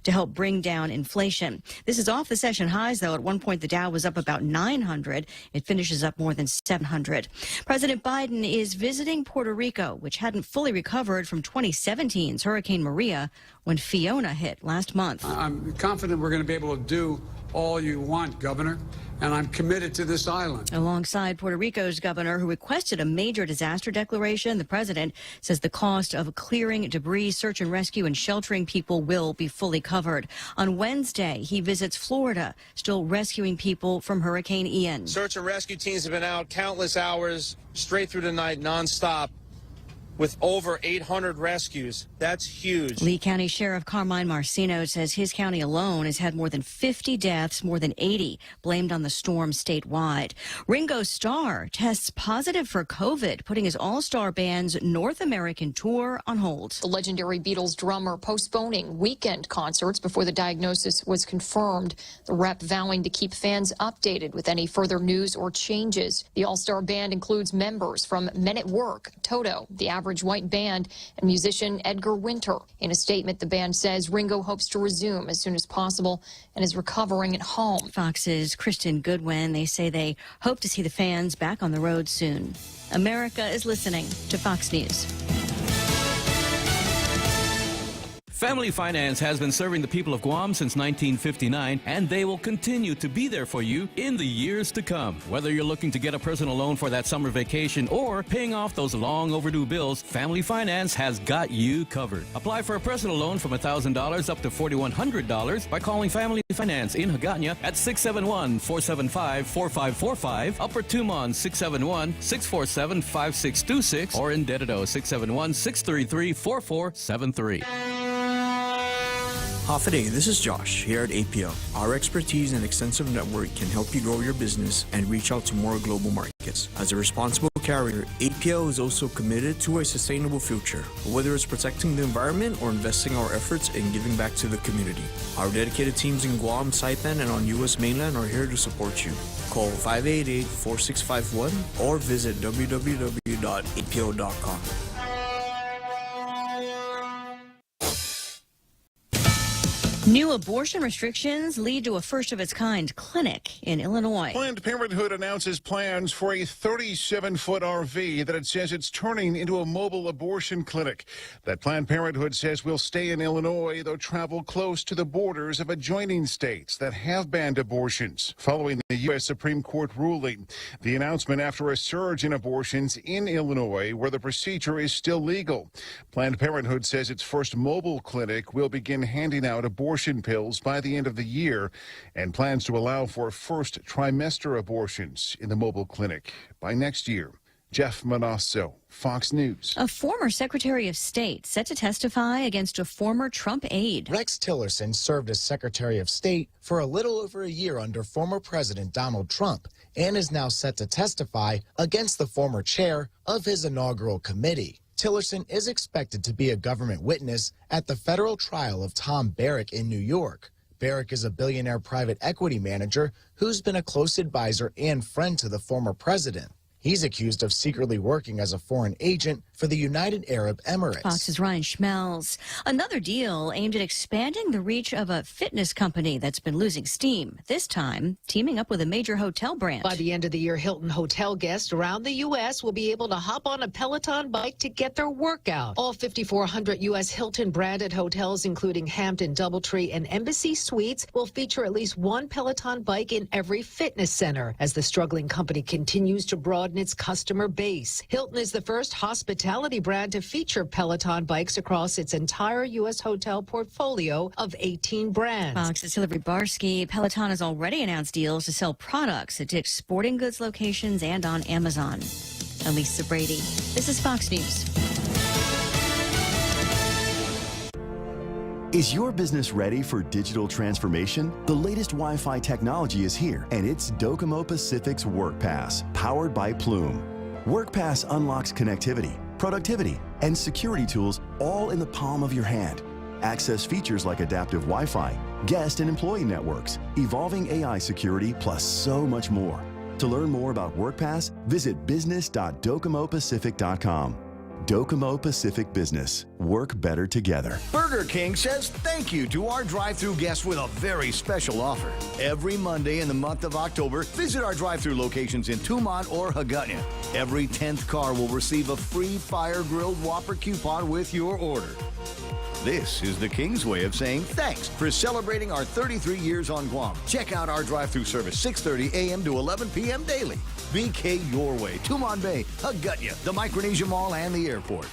to help bring down inflation. This is off the session highs, though. At one point, the Dow was up about 900. It finishes up more than 700. President Biden is visiting Puerto Rico, which hadn't fully recovered from 2017's Hurricane Maria when Fiona hit last month. I'm confident we're going to be able to do all you want, Governor, and I'm committed to this island. Alongside Puerto Rico's governor, who requested a major disaster declaration, the president says the cost of clearing debris, search and rescue, and sheltering people will be fully covered. On Wednesday, he visits Florida, still rescuing people from Hurricane Ian. Search and rescue teams have been out countless hours, straight through the night, nonstop, with over 800 rescues. That's huge. Lee County Sheriff Carmine Marcino says his county alone has had more than 50 deaths, more than 80 blamed on the storm statewide. Ringo Starr tests positive for COVID, putting his all-star band's North American tour on hold. The legendary Beatles drummer postponing weekend concerts before the diagnosis was confirmed. The rep vowing to keep fans updated with any further news or changes. The all-star band includes members from Men at Work, Toto, the Average White Band, and musician Edgar Winter. In a statement, the band says Ringo hopes to resume as soon as possible and is recovering at home. Fox's Kristen Goodwin, they say they hope to see the fans back on the road soon. America is listening to Fox News. Family Finance has been serving the people of Guam since 1959, and they will continue to be there for you in the years to come. Whether you're looking to get a personal loan for that summer vacation or paying off those long overdue bills, Family Finance has got you covered. Apply for a personal loan from $1,000 up to $4,100 by calling Family Finance in Hagåtña at 671-475-4545, Upper Tumon 671-647-5626, or in Dededo 671-633-4473. Half a day, this is Josh here at APO. Our expertise and extensive network can help you grow your business and reach out to more global markets. As a responsible carrier, APO is also committed to a sustainable future, whether it's protecting the environment or investing our efforts in giving back to the community. Our dedicated teams in Guam, Saipan, and on U.S. mainland are here to support you. Call 588-4651 or visit www.apo.com. New abortion restrictions lead to a first-of-its-kind clinic in Illinois. Planned Parenthood announces plans for a 37-foot RV that it says it's turning into a mobile abortion clinic. That Planned Parenthood says will stay in Illinois, though travel close to the borders of adjoining states that have banned abortions, following the U.S. Supreme Court ruling. The announcement after a surge in abortions in Illinois, where the procedure is still legal. Planned Parenthood says its first mobile clinic will begin handing out abortion pills by the end of the year and plans to allow for first trimester abortions in the mobile clinic by next year. Jeff Manasso, Fox News. A former Secretary of State set to testify against a former Trump aide. Rex Tillerson served as Secretary of State for a little over a year under former President Donald Trump and is now set to testify against the former chair of his inaugural committee. Tillerson is expected to be a government witness at the federal trial of Tom Barrack in New York. Barrack is a billionaire private equity manager who's been a close advisor and friend to the former president. He's accused of secretly working as a foreign agent for the United Arab Emirates. Fox's Ryan Schmelz. Another deal aimed at expanding the reach of a fitness company that's been losing steam, this time teaming up with a major hotel brand. By the end of the year, Hilton hotel guests around the U.S. will be able to hop on a Peloton bike to get their workout. All 5,400 U.S. Hilton-branded hotels, including Hampton, Doubletree, and Embassy Suites, will feature at least one Peloton bike in every fitness center as the struggling company continues to broaden its customer base. Hilton is the first hospitality brand to feature Peloton bikes across its entire U.S. hotel portfolio of 18 brands. Fox's Hillary Barsky. Peloton has already announced deals to sell products at Dick's Sporting Goods locations and on Amazon. Elisa Brady. This is Fox News. Is your business ready for digital transformation? The latest Wi-Fi technology is here, and it's Docomo Pacific's WorkPass, powered by Plume. WorkPass unlocks connectivity, productivity, and security tools all in the palm of your hand. Access features like adaptive Wi-Fi, guest and employee networks, evolving AI security, plus so much more. To learn more about WorkPass, visit business.docomopacific.com. Docomo Pacific Business. Work better together. Burger King says thank you to our drive-thru guests with a very special offer. Every Monday in the month of October, visit our drive-thru locations in Tumon or Hagutnya. Every 10th car will receive a free fire-grilled Whopper coupon with your order. This is the King's way of saying thanks for celebrating our 33 years on Guam. Check out our drive-thru service, 6:30 a.m. to 11 p.m. daily. BK Your Way, Tumon Bay, Hagutnya, the Micronesia Mall, and the airport.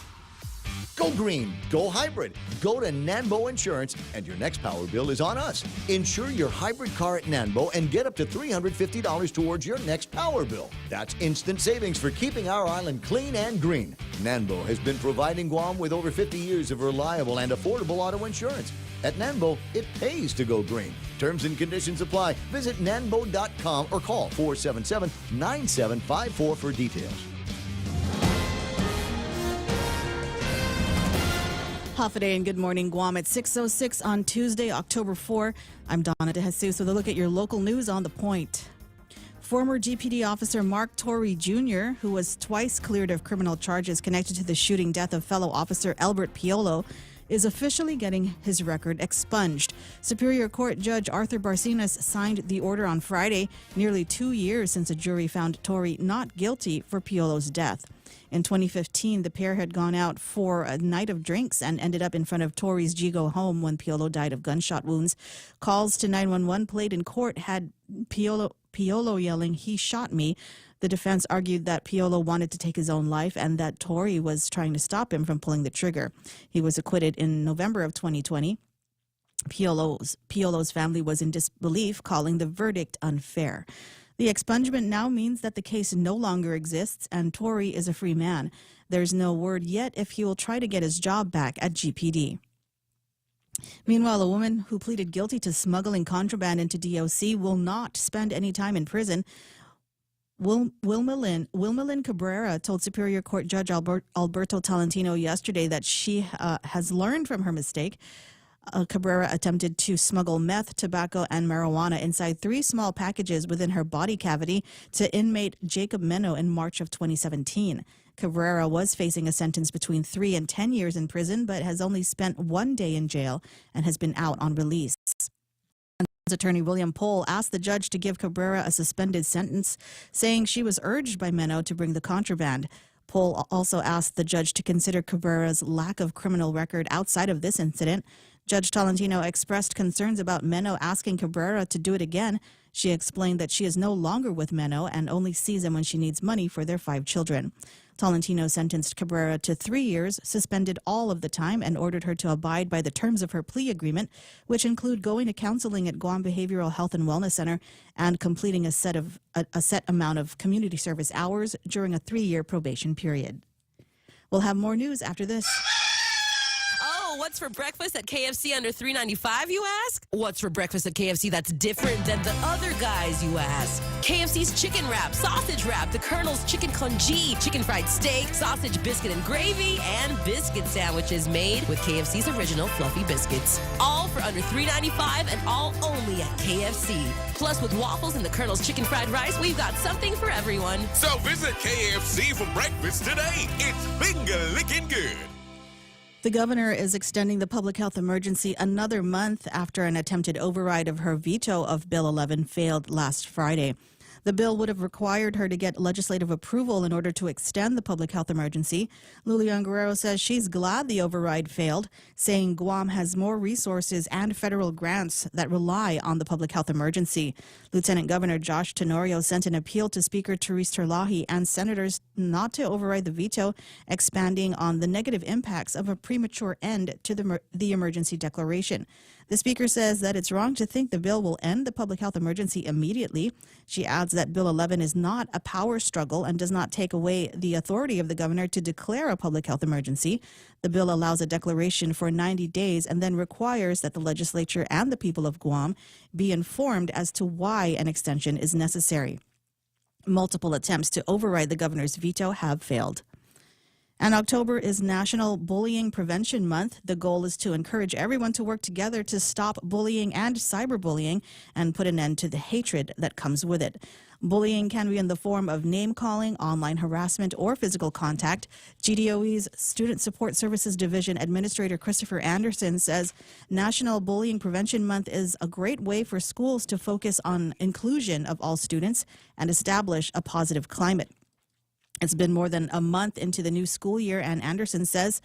Go green, go hybrid, go to Nanbo Insurance, and your next power bill is on us. Insure your hybrid car at Nanbo and get up to $350 towards your next power bill. That's instant savings for keeping our island clean and green. Nanbo has been providing Guam with over 50 years of reliable and affordable auto insurance. At Nanbo, it pays to go green. Terms and conditions apply. Visit nanbo.com or call 477-9754 for details. Half a day and good morning, Guam at 6:06 on Tuesday, October 4. I'm Donna DeJesus with a look at your local news on The Point. Former GPD officer Mark Torrey Jr., who was twice cleared of criminal charges connected to the shooting death of fellow officer Albert Piolo, is officially getting his record expunged. Superior Court Judge Arthur Barcinas signed the order on Friday, nearly 2 years since a jury found Torrey not guilty for Piolo's death. In 2015, the pair had gone out for a night of drinks and ended up in front of Torrey's Jigo home when Piolo died of gunshot wounds. Calls to 911 played in court had Piolo yelling, "He shot me." The defense argued that Piolo wanted to take his own life and that Torrey was trying to stop him from pulling the trigger. He was acquitted in November of 2020. Piolo's family was in disbelief, calling the verdict unfair. The expungement now means that the case no longer exists and Torrey is a free man. There's no word yet if he will try to get his job back at GPD. Meanwhile, a woman who pleaded guilty to smuggling contraband into DOC will not spend any time in prison. Wilmelyn Cabrera told Superior Court Judge Alberto Tolentino yesterday that she has learned from her mistake. Cabrera attempted to smuggle meth, tobacco, and marijuana inside 3 small packages within her body cavity to inmate Jacob Meno in March of 2017. Cabrera was facing a sentence between 3 and 10 years in prison, but has only spent 1 day in jail and has been out on release. Attorney William Pohl asked the judge to give Cabrera a suspended sentence, saying she was urged by Meno to bring the contraband. Pohl also asked the judge to consider Cabrera's lack of criminal record outside of this incident. Judge Tolentino expressed concerns about Meno asking Cabrera to do it again. She explained that she is no longer with Meno and only sees him when she needs money for their 5 children. Tolentino sentenced Cabrera to 3 years, suspended all of the time, and ordered her to abide by the terms of her plea agreement, which include going to counseling at Guam Behavioral Health and Wellness Center and completing a set amount of community service hours during a 3-year probation period. We'll have more news after this. What's for breakfast at KFC under $3.95, you ask? What's for breakfast at KFC that's different than the other guys, you ask? KFC's chicken wrap, sausage wrap, the Colonel's chicken congee, chicken fried steak, sausage biscuit and gravy, and biscuit sandwiches made with KFC's original fluffy biscuits. All for under $3.95 and all only at KFC. Plus, with waffles and the Colonel's chicken fried rice, we've got something for everyone. So visit KFC for breakfast today. It's finger-licking good. The governor is extending the public health emergency another month after an attempted override of her veto of Bill 11 failed last Friday. The bill would have required her to get legislative approval in order to extend the public health emergency. Lulian Guerrero says she's glad the override failed, saying Guam has more resources and federal grants that rely on the public health emergency. Lieutenant Governor Josh Tenorio sent an appeal to Speaker Therese Terlahi and senators not to override the veto, expanding on the negative impacts of a premature end to the emergency declaration. The speaker says that it's wrong to think the bill will end the public health emergency immediately. She adds that Bill 11 is not a power struggle and does not take away the authority of the governor to declare a public health emergency. The bill allows a declaration for 90 days and then requires that the legislature and the people of Guam be informed as to why an extension is necessary. Multiple attempts to override the governor's veto have failed. And October is National Bullying Prevention Month. The goal is to encourage everyone to work together to stop bullying and cyberbullying and put an end to the hatred that comes with it. Bullying can be in the form of name-calling, online harassment, or physical contact. GDOE's Student Support Services Division Administrator Christopher Anderson says National Bullying Prevention Month is a great way for schools to focus on inclusion of all students and establish a positive climate. It's been more than a month into the new school year, and Anderson says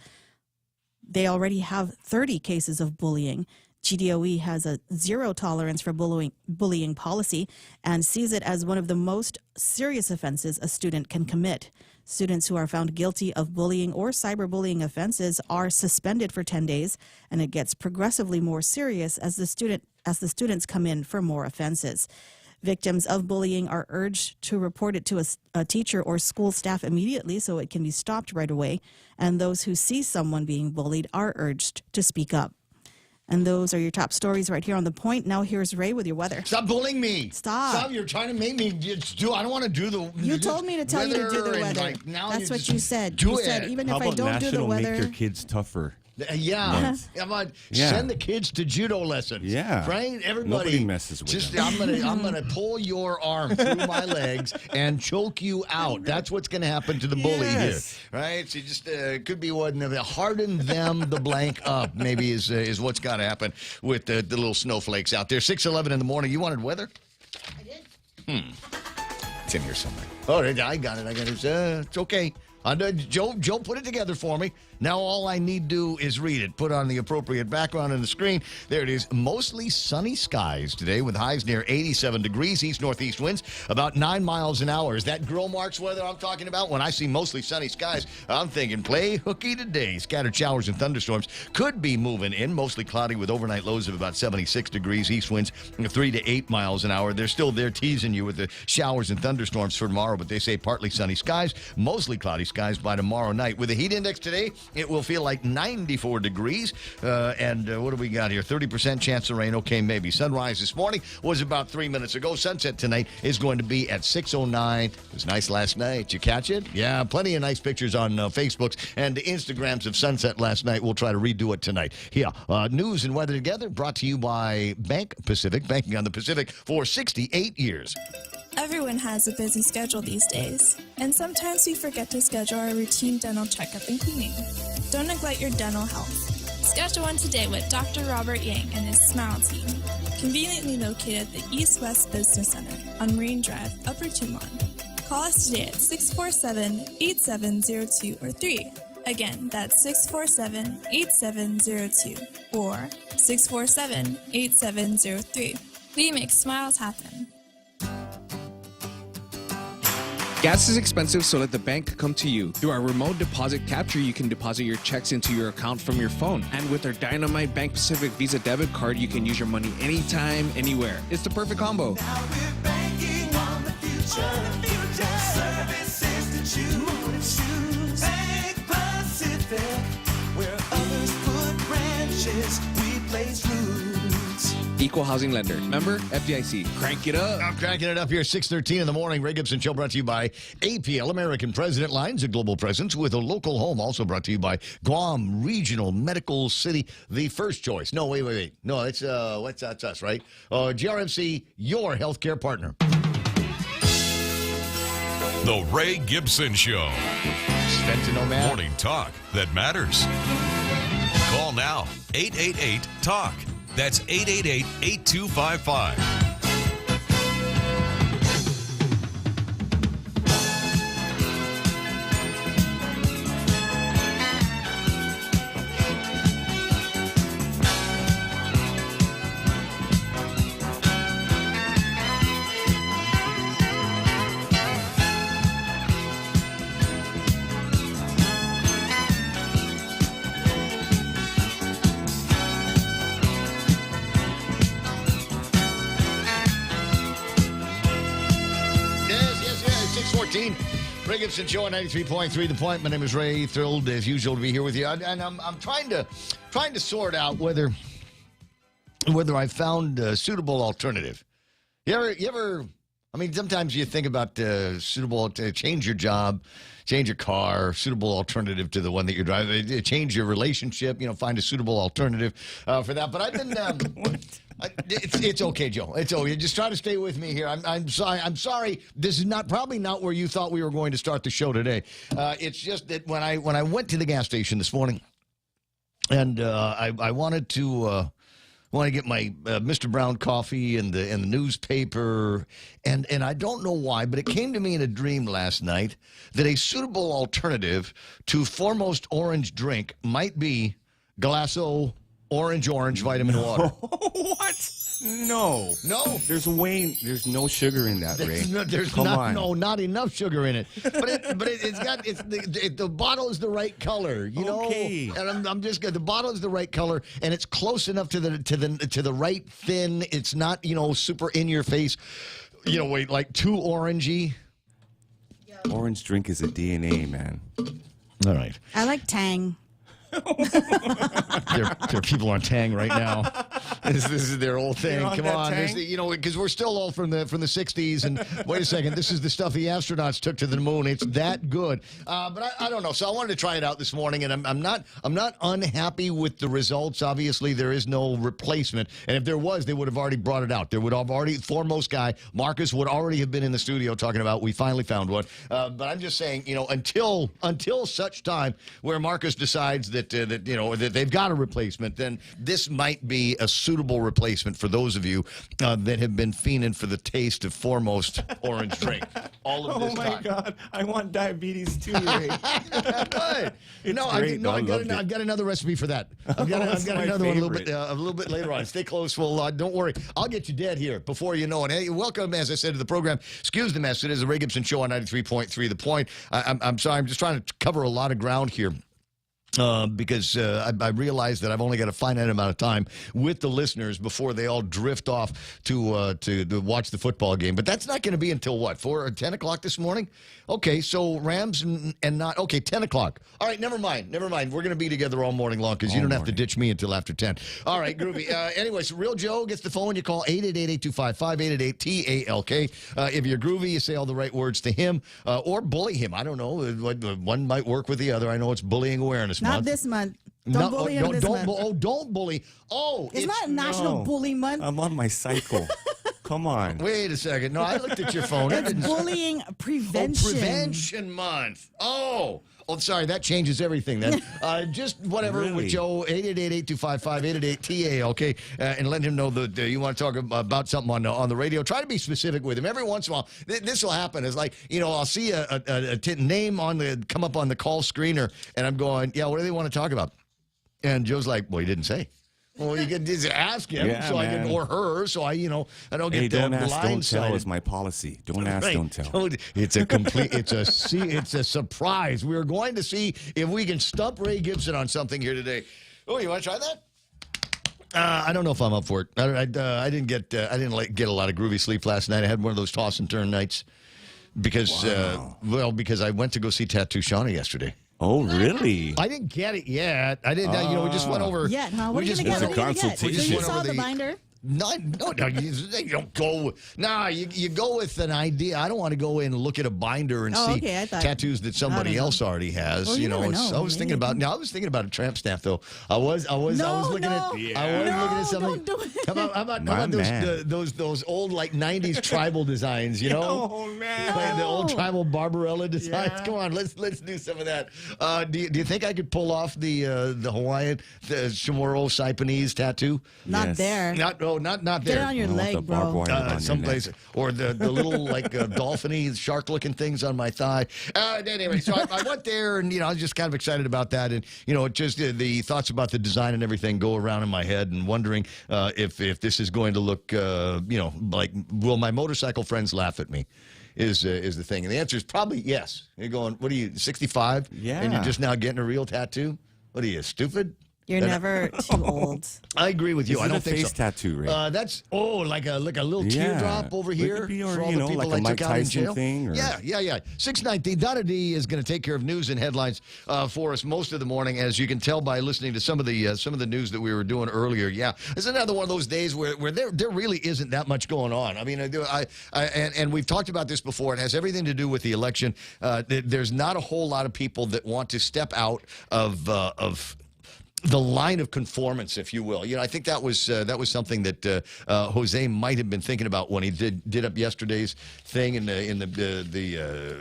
they already have 30 cases of bullying. GDOE has a zero tolerance for bullying policy and sees it as one of the most serious offenses a student can commit. Students who are found guilty of bullying or cyberbullying offenses are suspended for 10 days, and it gets progressively more serious as the students come in for more offenses. Victims of bullying are urged to report it to a teacher or school staff immediately so it can be stopped right away, and those who see someone being bullied are urged to speak up. And those are your top stories right here on The Point. Now here's Ray with your weather. Stop bullying me. Stop. You're trying to make me do. I don't want to do the. You told me to tell you to do the weather. Like, that's what you said. You said even if I don't do the weather. Make your kids tougher. Yeah. Send the kids to judo lessons. Yeah. Right? Everybody. Nobody messes with them. I'm gonna pull your arm through my legs and choke you out. That's what's gonna happen to the bully here. Right? So just could be one of the harden them the blank up. Maybe is what's gotta happen with the little snowflakes out there. 6:11 in the morning. You wanted weather? I did. It's in here somewhere. Oh, I got it. It's okay. Joe put it together for me. Now all I need to do is read it. Put on the appropriate background on the screen. There it is. Mostly sunny skies today with highs near 87 degrees. East-northeast winds about 9 miles an hour. Is that grill marks weather I'm talking about? When I see mostly sunny skies, I'm thinking play hooky today. Scattered showers and thunderstorms could be moving in. Mostly cloudy with overnight lows of about 76 degrees. East winds 3 to 8 miles an hour. They're still there teasing you with the showers and thunderstorms for tomorrow, but they say partly sunny skies, mostly cloudy skies by tomorrow night. With the heat index today, it will feel like 94 degrees. And what do we got here? 30% chance of rain. Okay, maybe. Sunrise this morning was about 3 minutes ago. Sunset tonight is going to be at 6:09. It was nice last night. You catch it? Yeah, plenty of nice pictures on Facebooks and Instagrams of sunset last night. We'll try to redo it tonight. Yeah, news and weather together brought to you by Bank Pacific, banking on the Pacific for 68 years. Everyone has a busy schedule these days, and sometimes we forget to schedule our routine dental checkup and cleaning. Don't neglect your dental health. Schedule one today with Dr. Robert Yang and his Smile team, conveniently located at the East West Business Center on Marine Drive, Upper Tumon. Call us today at 647-8702 or 3. Again, that's 647-8702 or 647-8703. We make smiles happen. Gas is expensive, so let the bank come to you. Through our remote deposit capture, you can deposit your checks into your account from your phone. And with our Dynamite Bank Pacific Visa debit card, you can use your money anytime, anywhere. It's the perfect combo. Now we're banking on the future. Services to choose. Bank Pacific, where others put branches, we place roots. Equal housing lender. Member FDIC. Crank it up. I'm cranking it up here, 6:13 in the morning. Ray Gibson Show brought to you by APL, American President Lines, a global presence with a local home. Also brought to you by Guam Regional Medical City, the first choice. No, wait. No, it's that's us, right? GRMC, your healthcare partner. The Ray Gibson Show. Morning talk that matters. Call now, 888-TALK. That's 888-8255. Ray Gibson Show on 93.3 The Point. My name is Ray. Thrilled as usual to be here with you. And I'm trying to sort out whether I found a suitable alternative. You ever I mean, sometimes you think about suitable to change your job, change your car, suitable alternative to the one that you're driving, change your relationship, find a suitable alternative for that. But I've been, it's okay, Joe. It's okay. Just try to stay with me here. I'm sorry. I'm sorry. This is probably not where you thought we were going to start the show today. It's just that when I went to the gas station this morning, and I wanted to. Want to get my Mr. Brown coffee and the newspaper, and I don't know why, but it came to me in a dream last night that a suitable alternative to Foremost orange drink might be Glasso orange vitamin water. What? No. There's no sugar in that, Ray. Not enough sugar in it. But it's got the bottle is the right color, Okay. And I'm just good. The bottle is the right color, and it's close enough to the right thin. It's not super in your face. Like too orangey. Orange drink is a DNA, man. All right. I like Tang. There are people on Tang right now. This is their old thing. Come on, because we're still all from the 60s. And wait a second, this is the stuff the astronauts took to the moon. It's that good. But I don't know. So I wanted to try it out this morning, and I'm not unhappy with the results. Obviously, there is no replacement, and if there was, they would have already brought it out. There would have already Foremost guy Marcus would already have been in the studio talking about. We finally found one. But I'm just saying, until such time where Marcus decides that they've got a replacement, then this might be a suitable replacement for those of you that have been fiending for the taste of Foremost orange drink. All of this time. Oh my God, I want diabetes too, Ray. I've got another recipe for that. I've got another one a little bit later on. Stay close. Well, don't worry. I'll get you dead here before you know it. Hey, welcome, as I said, to the program. Excuse the mess. It is the Ray Gibson Show on 93.3 The Point. I'm sorry. I'm just trying to cover a lot of ground here. Because I realize that I've only got a finite amount of time with the listeners before they all drift off to watch the football game. But that's not going to be until what, 4 or 10 o'clock this morning? Okay, so Rams and not, okay, 10 o'clock. All right, never mind. We're going to be together all morning long because you don't have to ditch me until after 10. All right, groovy. Anyway, so Real Joe gets the phone. You call 888-825-5888-TALK. If you're groovy, you say all the right words to him or bully him. I don't know. One might work with the other. I know it's bullying awareness month. Not this month. Don't bully him this month. Don't bully. Oh, it's not National Bully Month. I'm on my cycle. Come on. Wait a second. No, I looked at your phone. It's bullying prevention. Oh, prevention month. Oh, sorry. That changes everything then. Just whatever Really? with Joe, 888-825-5888-TALK, and let him know that you want to talk about something on the radio. Try to be specific with him. Every once in a while, this will happen. It's like, I'll see a name come up on the call screener, and I'm going, yeah, what do they want to talk about? And Joe's like, well, he didn't say. Well, you can just ask him, Yeah, man. or her, so I don't get Don't ask, don't blindsided. tell is my policy. Don't ask, Right. don't tell. It's a surprise. We're going to see if we can stump Ray Gibson on something here today. Oh, you want to try that? I don't know if I'm up for it. I didn't get a lot of groovy sleep last night. I had one of those toss and turn nights because because I went to go see Tattoo Shawnee yesterday. Oh, really? I didn't get it yet. I didn't. We just went over. Yet, huh? What are you going to get? It's a consultation. So you saw the binder? No, you don't go. You go with an idea. I don't want to go in and look at a binder and see tattoos that somebody else already has. Well, you never know. I was thinking about a tramp stamp though. I was looking at something. Don't do it. How about those old like 90s tribal designs? Oh man, The old tribal Barbarella designs. Yeah. Come on, let's do some of that. Do you think I could pull off the Hawaiian, the Chamorro Saipanese tattoo? Not there. Not there. Get it on your leg, bro. Someplace, or the little like dolphin-y, shark-looking things on my thigh. Anyway, so I went there, and I was just kind of excited about that, and just the thoughts about the design and everything go around in my head, and wondering if this is going to look, like, will my motorcycle friends laugh at me? Is the thing, and the answer is probably yes. You're going, what are you, 65? Yeah, and you're just now getting a real tattoo? What are you, stupid? You're never too old. I agree with you. Is I it don't a think face so. tattoo, right? That's like a little teardrop over It here could be, or, for all you the know, people like a I took Mike out in Tyson jail. thing. Or... Yeah. 6:19. Donna D is going to take care of news and headlines for us most of the morning, as you can tell by listening to some of the news that we were doing earlier. Yeah, it's another one of those days where there really isn't that much going on. I mean, and we've talked about this before. It has everything to do with the election. There's not a whole lot of people that want to step out of the line of conformance, if you will. You know, I think that was something that Jose might have been thinking about when he did up yesterday's thing in the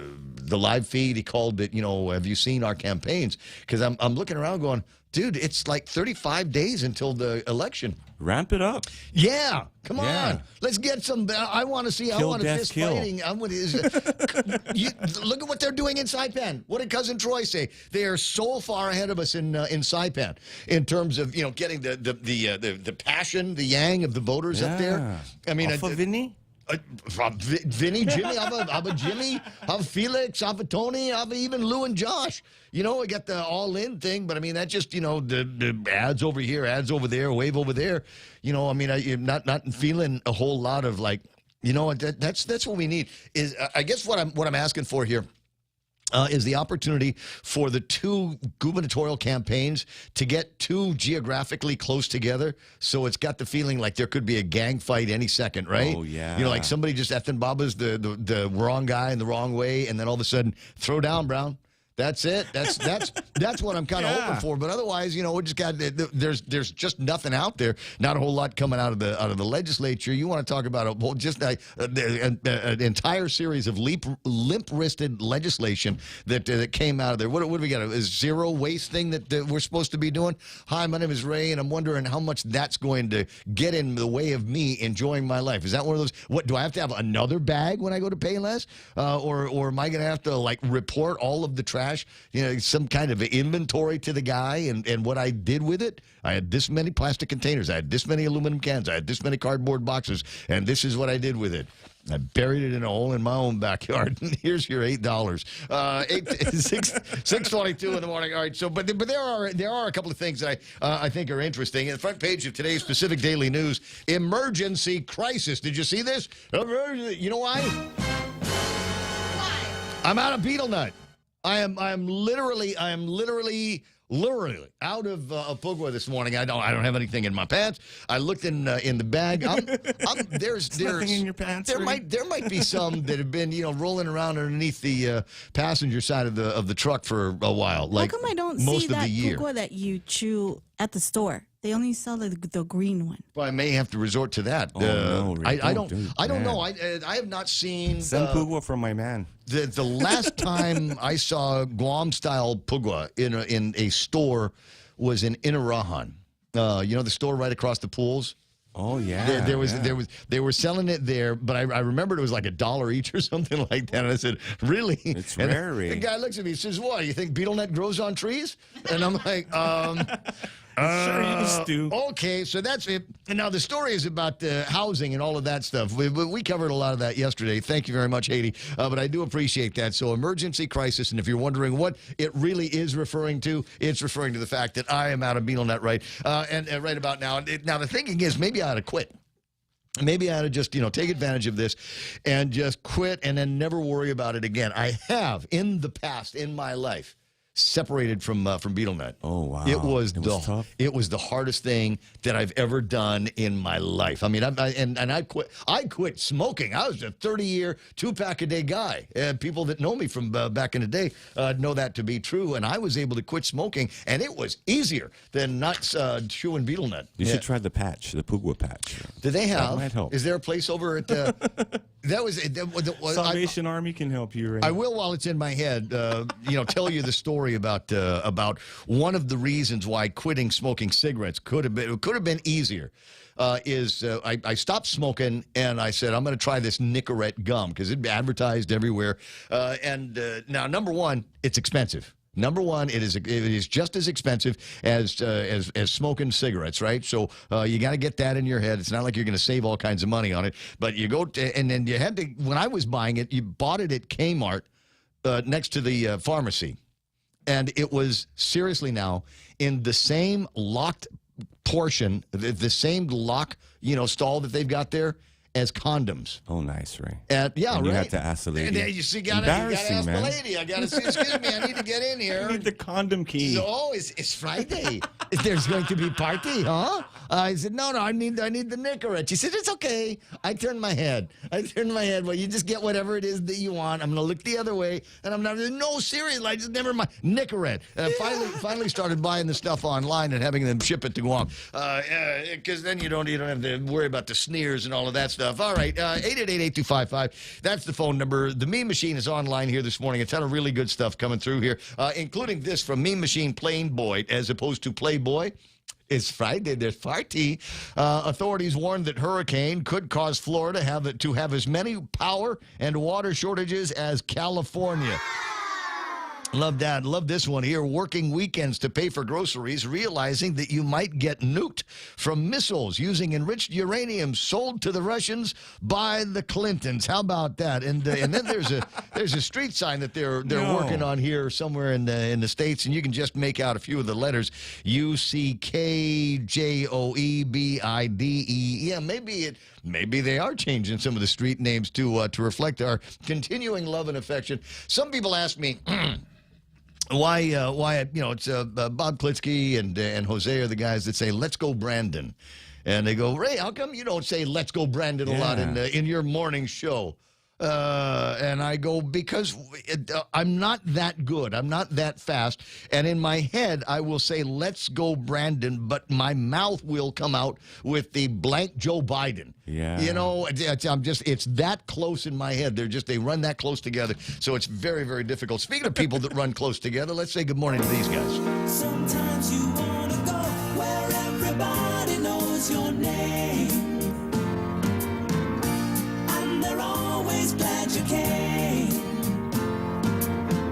live feed. He called it, you know, have you seen our campaigns? Because I'm looking around going, dude, it's like 35 days until the election. Ramp it up. Yeah, come on. Let's get some. I want to see. I want to fist fighting. Look at what they're doing in Saipan. What did Cousin Troy say? They are so far ahead of us in Saipan in terms of, you know, getting the passion, the yang of the voters up there. I mean, Vinny. Vinny, Jimmy, I'm a Jimmy, I'm Felix, I'm a Tony, I'm even Lou and Josh. You know, we got the all-in thing, but I mean, that just, you know, the ads over here, ads over there, wave over there. You know, I mean, I'm not feeling a whole lot of like, you know, that's what we need. Is I guess what I'm asking for here. Is the opportunity for the two gubernatorial campaigns to get too geographically close together, so it's got the feeling like there could be a gang fight any second, right? Oh, yeah. You know, like somebody just effing Baba's the wrong guy in the wrong way, and then all of a sudden, throw down, Brown. That's it. That's what I'm kind of hoping for. But otherwise, you know, we just got there's just nothing out there. Not a whole lot coming out of the legislature. You want to talk about an entire series of limp-wristed legislation that came out of there. What do we got? A zero waste thing that we're supposed to be doing? Hi, my name is Ray, and I'm wondering how much that's going to get in the way of me enjoying my life. Is that one of those? What do I have to have another bag when I go to Payless, or am I going to have to like report all of the trash? You know, some kind of inventory to the guy and what I did with it. I had this many plastic containers. I had this many aluminum cans. I had this many cardboard boxes. And this is what I did with it. I buried it in a hole in my own backyard. Here's your $8. 6:22 in the morning. All right. So, but there are a couple of things that I think are interesting. In the front page of today's Pacific Daily News, emergency crisis. Did you see this? You know why? I'm out of betel nut. I am literally out of Pugwa this morning. I don't have anything in my pants. I looked in the bag. There's nothing in your pants. There might be some that have been, you know, rolling around underneath the passenger side of the truck for a while. Like how come I don't most see of that the year. Pugwa that you chew at the store? They only sell the green one. Well, I may have to resort to that. Oh, no, Rick, I don't know. I have not seen send Pugwa from my man. The last time I saw Guam-style Pugwa in a store was in Inarahan. You know, the store right across the pools? Oh, yeah. They were selling it there, but I remembered it was like $1 each or something like that. And I said, really? It's and rare. The guy looks at me and says, what, you think betel nut grows on trees? And I'm like, sure used to. Okay, so that's it. And now the story is about housing and all of that stuff. We covered a lot of that yesterday. Thank you very much, Haiti. But I do appreciate that. So emergency crisis, and if you're wondering what it really is referring to, it's referring to the fact that I am out of betel nut right about now. Now the thinking is maybe I ought to quit. Maybe I ought to just, you know, take advantage of this and just quit and then never worry about it again. I have in the past in my life separated from betel nut. Oh wow! It was tough. It was the hardest thing that I've ever done in my life. I mean, I quit. I quit smoking. I was a 30-year, 2-pack-a-day guy. People that know me from back in the day know that to be true. And I was able to quit smoking, and it was easier than not chewing betel nut. You should try the patch, the Pugwa patch. Do they have? That might help. Is there a place over at? That was Salvation Army can help you. Right? I will, while it's in my head, tell you the story about one of the reasons why quitting smoking cigarettes could have been easier. I stopped smoking and I said I'm going to try this Nicorette gum because it advertised everywhere. Now, number one, it's expensive. Number one, it is just as expensive as smoking cigarettes, right? So you got to get that in your head. It's not like you're going to save all kinds of money on it, but you go and then you had to. When I was buying it, you bought it at Kmart next to the pharmacy. and it was seriously now in the same locked portion, the same lock, stall that they've got there as condoms. Oh, nice, Ray. And you right. had to ask the lady. And you see, you gotta ask the lady. I gotta say, excuse me, I need to get in here. I need the condom key. So, it's Friday. There's going to be party, huh? I said, no, I need the Nicorette. She said, it's okay. I turned my head. Well, you just get whatever it is that you want. I'm gonna look the other way, and I'm not. No, seriously, I just never mind. Nicorette. Finally started buying the stuff online and having them ship it to Guam, because then you don't have to worry about the sneers and all of that stuff. All right, 888-8255. That's the phone number. The Meme Machine is online here this morning. A ton of really good stuff coming through here, including this from Meme Machine Plain Boy as opposed to Playboy. It's Friday. There's party. Authorities warned that hurricane could cause Florida to have as many power and water shortages as California. Love that. Love this one here. Working weekends to pay for groceries, realizing that you might get nuked from missiles using enriched uranium sold to the Russians by the Clintons. How about that? And then there's a street sign that they're working on here somewhere in the States, and you can just make out a few of the letters: UCKJOEBIDE. Yeah, maybe they are changing some of the street names to reflect our continuing love and affection. Some people ask me. Why it's Bob Klitsky and Jose are the guys that say, let's go Brandon. And they go, Ray, how come you don't say let's go Brandon a lot in your morning show? And I go, because I'm not that good. I'm not that fast. And in my head, I will say, let's go Brandon, but my mouth will come out with the blank Joe Biden. Yeah. It's that close in my head. They run that close together. So it's very, very difficult. Speaking of people that run close together, let's say good morning to these guys. Sometimes you want to go where everybody knows your name. And they're always glad you came.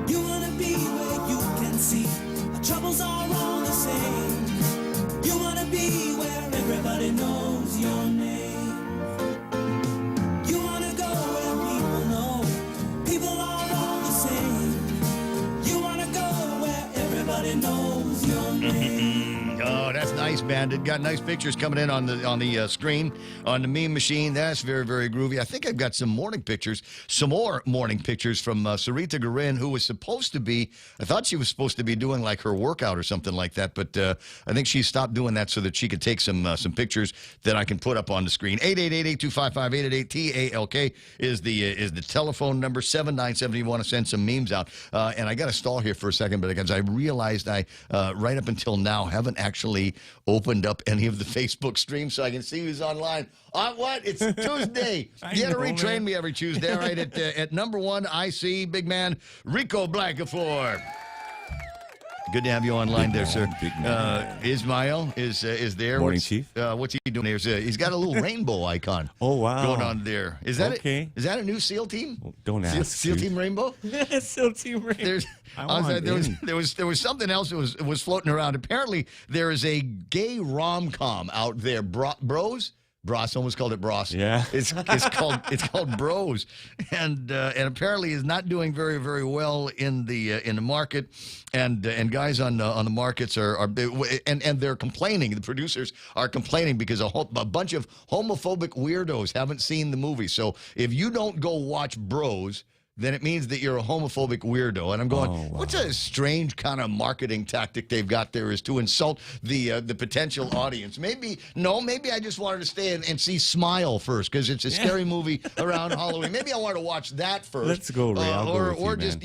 You want to be where you can see our troubles are all the same. You want to be where everybody knows your name. You want to go where people know people are all the same. You want to go where everybody knows your name. Oh, that's nice, Bandit. Got nice pictures coming in on the screen on the Meme Machine. That's very, very groovy. I think I've got some more morning pictures from Sarita Garin, who was supposed to be, I thought she was supposed to be doing like her workout or something like that, but I think she stopped doing that so that she could take some pictures that I can put up on the screen. 888-825-888-TALK is the telephone number, 797 if you want to send some memes out. And I got to stall here for a second, but because I realized I, right up until now, haven't actually opened up any of the Facebook streams so I can see who's online. What? It's Tuesday. You got to retrain me every Tuesday. All right, at number one, I see big man Rico Blancafor. Good to have you online there, sir. Ismail is there. Morning, Chief. What's he doing here? He's got a little rainbow icon. Oh, wow. Going on there. Is that okay? Is that a new SEAL team? Well, don't ask. SEAL Team Rainbow? SEAL Team Rainbow. There was something else that was floating around. Apparently, there is a gay rom-com out there. Bros? Almost called it Bros. Yeah, it's called Bros, and apparently is not doing very, very well in the market, and guys on the markets are they're complaining. The producers are complaining because a bunch of homophobic weirdos haven't seen the movie. So if you don't go watch Bros, then it means that you're a homophobic weirdo. And I'm going, what's a strange kind of marketing tactic they've got there is to insult the potential audience. Maybe I just wanted to stay and see Smile first because it's a scary movie around Halloween. Maybe I wanted to watch that first. Let's go, Ray. Or just,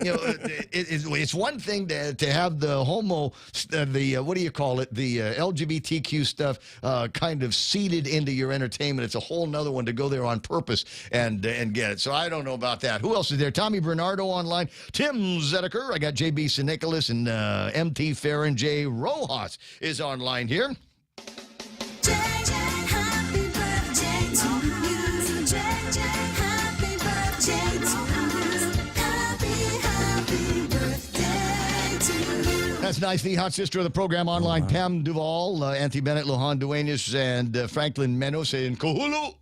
it's one thing to have the homo, what do you call it, the LGBTQ stuff kind of seeded into your entertainment. It's a whole nother one to go there on purpose and get it. So I don't know about that. Who else is there? Tommy Bernardo online. Tim Zedeker. I got JB St. Nicholas and MT Farron. J. Rojas is online here. Happy birthday to you. Happy birthday to you. Happy birthday to you. That's nice. The hot sister of the program online. Pam Duvall, Auntie Bennett, Lohan Duenas, and Franklin Menos in Kahulu.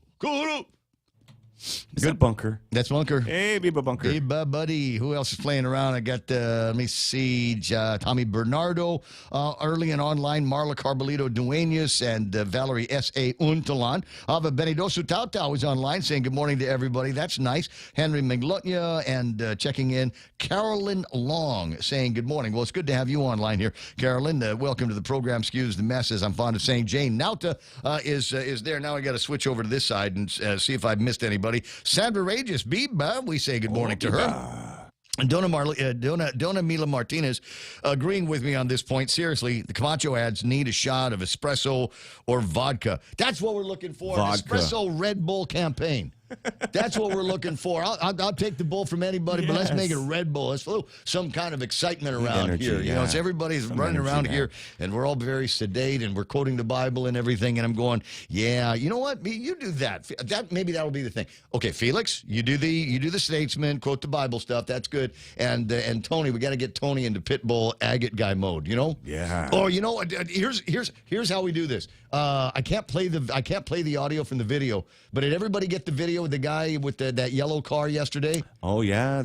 Good bunker. That's Bunker. Hey, Biba Bunker. Hey, buddy. Who else is playing around? I got, let me see, Tommy Bernardo, early and online, Marla Carbolito Duenas, and Valerie S.A. Untalan. Ava Benidosu Tautau is online saying good morning to everybody. That's nice. Henry Miglotnia and checking in. Carolyn Long saying good morning. Well, it's good to have you online here, Carolyn. Welcome to the program. Excuse the mess, as I'm fond of saying. Jane Nauta is there. Now I got to switch over to this side and see if I've missed anybody. Sandra Regis, Biba, we say good morning to her. And Dona Mila Martinez agreeing with me on this point. Seriously, the Camacho ads need a shot of espresso or vodka. That's what we're looking for. Vodka. Espresso Red Bull campaign. That's what we're looking for. I'll take the bull from anybody, but let's make it a Red Bull. Let's throw some kind of excitement around energy, here. You know, it's everybody's running around here, and we're all very sedate, and we're quoting the Bible and everything. And I'm going, yeah, you know what? You do that. Maybe that'll be the thing. Okay, Felix, you do the statesman, quote the Bible stuff. That's good. And Tony, we got to get Tony into Pitbull agate guy mode. You know? Yeah. Or you know what? Here's how we do this. I can't play the audio from the video, but did everybody get the video with the guy with that yellow car yesterday? Oh yeah,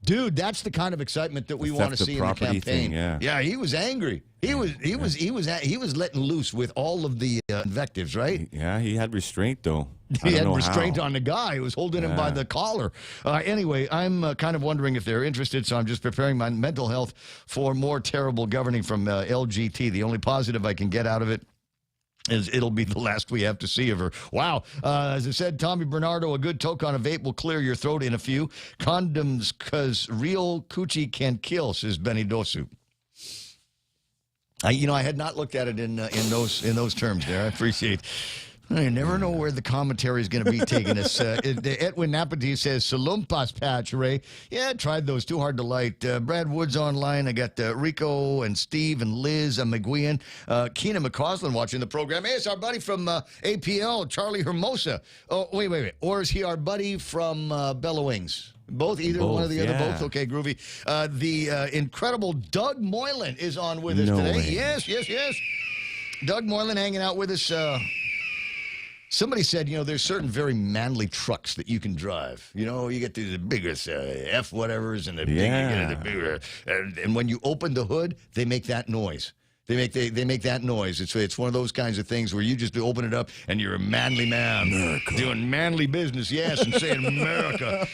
dude, that's the kind of excitement that we want to see in the campaign. Thing, yeah, he was angry. He was letting loose with all of the invectives, right? Yeah, he had restraint though. He had restraint on the guy who was holding him by the collar. Anyway, I'm kind of wondering if they're interested, so I'm just preparing my mental health for more terrible governing from LGT. The only positive I can get out of it is it'll be the last we have to see of her. Wow. As I said, Tommy Bernardo, a good toke on a vape will clear your throat in a few. Condoms, because real coochie can kill, says Benny Dosu. I had not looked at it in those terms there. I appreciate. I never know where the commentary is going to be taking us. Edwin Napati says, Salumpas patch, Ray. Yeah, I tried those. Too hard to light. Brad Woods online. I got Rico and Steve and Liz and McGuian. Keenan McCausland watching the program. Hey, it's our buddy from APL, Charlie Hermosa. Oh, wait. Or is he our buddy from Bella Wings? Both, one or the other, both. Okay, groovy. The incredible Doug Moylan is on with us today. Way. Yes. Doug Moylan hanging out with us. Somebody said, there's certain very manly trucks that you can drive. You get the biggest F whatevers and the bigger. And when you open the hood, they make that noise. They make that noise. It's one of those kinds of things where you just open it up and you're a manly man. America. Doing manly business, yes, and saying America.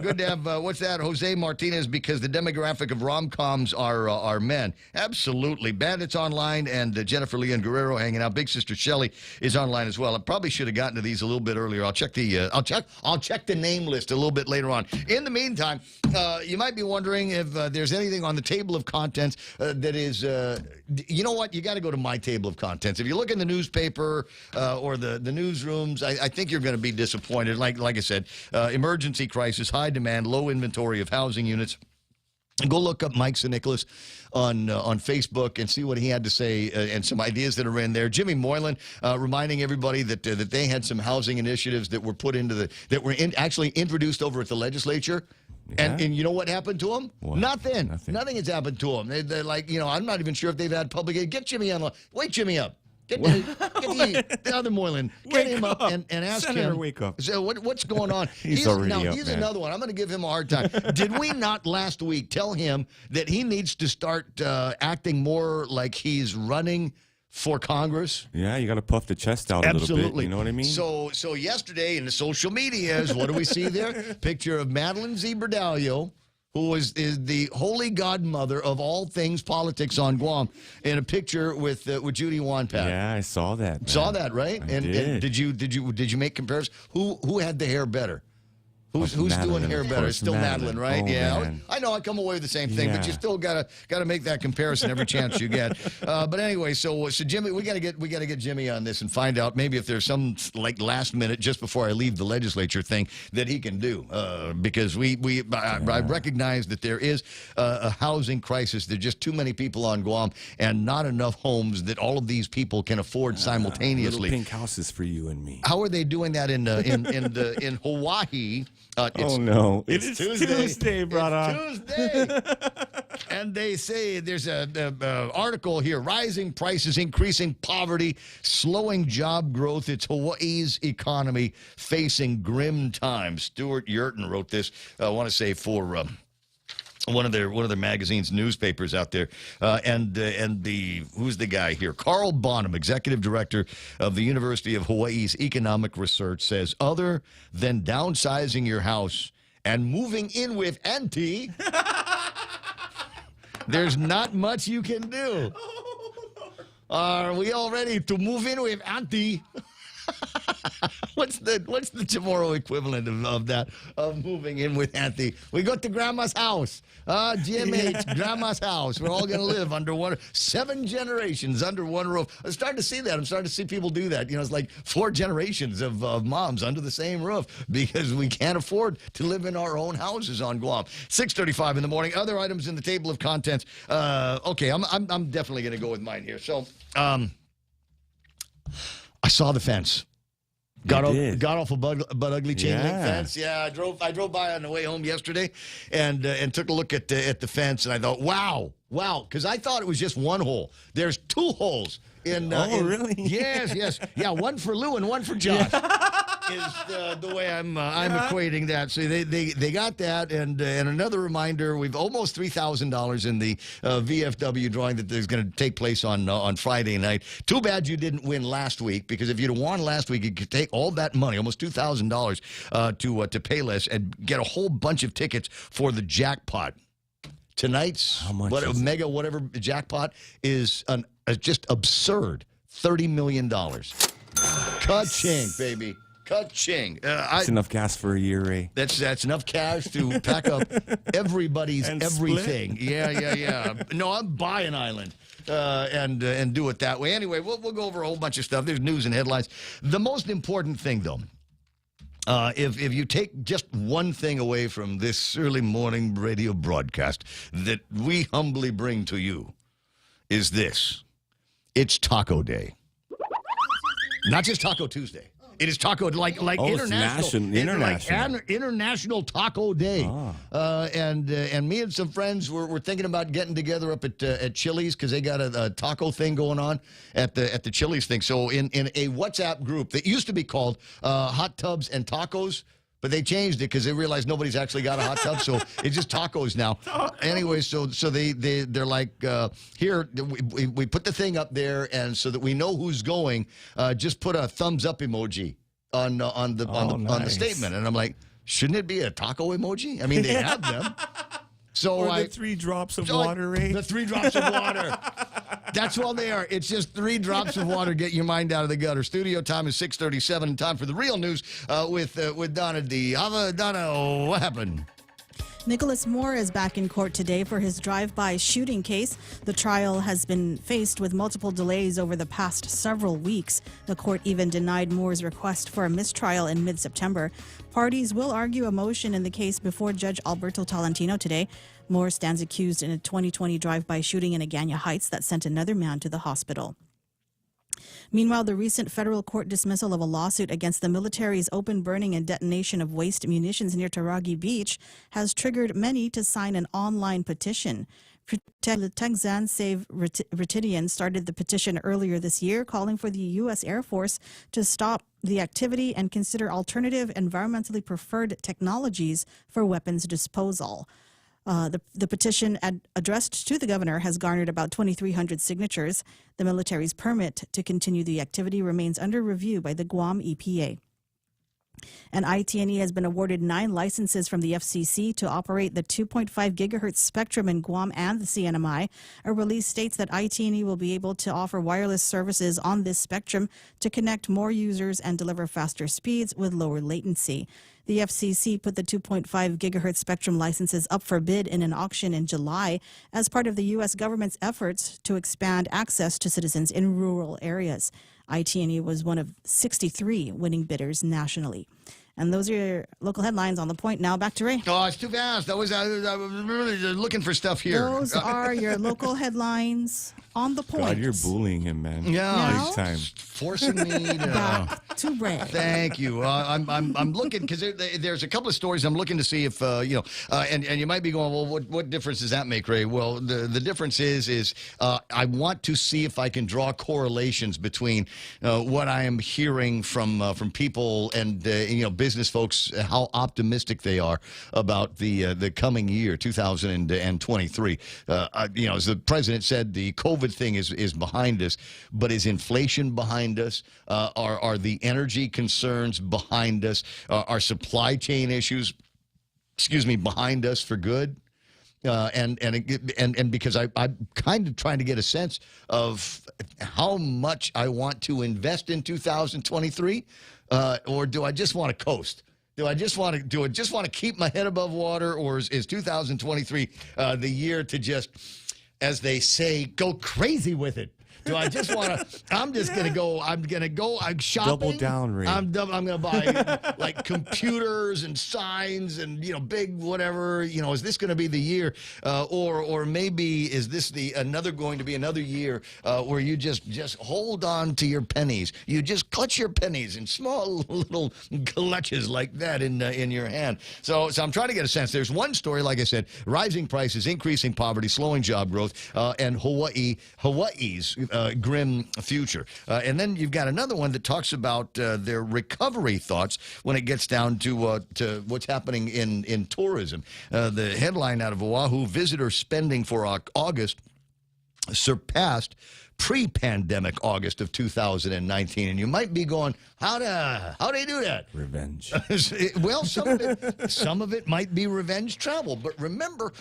Good to have, what's that, Jose Martinez, because the demographic of rom-coms are men. Absolutely. Bandits online and Jennifer Leon Guerrero hanging out. Big Sister Shelley is online as well. I probably should have gotten to these a little bit earlier. I'll check the name list a little bit later on. In the meantime, you might be wondering if there's anything on the table of contents that is... you know what? You got to go to my table of contents. If you look in the newspaper or the newsrooms, I think you're going to be disappointed. Like I said, emergency crisis, high demand, low inventory of housing units. Go look up Mike St. Nicholas on Facebook and see what he had to say and some ideas that are in there. Jimmy Moylan reminding everybody that they had some housing initiatives that were put into actually introduced over at the legislature. Yeah. And you know what happened to them? What? Nothing has happened to them. They're like, I'm not even sure if they've had public. Get Jimmy on. Wake Jimmy up. Get the other Moylan. Get him up and ask Senator, him. Wake up. So what's going on? He's already up, he's man. another one. I'm going to give him a hard time. Did we not last week tell him that he needs to start acting more like he's running for Congress? Yeah, you got to puff the chest out a little bit. You know what I mean? So yesterday in the social medias, what do we see there? Picture of Madeline Zebradalio, who is the holy godmother of all things politics on Guam, in a picture with Judy Wanpat. Yeah, I saw that. Man. Saw that, right? I and did you make comparisons? Who had the hair better? Who's doing hair better? It's still Madeline, right? Oh, yeah, man. I know. I come away with the same thing, but you still gotta make that comparison every chance you get. But anyway, so Jimmy, we gotta get Jimmy on this and find out maybe if there's some like last minute just before I leave the legislature thing that he can do because I recognize that there is a housing crisis. There's just too many people on Guam and not enough homes that all of these people can afford simultaneously. Little pink houses for you and me. How are they doing that in Hawaii? Oh, no. It's It is Tuesday. Tuesday, brother. It's Tuesday. And they say there's an article here, rising prices, increasing poverty, slowing job growth. It's Hawaii's economy facing grim times. Stuart Yurton wrote this, I want to say, for one of their magazine's newspapers out there, and who's the guy here? Carl Bonham, executive director of the University of Hawaii's Economic Research, says other than downsizing your house and moving in with auntie, there's not much you can do. Are we all ready to move in with auntie? What's the tomorrow equivalent of that, of moving in with auntie? We go to grandma's house. GMH, grandma's house. We're all going to live under 7 generations under one roof. I'm starting to see that. I'm starting to see people do that. You know, it's like 4 generations of moms under the same roof because we can't afford to live in our own houses on Guam. 6:35 in the morning. Other items in the table of contents. Okay, I'm definitely going to go with mine here. So, I saw the fence. Got off a Bud Ugly chain link fence. Yeah, I drove by on the way home yesterday, and took a look at the fence, and I thought, wow, because I thought it was just one hole. There's 2 holes in. Really? Yes, yeah, one for Lou and one for Josh. Is the way I'm equating that. So they got that, and another reminder: we've almost $3,000 in the VFW drawing that is going to take place on Friday night. Too bad you didn't win last week, because if you'd have won last week, you could take all that money, almost $2,000, to Payless and get a whole bunch of tickets for the jackpot. Tonight's mega whatever jackpot is just absurd, $30 million. Ka-ching, baby. Ka-ching. That's enough gas for a year, Ray. That's enough cash to pack up everybody's and everything. Yeah. No, I'm buy an island and do it that way. Anyway, we'll go over a whole bunch of stuff. There's news and headlines. The most important thing, though, if you take just one thing away from this early morning radio broadcast that we humbly bring to you, is this: it's Taco Day. Not just Taco Tuesday. It is Taco, like international. International Taco Day. And me and some friends were thinking about getting together up at Chili's, because they got a taco thing going on at the Chili's thing. So in a WhatsApp group that used to be called Hot Tubs and Tacos, but they changed it because they realized nobody's actually got a hot tub, so it's just tacos now. Anyway, so they're like, here, we put the thing up there, and so that we know who's going, just put a thumbs up emoji on the statement. And I'm like, shouldn't it be a taco emoji? I mean, they have them. So or the 3 drops of water, Ray. The 3 drops of water. That's all they are. It's just 3 drops of water. Get your mind out of the gutter. Studio time is 6:37, and time for the real news with Donna D. Donna, what happened? Nicholas Moore is back in court today for his drive-by shooting case. The trial has been faced with multiple delays over the past several weeks. The court even denied Moore's request for a mistrial in mid-September. Parties will argue a motion in the case before Judge Alberto Tolentino today. Moore stands accused in a 2020 drive-by shooting in Agana Heights that sent another man to the hospital. Meanwhile, the recent federal court dismissal of a lawsuit against the military's open burning and detonation of waste munitions near Taragi Beach has triggered many to sign an online petition. Texan Save Retidian started the petition earlier this year, calling for the U.S. Air Force to stop the activity and consider alternative environmentally preferred technologies for weapons disposal. The petition addressed to the governor has garnered about 2,300 signatures. The military's permit to continue the activity remains under review by the Guam EPA. And ITNE has been awarded 9 licenses from the FCC to operate the 2.5 gigahertz spectrum in Guam and the CNMI. A release states that ITNE will be able to offer wireless services on this spectrum to connect more users and deliver faster speeds with lower latency. The FCC put the 2.5 gigahertz spectrum licenses up for bid in an auction in July as part of the U.S. government's efforts to expand access to citizens in rural areas. ITNE was one of 63 winning bidders nationally. And those are your local headlines on The Point. Now back to Ray. Oh, it's too fast. I was really looking for stuff here. Those are your local headlines on The Point. God, you're bullying him, man. Yeah, Big time. Forcing me to. Back to Ray. Thank you. I'm looking because there's a couple of stories I'm looking to see if and you might be going, well, what difference does that make, Ray? Well, the difference is I want to see if I can draw correlations between what I am hearing from people and business folks, how optimistic they are about the coming year, 2023. As the president said, the COVID thing is behind us, but is inflation behind us? Are the energy concerns behind us? Are supply chain issues, behind us for good? And because I'm kind of trying to get a sense of how much I want to invest in 2023, or do I just want to coast? Do I just want to keep my head above water, or is 2023 the year to just, as they say, go crazy with it? Do I just want to? I'm going to go. I'm shopping. Double down, Ray. I'm going to buy like computers and signs and big whatever. Is this going to be the year, or maybe is this going to be another year where you just hold on to your pennies? You just clutch your pennies in small little clutches like that in your hand. So I'm trying to get a sense. There's one story, like I said, rising prices, increasing poverty, slowing job growth, and Hawaii's grim future. And then you've got another one that talks about their recovery thoughts when it gets down to what's happening in tourism. The headline out of Oahu, visitor spending for August surpassed pre-pandemic August of 2019. And you might be going, how do they do that? Revenge. Well, some of it might be revenge travel. But remember,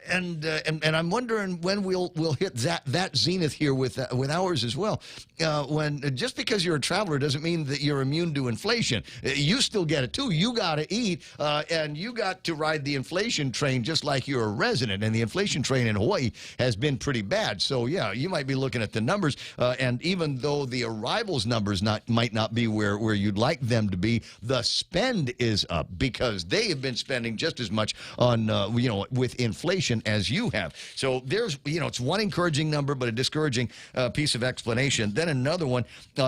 and I'm wondering when we'll hit that zenith here with ours as well. When just because you're a traveler doesn't mean that you're immune to inflation. You still get it too. You got to eat, and you got to ride the inflation train just like you're a resident. And the inflation train in Hawaii has been pretty bad. So yeah, you might be looking at the numbers, and even though the arrivals numbers might not be where you'd like them to be, the spend is up because they have been spending just as much on with inflation as you have. So there's it's one encouraging number, but a discouraging piece of explanation. Then another one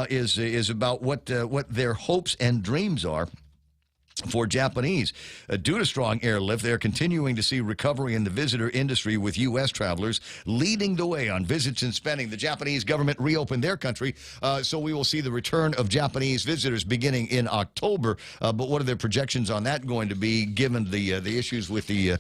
is about what their hopes and dreams are for Japanese. Due to strong airlift, they're continuing to see recovery in the visitor industry, with U.S. travelers leading the way on visits and spending. The Japanese government reopened their country, so we will see the return of Japanese visitors beginning in October. But what are their projections on that going to be, given the issues with the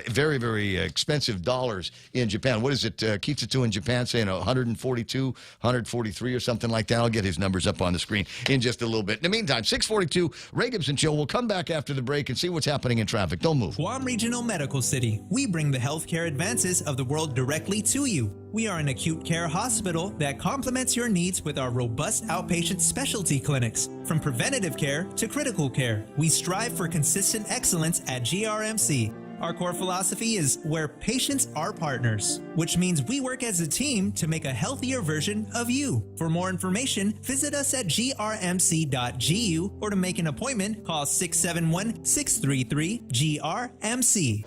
very, very expensive dollars in Japan? What is it, Kitsutsu in Japan saying 142, 143 or something like that? I'll get his numbers up on the screen in just a little bit. In the meantime, 642, Ray Gibson Show. We'll come back after the break and see what's happening in traffic. Don't move. Guam Regional Medical City. We bring the healthcare advances of the world directly to you. We are an acute care hospital that complements your needs with our robust outpatient specialty clinics. From preventative care to critical care, we strive for consistent excellence at GRMC. Our core philosophy is where patients are partners, which means we work as a team to make a healthier version of you. For more information, visit us at grmc.gu, or to make an appointment, call 671-633-GRMC.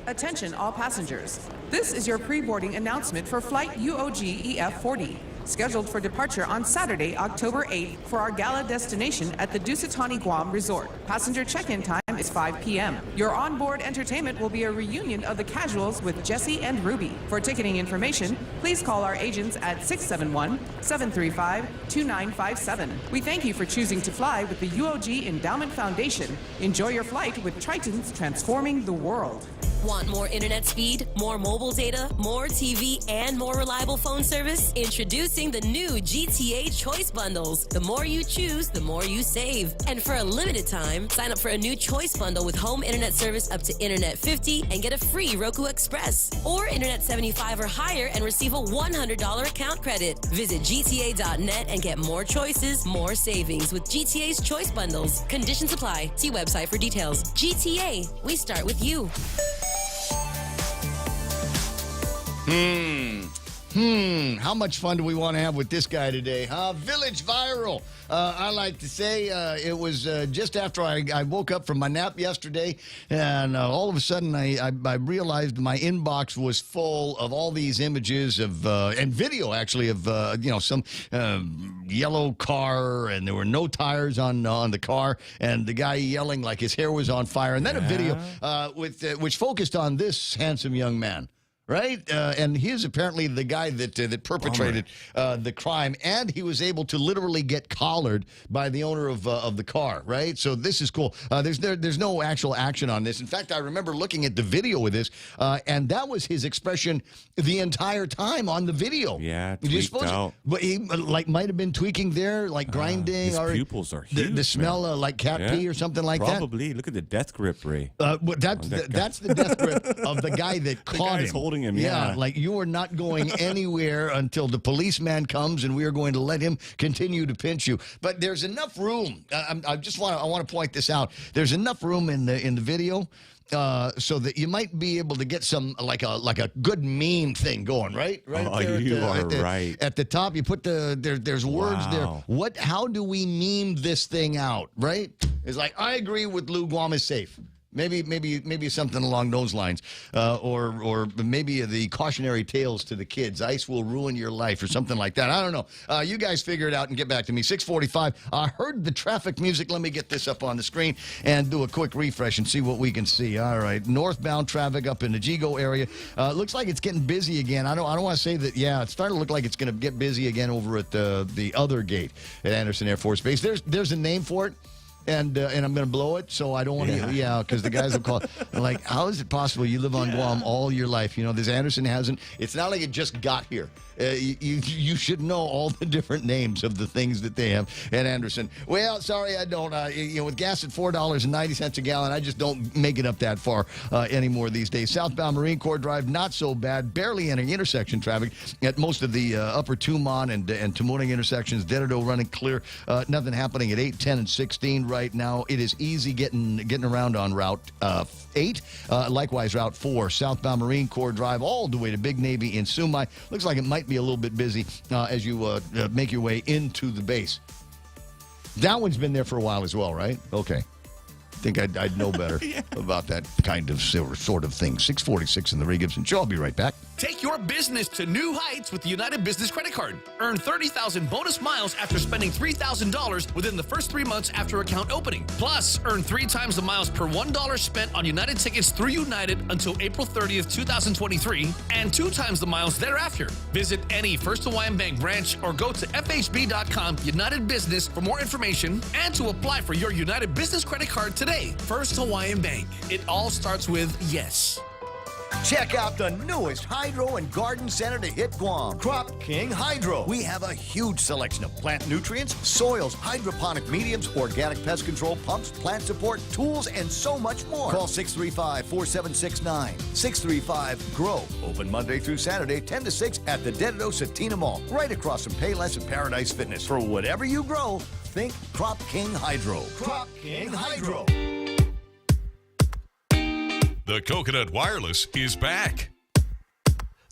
Attention all passengers. This is your pre-boarding announcement for flight UOG EF40. Scheduled for departure on Saturday, October 8th for our gala destination at the Dusitani Guam Resort. Passenger check-in time is 5 p.m. Your onboard entertainment will be a reunion of the casuals with Jesse and Ruby. For ticketing information, please call our agents at 671-735-2957. We thank you for choosing to fly with the UOG Endowment Foundation. Enjoy your flight with Triton's Transforming the World. Want more internet speed, more mobile data, more TV, and more reliable phone service? Introducing the new GTA Choice Bundles. The more you choose, the more you save. And for a limited time, sign up for a new Choice Bundle with home internet service up to Internet 50 and get a free Roku Express. Or Internet 75 or higher and receive a $100 account credit. Visit GTA.net and get more choices, more savings with GTA's Choice Bundles. Conditions apply. See website for details. GTA, we start with you. How much fun do we want to have with this guy today? Village Viral. I like to say it was just after I woke up from my nap yesterday, and all of a sudden I realized my inbox was full of all these images of and video actually of some yellow car, and there were no tires on the car, and the guy yelling like his hair was on fire, and then a video which focused on this handsome young man. Right? And he is apparently the guy that perpetrated the crime, and he was able to literally get collared by the owner of the car, right? So this is cool. There's no actual action on this. In fact, I remember looking at the video of this, and that was his expression the entire time on the video. Yeah, tweaked out. But he might have been tweaking there, like grinding. His or pupils are huge, the smell like cat pee or something like that. Probably. Look at the death grip, Ray. That's the death grip of the guy that caught him. Holding him, like you are not going anywhere until the policeman comes, and we are going to let him continue to pinch you. But there's enough room. I want to point this out. There's enough room in the video so that you might be able to get some like a good meme thing going, right? Oh, you are right. At the top, you put there's words there. How do we meme this thing out, right? It's like, I agree with Lou, Guam is safe. Maybe something along those lines, or maybe the cautionary tales to the kids. Ice will ruin your life, or something like that. I don't know. You guys figure it out and get back to me. 6:45. I heard the traffic music. Let me get this up on the screen and do a quick refresh and see what we can see. All right, northbound traffic up in the Jigo area. Looks like it's getting busy again. I don't want to say that. Yeah, it's starting to look like it's going to get busy again over at the other gate at Anderson Air Force Base. There's a name for it. And I'm going to blow it, so I don't want to, because the guys will call. Like, how is it possible you live on Guam all your life? This Anderson hasn't. It's not like it just got here. You should know all the different names of the things that they have at Anderson. Well, sorry, I don't. With gas at $4.90 a gallon, I just don't make it up that far anymore these days. Southbound Marine Corps Drive, not so bad. Barely any intersection traffic at most of the upper Tumon and Tamuning intersections. Dededo running clear. Nothing happening at 8, 10, and 16 right now. It is easy getting around on Route 8. Likewise, Route 4. Southbound Marine Corps Drive all the way to Big Navy in Sumai. Looks like it might be a little bit busy as you make your way into the base. That one's been there for a while as well, right? Okay. I think I'd know better about that kind of sort of thing. 6:46 in the Ray Gibson Show. I'll be right back. Take your business to new heights with the United Business Credit Card. Earn 30,000 bonus miles after spending $3,000 within the first 3 months after account opening. Plus, earn 3 times the miles per $1 spent on United tickets through United until April 30th, 2023, and 2 times the miles thereafter. Visit any First Hawaiian Bank branch or go to FHB.com United Business for more information and to apply for your United Business Credit Card today. First Hawaiian Bank. It all starts with yes. Check out the newest hydro and garden center to hit Guam, Crop King Hydro. We have a huge selection of plant nutrients, soils, hydroponic mediums, organic pest control pumps, plant support, tools, and so much more. Call 635-4769. 635-GROW. Open Monday through Saturday, 10 to 6 at the Dededo Satina Mall, right across from Payless and Paradise Fitness. For whatever you grow, think Crop King Hydro. Crop King Hydro. The Coconut Wireless is back.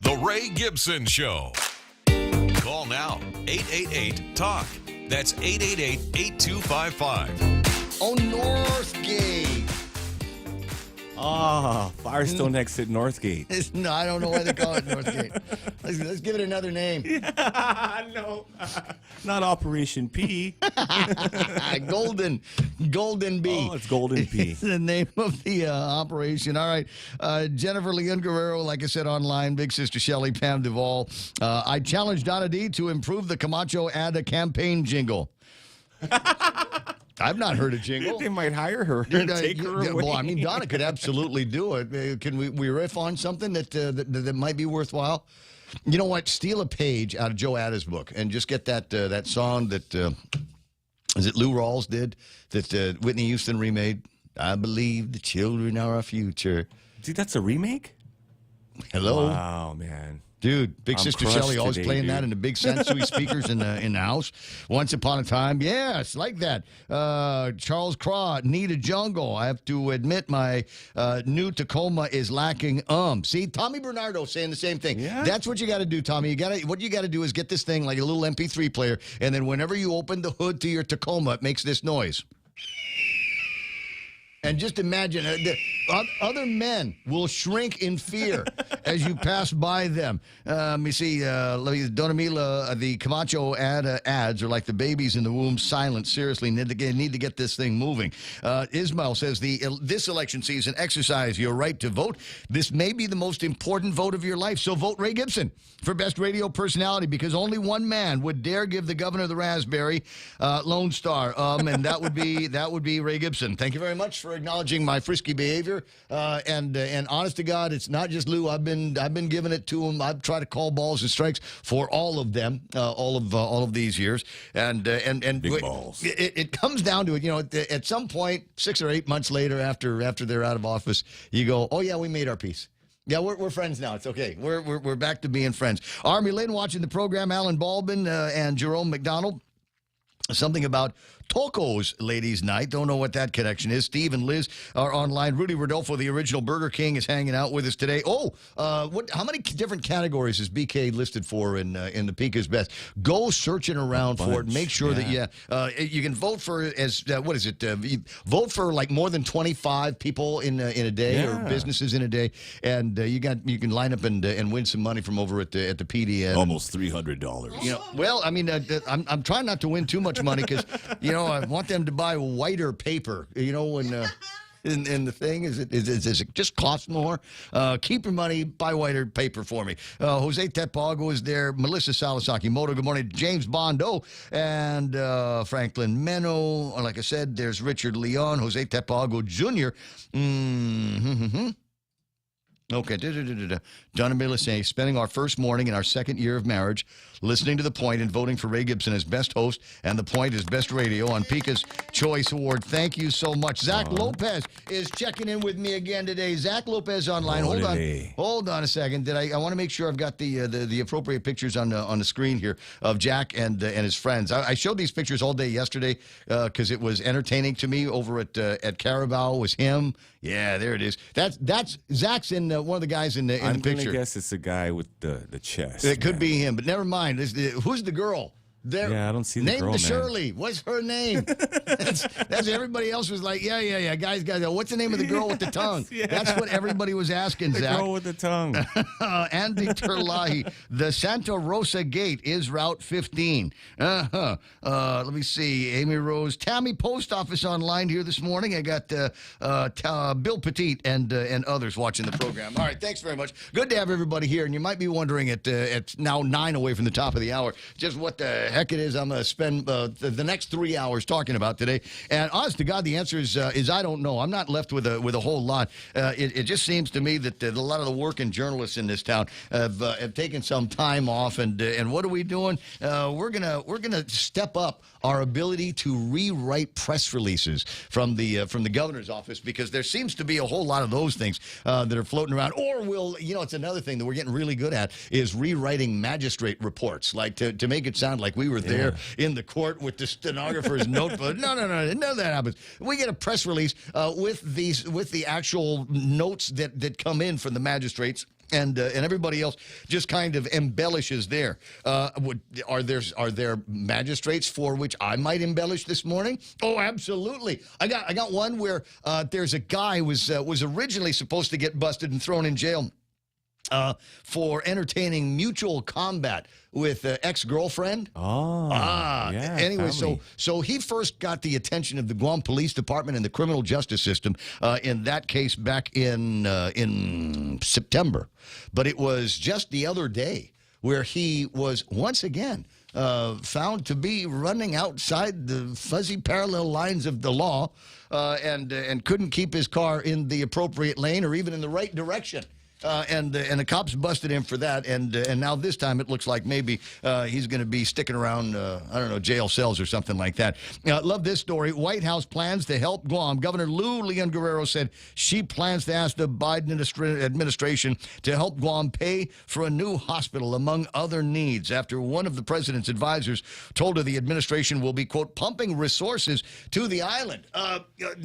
The Ray Gibson Show. Call now, 888-TALK. That's 888-8255. Oh, Northgate. Firestone exit Northgate. No, I don't know why they call it Northgate. Let's give it another name. No, not Operation P. Golden B. Oh, it's Golden P. It's the name of the operation. All right. Jennifer Leon Guerrero, like I said, online. Big Sister Shelley, Pam Duvall. I challenged Donna D to improve the Camacho ad campaign jingle. I've not heard a jingle. They might hire her and take her away. Well, I mean, Donna could absolutely do it. Can we riff on something that might be worthwhile? You know what? Steal a page out of Joe Ada's book and just get that song that is it Lou Rawls did that Whitney Houston remade. I believe the children are our future. See, that's a remake? Hello. Wow, man. Dude, Big I'm Sister crushed Shelly always today, playing that dude. in the big Sansui speakers in the house. Once upon a time, yes, like that. Charles Craw, Need a Jungle. I have to admit my new Tacoma is lacking. See, Tommy Bernardo saying the same thing. Yeah. That's what you got to do, Tommy. What you got to do is get this thing like a little MP3 player, and then whenever you open the hood to your Tacoma, it makes this noise. And just imagine, other men will shrink in fear as you pass by them. Let me see. Donna Mila, the Camacho ads are like the babies in the womb, silent. Seriously, need to get this thing moving. Ismail says, this election season, exercise your right to vote. This may be the most important vote of your life. So vote Ray Gibson for Best Radio Personality, because only one man would dare give the governor the raspberry Lone Star. And that would be Ray Gibson. Thank you very much for acknowledging my frisky behavior, and honest to God, it's not just Lou. I've been giving it to him. I've tried to call balls and strikes for all of them, all of these years, and Big balls. It comes down to it. At some point, 6 or 8 months later, after they're out of office, you go, oh yeah, we made our peace. Yeah, we're friends now. It's okay. We're back to being friends. Army Lynn watching the program. Alan Baldwin and Jerome McDonald. Something about Toco's Ladies' Night. Don't know what that connection is. Steve and Liz are online. Rudy Rodolfo, the original Burger King, is hanging out with us today. How many different categories is BK listed for in the Pika's Best? Go searching around for it. Make sure that you can vote for vote for like more than 25 people in a day or businesses in a day, and you can line up and win some money from over at the PDN. Almost $300. Well, I mean, I'm trying not to win too much money because I want them to buy whiter paper. And the thing is, it just costs more? Keep your money, buy whiter paper for me. Jose Tetpago is there. Melissa Salasaki Moto, good morning. James Bondo and Franklin Meno. Like I said, there's Richard Leon, Jose Tetpago Jr. Okay. Donna Miller saying, spending our first morning in our second year of marriage, listening to The Point and voting for Ray Gibson as best host and The Point as best radio on Pika's Choice Award. Thank you so much. Zach Lopez is checking in with me again today. Zach Lopez online. Hold on a second. I want to make sure I've got the appropriate pictures on the screen here of Jack and his friends. I showed these pictures all day yesterday because it was entertaining to me. Over at Carabao was him. Yeah, there it is. That's Zach's in one of the guys in the picture. I guess it's the guy with the chest. It could be him, but never mind. Who's the girl? Yeah, I don't see the girl, Name man. Shirley. What's her name? that's everybody else was like, yeah. Guys. What's the name of the girl with the tongue? Yeah. That's what everybody was asking, Zach. The girl with the tongue. Andy Terlahi. The Santa Rosa Gate is Route 15. Let me see. Amy Rose. Tammy Post Office online here this morning. I got Bill Petit and others watching the program. All right, thanks very much. Good to have everybody here. And you might be wondering at now 9 away from the top of the hour, just what the heck it is I'm going to spend the next 3 hours talking about today. And honest to God, the answer is I don't know. I'm not left with a whole lot. It just seems to me that a lot of the working journalists in this town have taken some time off. And what are we doing? We're gonna step up our ability to rewrite press releases from the governor's office, because there seems to be a whole lot of those things that are floating around. Or it's another thing that we're getting really good at is rewriting magistrate reports, like to make it sound like we were there in the court with the stenographer's notebook. No, none of that happens. We get a press release with the actual notes that come in from the magistrates. And everybody else just kind of embellishes there. Are there magistrates for which I might embellish this morning? Oh, absolutely. I got one where there's a guy who was originally supposed to get busted and thrown in jail for entertaining mutual combat with ex-girlfriend. Yeah. Anyway, so he first got the attention of the Guam Police Department and the criminal justice system in that case back in September. But it was just the other day where he was once again found to be running outside the fuzzy parallel lines of the law and couldn't keep his car in the appropriate lane or even in the right direction. and the cops busted him for that. And now this time it looks like maybe he's going to be sticking around, I don't know, jail cells or something like that. Love this story. White House plans to help Guam. Governor Lou Leon Guerrero said she plans to ask the Biden administration to help Guam pay for a new hospital, among other needs, after one of the president's advisors told her the administration will be, quote, pumping resources to the island.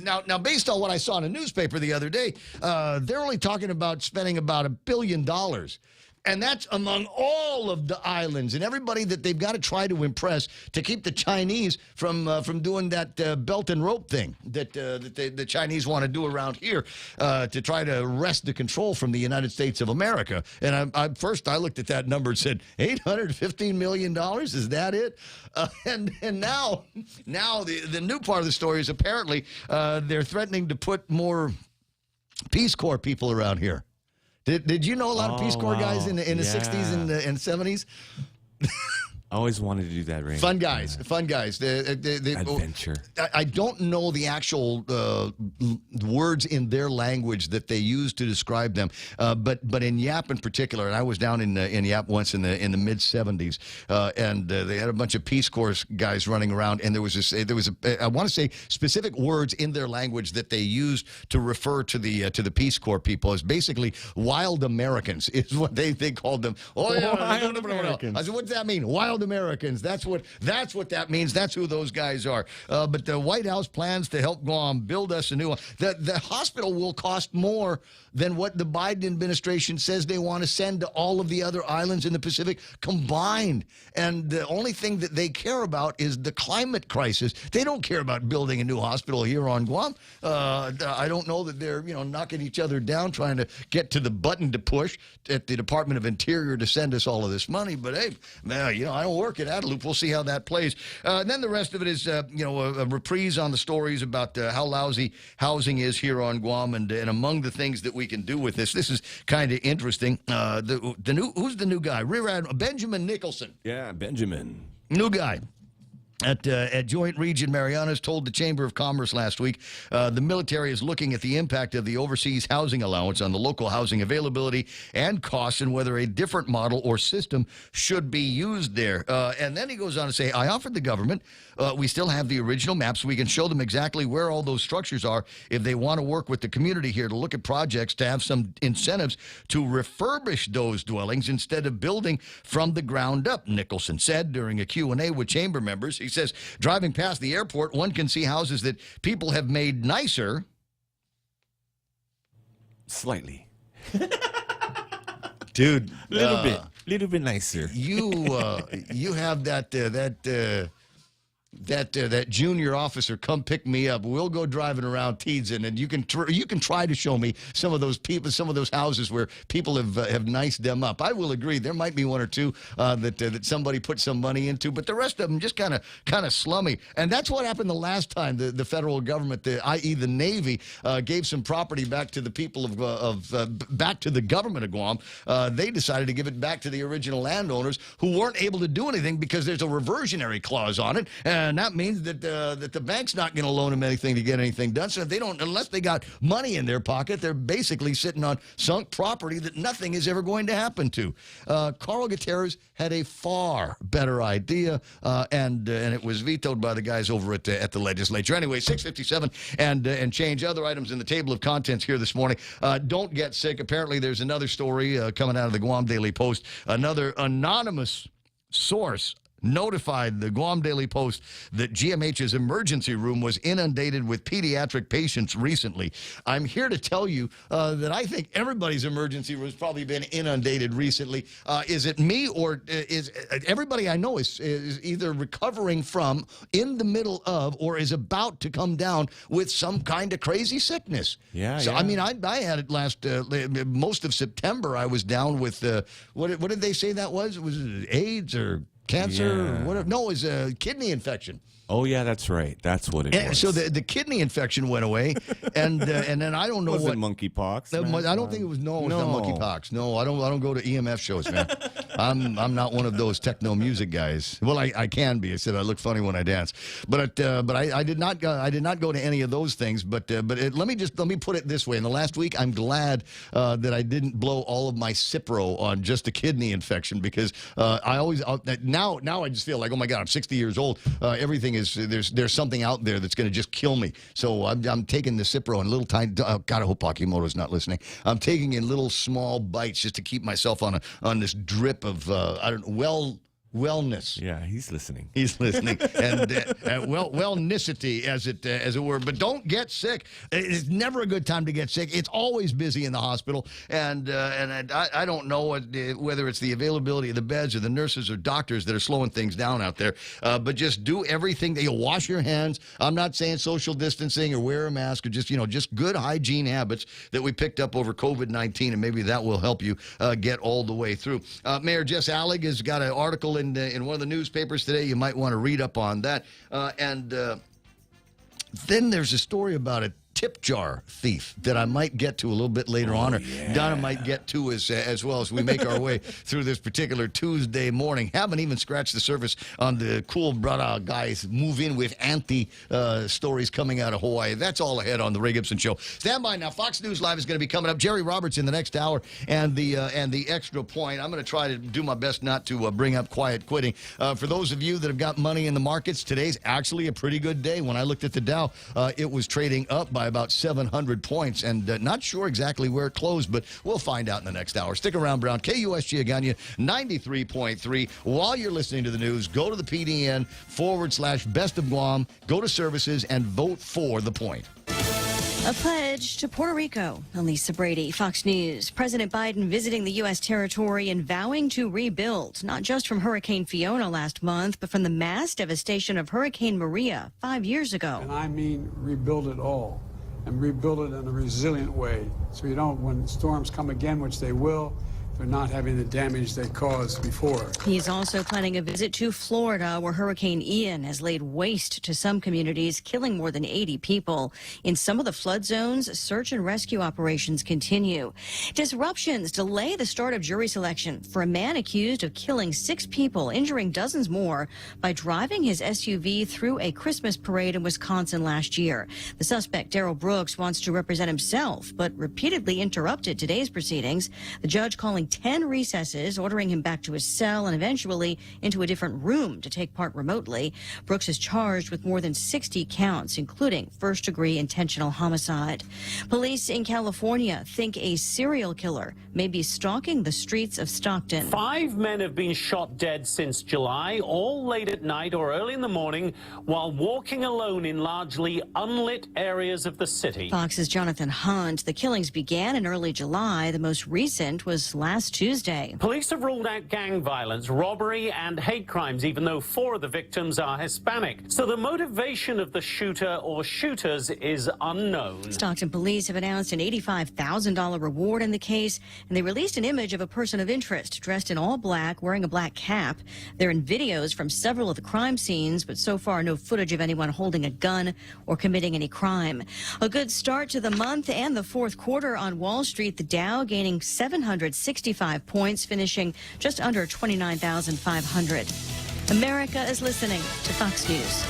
Now, based on what I saw in a newspaper the other day, they're only talking about spending about $1 billion. And that's among all of the islands and everybody that they've got to try to impress to keep the Chinese from doing that belt and rope thing that the Chinese want to do around here to try to wrest the control from the United States of America. And first I looked at that number and said, $815 million? Is that it? And now the new part of the story is apparently they're threatening to put more Peace Corps people around here. Did you know a lot of Peace Corps guys in the 60s and 70s? I always wanted to do that, Ray. Fun guys. Adventure. I don't know the actual words in their language that they use to describe them, but in Yap in particular, and I was down in Yap once in the mid 70s, and they had a bunch of Peace Corps guys running around, and there was I want to say specific words in their language that they used to refer to the Peace Corps people as basically wild Americans is what they called them. Oh yeah, wild Americans. I said, what's that mean? Wild Americans. That's what that means. That's who those guys are. But the White House plans to help Guam build us a new one. The hospital will cost more than what the Biden administration says they want to send to all of the other islands in the Pacific combined. And the only thing that they care about is the climate crisis. They don't care about building a new hospital here on Guam. I don't know that they're knocking each other down trying to get to the button to push at the Department of Interior to send us all of this money. But hey, man, I don't work at Adelup. We'll see how that plays. And then the rest of it is, a reprise on the stories about how lousy housing is here on Guam, and among the things that we can do with this is kind of interesting. Who's the new guy? Rear Admiral Benjamin Nicholson. Yeah, Benjamin. New guy. At Joint Region Marianas told the Chamber of Commerce last week the military is looking at the impact of the overseas housing allowance on the local housing availability and costs and whether a different model or system should be used there. And then he goes on to say, I offered the government, we still have the original maps. We can show them exactly where all those structures are if they want to work with the community here to look at projects to have some incentives to refurbish those dwellings instead of building from the ground up, Nicholson said during a Q&A with chamber members. He says, driving past the airport, one can see houses that people have made nicer. Slightly. Dude. Little bit nicer. You have that junior officer come pick me up. We'll go driving around Teedson, and you can try to show me some of those people, some of those houses where people have niced them up. I will agree there might be one or two that somebody put some money into, but the rest of them just kind of slummy. And that's what happened the last time the federal government, i.e. the Navy, gave some property back to the people back to the government of Guam. They decided to give it back to the original landowners who weren't able to do anything because there's a reversionary clause on it. And that means that the bank's not going to loan them anything to get anything done. So if they don't, unless they got money in their pocket, they're basically sitting on sunk property that nothing is ever going to happen to. Carl Gutierrez had a far better idea, and it was vetoed by the guys over at the legislature. Anyway, 6:57 and change. Other items in the table of contents here this morning. Don't get sick. Apparently, there's another story coming out of the Guam Daily Post. Another anonymous source notified the Guam Daily Post that GMH's emergency room was inundated with pediatric patients recently. I'm here to tell you that I think everybody's emergency room has probably been inundated recently. Is it me, or is everybody I know is either recovering from, in the middle of, or is about to come down with some kind of crazy sickness? Yeah. So, yeah. I mean, I had it most of September. I was down with, what did they say that was? Was it AIDS or cancer? Yeah. Or whatever? No, it was a kidney infection. Oh, yeah, that's right. That's what it was. So the kidney infection went away, and then I don't know what. Was it monkeypox? I don't think it was. No, it was not monkeypox. No, I don't go to EMF shows, man. I'm not one of those techno music guys. Well, I can be. I said I look funny when I dance, but I did not go to any of those things. But let me put it this way: in the last week, I'm glad that I didn't blow all of my Cipro on just a kidney infection, because now I just feel like, oh my God, I'm 60 years old. Everything is there's something out there that's going to just kill me. So I'm taking the Cipro in little tiny. God, I hope Akimoto's not listening. I'm taking in little small bites just to keep myself on this drip of wellness. Yeah, he's listening. He's listening, and wellnessity, as it were. But don't get sick. It's never a good time to get sick. It's always busy in the hospital, and I don't know whether it's the availability of the beds or the nurses or doctors that are slowing things down out there. But just do everything. You wash your hands. I'm not saying social distancing or wear a mask, or just good hygiene habits that we picked up over COVID-19, and maybe that will help you get all the way through. Mayor Jess Allig has got an article in one of the newspapers today. You might want to read up on that. And then there's a story about a tip jar thief that I might get to a little bit later on, or Donna might get to as well as we make our way through this particular Tuesday morning. Haven't even scratched the surface on the cool brother guys move in with auntie stories coming out of Hawaii. That's all ahead on the Ray Gibson Show. Stand by now. Fox News Live is going to be coming up. Jerry Roberts in the next hour, and the extra point. I'm going to try to do my best not to bring up quiet quitting. For those of you that have got money in the markets, today's actually a pretty good day. When I looked at the Dow, it was trading up by about 700 points, and not sure exactly where it closed, but we'll find out in the next hour. Stick around, Brown. KUSG Agana 93.3. While you're listening to the news, go to the PDN/Best of Guam, go to services, and vote for The Point. A pledge to Puerto Rico. Elisa Brady, Fox News. President Biden visiting the U.S. territory and vowing to rebuild, not just from Hurricane Fiona last month, but from the mass devastation of Hurricane Maria 5 years ago. And I mean rebuild it all, and rebuild it in a resilient way, so you don't, when storms come again, which they will, they're not having the damage they caused before. He's also planning a visit to Florida, where Hurricane Ian has laid waste to some communities, killing more than 80 people. In some of the flood zones, search and rescue operations continue. Disruptions delay the start of jury selection for a man accused of killing 6 people, injuring dozens more, by driving his SUV through a Christmas parade in Wisconsin last year. The suspect, Darrell Brooks, wants to represent himself, but repeatedly interrupted today's proceedings. The judge calling 10 recesses, ordering him back to his cell and eventually into a different room to take part remotely. Brooks is charged with more than 60 counts, including first-degree intentional homicide. Police in California think a serial killer may be stalking the streets of Stockton. 5 men have been shot dead since July, all late at night or early in the morning, while walking alone in largely unlit areas of the city. Fox's Jonathan Hunt. The killings began in early July. The most recent was last Tuesday. Police have ruled out gang violence, robbery and hate crimes, even though 4 of the victims are Hispanic. So the motivation of the shooter or shooters is unknown. Stockton police have announced an $85,000 reward in the case, and they released an image of a person of interest dressed in all black, wearing a black cap. There are videos from several of the crime scenes, but so far no footage of anyone holding a gun or committing any crime. A good start to the month and the fourth quarter on Wall Street. The Dow gaining 765 points, finishing just under 29,500. America is listening to Fox News.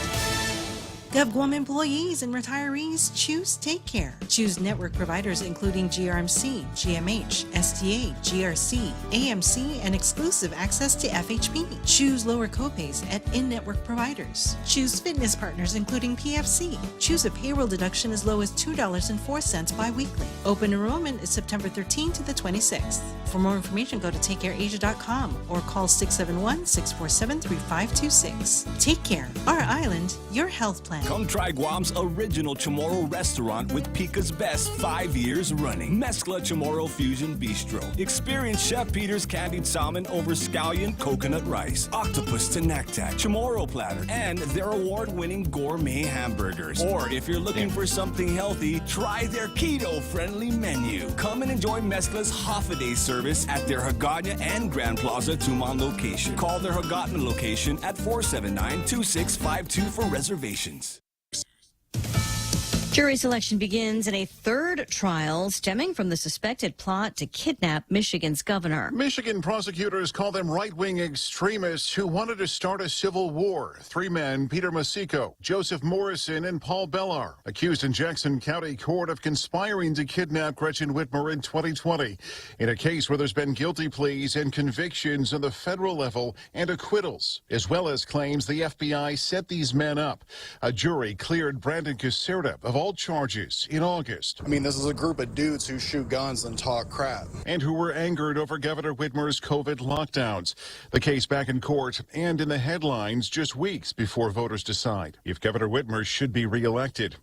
GovGuam employees and retirees choose Take Care. Choose network providers including GRMC, GMH, STA, GRC, AMC, and exclusive access to FHP. Choose lower copays at in-network providers. Choose fitness partners including PFC. Choose a payroll deduction as low as $2.04 bi-weekly. Open enrollment is September 13th to the 26th. For more information, go to TakeCareAsia.com or call 671-647-3526. Take Care, our island, your health plan. Come try Guam's original Chamorro restaurant with Pica's best 5 years running. Mezcla Chamorro Fusion Bistro. Experience Chef Peter's candied salmon over scallion coconut rice, octopus to nectac, Chamorro platter, and their award-winning gourmet hamburgers. Or if you're looking for something healthy, try their keto-friendly menu. Come and enjoy Mezcla's half-a-day service at their Hagana and Grand Plaza Tumon location. Call their Hagana location at 479-2652 for reservations. Jury selection begins in a third trial stemming from the suspected plot to kidnap Michigan's governor. Michigan prosecutors call them right-wing extremists who wanted to start a civil war. Three men, Peter Masico, Joseph Morrison, and Paul Bellar, accused in Jackson County Court of conspiring to kidnap Gretchen Whitmer in 2020 in a case where there's been guilty pleas and convictions on the federal level and acquittals, as well as claims the FBI set these men up. A jury cleared Brandon Caserta of all charges in August. I mean, this is a group of dudes who shoot guns and talk crap. And who were angered over Governor Whitmer's COVID lockdowns. The case back in court and in the headlines just weeks before voters decide if Governor Whitmer should be reelected.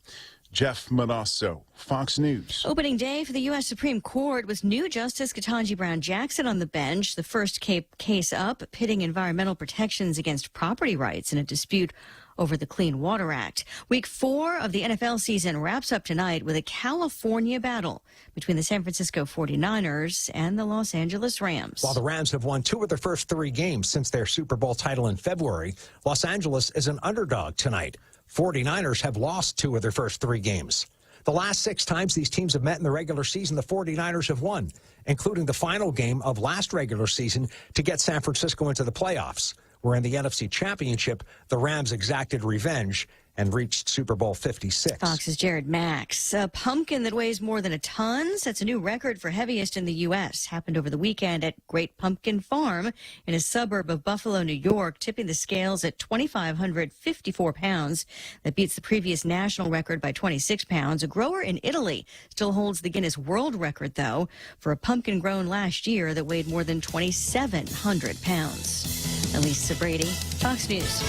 Jeff Manasso, Fox News. Opening day for the U.S. Supreme Court was new Justice Ketanji Brown Jackson on the bench, the first case up, pitting environmental protections against property rights in a dispute over the Clean Water Act. Week 4 of the NFL season wraps up tonight with a California battle between the San Francisco 49ers and the Los Angeles Rams. While the Rams have won 2 of their first 3 games since their Super Bowl title in February, Los Angeles is an underdog tonight. 49ers have lost 2 of their first 3 games. The last 6 times these teams have met in the regular season, the 49ers have won, including the final game of last regular season to get San Francisco into the playoffs, where in the NFC Championship, the Rams exacted revenge and reached Super Bowl 56. Fox's Jared Max. A pumpkin that weighs more than a ton sets a new record for heaviest in the U.S. Happened over the weekend at Great Pumpkin Farm in a suburb of Buffalo, New York, tipping the scales at 2,554 pounds. That beats the previous national record by 26 pounds. A grower in Italy still holds the Guinness World Record, though, for a pumpkin grown last year that weighed more than 2,700 pounds. Elisa Brady, Fox News.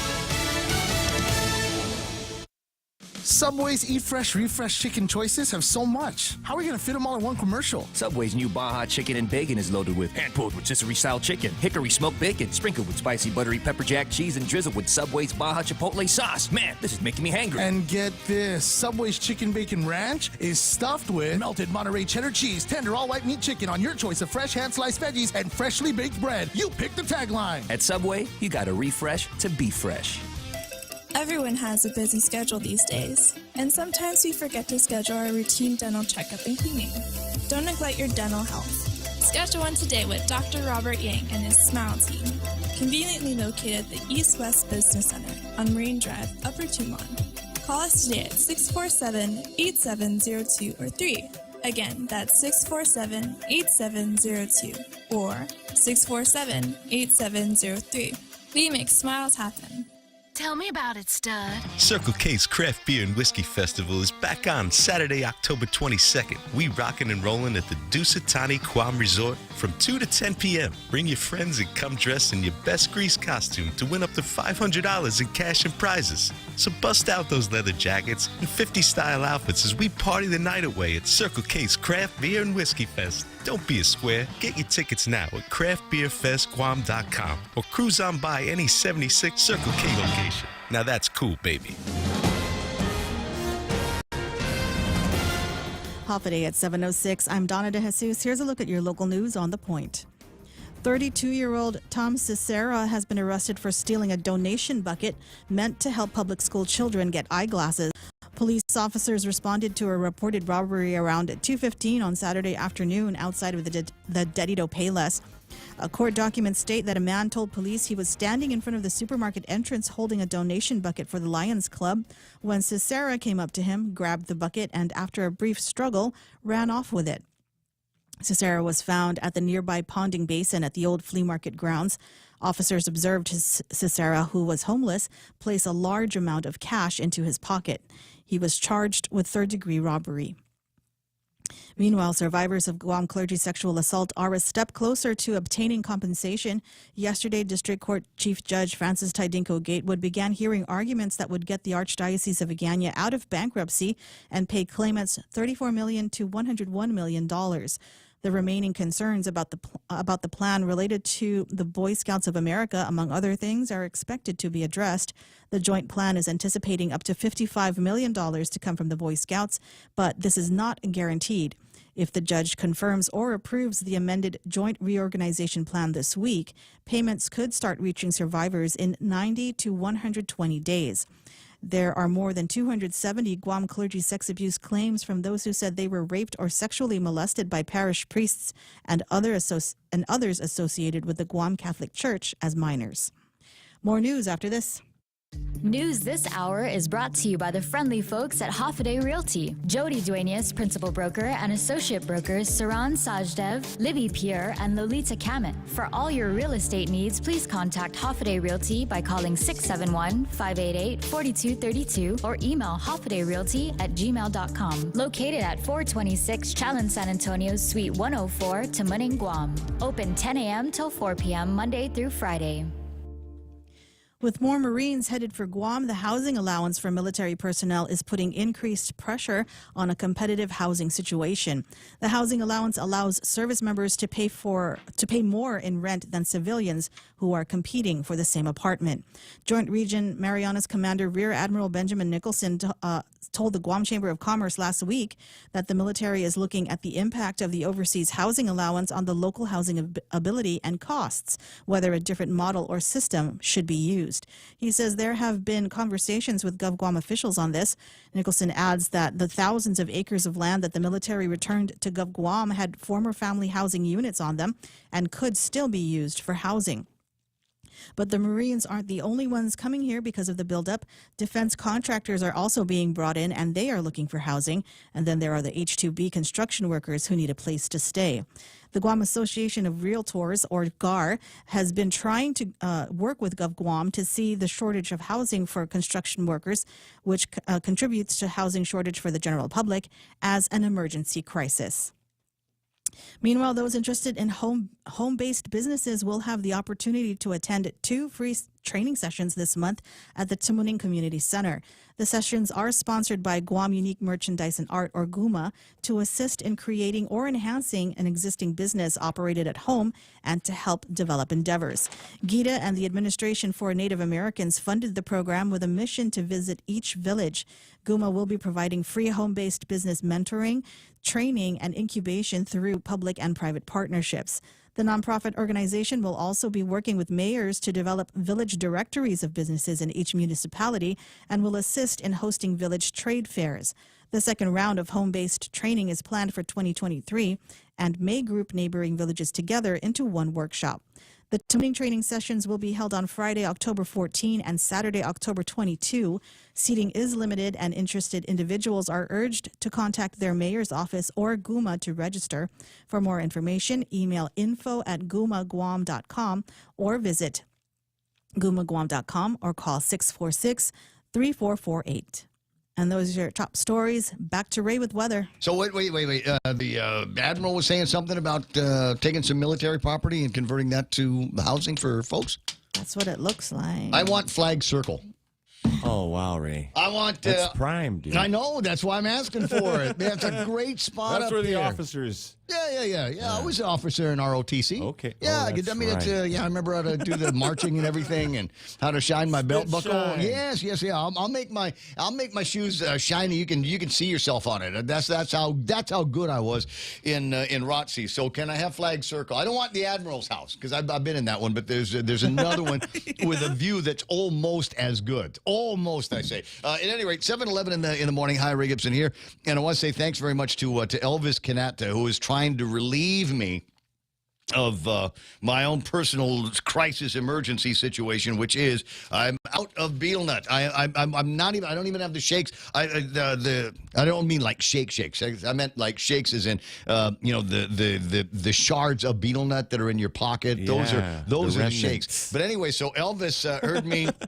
Subway's Eat Fresh, Refresh chicken choices have so much. How are we going to fit them all in one commercial? Subway's new Baja Chicken and Bacon is loaded with hand-pulled rotisserie-style chicken, hickory smoked bacon, sprinkled with spicy buttery pepper jack cheese, and drizzled with Subway's Baja Chipotle sauce. Man, this is making me hangry. And get this, Subway's Chicken Bacon Ranch is stuffed with melted Monterey cheddar cheese, tender all-white meat chicken on your choice of fresh hand-sliced veggies and freshly baked bread. You pick the tagline. At Subway, you gotta refresh to be fresh. Everyone has a busy schedule these days, and sometimes we forget to schedule our routine dental checkup and cleaning. Don't neglect your dental health. Schedule one today with Dr. Robert Yang and his Smile team, conveniently located at the East West Business Center on Marine Drive, Upper Tumon. Call us today at 647-8702 or 3. Again, that's 647-8702 or 647-8703. We make smiles happen. Tell me about it, stud. Circle K's Craft Beer and Whiskey Festival is back on Saturday, October 22nd. We rockin' and rollin' at the Dusatani Guam Resort from 2 to 10 p.m. Bring your friends and come dressed in your best grease costume to win up to $500 in cash and prizes. So bust out those leather jackets and 50-style outfits as we party the night away at Circle K's Craft Beer and Whiskey Fest. Don't be a square. Get your tickets now at craftbeerfestguam.com or cruise on by any 76 Circle K location. Now that's cool, baby. Half a day at 7:06. I'm Donna DeJesus. Here's a look at your local news on The Point. 32-year-old Tom Cicera has been arrested for stealing a donation bucket meant to help public school children get eyeglasses. Police officers responded to a reported robbery around 2:15 on Saturday afternoon outside of the Dedito Payless. Court documents state that a man told police he was standing in front of the supermarket entrance holding a donation bucket for the Lions Club when Cicera came up to him, grabbed the bucket, and after a brief struggle, ran off with it. Cicera was found at the nearby ponding basin at the old flea market grounds. Officers observed Cicera, who was homeless, place a large amount of cash into his pocket. He was charged with third-degree robbery. Meanwhile, survivors of Guam clergy sexual assault are a step closer to obtaining compensation. Yesterday, District Court Chief Judge Francis Tidinko Gatewood began hearing arguments that would get the Archdiocese of Agana out of bankruptcy and pay claimants $34 million to $101 million. The remaining concerns about the plan related to the Boy Scouts of America, among other things, are expected to be addressed. The joint plan is anticipating up to $55 million to come from the Boy Scouts, but this is not guaranteed. If the judge confirms or approves the amended joint reorganization plan this week, payments could start reaching survivors in 90 to 120 days. There are more than 270 Guam clergy sex abuse claims from those who said they were raped or sexually molested by parish priests and others associated with the Guam Catholic Church as minors. More news after this. News this hour is brought to you by the friendly folks at Hoffaday Realty. Jody Duenas, principal broker, and associate brokers Saran Sajdev, Libby Pierre, and Lolita Kamet. For all your real estate needs, please contact Hoffaday Realty by calling 671-588-4232 or email hoffadayrealty@gmail.com. Located at 426 Chalon San Antonio, Suite 104, Tamuning, Guam. Open 10 a.m. till 4 p.m. Monday through Friday. With more Marines headed for Guam, the housing allowance for military personnel is putting increased pressure on a competitive housing situation. The housing allowance allows service members to pay more in rent than civilians who are competing for the same apartment. Joint Region Marianas Commander Rear Admiral Benjamin Nicholson told the Guam Chamber of Commerce last week that the military is looking at the impact of the overseas housing allowance on the local housing ability and costs, whether a different model or system should be used. He says there have been conversations with GovGuam officials on this. Nicholson adds that the thousands of acres of land that the military returned to GovGuam had former family housing units on them and could still be used for housing. But the Marines aren't the only ones coming here because of the buildup. Defense contractors are also being brought in, and they are looking for housing. And then there are the H-2B construction workers who need a place to stay. The Guam Association of Realtors, or GAR, has been trying to work with GovGuam to see the shortage of housing for construction workers, which contributes to housing shortage for the general public, as an emergency crisis. Meanwhile, those interested in home-based businesses will have the opportunity to attend 2 free training sessions this month at the Tamuning Community Center. The sessions are sponsored by Guam Unique Merchandise and Art, or GUMA, to assist in creating or enhancing an existing business operated at home and to help develop endeavors. GITA and the Administration for Native Americans funded the program with a mission to visit each village. GUMA will be providing free home-based business mentoring, training, and incubation through public and private partnerships. The nonprofit organization will also be working with mayors to develop village directories of businesses in each municipality and will assist in hosting village trade fairs. The second round of home-based training is planned for 2023 and may group neighboring villages together into one workshop. The Tamuning training sessions will be held on Friday, October 14 and Saturday, October 22. Seating is limited and interested individuals are urged to contact their mayor's office or GUMA to register. For more information, email info@gumaguam.com or visit gumaguam.com or call 646-3448. And those are your top stories. Back to Ray with weather. So wait. The Admiral was saying something about taking some military property and converting that to housing for folks? That's what it looks like. I want Flag Circle. Oh, wow, Ray. I want... That's prime, dude. I know. That's why I'm asking for it. That's a great spot That's up where the there. officers... Yeah. I was an officer in ROTC. Okay. Yeah, that's I mean, right. I remember how to do the marching and everything, and how to shine my belt buckle. Shine. Yes. Yeah. I'll make my shoes shiny. You can see yourself on it. That's how good I was in ROTC. So can I have Flag Circle? I don't want the Admiral's house because I've been in that one, but there's another one with a view that's almost as good. Almost, I say. At any rate, 7:11 in the morning. Hi, Ray Gibson here, and I want to say thanks very much to Elvis Kanata, who is trying to relieve me of my own personal crisis emergency situation, which is I'm out of betel nut. I'm not even. I don't even have the shakes. I don't mean like shakes. I meant like shakes as in the shards of betel nut that are in your pocket. Yeah, those are the remnants. shakes. But anyway, so Elvis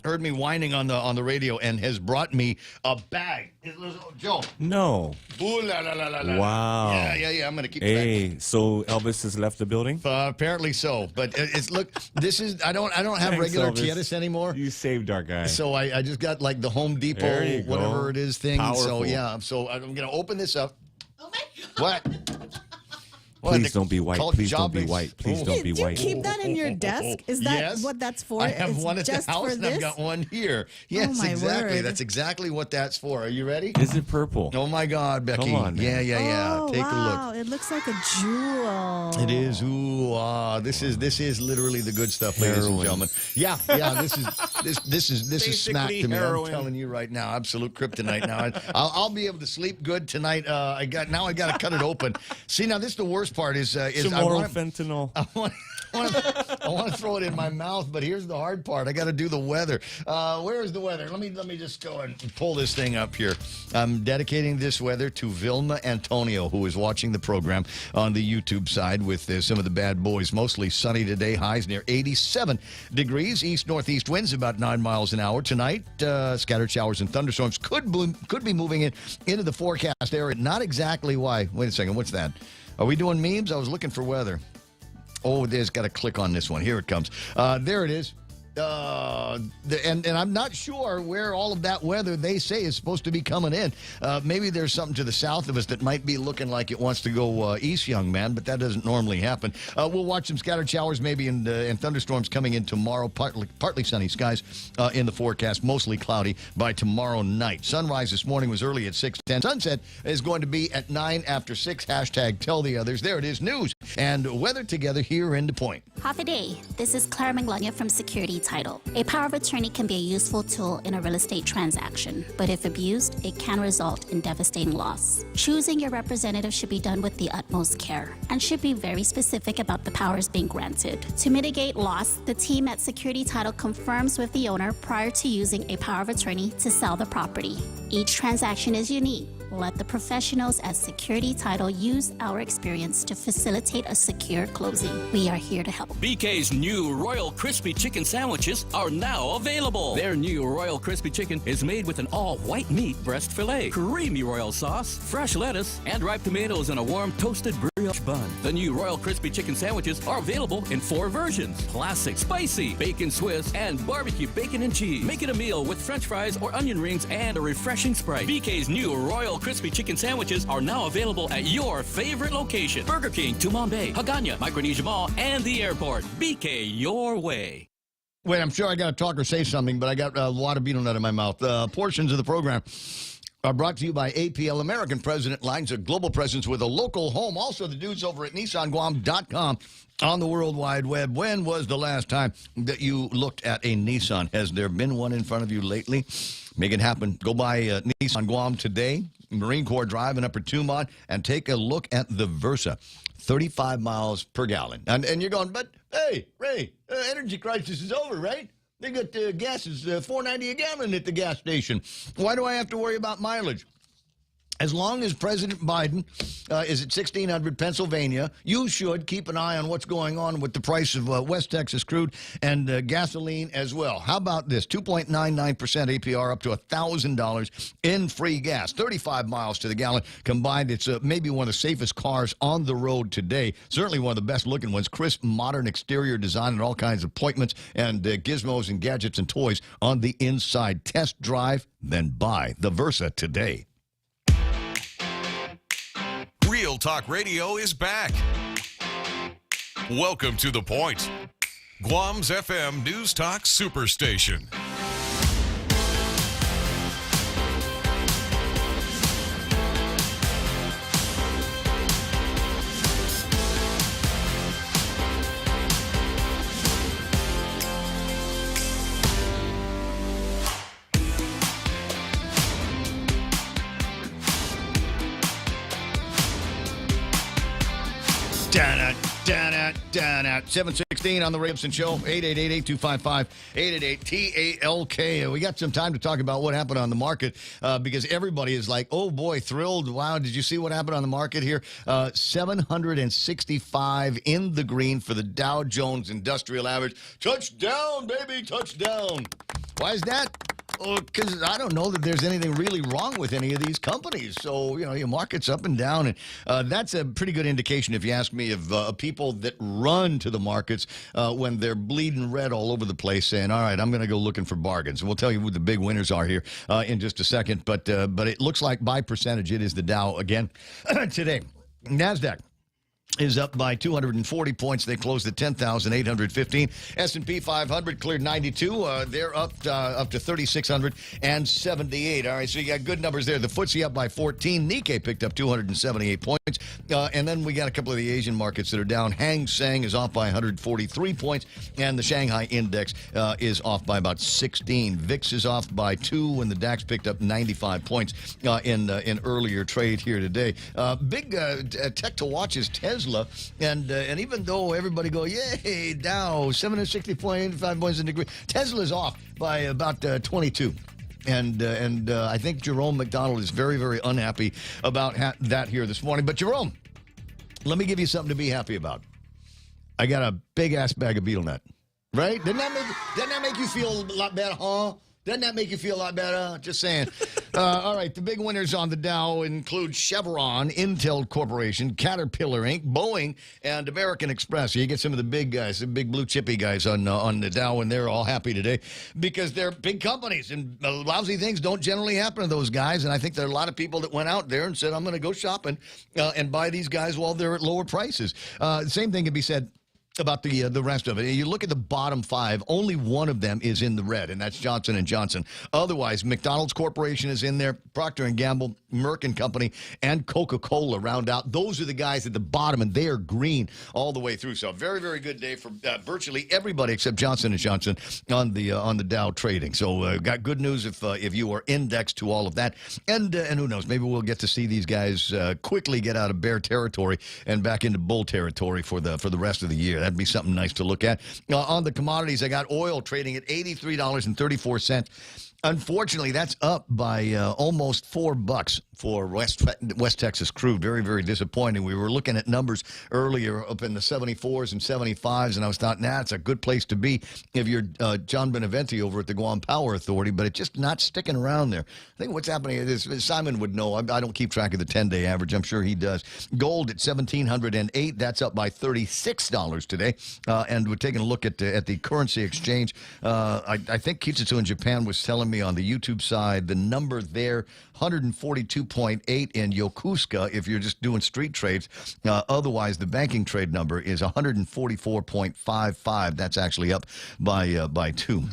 heard me whining on the radio and has brought me a bag. Joe. No. Ooh, la, la, la, la, la. Wow. Yeah. I'm gonna keep the bag. Hey, so Elvis has left the building? Apparently so, but this is I don't have Thanks, regular Elvis. Quietus anymore. You saved our guy. So I just got like the Home There Depot, you go. whatever it is thing. Powerful. So yeah, so I'm gonna open this up. Oh my God! Please don't be white. call Please don't be jobbies. white. Please don't be Do you white. keep that in your desk? Is that Yes. what that's for? I have It's one at the just house, for and this? I've got one here. Yes, my exactly. word. That's exactly what that's for. Are you ready? Is it purple? Oh my God, Becky! Come on, man. Yeah. Oh, Take a look. wow. It looks like a jewel. It is. Ooh, this is literally the good stuff, ladies and Heroin. gentlemen. Yeah. This is smack to me. heroin. I'm telling you right now, absolute kryptonite. Now I'll be able to sleep good tonight. I got to cut it open. See, now this is the worst part is Tomorrow fentanyl. I want to throw it in my mouth, but here's the hard part. I got to do the weather. Where is the weather? Let me just go and pull this thing up here. I'm dedicating this weather to Vilma Antonio, who is watching the program on the YouTube side with some of the bad boys. Mostly sunny today, highs near 87 degrees. East-northeast winds about 9 miles an hour. Tonight, scattered showers and thunderstorms could be moving into the forecast area. Not exactly why. Wait a second. What's that? Are we doing memes? I was looking for weather. Oh, there's got to click on this one. Here it comes. There it is. And I'm not sure where all of that weather they say is supposed to be coming in. Maybe there's something to the south of us that might be looking like it wants to go east, young man, but that doesn't normally happen. We'll watch some scattered showers maybe and thunderstorms coming in tomorrow. Partly sunny skies in the forecast, mostly cloudy by tomorrow night. Sunrise this morning was early at 6:10. Sunset is going to be at 9 after 6. Hashtag tell the others. There it is. News and weather together here in ThePOINT. Half a day. This is Clara Manglona from Security Title. A power of attorney can be a useful tool in a real estate transaction, but if abused, it can result in devastating loss. Choosing your representative should be done with the utmost care and should be very specific about the powers being granted. To mitigate loss, the team at Security Title confirms with the owner prior to using a power of attorney to sell the property. Each transaction is unique. Let the professionals at Security Title use our experience to facilitate a secure closing. We are here to help. BK's new Royal Crispy Chicken sandwiches are now available. Their new Royal Crispy Chicken is made with an all-white meat breast filet, creamy royal sauce, fresh lettuce, and ripe tomatoes in a warm toasted brioche bun. The new Royal Crispy Chicken sandwiches are available in 4 versions: classic, spicy, bacon Swiss, and barbecue bacon and cheese. Make it a meal with French fries or onion rings and a refreshing Sprite. BK's new Royal Crispy Chicken sandwiches are now available at your favorite location: Burger King, Tumon Bay, Hagana, Micronesia Mall, and the airport. BK, your way. Wait, I'm sure I got to talk or say something, but I got a lot of beetle nut in my mouth. Portions of the program are brought to you by APL American President Lines, a global presence with a local home. Also, the dudes over at NissanGuam.com on the World Wide Web. When was the last time that you looked at a Nissan? Has there been one in front of you lately? Make it happen. Go by Nissan Guam today, Marine Corps Drive in Upper Tumon, and take a look at the Versa. 35 miles per gallon. And you're going, but hey, Ray, energy crisis is over, right? They got gas is $4.90 a gallon at the gas station. Why do I have to worry about mileage? As long as President Biden is at 1600 Pennsylvania, you should keep an eye on what's going on with the price of West Texas crude and gasoline as well. How about this? 2.99% APR up to $1,000 in free gas. 35 miles to the gallon combined. It's maybe one of the safest cars on the road today. Certainly one of the best looking ones. Crisp, modern exterior design and all kinds of appointments and gizmos and gadgets and toys on the inside. Test drive, then buy the Versa today. Real Talk Radio is back. Welcome to The Point, Guam's FM News Talk Superstation. Down 716 on the Ray Gibson Show, 888-825-888-TALK. We got some time to talk about what happened on the market because everybody is like, oh boy, thrilled. Wow, did you see what happened on the market here? 765 in the green for the Dow Jones Industrial Average. Touchdown, baby, touchdown. Why is that? Because I don't know that there's anything really wrong with any of these companies. So, your market's up and down. And that's a pretty good indication, if you ask me, of people that run to the markets when they're bleeding red all over the place saying, all right, I'm going to go looking for bargains. And we'll tell you who the big winners are here in just a second. But it looks like by percentage, it is the Dow again today. NASDAQ is up by 240 points. They closed at 10,815. S&P 500 cleared 92. They're up to 3,678. All right, so you got good numbers there. The FTSE up by 14. Nikkei picked up 278 points. And then we got a couple of the Asian markets that are down. Hang Seng is off by 143 points, and the Shanghai Index is off by about 16. VIX is off by 2, and the DAX picked up 95 points in earlier trade here today. Big tech to watch is Tesla. And even though everybody go, yay, Dow, 760.85 points in degree, Tesla's off by about 22. And I think Jerome McDonald is very, very unhappy about that here this morning. But Jerome, let me give you something to be happy about. I got a big-ass bag of beetle nut. Right? Doesn't that make you feel a lot better, huh? Doesn't that make you feel a lot better? Just saying. All right, the big winners on the Dow include Chevron, Intel Corporation, Caterpillar Inc., Boeing, and American Express. You get some of the big guys, the big blue chippy guys on the Dow, and they're all happy today because they're big companies, and lousy things don't generally happen to those guys. And I think there are a lot of people that went out there and said, I'm going to go shopping and buy these guys while they're at lower prices. Same thing can be said about the rest of it. You look at the bottom 5, only one of them is in the red, and that's Johnson & Johnson. Otherwise, McDonald's Corporation is in there, Procter & Gamble, Merck & Company, and Coca-Cola round out. Those are the guys at the bottom, and they are green all the way through. So a very, very good day for virtually everybody except Johnson & Johnson on the Dow trading. So got good news if you are indexed to all of that. And who knows, maybe we'll get to see these guys quickly get out of bear territory and back into bull territory for the rest of the year. That'd be something nice to look at. On the commodities, I got oil trading at $83.34. Unfortunately, that's up by almost $4 for West Texas crude. Very, very disappointing. We were looking at numbers earlier up in the 74s and 75s, and I was thought, it's a good place to be if you're John Beneventi over at the Guam Power Authority, but it's just not sticking around there. I think what's happening is Simon would know. I don't keep track of the 10-day average. I'm sure he does. Gold at $1,708. That's up by $36 today. And we're taking a look at the currency exchange. I think Kitsuto in Japan was telling me on the YouTube side, the number there, 142.8 in Yokosuka if you're just doing street trades. Otherwise, the banking trade number is 144.55. That's actually up by 2.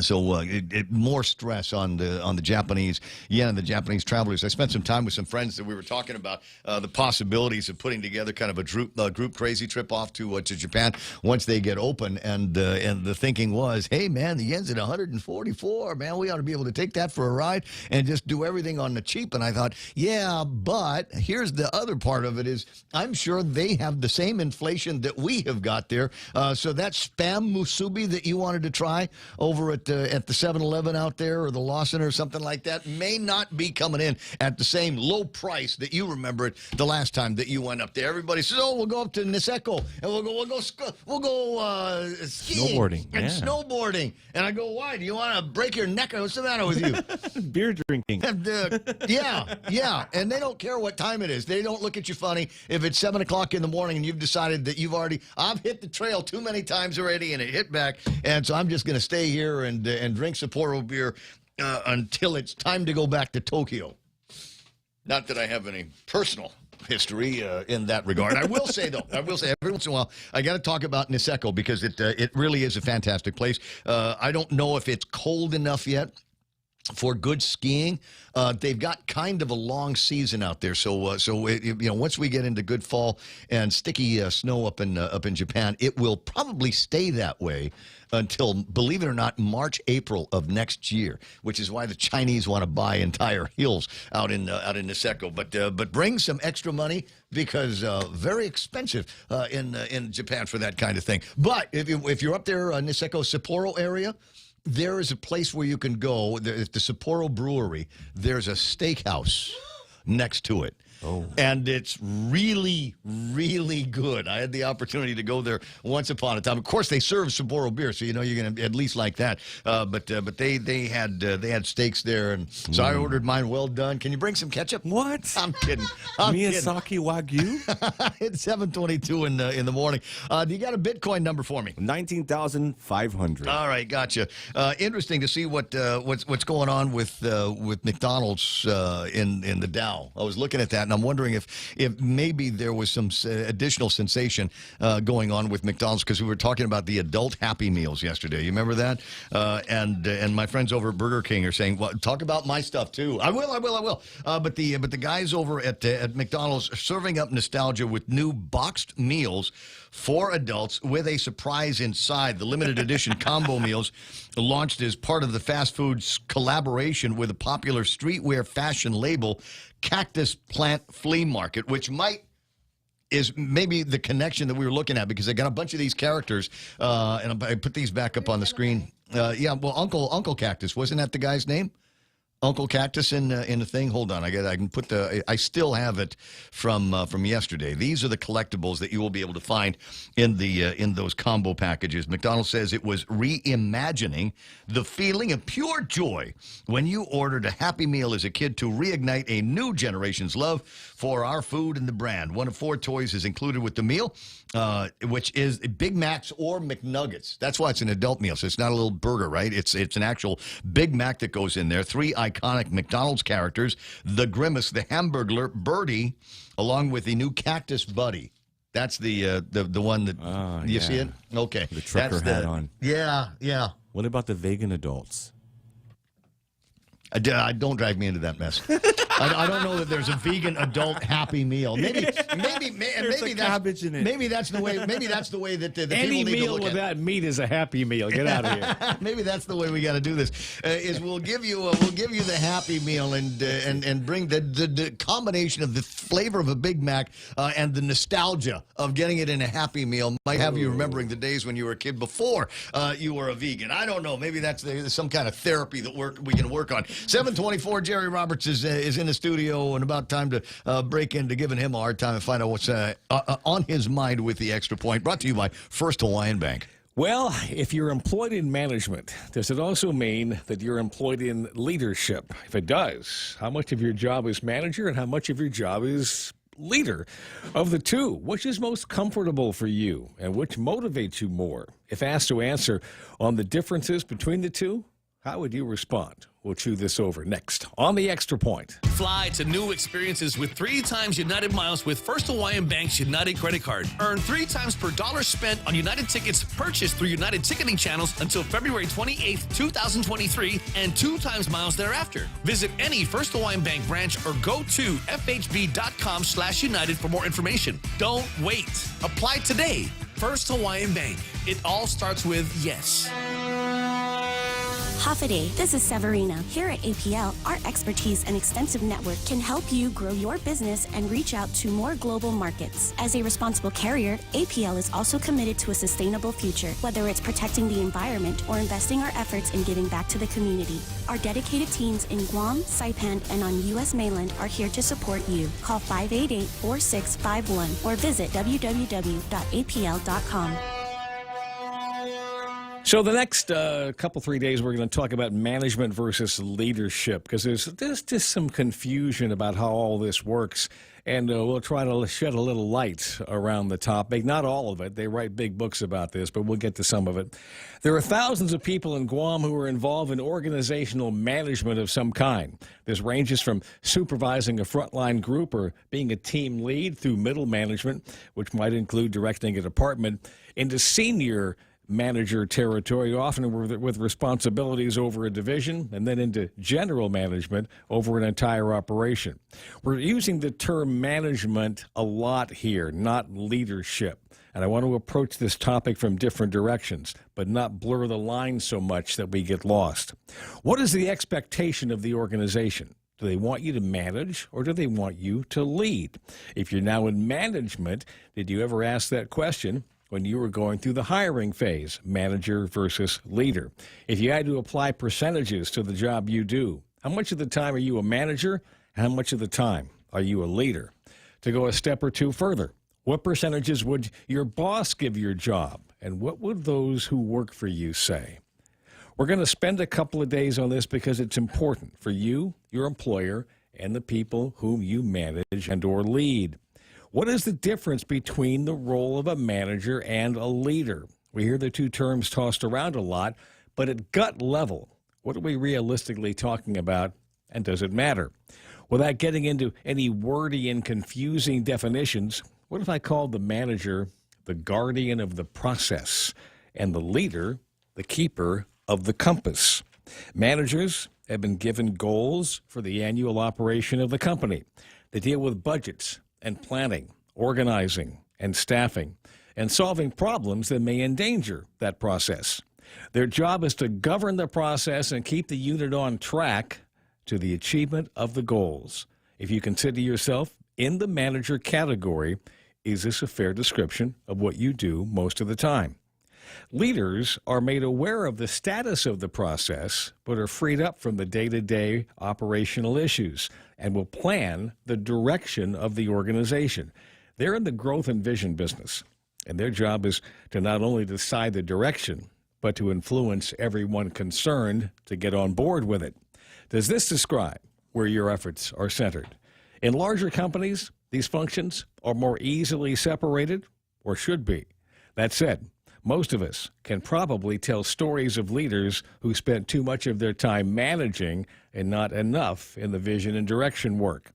So more stress on the Japanese yen and the Japanese travelers. I spent some time with some friends that we were talking about the possibilities of putting together kind of a group crazy trip off to Japan once they get open. And the thinking was, hey, man, the yen's at 144. Man, we ought to be able to take that for a ride and just do everything on the cheap. And I thought, yeah, but here's the other part of it is I'm sure they have the same inflation that we have got there. So that Spam musubi that you wanted to try over at the 7-Eleven out there or the Lawson or something like that may not be coming in at the same low price that you remember it the last time that you went up there. Everybody says, "Oh, we'll go up to Niseko and we'll go skiing snowboarding and snowboarding." And I go, "Why? Do you want to break your neck? What's the matter with you?" Beer drinking. And, yeah. And they don't care what time it is. They don't look at you funny if it's 7 o'clock in the morning and you've decided that I've hit the trail too many times already and it hit back, and so I'm just going to stay here and drink Sapporo beer until it's time to go back to Tokyo. Not that I have any personal history in that regard. I will say, though, every once in a while, I got to talk about Niseko because it really is a fantastic place. I don't know if it's cold enough yet for good skiing. They've got kind of a long season out there, so once we get into good fall and sticky snow up in Japan, it will probably stay that way until, believe it or not, March, April of next year, which is why the Chinese want to buy entire hills out in Niseko. But bring some extra money because very expensive in Japan for that kind of thing. But if you're up there, Niseko, Sapporo area, there is a place where you can go. At the Sapporo Brewery, there's a steakhouse next to it. Oh. And it's really, really good. I had the opportunity to go there once upon a time. Of course, they serve Sapporo beer, so you're going to at least like that. But they had steaks there, and so I ordered mine well done. Can you bring some ketchup? What? I'm kidding. Miyazaki Wagyu? It's 7:22 in the morning. Do you got a Bitcoin number for me? 19,500. All right, gotcha. Interesting to see what's going on with McDonald's in the Dow. I was looking at that. and I'm wondering if maybe there was some additional sensation going on with McDonald's, because we were talking about the adult Happy Meals yesterday. You remember that? And my friends over at Burger King are saying, well, talk about my stuff too. I will. But the guys over at McDonald's are serving up nostalgia with new boxed meals for adults with a surprise inside. The limited edition combo meals launched as part of the fast food's collaboration with a popular streetwear fashion label, Cactus Plant Flea Market, which is maybe the connection that we were looking at, because I got a bunch of these characters, and I put these back up on the screen. Uncle Cactus, wasn't that the guy's name? Uncle Cactus in the thing. Hold on, I can put I still have it from yesterday. These are the collectibles that you will be able to find in those combo packages. McDonald's says it was reimagining the feeling of pure joy when you ordered a Happy Meal as a kid to reignite a new generation's love for our food and the brand. One of 4 toys is included with the meal, which is Big Macs or McNuggets. That's why it's an adult meal, so it's not a little burger, right? It's an actual Big Mac that goes in there. 3 iconic McDonald's characters, the Grimace, the Hamburglar, Birdie, along with the new Cactus Buddy. That's the one that you see it? Okay. The trucker hat on. Yeah. What about the vegan adults? Don't drag me into that mess. I don't know that there's a vegan adult Happy Meal. Maybe cabbage in it. Maybe that's the way. Maybe that's the way that the any people need to meal look with at that meat is a Happy Meal. Get out of here. Maybe that's the way we got to do this. Is we'll give you the Happy Meal and bring the combination of the flavor of a Big Mac and the nostalgia of getting it in a Happy Meal might have you remembering the days when you were a kid before you were a vegan. I don't know. Maybe that's some kind of therapy that we can work on. 7:24. Jerry Roberts is in the studio, and about time to break into giving him a hard time and find out what's on his mind with the Extra Point. Brought to you by First Hawaiian Bank. Well, if you're employed in management, does it also mean that you're employed in leadership? If it does, how much of your job is manager and how much of your job is leader? Of the two, which is most comfortable for you and which motivates you more? If asked to answer on the differences between the two, how would you respond? We'll chew this over next on the Extra Point. Fly to new experiences with 3 times United miles with First Hawaiian Bank's United credit card. Earn 3 times per dollar spent on United tickets purchased through United ticketing channels until February 28th, 2023, and 2 times miles thereafter. Visit any First Hawaiian Bank branch or go to fhb.com/United for more information. Don't wait. Apply today. First Hawaiian Bank. It all starts with yes. Hafa-day, this is Severina. Here at APL, our expertise and extensive network can help you grow your business and reach out to more global markets. As a responsible carrier, APL is also committed to a sustainable future, whether it's protecting the environment or investing our efforts in giving back to the community. Our dedicated teams in Guam, Saipan, and on U.S. mainland are here to support you. Call 588-4651 or visit www.apl.com. So the next couple, 3 days, we're going to talk about management versus leadership, because there's just some confusion about how all this works, and we'll try to shed a little light around the topic. Not all of it. They write big books about this, but we'll get to some of it. There are thousands of people in Guam who are involved in organizational management of some kind. This ranges from supervising a frontline group or being a team lead through middle management, which might include directing a department, into senior manager territory, often with responsibilities over a division, and then into general management over an entire operation. We're using the term management a lot here, not leadership. And I want to approach this topic from different directions, but not blur the lines so much that we get lost. What is the expectation of the organization? Do they want you to manage, or do they want you to lead? If you're now in management, did you ever ask that question when you were going through the hiring phase, manager versus leader? If you had to apply percentages to the job you do, how much of the time are you a manager? How much of the time are you a leader? To go a step or two further, what percentages would your boss give your job? And what would those who work for you say? We're going to spend a couple of days on this because it's important for you, your employer, and the people whom you manage and or lead. What is the difference between the role of a manager and a leader? We hear the two terms tossed around a lot, but at gut level, what are we realistically talking about, and does it matter? Without getting into any wordy and confusing definitions, what if I called the manager the guardian of the process and the leader the keeper of the compass? Managers have been given goals for the annual operation of the company. They deal with budgets and planning, organizing and staffing, and solving problems that may endanger that process. Their job is to govern the process and keep the unit on track to the achievement of the goals. If you consider yourself in the manager category, is this a fair description of what you do most of the time? Leaders are made aware of the status of the process, but are freed up from the day-to-day operational issues and will plan the direction of the organization. They're in the growth and vision business, and their job is to not only decide the direction, but to influence everyone concerned to get on board with it. Does this describe where your efforts are centered? In larger companies, these functions are more easily separated, or should be. That said, most of us can probably tell stories of leaders who spent too much of their time managing and not enough in the vision and direction work.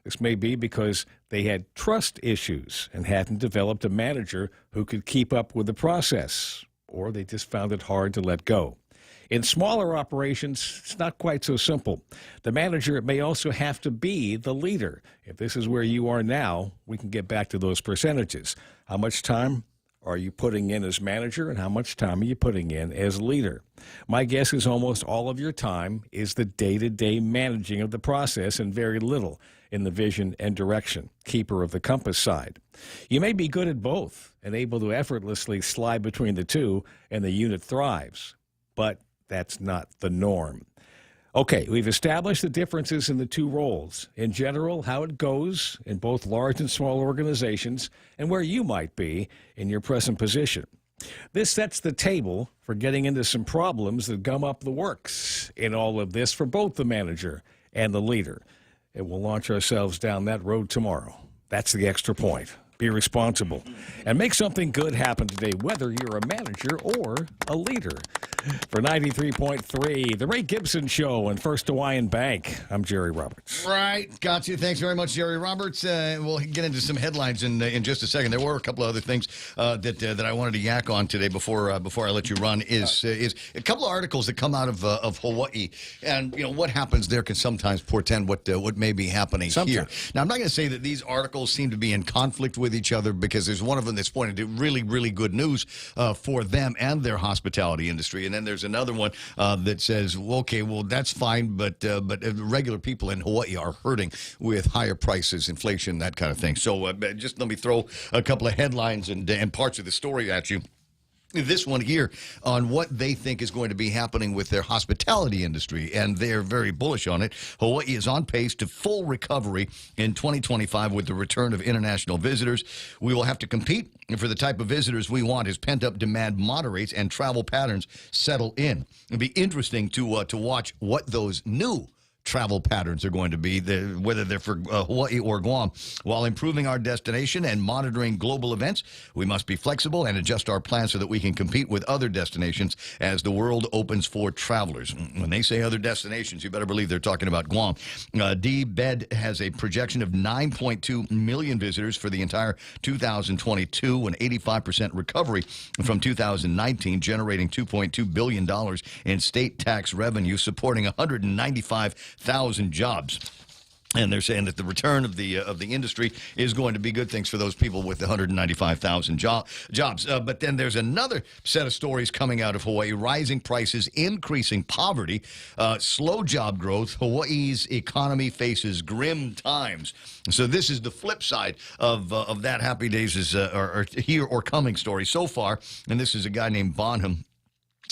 This may be because they had trust issues and hadn't developed a manager who could keep up with the process, or they just found it hard to let go. In smaller operations, it's not quite so simple. The manager may also have to be the leader. If this is where you are now, we can get back to those percentages. How much time are you putting in as manager, and how much time are you putting in as leader? My guess is almost all of your time is the day-to-day managing of the process and very little in the vision and direction, keeper of the compass side. You may be good at both and able to effortlessly slide between the two, and the unit thrives. But that's not the norm. Okay, we've established the differences in the two roles. In general, how it goes in both large and small organizations, and where you might be in your present position. This sets the table for getting into some problems that gum up the works in all of this for both the manager and the leader. And we'll launch ourselves down that road tomorrow. That's the extra point. Be responsible and make something good happen today, whether you're a manager or a leader. For 93.3, The Ray Gibson Show and First Hawaiian Bank, I'm Jerry Roberts. Right. Got you. Thanks very much, Jerry Roberts. We'll get into some headlines in just a second. There were a couple of other things that I wanted to yak on today before I let you run. Is a couple of articles that come out of Hawaii, and what happens there can sometimes portend what may be happening here. Now, I'm not going to say that these articles seem to be in conflict with each other, because there's one of them that's pointing to really, really good news for them and their hospitality industry. And then there's another one that says, well, okay, well, that's fine, but regular people in Hawaii are hurting with higher prices, inflation, that kind of thing. So just let me throw a couple of headlines and parts of the story at you. This one here on what they think is going to be happening with their hospitality industry, and they're very bullish on it. Hawaii is on pace to full recovery in 2025 with the return of international visitors. We will have to compete for the type of visitors we want as pent-up demand moderates and travel patterns settle in. It'll be interesting to watch what those new travel patterns are going to be, whether they're for Hawaii or Guam. While improving our destination and monitoring global events, we must be flexible and adjust our plans so that we can compete with other destinations as the world opens for travelers. When they say other destinations, you better believe they're talking about Guam. D-Bed has a projection of 9.2 million visitors for the entire 2022, an 85% recovery from 2019, generating $2.2 billion in state tax revenue, supporting 195,000 jobs. And they're saying that the return of the industry is going to be good things for those people with 195,000 jobs. But then there's another set of stories coming out of Hawaii: rising prices, increasing poverty, slow job growth. Hawaii's economy faces grim times. So this is the flip side of that happy days is or here or coming story so far. And this is a guy named Bonham,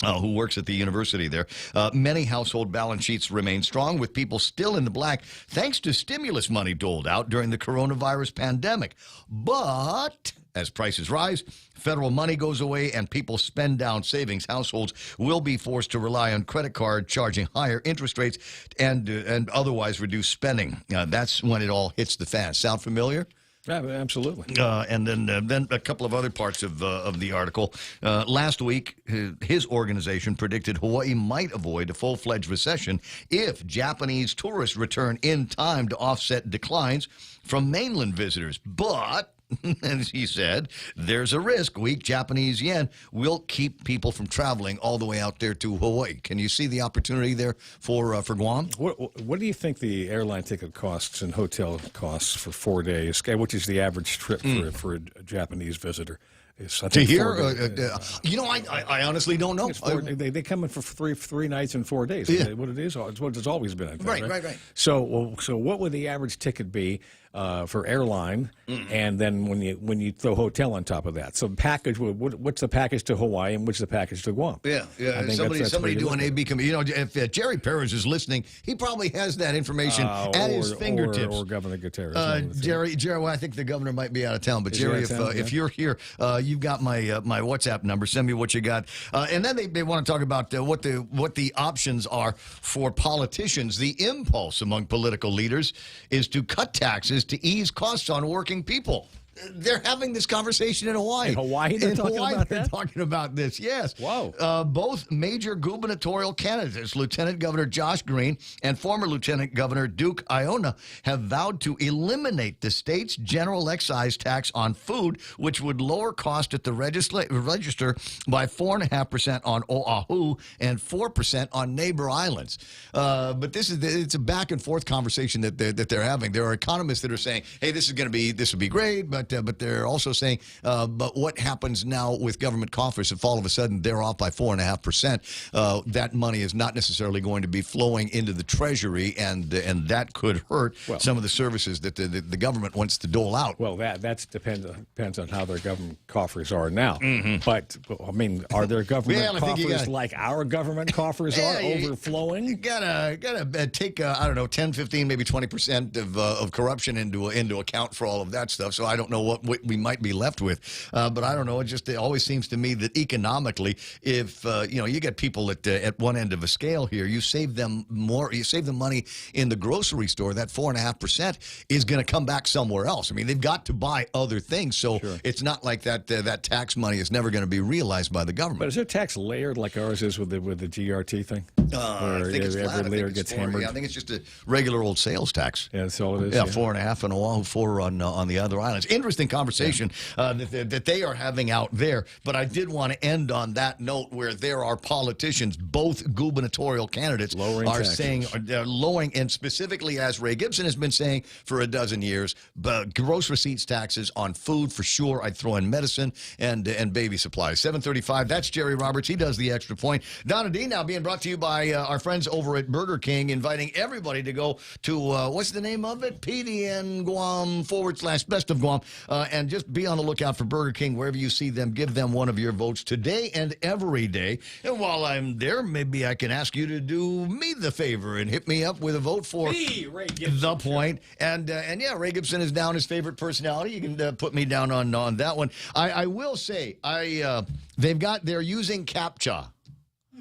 who works at the university there. Many household balance sheets remain strong, with people still in the black thanks to stimulus money doled out during the coronavirus pandemic. But as prices rise, federal money goes away, and people spend down savings. Households will be forced to rely on credit card, charging higher interest rates and otherwise reduce spending. That's when it all hits the fan. Sound familiar? Yeah, absolutely. And then a couple of other parts of the article. Last week, his organization predicted Hawaii might avoid a full-fledged recession if Japanese tourists return in time to offset declines from mainland visitors. But, as he said, there's a risk weak Japanese yen will keep people from traveling all the way out there to Hawaii. Can you see the opportunity there for Guam? What do you think the airline ticket costs and hotel costs for 4 days, which is the average trip for a Japanese visitor? To hear, I honestly don't know. They come in for three nights and 4 days. Yeah. What it is, it's what it's always been. I think, right. So what would the average ticket be for airline, and then when you throw hotel on top of that? So package, what's the package to Hawaii and what's the package to Guam? Yeah. Somebody do an AB committee. If Jerry Perez is listening, he probably has that information at his fingertips. Or Governor Gutierrez. Jerry, well, I think the governor might be out of town. But Jerry, if you're here, you've got my WhatsApp number. Send me what you got. And then they want to talk about what the options are for politicians. The impulse among political leaders is to cut taxes to ease costs on working people. They're having this conversation in Hawaii. In Hawaii, they're talking about this. Yes. Wow. Both major gubernatorial candidates, Lieutenant Governor Josh Green and former Lieutenant Governor Duke Iona, have vowed to eliminate the state's general excise tax on food, which would lower cost at the register by 4.5% on Oahu and 4% on neighbor islands. But it's a back and forth conversation that they're having. There are economists that are saying, "Hey, this would be great," but they're also saying, but what happens now with government coffers if all of a sudden they're off by 4.5%? That money is not necessarily going to be flowing into the Treasury, and that could hurt some of the services that the government wants to dole out. Well, that depends on how their government coffers are now. But I mean, are their government coffers like our government coffers are, overflowing? You gotta take 10, 15, maybe 20% of corruption into account for all of that stuff. So I don't know what we might be left with, but I don't know. It always seems to me that economically, if you get people at one end of a scale here, you save them more. You save them money in the grocery store. That 4.5% is going to come back somewhere else. I mean, they've got to buy other things, so it's not like that tax money is never going to be realized by the government. But is their tax layered like ours is with the GRT thing? I think it's flat. Every layer gets hammered. Yeah, I think it's just a regular old sales tax. Yeah, that's all it is. Yeah, 4.5 on Oahu, 4 on the other islands. Interesting conversation that they are having out there. But I did want to end on that note where there are politicians, both gubernatorial candidates, saying lowering, and specifically as Ray Gibson has been saying for a dozen years, gross receipts taxes on food for sure. I'd throw in medicine and baby supplies. 7:35. That's Jerry Roberts. He does the extra point. Donna D now being brought to you by our friends over at Burger King, inviting everybody to go to what's the name of it? PDN Guam /Best of Guam. And just be on the lookout for Burger King wherever you see them. Give them one of your votes today and every day. And while I'm there, maybe I can ask you to do me the favor and hit me up with a vote for The Point. And yeah, Ray Gibson is down his favorite personality. You can put me down on that one. I will say, they're using CAPTCHA.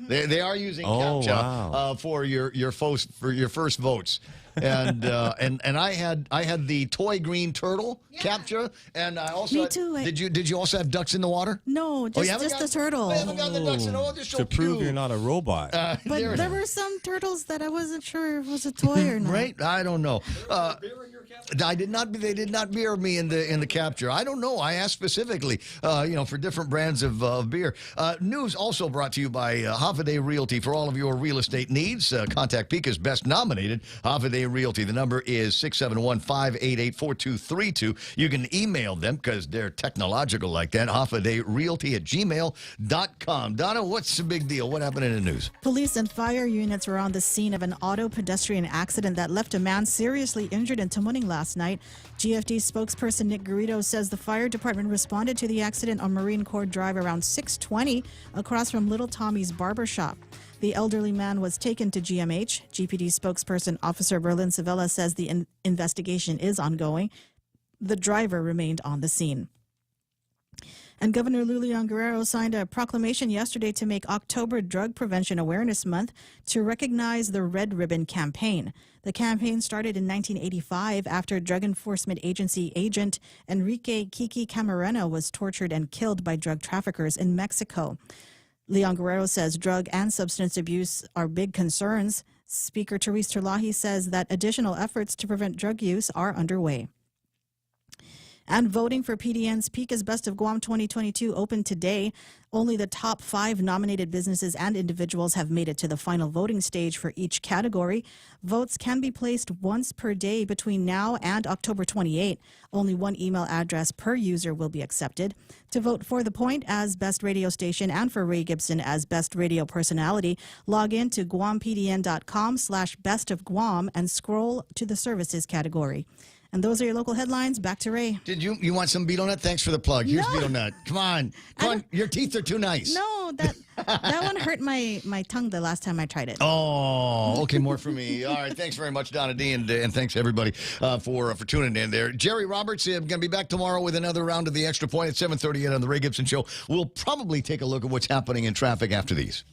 They are using CAPTCHA for your first votes. And I had the toy green turtle CAPTCHA, and I also Me too. Did you also have ducks in the water? No, just the turtle. I haven't got the ducks in the water. So to prove you're not a robot. But there were some turtles that I wasn't sure if it was a toy or not. Right? I don't know. They did not beer me in the CAPTCHA. I don't know. I asked specifically, for different brands of beer. News also brought to you by Hoffaday Realty for all of your real estate needs. Contact Pika's best nominated, Hoffaday Realty. The number is 671-588-4232. You can email them because they're technological like that. HoffadayRealty@gmail.com. Donna, what's the big deal? What happened in the news? Police and fire units were on the scene of an auto pedestrian accident that left a man seriously injured in Tamuning last night. GFD spokesperson Nick Garrido says the fire department responded to the accident on Marine Corps Drive around 6:20 across from Little Tommy's Barbershop. The elderly man was taken to GMH. GPD spokesperson Officer Berlin Savella says the investigation is ongoing. The driver remained on the scene. And Governor Lulian Guerrero signed a proclamation yesterday to make October Drug Prevention Awareness Month to recognize the Red Ribbon Campaign. The campaign started in 1985 after Drug Enforcement Agency agent Enrique Kiki Camarena was tortured and killed by drug traffickers in Mexico. Leon Guerrero says drug and substance abuse are big concerns. Speaker Therese Terlahi says that additional efforts to prevent drug use are underway. And voting for PDN's Pika's Best of Guam 2022 opened today. Only the top 5 nominated businesses and individuals have made it to the final voting stage for each category. Votes can be placed once per day between now and October 28. Only one email address per user will be accepted. To vote for The Point as Best Radio Station and for Ray Gibson as Best Radio Personality, log in to guampdn.com/bestofguam and scroll to the services category. And those are your local headlines. Back to Ray. Did you want some beetle nut? Thanks for the plug. Here's No. beetle nut. Come on. Your teeth are too nice. No, that one hurt my tongue the last time I tried it. Oh, okay, more for me. All right, thanks very much, Donna D, and thanks everybody for tuning in there. Jerry Roberts going to be back tomorrow with another round of the Extra Point at 7:38 on the Ray Gibson Show. We'll probably take a look at what's happening in traffic after these.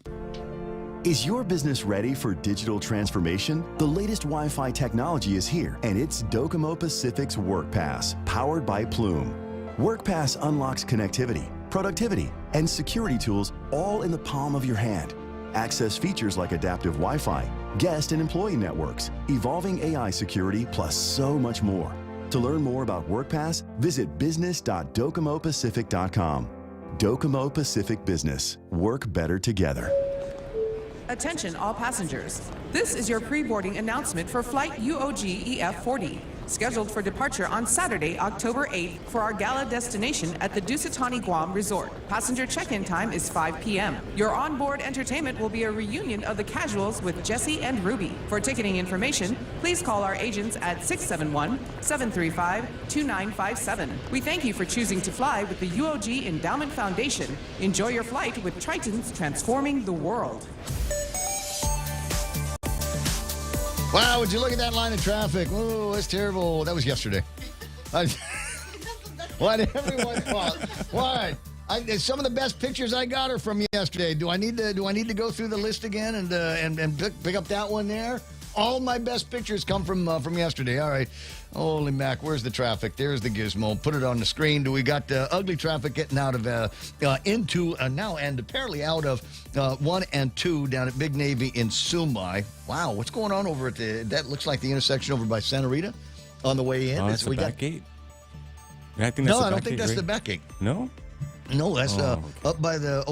Is your business ready for digital transformation? The latest Wi-Fi technology is here, and it's Docomo Pacific's WorkPass, powered by Plume. WorkPass unlocks connectivity, productivity, and security tools all in the palm of your hand. Access features like adaptive Wi-Fi, guest and employee networks, evolving AI security, plus so much more. To learn more about WorkPass, visit business.docomopacific.com. Docomo Pacific Business. Work better together. Attention all passengers. This is your pre-boarding announcement for flight UOG EF40, scheduled for departure on Saturday, October 8th for our gala destination at the Dusatani Guam Resort. Passenger check-in time is 5 p.m. Your onboard entertainment will be a reunion of the casuals with Jesse and Ruby. For ticketing information, please call our agents at 671-735-2957. We thank you for choosing to fly with the UOG Endowment Foundation. Enjoy your flight with Triton's Transforming the World. Wow, would you look at that line of traffic? Oh, that's terrible. That was yesterday. What, everyone? What? Some of the best pictures I got are from yesterday. Do I need to go through the list again and pick up that one there? All my best pictures come from yesterday. All right. Holy mac, where's the traffic? There's the gizmo. Put it on the screen. We got ugly traffic getting out of into now and apparently out of 1 and 2 down at Big Navy in Sumai. Wow, what's going on over at that looks like the intersection over by Santa Rita on the way in. Oh, that's the back gate. I think no, that's I don't think that's the back gate. No? No, that's up by the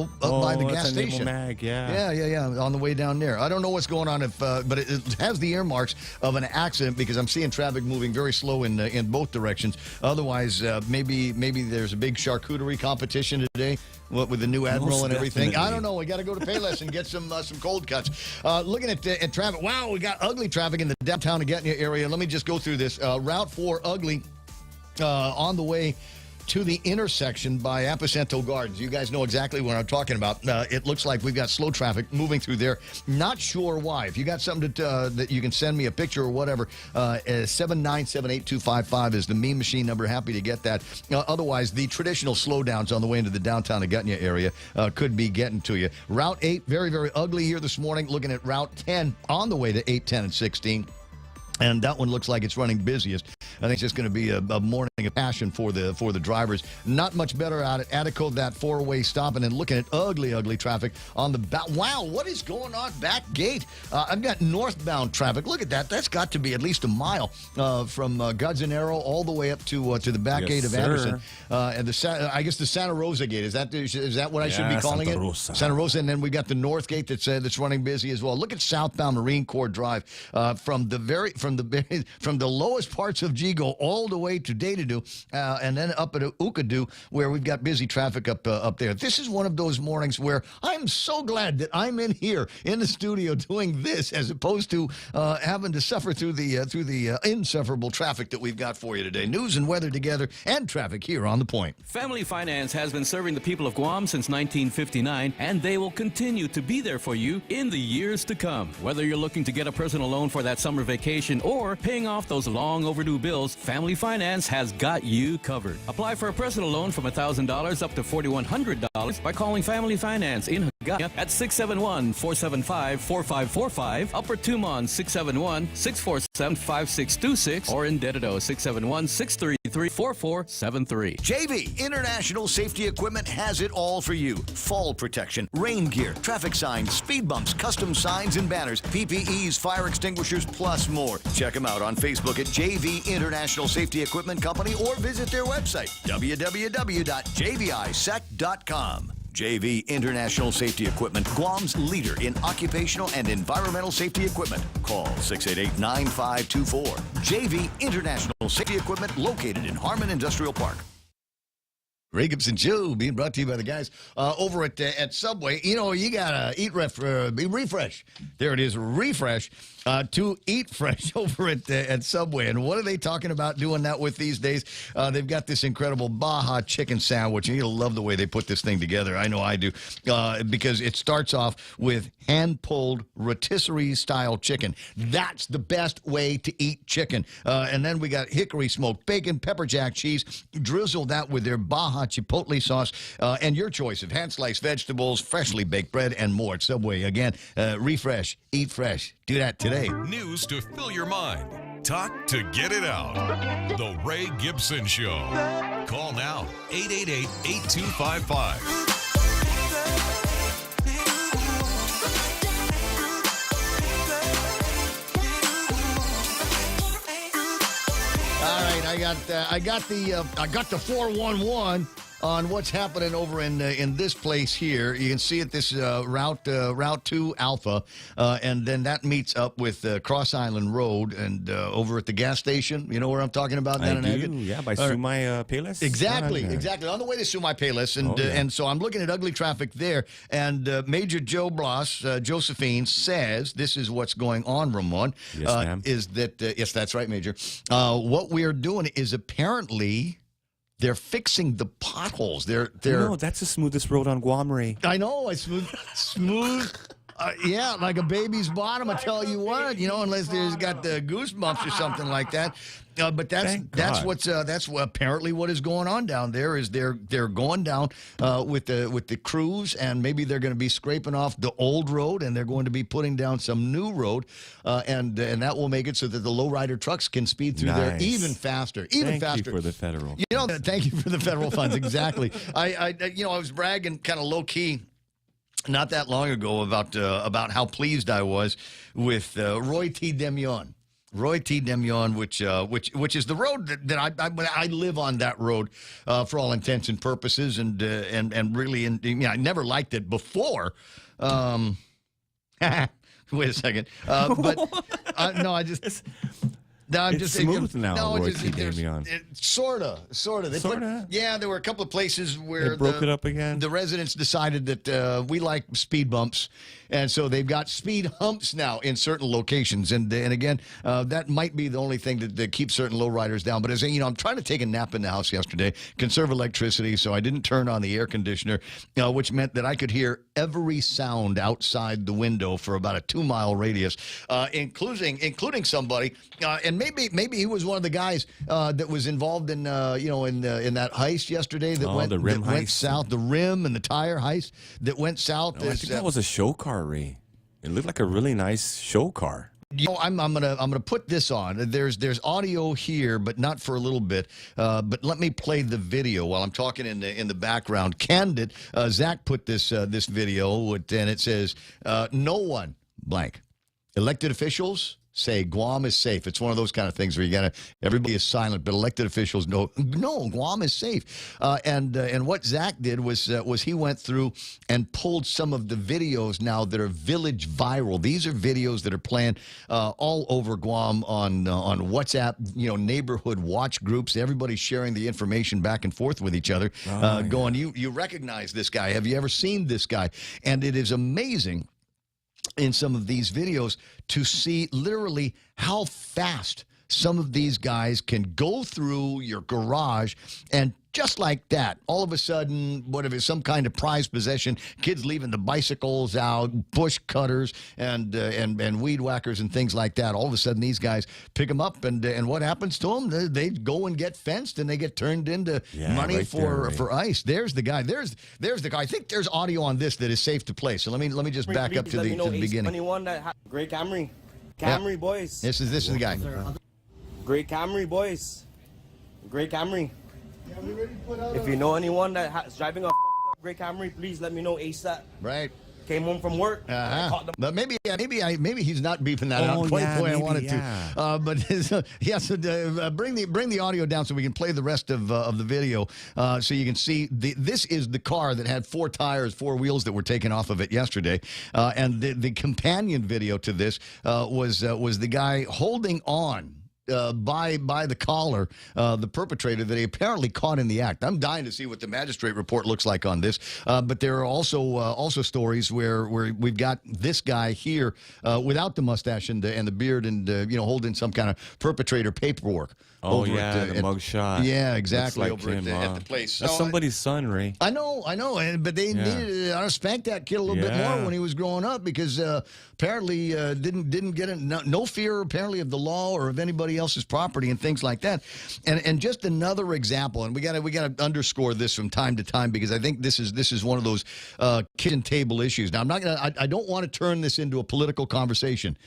gas station. Mag, yeah. Yeah, on the way down there. I don't know what's going on, but it has the earmarks of an accident because I'm seeing traffic moving very slow in both directions. Otherwise, maybe there's a big charcuterie competition today. What with the new admiral and everything? I don't know. We got to go to Payless and get some cold cuts. Looking at traffic. Wow, we got ugly traffic in the downtown Gatineau area. Let me just go through this. Route 4 ugly on the way to the intersection by Aposento Gardens. You guys know exactly what I'm talking about. It looks like we've got slow traffic moving through there. Not sure why. If you got something that you can send me a picture or whatever, 7978255 is the meme machine number. Happy to get that. Otherwise, the traditional slowdowns on the way into the downtown Gatineau area could be getting to you. Route 8, very, very ugly here this morning. Looking at Route 10 on the way to 8, 10, and 16. And that one looks like it's running busiest. I think it's just going to be a morning of passion for the drivers. Not much better out at Attico, that four-way stop, and then looking at ugly traffic on the back. Wow, what is going on back gate? I've got northbound traffic. Look at that. That's got to be at least a mile from Gudzonero all the way up to the back gate of Anderson. And I guess the Santa Rosa gate. Is that what I should be calling Santa it? Rosa. Santa Rosa. And then we got the north gate that's running busy as well. Look at southbound Marine Corps Drive from the lowest parts of Gigo all the way to Datadoo, and then up at Ukadu, where we've got busy traffic up there. This is one of those mornings where I'm so glad that I'm in here in the studio doing this, as opposed to having to suffer through the insufferable traffic that we've got for you today. News and weather together, and traffic here on The Point. Family Finance has been serving the people of Guam since 1959, and they will continue to be there for you in the years to come. Whether you're looking to get a personal loan for that summer vacation or paying off those long overdue bills, Family Finance has got you covered. Apply for a personal loan from $1,000 up to $4,100 by calling Family Finance in Hagaya at 671-475-4545, Upper Tumon 671-647-5626, or in Dededo 671-633-4473. JV International Safety Equipment has it all for you. Fall protection, rain gear, traffic signs, speed bumps, custom signs and banners, PPEs, fire extinguishers, plus more. Check them out on Facebook at JV International Safety Equipment Company or visit their website, www.jvisec.com. JV International Safety Equipment, Guam's leader in occupational and environmental safety equipment. Call 688-9524. JV International Safety Equipment, located in Harmon Industrial Park. Ray Gibson Show being brought to you by the guys over at Subway. You know, you got to refresh. There it is, refresh to eat fresh over at Subway. And what are they talking about doing that with these days? They've got this incredible Baja chicken sandwich, and you'll love the way they put this thing together. I know I do, because it starts off with hand-pulled rotisserie-style chicken. That's the best way to eat chicken. And then we got hickory smoked bacon, pepper jack cheese, drizzle that with their Baja chipotle sauce, and your choice of hand-sliced vegetables, freshly baked bread, and more at Subway. Again, refresh, eat fresh. Do that today. News to fill your mind. Talk to get it out. The Ray Gibson Show. Call now, 888-8255. All right, I got the 411 on what's happening over in this place here. You can see it, this Route 2 Alpha, and then that meets up with Cross Island Road and over at the gas station. You know where I'm talking about? I do, yeah, by Sumay Payless. Exactly. On the way to Sumay Payless, and so I'm looking at ugly traffic there. And Major Joe Bloss, Josephine, says this is what's going on, Ramon. Yes, ma'am. Is that yes, that's right, Major. What we are doing is apparently they're fixing the potholes. No, that's the smoothest road on Guam, Ray. I know, it's smooth. Yeah, like a baby's bottom. I tell you what, unless there's got the goosebumps or something like that. But that's apparently what is going on down there. Is they're going down with the crews, and maybe they're going to be scraping off the old road, and they're going to be putting down some new road, and that will make it so that the lowrider trucks can speed through there even faster, faster. Thank you for the federal. Thank you for the federal funds. Exactly. I was bragging kind of low key not that long ago about how pleased I was with Roy T. Demion. Roy T. Demion, which is the road that I live on that road for all intents and purposes, and really, I never liked it before. Wait a second, but no, I just. No, I'm it's just smooth now, Roy T. Damian. Sorta. There were a couple of places where they broke it up again. The residents decided that we like speed bumps, and so they've got speed humps now in certain locations. And again, that might be the only thing that keeps certain lowriders down. But as I'm trying to take a nap in the house yesterday, conserve electricity, so I didn't turn on the air conditioner, which meant that I could hear every sound outside the window for about a 2-mile radius, including somebody, and maybe he was one of the guys that was involved in in that heist yesterday that went south, the rim and the tire heist that went south. I think that was a show car, Ray. It looked like a really nice show car. I'm gonna put this on. There's audio here, but not for a little bit. But let me play the video while I'm talking in the background. Candid, Zach put this video, and it says, "No one blank elected officials say Guam is safe." It's one of those kind of things where everybody is silent, but elected officials know, no, Guam is safe. And what Zach did was he went through and pulled some of the videos now that are village viral. These are videos that are playing all over Guam on WhatsApp, neighborhood watch groups. Everybody's sharing the information back and forth with each other, going, you recognize this guy? Have you ever seen this guy? And it is amazing in some of these videos to see literally how fast some of these guys can go through your garage and just like that, all of a sudden, whatever, some kind of prized possession, kids leaving the bicycles out, bush cutters, and weed whackers and things like that. All of a sudden, these guys pick them up, and what happens to them? They go and get fenced, and they get turned into money right for ICE. There's the guy. There's the guy. I think there's audio on this that is safe to play. So let me just back up to the beginning. 21 that Great Camry, boys. This is the guy. Great Camry, boys. Great Camry. If you know anyone that's driving a Great Camry, please let me know ASAP. Right. Came home from work. But maybe he's not beeping that out quite the way I wanted to. But bring the audio down so we can play the rest of the video, so you can see this is the car that had 4 tires, 4 wheels that were taken off of it yesterday, and the companion video to this was the guy holding on. By the collar, the perpetrator that he apparently caught in the act. I'm dying to see what the magistrate report looks like on this. But there are also stories where we've got this guy here without the mustache and the beard and holding some kind of perpetrator paperwork. Oh, yeah, the mugshot. Yeah, exactly. Like over him, at the place. That's somebody's son, Ray. I know, but they needed to spank that kid a little bit more when he was growing up because apparently didn't get no fear apparently of the law or of anybody else's property and things like that. And just another example, and we got to underscore this from time to time because I think this is one of those kitchen table issues. Now I don't want to turn this into a political conversation.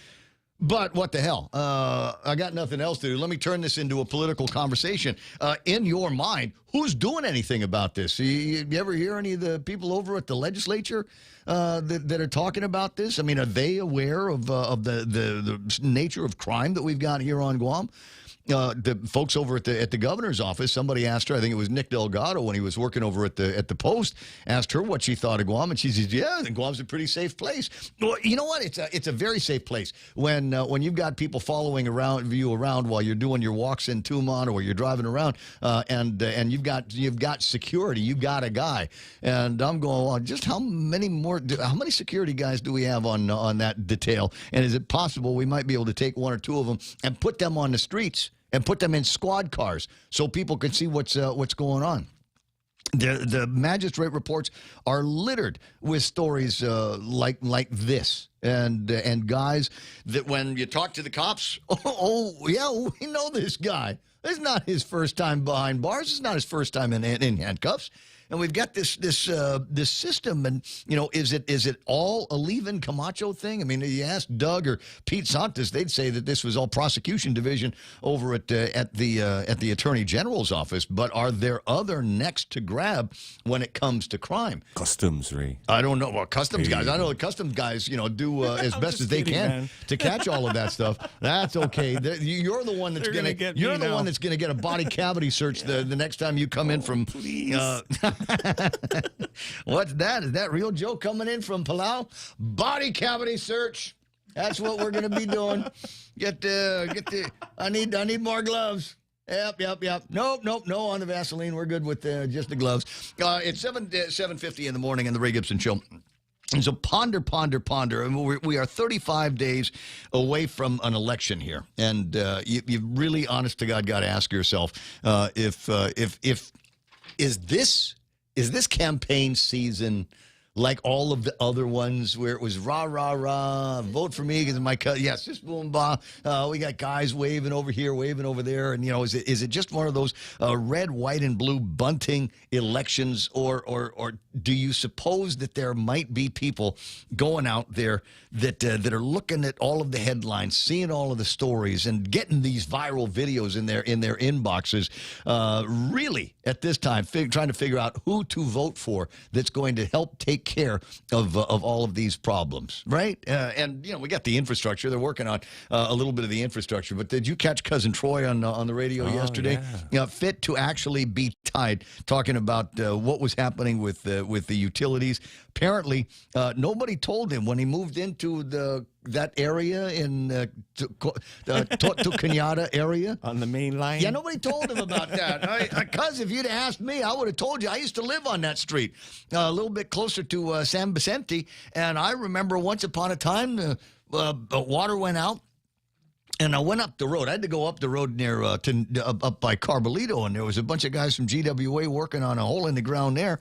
But what the hell? I got nothing else to do. Let me turn this into a political conversation. In your mind, who's doing anything about this? You ever hear any of the people over at the legislature that are talking about this? I mean, are they aware of the nature of crime that we've got here on Guam? The folks over at the governor's office, somebody asked her, I think it was Nick Delgado when he was working over at the Post, asked her what she thought of Guam, and she said, "Yeah, I think Guam's a pretty safe place." Well, you know what? It's a very safe place when you've got people following you around while you're doing your walks in Tumon or you're driving around, and you've got security, you've got a guy, and I'm going, well, just how many security guys do we have on that detail, and is it possible we might be able to take 1 or 2 of them and put them on the streets? And put them in squad cars so people can see what's going on. The magistrate reports are littered with stories like this, and guys that when you talk to the cops, oh yeah, we know this guy. It's not his first time behind bars. It's not his first time in handcuffs. And we've got this system, and is it all a leave-in Camacho thing? I mean, you ask Doug or Pete Santos, they'd say that this was all prosecution division over at the Attorney General's office. But are there other necks to grab when it comes to crime? Customs, Ray. I don't know. Well, customs guys. I know the customs guys, do as best as they can to catch all of that stuff. That's okay. You're the one that's gonna get a body cavity search the next time you come in from. What's that? Is that real Joe coming in from Palau? Body cavity search. That's what we're going to be doing. I need more gloves. Yep. Nope, no on the Vaseline. We're good with just the gloves. It's 7:50 in the morning in the Ray Gibson Show. And so ponder. I mean, we are 35 days away from an election here. And you really, honest to God, got to ask yourself is this campaign season like all of the other ones where it was rah, rah, rah, vote for me because of my cousin? Yes, just boom, bah. We got guys waving over here, waving over there. And, is it just one of those red, white, and blue bunting elections? Or do you suppose that there might be people going out there that are looking at all of the headlines, seeing all of the stories, and getting these viral videos in their inboxes, really, at this time, trying to figure out who to vote for that's going to help take care of all of these problems, right? And we got the infrastructure. They're working on a little bit of the infrastructure. But did you catch Cousin Troy on the radio yesterday? Yeah. Fit to actually be tied, talking about what was happening with the utilities. Apparently, nobody told him when he moved into that area in Cañada area. On the main line? Yeah, nobody told him about that. Because if you'd asked me, I would have told you. I used to live on that street, a little bit closer to San Vicente, and I remember once upon a time, water went out. And I went up the road. I had to go up the road near up by Carbolito, and there was a bunch of guys from GWA working on a hole in the ground there.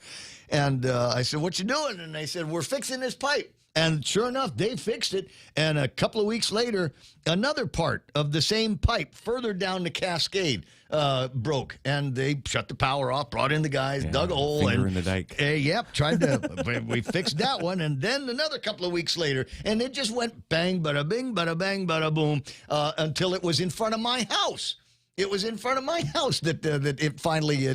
And I said, "What you doing?" And they said, "We're fixing this pipe." And sure enough, they fixed it. And a couple of weeks later, another part of the same pipe further down the Cascade broke. And they shut the power off, brought in the guys, dug a hole. Finger in the dike. Yep, tried to. We fixed that one. And then another couple of weeks later, and it just went bang, bada bing, bada bang, bada boom, until it was in front of my house. It was in front of my house that it finally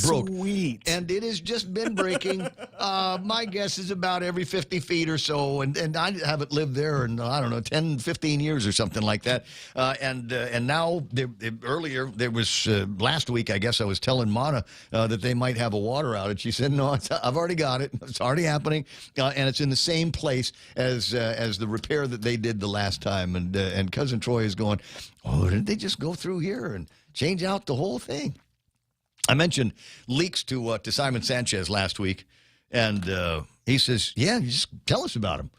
broke. Sweet. And it has just been breaking. My guess is about every 50 feet or so. And I haven't lived there in, I don't know, 10, 15 years or something like that. And now, earlier, there was, last week, I guess I was telling Mana that they might have a water outage. She said, "No, I've already got it. It's already happening. And it's in the same place as the repair that they did the last time." And Cousin Troy is going, "Oh, didn't they just go through here and change out the whole thing?" I mentioned leaks to Simon Sanchez last week, and he says, "Yeah, you just tell us about them.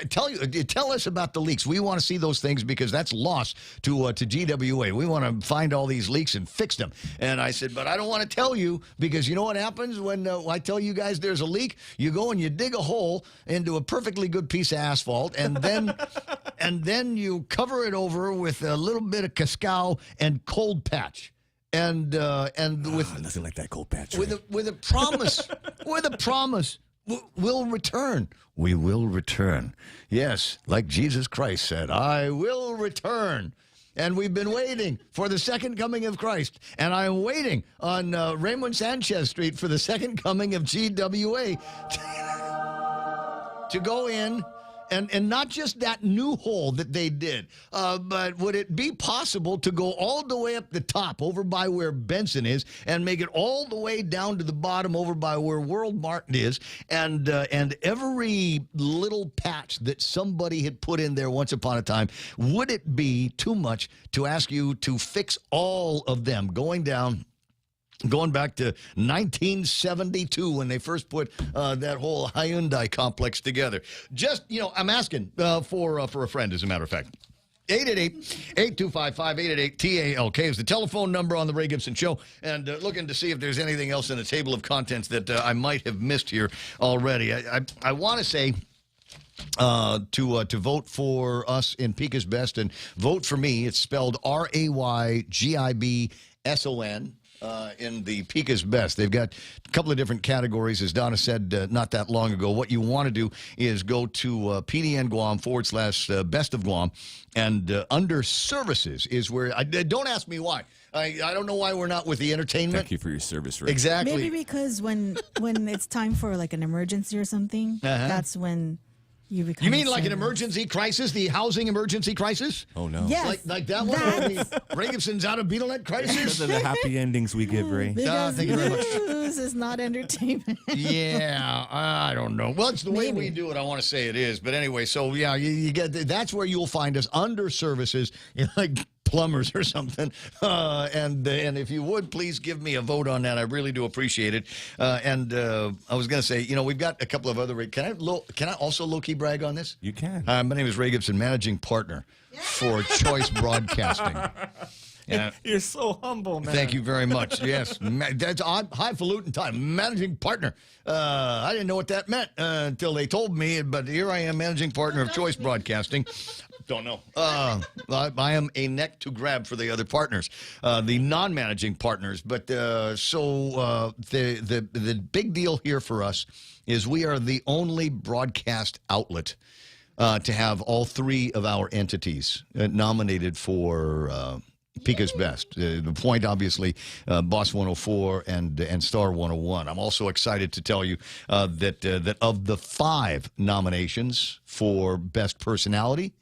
Tell us about the leaks. We want to see those things because that's lost to GWA. We want to find all these leaks and fix them." And I said, "But I don't want to tell you because you know what happens when I tell you guys there's a leak? You go and you dig a hole into a perfectly good piece of asphalt, and then you cover it over with a little bit of Cascal and cold patch." And with nothing like that cold patch. With a promise, we'll return. We will return. Yes, like Jesus Christ said, "I will return." And we've been waiting for the second coming of Christ. And I'm waiting on Raymond Sanchez Street for the second coming of GWA to go in. And not just that new hole that they did, but would it be possible to go all the way up the top over by where Benson is and make it all the way down to the bottom over by where World Martin is and every little patch that somebody had put in there once upon a time? Would it be too much to ask you to fix all of them going back to 1972 when they first put that whole Hyundai complex together? Just, I'm asking for a friend, as a matter of fact. 888-8255-888-TALK is the telephone number on the Ray Gibson Show. And looking to see if there's anything else in the table of contents that I might have missed here already. I want to say to vote for us in Pika's Best and vote for me. It's spelled RAYGIBSON. In the Pika's Best. They've got a couple of different categories, as Donna said not that long ago. What you want to do is go to PDN Guam / Best of Guam, and under services is where, don't ask me why. I don't know why we're not with the entertainment. Thank you for your service, Ray. Exactly. Maybe because when it's time for like an emergency or something, that's when you become. You mean like an emergency crisis, the housing emergency crisis? Oh, no. Yes. Like that one? Ray Gibson's out of Beetlenet crisis? Those are the happy endings we give, Ray. Because thank you very much. news is not entertainment. Yeah, I don't know. Well, it's the way we do it. I want to say it is. But anyway, so yeah, you get that's where you'll find us under services, like plumbers or something. And if you would, please give me a vote on that. I really do appreciate it. And I was going to say, we've got a couple of other. Can I also low-key brag on this? You can. My name is Ray Gibson, managing partner for Choice Broadcasting. Yeah. You're so humble, man. Thank you very much. Yes, that's highfalutin time. Managing partner. I didn't know what that meant until they told me, but here I am, managing partner of Choice Broadcasting. Don't know. I am a neck to grab for the other partners, the non-managing partners. But the big deal here for us is we are the only broadcast outlet to have all three of our entities nominated for Pika's Best. The Point, obviously, Boss 104 and Star 101. I'm also excited to tell you that of the 5 nominations for Best Personality,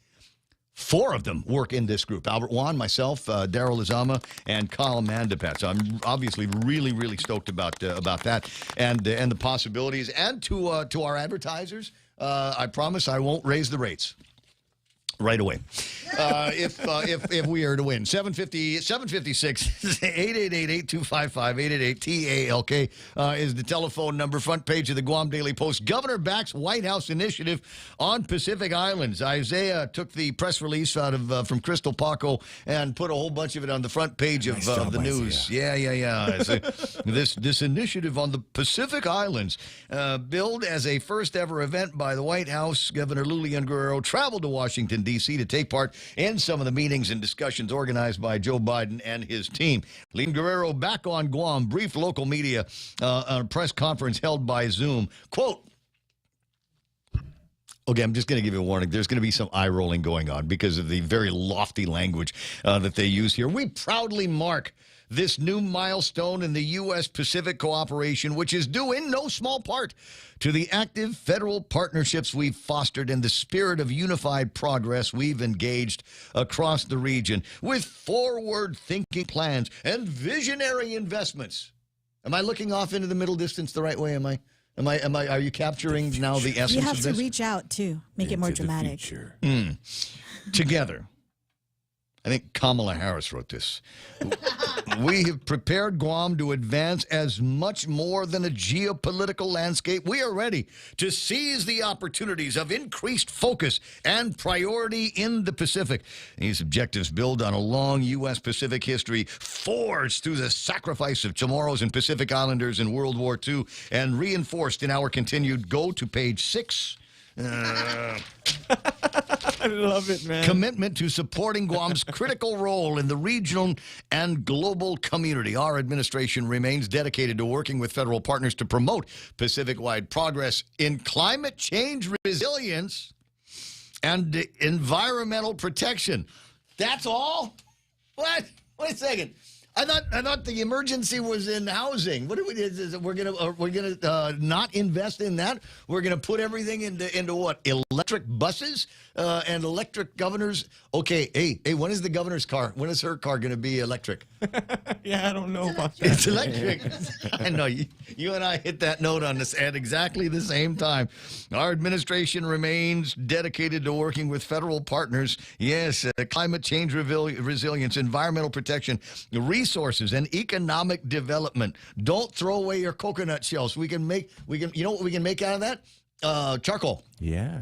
4 of them work in this group. Albert Juan, myself, Daryl Azama, and Kyle Mandapet. So I'm obviously really, really stoked about that and the possibilities. And to our advertisers, I promise I won't raise the rates. right away. If we are to win. 756 888-8255-888-TALK is the telephone number. Front page of the Guam Daily Post. Governor backs White House initiative on Pacific Islands. Isaiah took the press release out of from Crystal Paco and put a whole bunch of it on the front page of the news. Yeah. This initiative on the Pacific Islands, billed as a first ever event by the White House. Governor Lilian Guerrero traveled to Washington, D.C. to take part in some of the meetings and discussions organized by Joe Biden and his team. Lilian Guerrero back on Guam, briefed local media on a press conference held by Zoom. Quote, okay, I'm just going to give you a warning. There's going to be some eye rolling going on because of the very lofty language that they use here. We proudly mark this new milestone in the U.S. Pacific cooperation, which is due in no small part to the active federal partnerships we've fostered and the spirit of unified progress we've engaged across the region with forward-thinking plans and visionary investments. Am I looking off into the middle distance the right way? Are you capturing now the essence of this? You have to reach out, too. Make it more dramatic. Together. I think Kamala Harris wrote this. We have prepared Guam to advance as much more than a geopolitical landscape. We are ready to seize the opportunities of increased focus and priority in the Pacific. These objectives build on a long U.S. Pacific history forged through the sacrifice of Chamorros and Pacific Islanders in World War II and reinforced in our continued go to page 6. I love it, man. Commitment to supporting Guam's critical role in the regional and global community. Our administration remains dedicated to working with federal partners to promote Pacific-wide progress in climate change resilience and environmental protection. That's all? What? Wait a second. I thought the emergency was in housing. What do we do? We're gonna not invest in that. We're gonna put everything into what? Electric buses and electric governors. Okay, hey, when is the governor's car? When is her car gonna be electric? Yeah, I don't know about that. It's electric. I know you and I hit that note on this at exactly the same time. Our administration remains dedicated to working with federal partners. Yes, climate change resilience, environmental protection, resources, and economic development. Don't throw away your coconut shells. You know what we can make out of that? Charcoal. Yeah.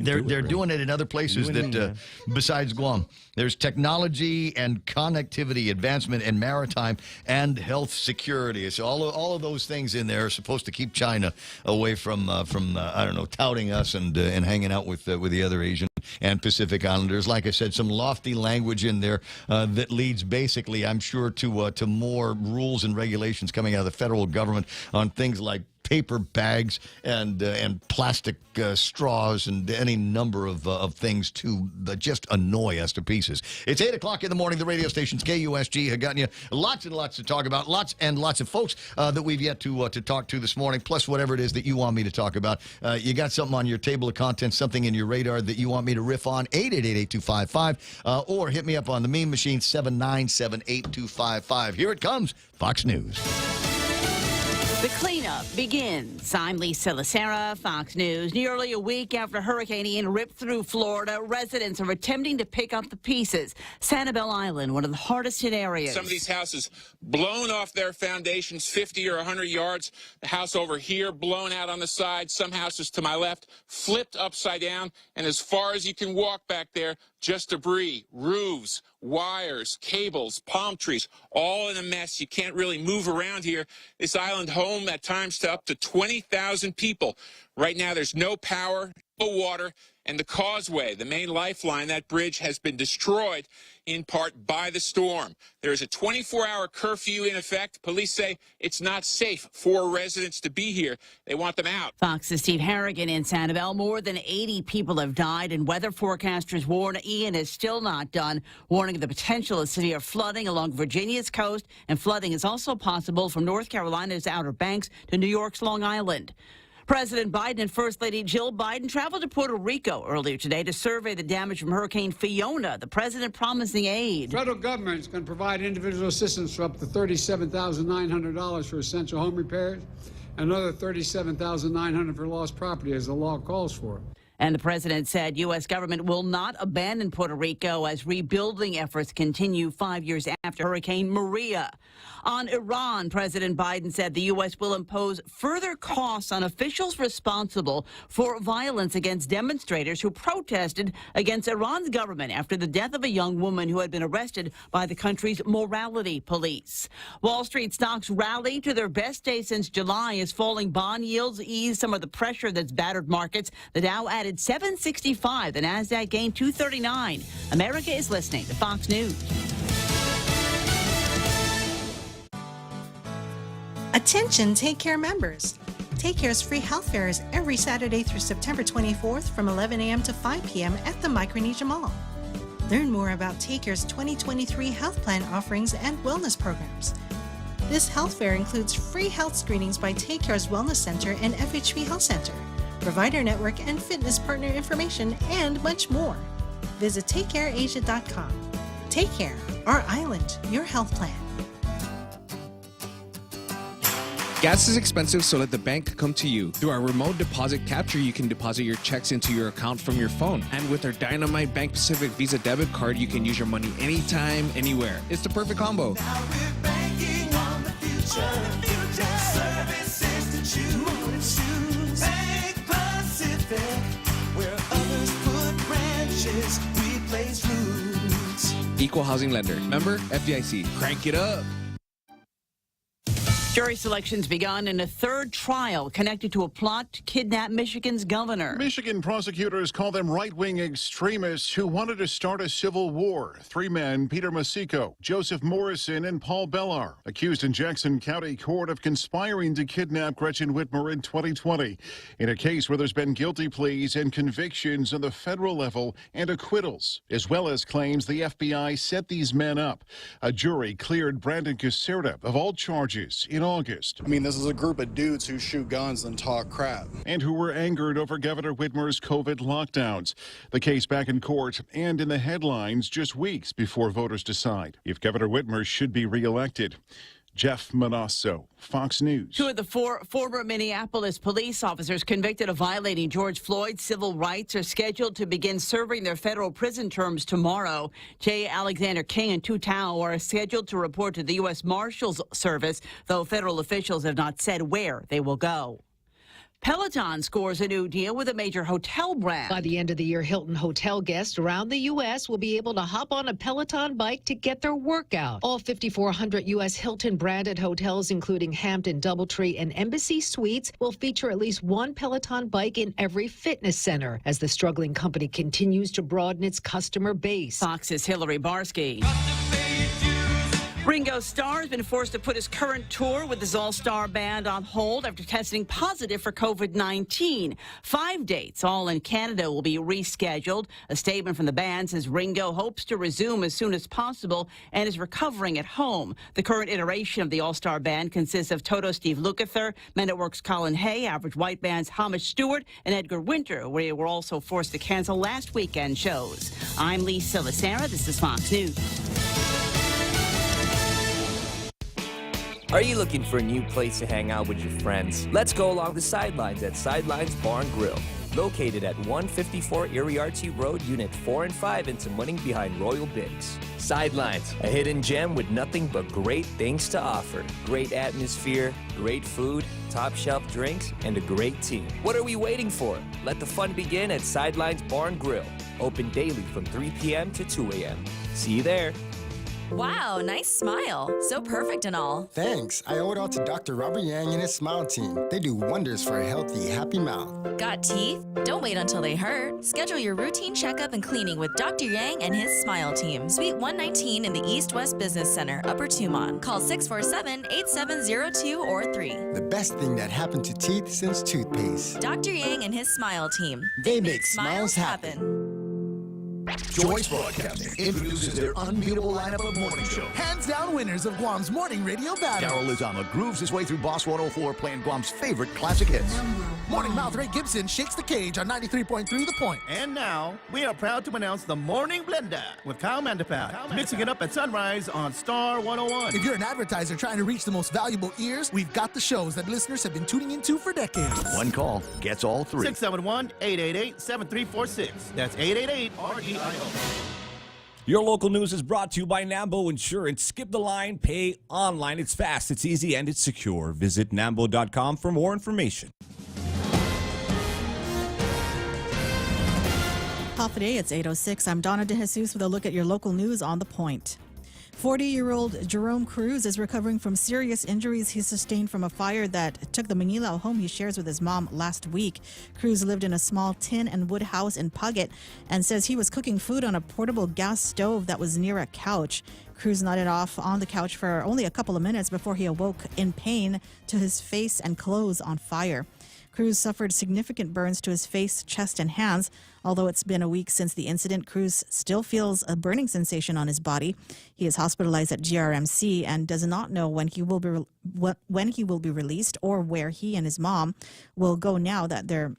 They're doing it in other places besides Guam. There's technology and connectivity advancement in maritime and health security. So all of those things in there are supposed to keep China away from I don't know, touting us and hanging out with the other Asian and Pacific Islanders. Like I said, some lofty language in there that leads basically, I'm sure, to more rules and regulations coming out of the federal government on things like paper bags and plastic straws and any number of things to just annoy us to pieces. It's 8 o'clock in the morning. The radio stations KUSG have gotten you lots and lots to talk about. Lots and lots of folks that we've yet to talk to this morning, plus whatever it is that you want me to talk about. You got something on your table of contents, something in your radar that you want me to riff on, 888-8255, or hit me up on the meme machine, 797-8255. Here it comes, Fox News. The cleanup begins. I'm Lisa Lacera, Fox News. Nearly a week after Hurricane Ian ripped through Florida, residents are attempting to pick up the pieces. Sanibel Island, one of the hardest hit areas. Some of these houses blown off their foundations 50 or 100 yards. The house over here blown out on the side. Some houses to my left flipped upside down. And as far as you can walk back there, just debris, roofs, wires, cables, palm trees, all in a mess. You can't really move around here. This island home at times to up to 20,000 people. Right now there's no power, no water, and the causeway, the main lifeline, that bridge has been destroyed in part by the storm. There is a 24-hour curfew in effect. Police say it's not safe for residents to be here. They want them out. Fox's Steve Harrigan in Sanibel. More than 80 people have died, and weather forecasters warn Ian is still not done, warning of the potential of severe flooding along Virginia's coast, and flooding is also possible from North Carolina's Outer Banks to New York's Long Island. President Biden and First Lady Jill Biden traveled to Puerto Rico earlier today to survey the damage from Hurricane Fiona, the president promising aid. The federal government is going to provide individual assistance for up to $37,900 for essential home repairs and another $37,900 for lost property, as the law calls for. And the president said U.S. government will not abandon Puerto Rico as rebuilding efforts continue 5 years after Hurricane Maria. On Iran, President Biden said the U.S. will impose further costs on officials responsible for violence against demonstrators who protested against Iran's government after the death of a young woman who had been arrested by the country's morality police. Wall Street stocks rallied to their best day since July as falling bond yields eased some of the pressure that's battered markets. The Dow added 765. The Nasdaq gained 239. America is listening to Fox News. Attention Take Care members. Take Care's free health fairs every Saturday through September 24th from 11 a.m. to 5 p.m. at the Micronesia Mall. Learn more about Take Care's 2023 health plan offerings and wellness programs. This health fair includes free health screenings by Take Care's Wellness Center and FHP Health Center, provider network and fitness partner information, and much more. Visit TakeCareAsia.com. Take Care, our island, your health plan. Gas is expensive, so let the bank come to you. Through our remote deposit capture, you can deposit your checks into your account from your phone. And with our Dynamite Bank Pacific Visa debit card, you can use your money anytime, anywhere. It's the perfect combo. Now we're banking on the future. Services to choose. Bank Pacific, where others put branches, we place roots. Equal housing lender. Member FDIC. Crank it up. Jury selection's begun in a third trial connected to a plot to kidnap Michigan's governor. Michigan prosecutors call them right-wing extremists who wanted to start a civil war. Three men, Peter Masico, Joseph Morrison, and Paul Bellar, accused in Jackson County Court of conspiring to kidnap Gretchen Whitmer in 2020 in a case where there's been guilty pleas and convictions on the federal level and acquittals, as well as claims the FBI set these men up. A jury cleared Brandon Caserta of all charges in August. I mean, this is a group of dudes who shoot guns and talk crap. And who were angered over Governor Whitmer's COVID lockdowns. The case back in court and in the headlines just weeks before voters decide if Governor Whitmer should be reelected. Jeff Manasso, Fox News. Two of the four former Minneapolis police officers convicted of violating George Floyd's civil rights are scheduled to begin serving their federal prison terms tomorrow. J. Alexander King and Tu Tao are scheduled to report to the U.S. Marshals Service, though federal officials have not said where they will go. Peloton scores a new deal with a major hotel brand. By the end of the year, Hilton hotel guests around the U.S. will be able to hop on a Peloton bike to get their workout. All 5,400 U.S. Hilton-branded hotels, including Hampton, Doubletree, and Embassy Suites, will feature at least one Peloton bike in every fitness center as the struggling company continues to broaden its customer base. Fox's Hillary Barsky. Ringo Starr has been forced to put his current tour with his all-star band on hold after testing positive for COVID-19. 5 dates, all in Canada, will be rescheduled. A statement from the band says Ringo hopes to resume as soon as possible and is recovering at home. The current iteration of the all-star band consists of Toto Steve Lukather, Men at Work's Colin Hay, Average White Band's Hamish Stewart, and Edgar Winter, where they were also forced to cancel last weekend shows. I'm Lisa Lacera. This is Fox News. Are you looking for a new place to hang out with your friends? Let's go along the sidelines at Sidelines Bar and Grill. Located at 154 Iriarty Road, Unit 4 and 5 in Tamuning behind Royal Bigs. Sidelines, a hidden gem with nothing but great things to offer. Great atmosphere, great food, top shelf drinks, and a great team. What are we waiting for? Let the fun begin at Sidelines Bar and Grill. Open daily from 3 p.m. to 2 a.m. See you there. Wow, nice smile. So perfect and all. Thanks. I owe it all to Dr. Robert Yang and his smile team. They do wonders for a healthy, happy mouth. Got teeth? Don't wait until they hurt. Schedule your routine checkup and cleaning with Dr. Yang and his smile team. Suite 119 in the East West Business Center, Upper Tumon. Call 647-8702 or 3. The best thing that happened to teeth since toothpaste. Dr. Yang and his smile team. They make smiles happen. Joyce Broadcasting introduces their unbeatable lineup of morning show. Hands down winners of Guam's morning radio battle. Daryl Lizama grooves his way through Boss 104 playing Guam's favorite classic hits. Morning mouth Ray Gibson shakes the cage on 93.3 The Point. And now, we are proud to announce the Morning Blender with Kyle Mandapat, mixing it up at sunrise on Star 101. If you're an advertiser trying to reach the most valuable ears, we've got the shows that listeners have been tuning into for decades. One call gets all three. 671-888-7346. That's 888-REIO. Your local news is brought to you by Nambo Insurance. Skip the line, pay online. It's fast, it's easy, and it's secure. Visit nambo.com for more information. Top today, it's 8:06. I'm Donna DeJesus with a look at your local news on The Point. 40-year-old Jerome Cruz is recovering from serious injuries he sustained from a fire that took the Manilao home he shares with his mom last week. Cruz lived in a small tin and wood house in Puget and says he was cooking food on a portable gas stove that was near a couch. Cruz nodded off on the couch for only a couple of minutes before he awoke in pain to his face and clothes on fire. Cruz suffered significant burns to his face, chest, and hands. Although it's been a week since the incident, Cruz still feels a burning sensation on his body. He is hospitalized at GRMC and does not know when he will be released or where he and his mom will go now that their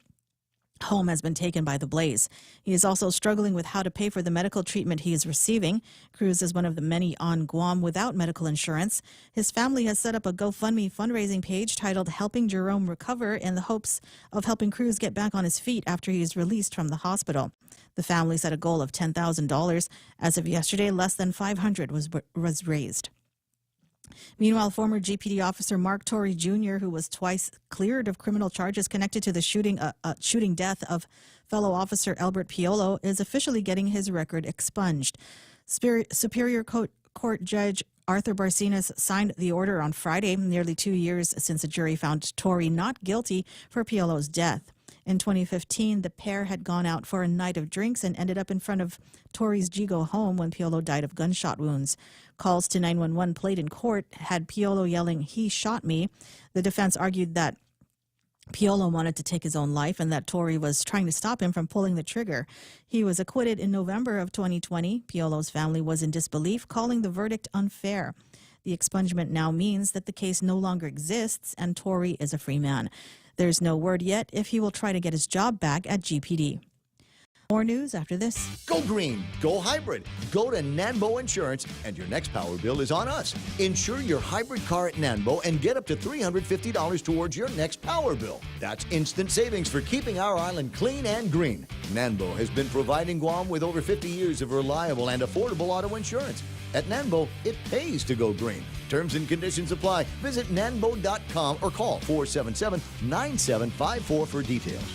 home has been taken by the blaze. He is also struggling with how to pay for the medical treatment he is receiving. Cruz is one of the many on Guam without medical insurance. His family has set up a GoFundMe fundraising page titled Helping Jerome Recover in the hopes of helping Cruz get back on his feet after he is released from the hospital. The family set a goal of $10,000. As of yesterday, less than $500 was raised. Meanwhile, former GPD officer Mark Torrey Jr., who was twice cleared of criminal charges connected to the shooting death of fellow officer Albert Piolo, is officially getting his record expunged. Superior Court Judge Arthur Barcinas signed the order on Friday, nearly 2 years since a jury found Torrey not guilty for Piolo's death. In 2015, the pair had gone out for a night of drinks and ended up in front of Torrey's Jigo home when Piolo died of gunshot wounds. Calls to 911 played in court had Piolo yelling, "He shot me." The defense argued that Piolo wanted to take his own life and that Torrey was trying to stop him from pulling the trigger. He was acquitted in November of 2020. Piolo's family was in disbelief, calling the verdict unfair. The expungement now means that the case no longer exists and Torrey is a free man. There's no word yet if he will try to get his job back at GPD. More news after this. Go green, go hybrid. Go to Nanbo Insurance, and your next power bill is on us. Insure your hybrid car at Nanbo and get up to $350 towards your next power bill. That's instant savings for keeping our island clean and green. Nanbo has been providing Guam with over 50 years of reliable and affordable auto insurance. At Nanbo, it pays to go green. Terms and conditions apply. Visit nanbo.com or call 477-9754 for details.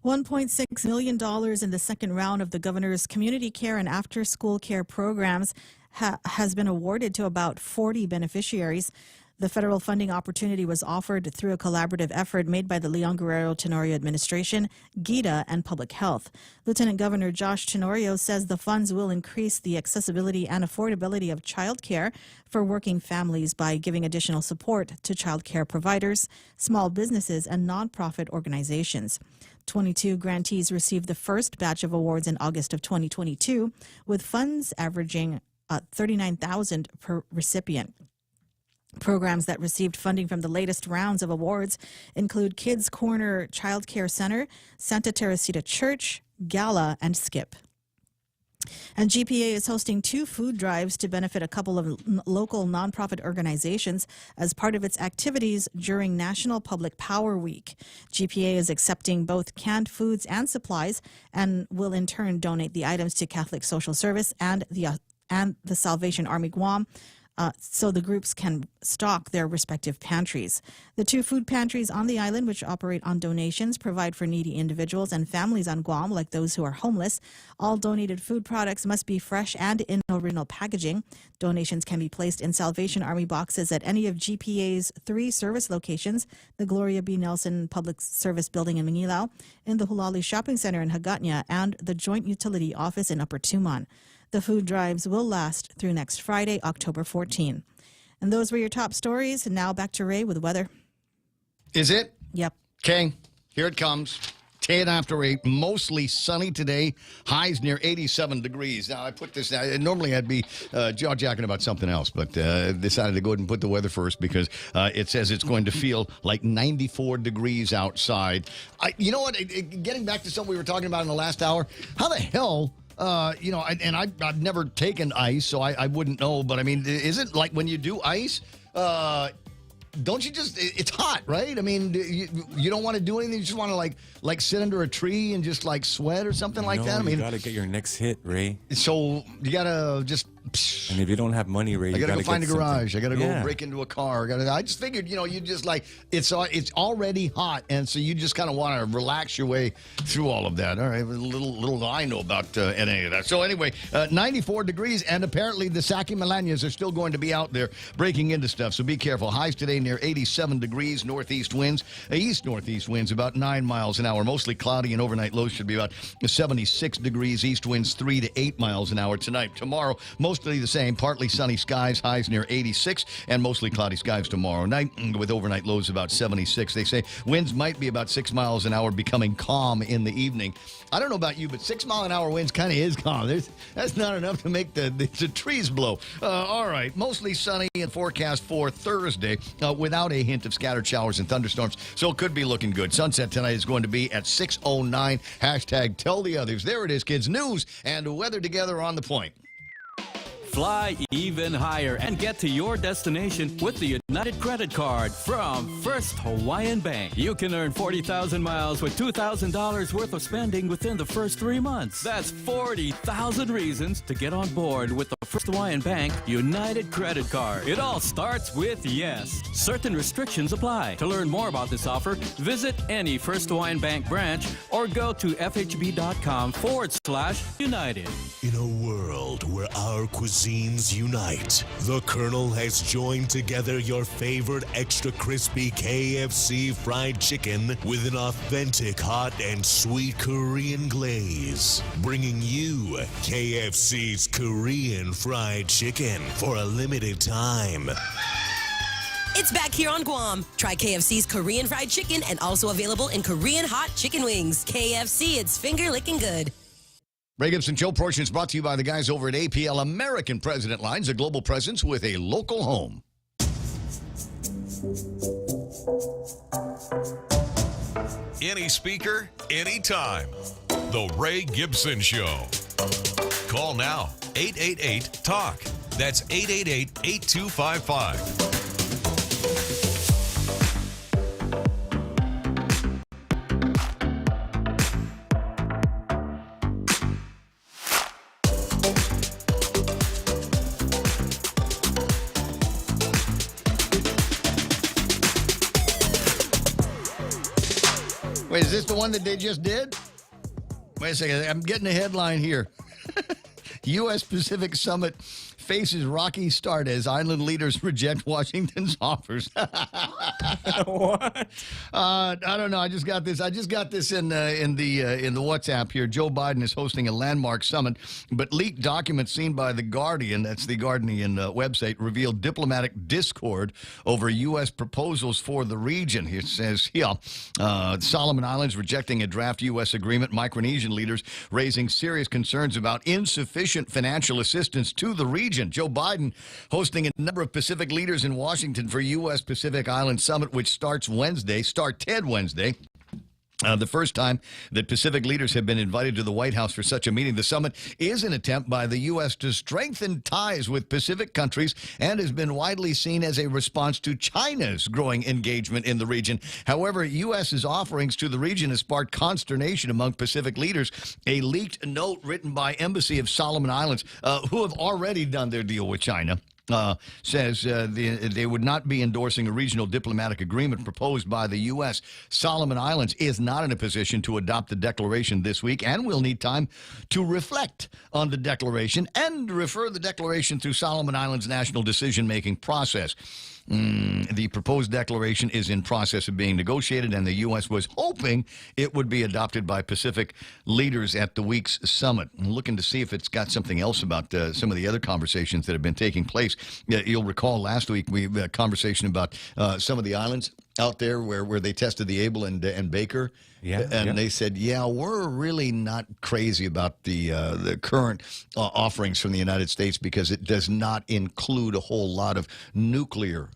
$1.6 million in the second round of the governor's community care and after-school care programs has been awarded to about 40 beneficiaries. The federal funding opportunity was offered through a collaborative effort made by the Leon Guerrero Tenorio administration, GITA, and Public Health. Lieutenant Governor Josh Tenorio says the funds will increase the accessibility and affordability of child care for working families by giving additional support to child care providers, small businesses, and nonprofit organizations. 22 grantees received the first batch of awards in August of 2022, with funds averaging $39,000 per recipient. Programs that received funding from the latest rounds of awards include Kids Corner Child Care Center, Santa Teresita Church, Gala, and Skip. And GPA is hosting 2 food drives to benefit a couple of local nonprofit organizations as part of its activities during National Public Power Week. GPA is accepting both canned foods and supplies and will in turn donate the items to Catholic Social Service and the Salvation Army Guam, so the groups can stock their respective pantries. The 2 food pantries on the island, which operate on donations, provide for needy individuals and families on Guam, like those who are homeless. All donated food products must be fresh and in original packaging. Donations can be placed in Salvation Army boxes at any of GPA's 3 service locations, the Gloria B. Nelson Public Service Building in Manilao, in the Hulali Shopping Center in Hagatna, and the Joint Utility Office in Upper Tuman. The food drives will last through next Friday, October 14. And those were your top stories. And now back to Ray with weather. Is it? Yep. Okay, here it comes. 10 after 8, mostly sunny today. Highs near 87 degrees. Now, I put this down. Normally, I'd be jaw-jacking about something else, but decided to go ahead and put the weather first because it says it's going to feel like 94 degrees outside. You know what? Getting back to something we were talking about in the last hour, how the hell... I've never taken ice, so I wouldn't know. But, I mean, is it like when you do ice... don't you just, it's hot, right? I mean, you don't want to do anything. You just want to like sit under a tree and just like sweat or something like that. I mean, you got to get your next hit, Ray. So you got to just. And if you don't have money, Ray, I got to go find a garage. I got to go Yeah. break into a car. I just figured, you just like, it's already hot. And so you just kind of want to relax your way through all of that. All right. A little I know about any of that. So anyway, 94 degrees. And apparently the Saki Melanias are still going to be out there breaking into stuff. So be careful. Highs today near 87 degrees. Northeast winds. East-northeast winds about 9 miles an hour. Mostly cloudy and overnight lows should be about 76 degrees. East winds 3 to 8 miles an hour tonight. Tomorrow, mostly the same. Partly sunny skies, highs near 86, and mostly cloudy skies tomorrow night with overnight lows about 76. They say winds might be about 6 miles an hour, becoming calm in the evening. I don't know about you, but 6 mile an hour winds kind of is calm. That's not enough to make the trees blow. All right, mostly sunny and forecast for Thursday without a hint of scattered showers and thunderstorms, so it could be looking good. Sunset tonight is going to be at 6:09. Hashtag tell the others. There it is, kids. News and weather together on The Point. Fly even higher and get to your destination with the United Credit Card from First Hawaiian Bank. You can earn 40,000 miles with $2,000 worth of spending within the first 3 months. That's 40,000 reasons to get on board with the First Hawaiian Bank United Credit Card. It all starts with yes. Certain restrictions apply. To learn more about this offer, visit any First Hawaiian Bank branch or go to fhb.com/United. In a world where our cuisines unite, the Colonel has joined together your favorite extra crispy KFC fried chicken with an authentic hot and sweet Korean glaze, bringing you KFC's Korean fried chicken for a limited time. It's back here on Guam. Try KFC's Korean fried chicken and also available in Korean hot chicken wings. KFC, it's finger licking good. Ray Gibson Show portion is brought to you by the guys over at APL American President Lines, a global presence with a local home. Any speaker, anytime. The Ray Gibson Show. Call now, 888-TALK. That's 888-8255. Wait, is this the one that they just did? Wait a second. I'm getting a headline here. U.S. Pacific Summit faces rocky start as island leaders reject Washington's offers. What? I don't know. I just got this in the WhatsApp here. Joe Biden is hosting a landmark summit, but leaked documents seen by The Guardian, that's the Guardian website, revealed diplomatic discord over U.S. proposals for the region. It says here, Solomon Islands rejecting a draft U.S. agreement, Micronesian leaders raising serious concerns about insufficient financial assistance to the region. Joe Biden hosting a number of Pacific leaders in Washington for U.S. Pacific Island Summit, which started Wednesday. The first time that Pacific leaders have been invited to the White House for such a meeting. The summit is an attempt by the U.S. to strengthen ties with Pacific countries and has been widely seen as a response to China's growing engagement in the region. However, U.S.'s offerings to the region has sparked consternation among Pacific leaders. A leaked note written by Embassy of Solomon Islands, who have already done their deal with China, says they would not be endorsing a regional diplomatic agreement proposed by the U.S. Solomon Islands is not in a position to adopt the declaration this week and will need time to reflect on the declaration and refer the declaration through Solomon Islands' national decision-making process. The proposed declaration is in process of being negotiated, and the U.S. was hoping it would be adopted by Pacific leaders at the week's summit. I'm looking to see if it's got something else about some of the other conversations that have been taking place. You'll recall last week we had a conversation about some of the islands out there where they tested the Able and Baker. And they said, we're really not crazy about the current offerings from the United States because it does not include a whole lot of nuclear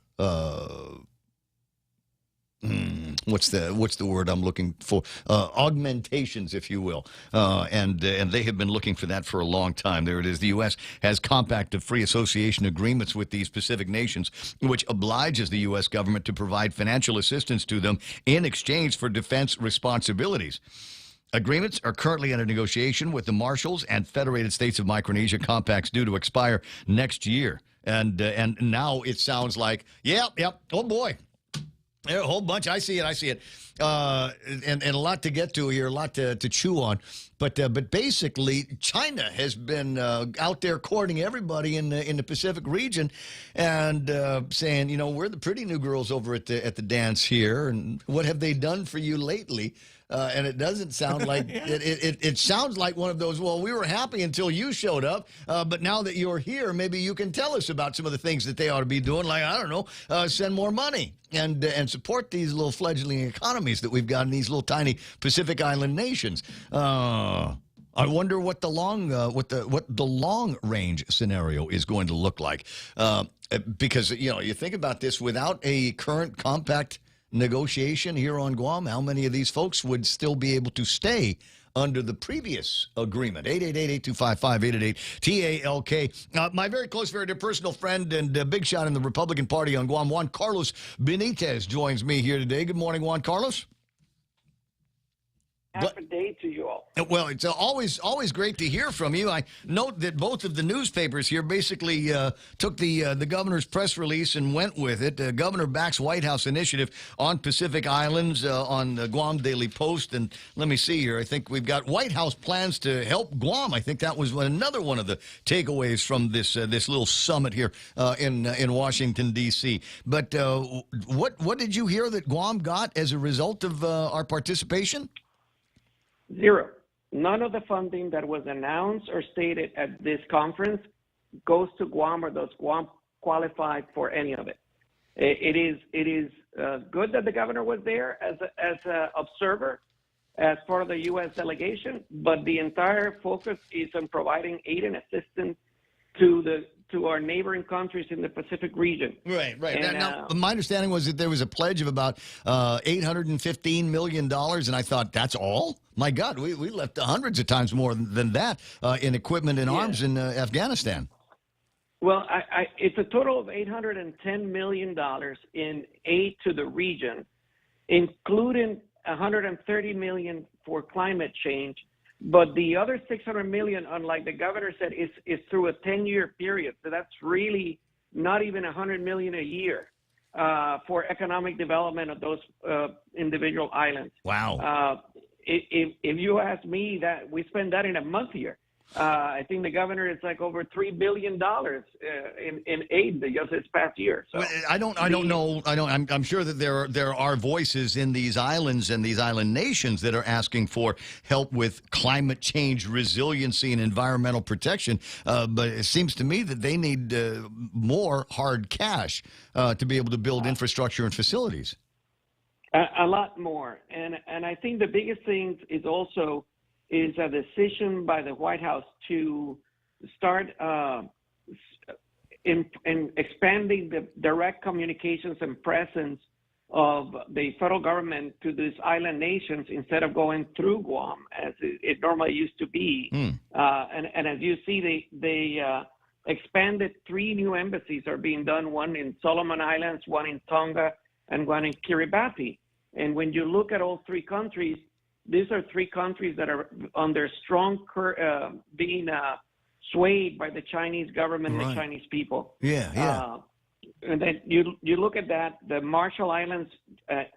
what's the word I'm looking for? Augmentations, if you will. And they have been looking for that for a long time. There it is. The U.S. has compact of free association agreements with these Pacific nations, which obliges the U.S. government to provide financial assistance to them in exchange for defense responsibilities. Agreements are currently under negotiation with the Marshalls and Federated States of Micronesia. Compacts due to expire next year. And now it sounds like, oh boy. A whole bunch. I see it. And a lot to get to here, a lot to chew on. But basically, China has been out there courting everybody in the Pacific region and saying, we're the pretty new girls over at the dance here. And what have they done for you lately? And it doesn't sound like it sounds like one of those, well, we were happy until you showed up, but now that you're here, maybe you can tell us about some of the things that they ought to be doing, like, I don't know, send more money and support these little fledgling economies that we've got in these little tiny Pacific Island nations. I wonder what the long range scenario is going to look like, because you think about this, without a current compact negotiation here on Guam, how many of these folks would still be able to stay under the previous agreement? 888-825-5888-TALK. My very close, very dear personal friend and big shot in the Republican Party on Guam, Juan Carlos Benitez, joins me here today. Good morning, Juan Carlos. Happy day to you all. Well, it's always great to hear from you. I note that both of the newspapers here basically took the governor's press release and went with it. Governor backs White House initiative on Pacific Islands on the Guam Daily Post. And let me see here. I think we've got White House plans to help Guam. I think that was another one of the takeaways from this little summit here in Washington, D.C. But what did you hear that Guam got as a result of our participation? Zero. None of the funding that was announced or stated at this conference goes to Guam or does Guam qualify for any of it. It is good that the governor was there as an observer, as part of the U.S. delegation, but the entire focus is on providing aid and assistance to our neighboring countries in the Pacific region. Right. And, now, my understanding was that there was a pledge of about $815 million, and I thought, that's all? My God, we left hundreds of times more than that in equipment and arms in Afghanistan. Well, it's a total of $810 million in aid to the region, including $130 million for climate change. But the other $600 million, unlike the governor said, is through a 10-year period. So that's really not even $100 million a year for economic development of those individual islands. Wow. If you ask me, that we spend that in a month here. I think the governor is like over $3 billion in aid just this past year. So I don't know. I'm sure that there are voices in these islands and these island nations that are asking for help with climate change, resiliency, and environmental protection. But it seems to me that they need more hard cash to be able to build infrastructure and facilities. A lot more, and I think the biggest thing is also a decision by the White House to start in expanding the direct communications and presence of the federal government to these island nations instead of going through Guam as it normally used to be. And as you see, they expanded 3 new embassies are being done, one in Solomon Islands, one in Tonga, and one in Kiribati. And when you look at all 3 countries, these are 3 countries that are under strong being swayed by the Chinese government and the Chinese people. And then you look at that, the Marshall Islands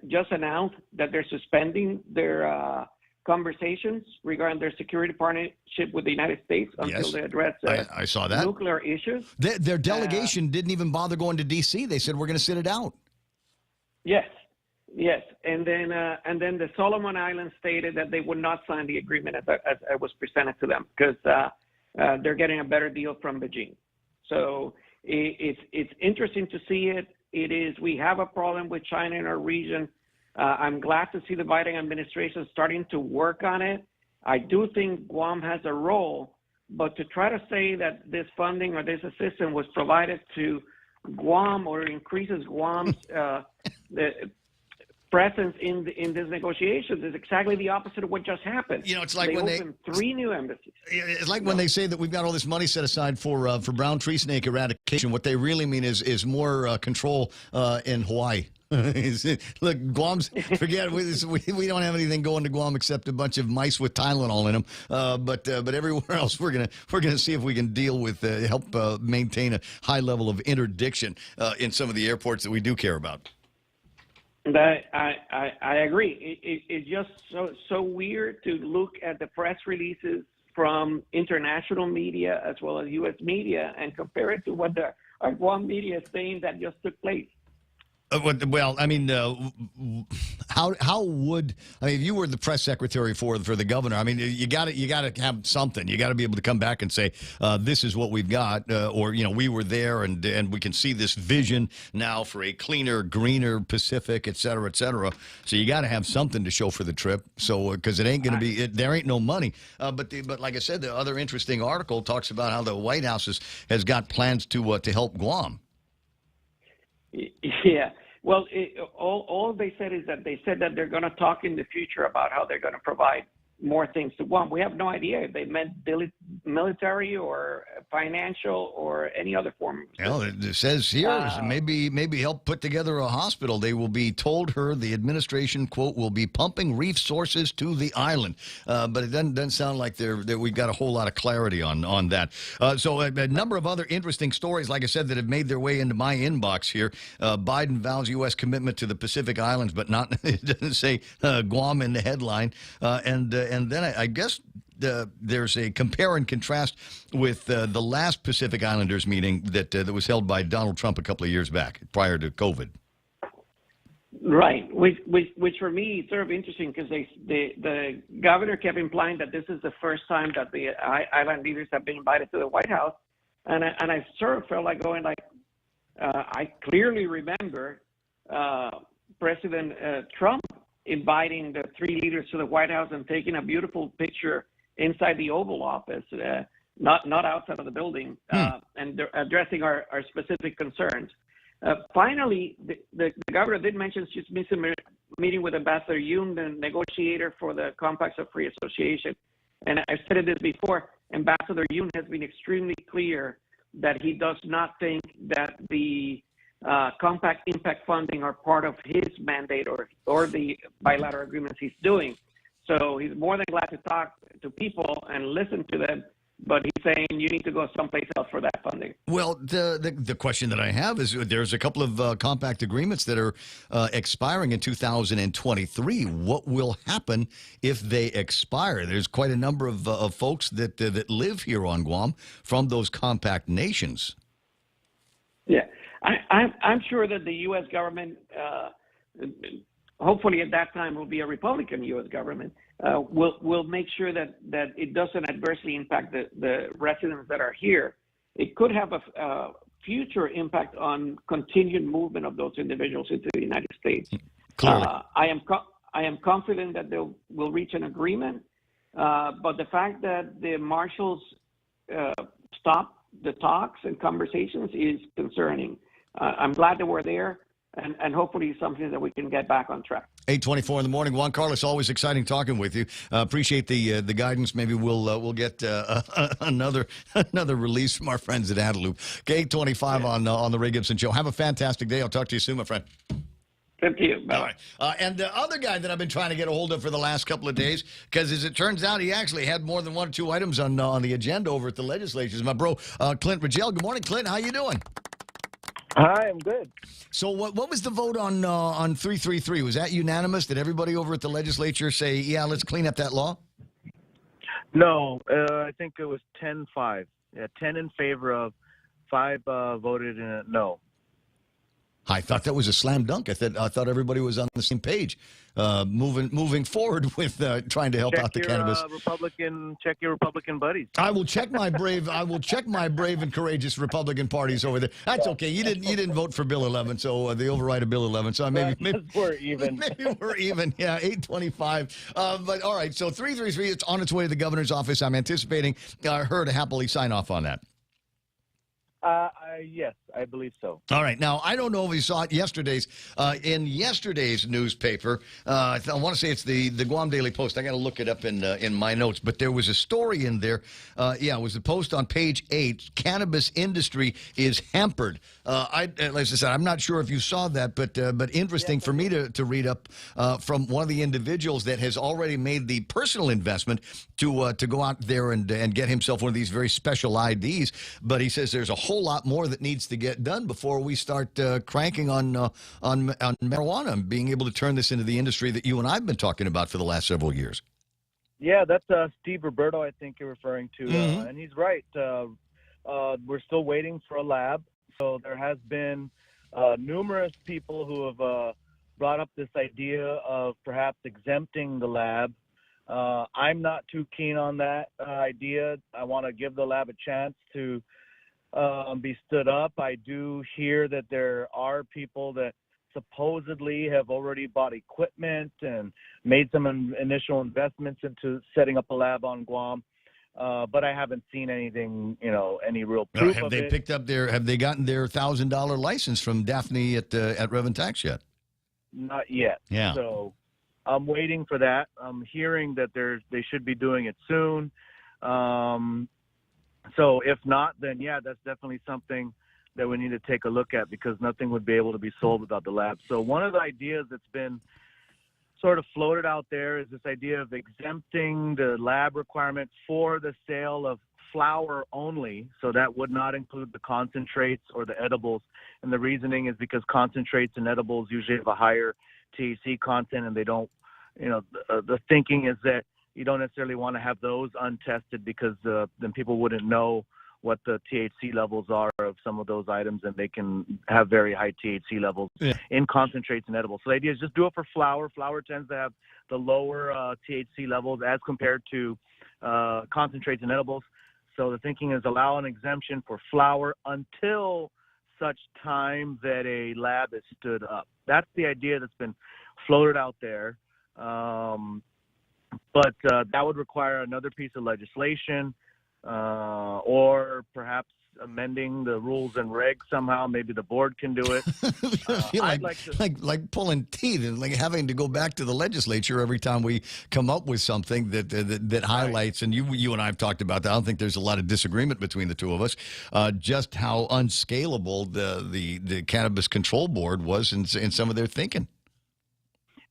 just announced that they're suspending their conversations regarding their security partnership with the United States until they address I saw that. nuclear issues. Their delegation didn't even bother going to D.C. They said, we're going to sit it out. Yes, and then the Solomon Islands stated that they would not sign the agreement as it was presented to them because they're getting a better deal from Beijing. So it's interesting to see it. it is we have a problem with China in our region. I'm glad to see the Biden administration starting to work on it. I do think Guam has a role, but to try to say that this funding or this assistance was provided to Guam or increases Guam's presence in these negotiations is exactly the opposite of what just happened. You know, it's like they when opened 3 new embassies. It's like when they say that we've got all this money set aside for brown tree snake eradication. What they really mean is more control in Hawaii. Look, Guam's forget we don't have anything going to Guam except a bunch of mice with Tylenol in them. But everywhere else we're gonna see if we can deal with help maintain a high level of interdiction in some of the airports that we do care about. I agree. It's just so weird to look at the press releases from international media as well as U.S. media and compare it to what our Guam media is saying that just took place. Well, I mean, how would if you were the press secretary for the governor? I mean, you got to have something. You got to be able to come back and say this is what we've got, or we were there and we can see this vision now for a cleaner, greener Pacific, et cetera, et cetera. So you got to have something to show for the trip. So because it ain't going to be there ain't no money. But like I said, the other interesting article talks about how the White House has got plans to help Guam. Yeah. Well, all they said is that they're going to talk in the future about how they're going to provide more things to Guam. We have no idea if they meant military or financial or any other form. Well, it says here maybe help put together a hospital. They will be told her the administration, quote, will be pumping resources to the island. But it doesn't sound like we've got a whole lot of clarity on that. So a number of other interesting stories, like I said, that have made their way into my inbox here. Biden vows U.S. commitment to the Pacific Islands, but not it doesn't say Guam in the headline. And then I guess there's a compare and contrast with the last Pacific Islanders meeting that was held by Donald Trump a couple of years back, prior to COVID. Right, which for me is sort of interesting because the governor kept implying that this is the first time that the island leaders have been invited to the White House, and I sort of felt like going I clearly remember President Trump inviting the 3 leaders to the White House and taking a beautiful picture inside the Oval Office, not outside of the building, and addressing our specific concerns. Finally, the governor did mention she's missing a meeting with Ambassador Yoon, the negotiator for the Compacts of Free Association. And I've said this before, Ambassador Yoon has been extremely clear that he does not think that the compact impact funding are part of his mandate or the bilateral agreements he's doing. So he's more than glad to talk to people and listen to them, but he's saying you need to go someplace else for that funding. Well, the question that I have is there's a couple of compact agreements that are expiring in 2023. What will happen if they expire? There's quite a number of folks that live here on Guam from those compact nations. Yeah. I'm sure that the U.S. government, hopefully at that time will be a Republican U.S. government, will make sure that it doesn't adversely impact the residents that are here. It could have a future impact on continued movement of those individuals into the United States. Clearly. I am confident that they will reach an agreement, but the fact that the marshals stopped the talks and conversations is concerning. I'm glad that we're there, and hopefully something that we can get back on track. 8:24 in the morning. Juan Carlos, always exciting talking with you. Appreciate the guidance. Maybe we'll get another release from our friends at Antelope. 8:25 on the Ray Gibson Show. Have a fantastic day. I'll talk to you soon, my friend. Thank you. Bye. All right. And the other guy that I've been trying to get a hold of for the last couple of days, because as it turns out, he actually had more than 1 or 2 items on the agenda over at the legislature, is my bro, Clint Rigel. Good morning, Clint. How you doing? Hi, I'm good. So what was the vote on 333? Was that unanimous? Did everybody over at the legislature say, yeah, let's clean up that law? No, I think it was 10-5. Yeah, 10 in favor of, 5 voted no. I thought that was a slam dunk. I thought everybody was on the same page, moving forward with trying to help out the cannabis. Check your Republican buddies. I will check my brave and courageous Republican parties over there. That's okay. You didn't vote for Bill 11, so the override of Bill 11. So maybe we're even. Maybe we're even. Yeah, 825. But all right. So 333. It's on its way to the governor's office. I'm anticipating her to happily sign off on that. Yes, I believe so. All right. Now, I don't know if you saw it in yesterday's newspaper. I want to say it's the Guam Daily Post. I got to look it up in my notes. But there was a story in there. It was the post on page 8. Cannabis industry is hampered. Like I said, I'm not sure if you saw that, but interesting for me to read up from one of the individuals that has already made the personal investment to go out there and get himself one of these very special IDs. But he says there's a whole lot more that needs to get done before we start cranking on marijuana and being able to turn this into the industry that you and I have been talking about for the last several years. Yeah, that's Steve Roberto, I think you're referring to, and he's right. We're still waiting for a lab. So there has been numerous people who have brought up this idea of perhaps exempting the lab. I'm not too keen on that idea. I want to give the lab a chance to be stood up. I do hear that there are people that supposedly have already bought equipment and made some initial investments into setting up a lab on Guam. But I haven't seen anything, any real proof of it. Have they gotten their $1,000 license from Daphne at Rev Tax yet? Not yet. Yeah. So I'm waiting for that. I'm hearing that they should be doing it soon. So if not, then yeah, that's definitely something that we need to take a look at, because nothing would be able to be sold without the lab. So one of the ideas that's been sort of floated out there is this idea of exempting the lab requirement for the sale of flower only. So that would not include the concentrates or the edibles. And the reasoning is because concentrates and edibles usually have a higher THC content, and they don't, the thinking is that you don't necessarily want to have those untested, because then people wouldn't know what the THC levels are of some of those items, and they can have very high THC levels in concentrates and edibles. So the idea is just do it for flower. Flower tends to have the lower THC levels as compared to concentrates and edibles. So the thinking is allow an exemption for flower until such time that a lab is stood up. That's the idea that's been floated out there. But that would require another piece of legislation, or perhaps amending the rules and regs somehow. Maybe the board can do it. like pulling teeth and like having to go back to the legislature every time we come up with something that highlights. And you and I have talked about that. I don't think there's a lot of disagreement between the two of us. Just how unscalable the Cannabis Control Board was in some of their thinking.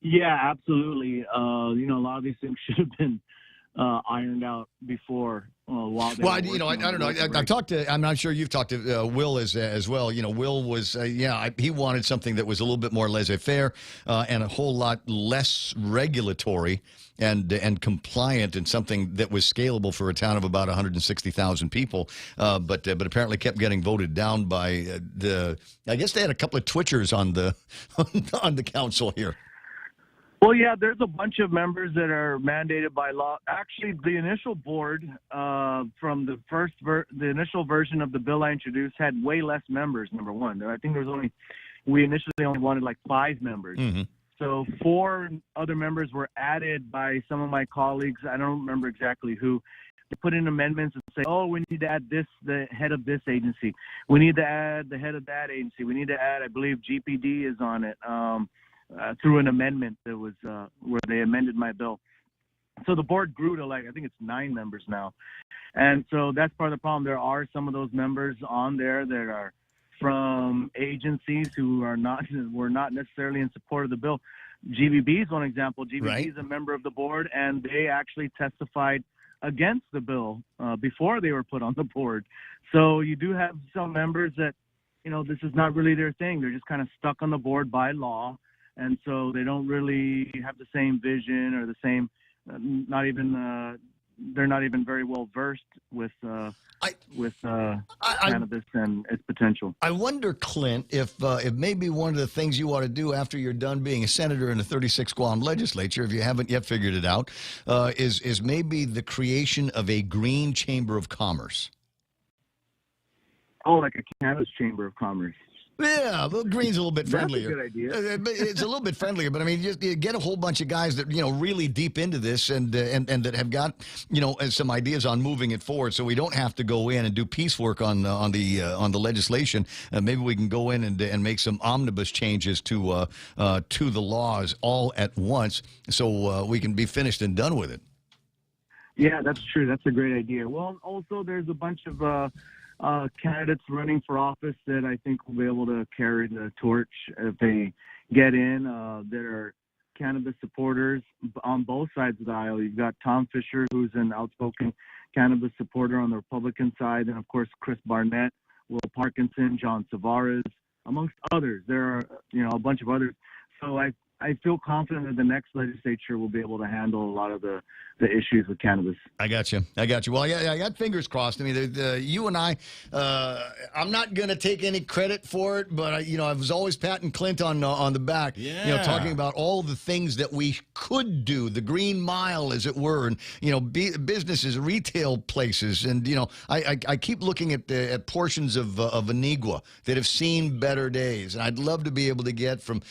Yeah, absolutely. A lot of these things should have been ironed out before. I don't know. I've talked to. I'm not sure you've talked to Will as well. Will was he wanted something that was a little bit more laissez-faire and a whole lot less regulatory and compliant, and something that was scalable for a town of about 160,000 people. But apparently kept getting voted down by I guess they had a couple of twitchers on the council here. Well, yeah, there's a bunch of members that are mandated by law. Actually, the initial board from the initial version of the bill I introduced had way less members, number one. I think we initially only wanted like 5 members. Mm-hmm. So 4 other members were added by some of my colleagues. I don't remember exactly who. They put in amendments and say, we need to add the head of this agency. We need to add the head of that agency. We need to add, I believe GPD is on it. Through an amendment that was where they amended my bill. So the board grew to I think it's 9 members now. And so that's part of the problem. There are some of those members on there that are from agencies who were not necessarily in support of the bill. GVB is one example. GVB is a member of the board, and they actually testified against the bill before they were put on the board. So you do have some members that, this is not really their thing. They're just kind of stuck on the board by law. And so they don't really have the same vision or the same, not even they're not even very well versed with cannabis and its potential. I wonder, Clint, if maybe one of the things you ought to do after you're done being a senator in the 36th Guam legislature, if you haven't yet figured it out, is maybe the creation of a green chamber of commerce. Oh, like a cannabis chamber of commerce. Yeah, well, green's a little bit friendlier. That's a good idea. It's a little bit friendlier, but I mean, you get a whole bunch of guys that really deep into this and that have got some ideas on moving it forward. So we don't have to go in and do piecework on the legislation. Maybe we can go in and make some omnibus changes to the laws all at once, so we can be finished and done with it. Yeah, that's true. That's a great idea. Well, also there's a bunch of candidates running for office that I think will be able to carry the torch if they get in. There are cannabis supporters on both sides of the aisle. You've got Tom Fisher, who's an outspoken cannabis supporter on the Republican side, and of course Chris Barnett, Will Parkinson, John Tavares, amongst others. There are a bunch of others. So I feel confident that the next legislature will be able to handle a lot of the issues with cannabis. I got you. Well, I got fingers crossed. I mean, you and I'm not going to take any credit for it, but I was always patting Clint on the back, talking about all the things that we could do, the green mile, as it were, and businesses, retail places, and I keep looking at portions of Anigua that have seen better days, and I'd love to be able to get from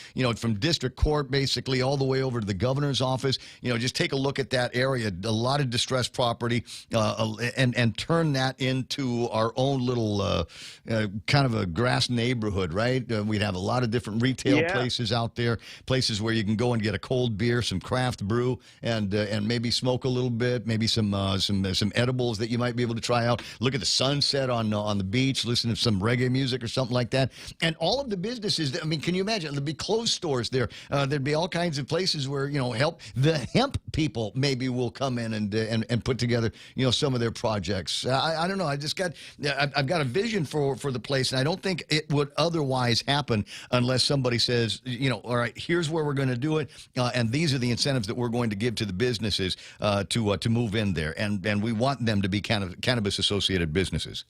district court basically all the way over to the governor's office. Just take a look at that area. A lot of distressed property, and turn that into our own little kind of a grass neighborhood, right? We'd have a lot of different retail places out there, places where you can go and get a cold beer, some craft brew, and maybe smoke a little bit, maybe some edibles that you might be able to try out. Look at the sunset on the beach, listen to some reggae music or something like that. And all of the businesses, I mean, can you imagine? There'd be clothes stores there. There'd be all kinds of places where the hemp people maybe will come in and put together some of their projects. I don't know. I've got a vision for the place, and I don't think it would otherwise happen unless somebody says, all right, here's where we're going to do it, and these are the incentives that we're going to give to the businesses to move in there, and we want them to be cannabis associated businesses.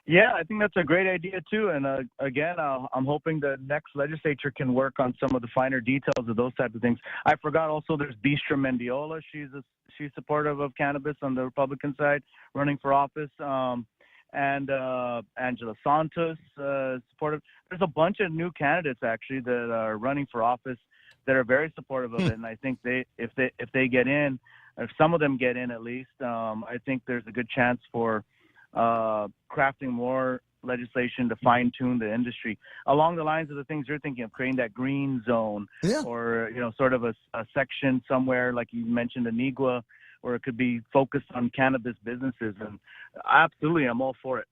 Yeah, I think that's a great idea, too. And again, I'm hoping the next legislature can work on some of the finer details of those types of things. I forgot also there's Bistra Mendiola. She's supportive of cannabis on the Republican side, running for office. And Angela Santos, supportive. There's a bunch of new candidates, actually, that are running for office that are very supportive of it. And I think if they get in, if some of them get in at least, I think there's a good chance for crafting more legislation to fine-tune the industry along the lines of the things you're thinking of, creating that green zone, or sort of a section somewhere like you mentioned, Anigua, where it could be focused on cannabis businesses. And absolutely, I'm all for it.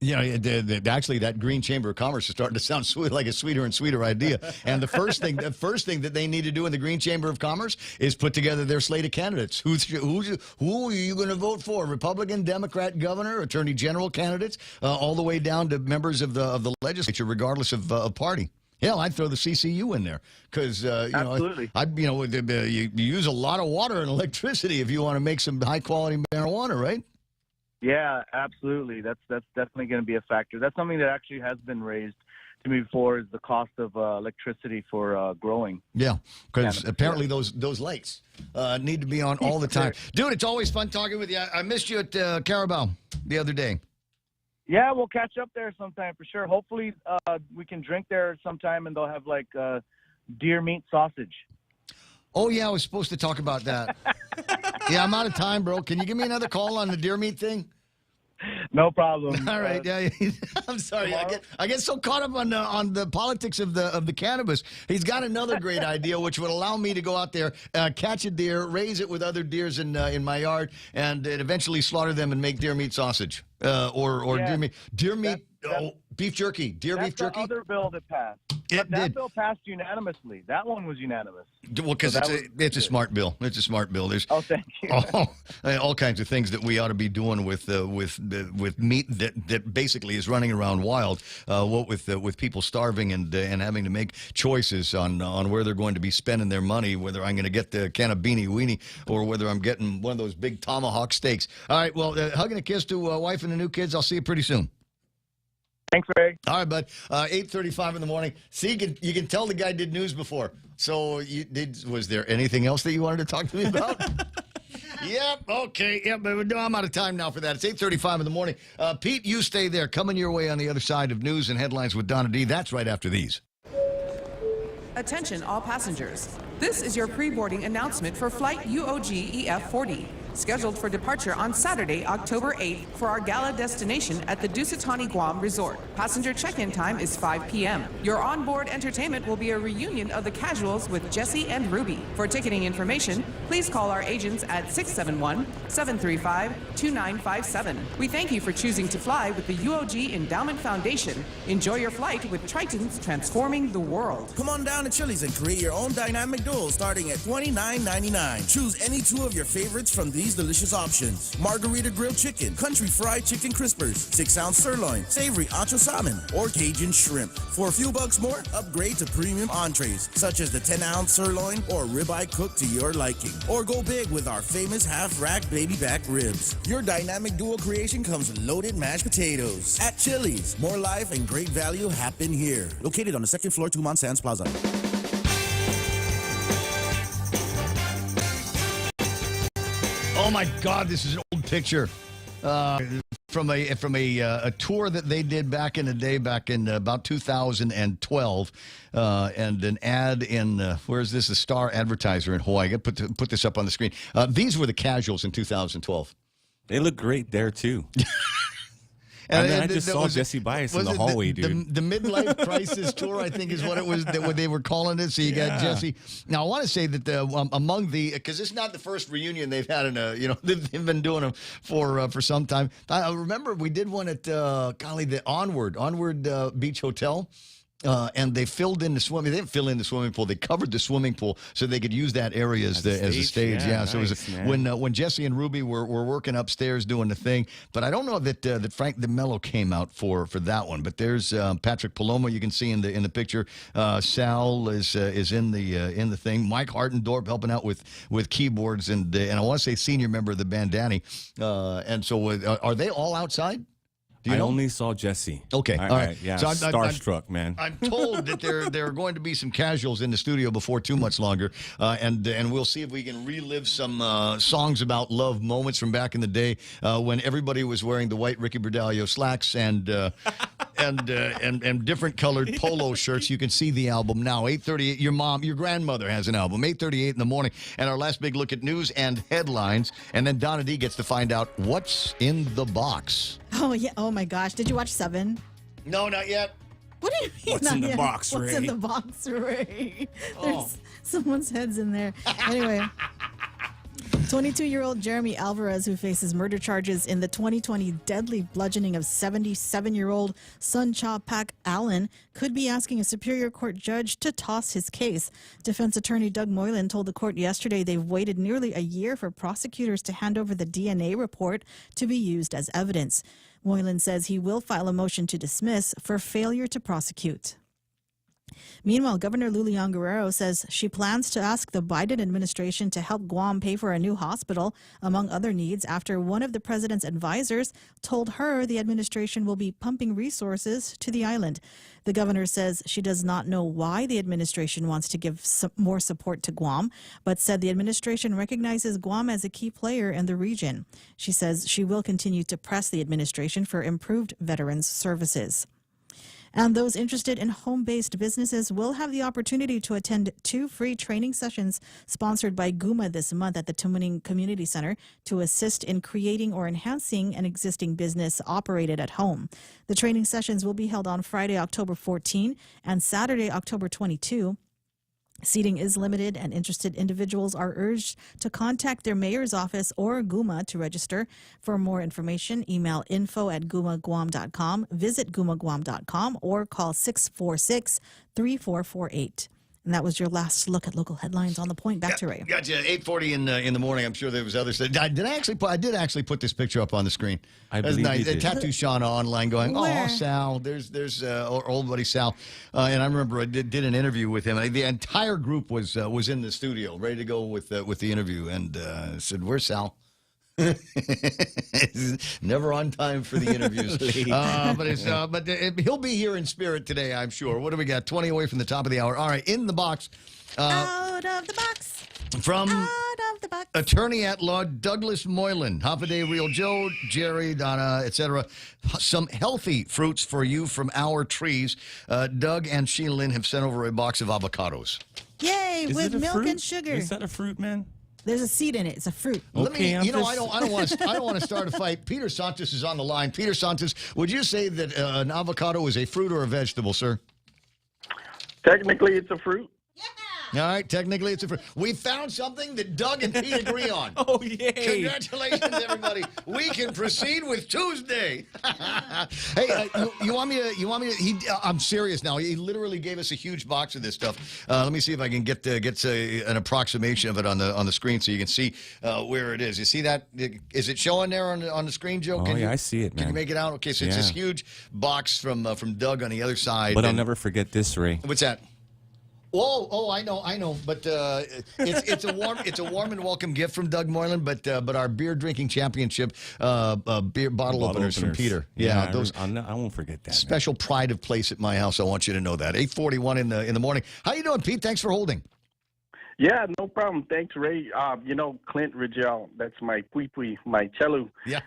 Actually, that Green Chamber of Commerce is starting to sound like a sweeter and sweeter idea. And the first thing that they need to do in the Green Chamber of Commerce is put together their slate of candidates. Who are you going to vote for? Republican, Democrat, governor, attorney general candidates, all the way down to members of the legislature, regardless of party. Hell, I'd throw the CCU in there because you use a lot of water and electricity if you want to make some high quality marijuana, right? Yeah, absolutely. That's definitely going to be a factor. That's something that actually has been raised to me before, is the cost of electricity for growing. Yeah, because apparently those lights need to be on all the time. Dude, it's always fun talking with you. I missed you at Carabao the other day. Yeah, we'll catch up there sometime for sure. Hopefully we can drink there sometime, and they'll have like deer meat sausage. Oh, yeah, I was supposed to talk about that. Yeah, I'm out of time, bro. Can you give me another call on the deer meat thing? No problem. All right. Yeah, I'm sorry. I get so caught up on the politics of the cannabis. He's got another great idea, which would allow me to go out there, catch a deer, raise it with other deers in my yard, and eventually slaughter them and make deer meat sausage or deer meat. Beef jerky, deer beef jerky. That's the other bill that passed. But that bill passed unanimously. That one was unanimous. Well, because it's a smart bill. It's a smart bill. There's thank you. all kinds of things that we ought to be doing with meat that basically is running around wild. With people starving and having to make choices on where they're going to be spending their money, whether I'm going to get the can of beanie weenie or whether I'm getting one of those big tomahawk steaks. All right. Well, hugging a kiss to wife and the new kids. I'll see you pretty soon. Thanks, Ray. All right, bud. 8:35 in the morning. See, you can tell the guy did news before. So was there anything else that you wanted to talk to me about? Yep. Okay. Yep. But no, I'm out of time now for that. It's 8:35 in the morning. Pete, you stay there. Coming your way on the other side of news and headlines with Donna D. That's right after these. Attention all passengers. This is your pre-boarding announcement for flight UOG EF40. Scheduled for departure on Saturday, October 8th for our gala destination at the Dusitani Guam Resort. Passenger check-in time is 5 p.m. Your onboard entertainment will be a reunion of the casuals with Jesse and Ruby. For ticketing information, please call our agents at 671-735-2957. We thank you for choosing to fly with the UOG Endowment Foundation. Enjoy your flight with Triton's Transforming the World. Come on down to Chili's and create your own dynamic duel starting at $29.99. Choose any two of your favorites from these delicious options: margarita grilled chicken, country fried chicken crispers, 6-ounce sirloin, savory ancho salmon, or Cajun shrimp. For a few bucks more, upgrade to premium entrees such as the 10-ounce sirloin or ribeye cooked to your liking. Or go big with our famous half-rack baby back ribs. Your dynamic duo creation comes with loaded mashed potatoes. At Chili's, more life and great value happen here. Located on the second floor, Tumon Sands Plaza. Oh my God, this is an old picture from a tour that they did back in the day, back in about 2012, and an ad in where is this? A Star Advertiser in Hawaii. I got to put this up on the screen. These were the casuals in 2012. They look great there too. I just saw Jesse Bias in the hallway, dude. The midlife crisis tour, I think, is what it was. What they were calling it. So you got Jesse. Now I want to say that among because it's not the first reunion they've had in they've been doing them for some time. I remember we did one at the Onward Beach Hotel. And they filled in the swimming. They didn't fill in the swimming pool. They covered the swimming pool so they could use that area as a stage. Yeah, so nice, it was when Jesse and Ruby were working upstairs doing the thing. But I don't know that Frank DeMello came out for that one. But there's Patrick Palomo. You can see in the picture. Sal is in the thing. Mike Hartendorp helping out with keyboards and I want to say senior member of the band Danny. And so are they all outside? I only saw Jesse. Okay, all right. Yeah, so starstruck, man. I'm told that there are going to be some casuals in the studio before too much longer, and we'll see if we can relive some songs about love moments from back in the day when everybody was wearing the white Ricky Berdalio slacks and different colored polo shirts. You can see the album now. 8:38. Your grandmother has an album. 8:38 in the morning, and our last big look at news and headlines, and then Donna D gets to find out what's in the box. Oh, yeah. Oh, my gosh. Did you watch 7? No, not yet. What do you mean? What's in the box, Ray? What's in the box, Ray? There's someone's head's in there. Anyway. 22-year-old Jeremy Alvarez, who faces murder charges in the 2020 deadly bludgeoning of 77-year-old Sun Cha Pak Allen, could be asking a Superior Court judge to toss his case. Defense attorney Doug Moylan told the court yesterday they've waited nearly a year for prosecutors to hand over the DNA report to be used as evidence. Moylan says he will file a motion to dismiss for failure to prosecute. Meanwhile, Governor Lulian Guerrero says she plans to ask the Biden administration to help Guam pay for a new hospital, among other needs, after one of the president's advisors told her the administration will be pumping resources to the island. The governor says she does not know why the administration wants to give more support to Guam, but said the administration recognizes Guam as a key player in the region. She says she will continue to press the administration for improved veterans services. And those interested in home-based businesses will have the opportunity to attend 2 free training sessions sponsored by GUMA this month at the Tumuning Community Center to assist in creating or enhancing an existing business operated at home. The training sessions will be held on Friday, October 14 and Saturday, October 22. Seating is limited, and interested individuals are urged to contact their mayor's office or GUMA to register. For more information, email info@gumaguam.com, visit gumaguam.com, or call 646-3448. And that was your last look at local headlines on The Point. Back to Ray. Gotcha. 8:40 in the morning. I'm sure there was other stuff. I did actually put this picture up on the screen. That's nice. Tattoo Shauna online going, Where? "Oh, Sal, there's our old buddy Sal," and I remember I did an interview with him. The entire group was in the studio, ready to go with the interview, and I said, "Where's Sal?" Never on time for the interviews. But he'll be here in spirit today, I'm sure. What do we got? 20 away from the top of the hour. All right, in the box. Out of the box. From Out of the box. Attorney at Law Douglas Moylan, Hoffaday, Real Joe, Jerry, Donna, etc. Some healthy fruits for you from our trees. Doug and Sheila Lynn have sent over a box of avocados. Yay, with milk and sugar. Is that a fruit, man? There's a seed in it. It's a fruit. Okay, I don't want to start a fight. Peter Santos is on the line. Peter Santos, would you say that an avocado is a fruit or a vegetable, sir? Technically, it's a fruit. All right, technically it's a fruit. We found something that Doug and Pete agree on. Oh, yay. Congratulations, everybody. We can proceed with Tuesday. Hey, you want me to, I'm serious now. He literally gave us a huge box of this stuff. Let me see if I can get an approximation of it on the screen so you can see where it is. You see that? Is it showing there on the screen, Joe? Oh, I see it, man. Can you make it out? Okay, so it's this huge box from Doug on the other side. But I'll never forget this, Ray. What's that? Oh, I know, but it's a warm and welcome gift from Doug Moylan, but our beer drinking championship beer bottle openers from Peter. Yeah, those I won't forget that. Special pride of place at my house. I want you to know that. 8:41 in the morning. How you doing, Pete? Thanks for holding. Yeah, no problem. Thanks, Ray. Clint Rigel, that's my pui, my cello. Yeah.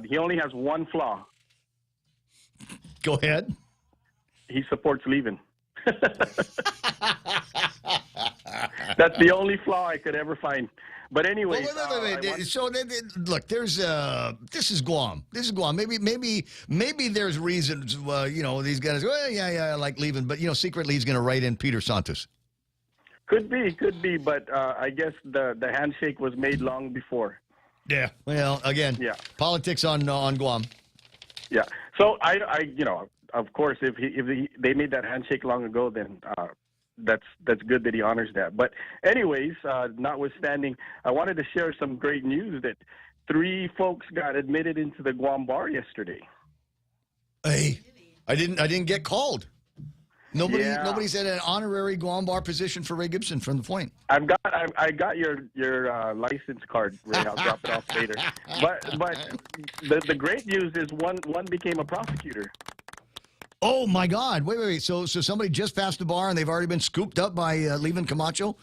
He only has one flaw. Go ahead. He supports leaving. That's the only flaw I could ever find. But anyway, wait. So look, there's this is Guam. This is Guam. Maybe there's reasons. These guys. Well, yeah, I like leaving, but secretly he's going to write in Peter Santos. Could be, but I guess the handshake was made long before. Yeah. Well, again, politics on Guam. Yeah. So I of course, if they made that handshake long ago, then that's good that he honors that. But anyways, notwithstanding, I wanted to share some great news that 3 folks got admitted into the Guam bar yesterday. Hey, I didn't get called. Nobody's had an honorary Guam bar position for Ray Gibson from The Point. I got your license card, Ray. I'll drop it off later. But the great news is one became a prosecutor. Oh my God! Wait. So somebody just passed the bar and they've already been scooped up by Levin Camacho?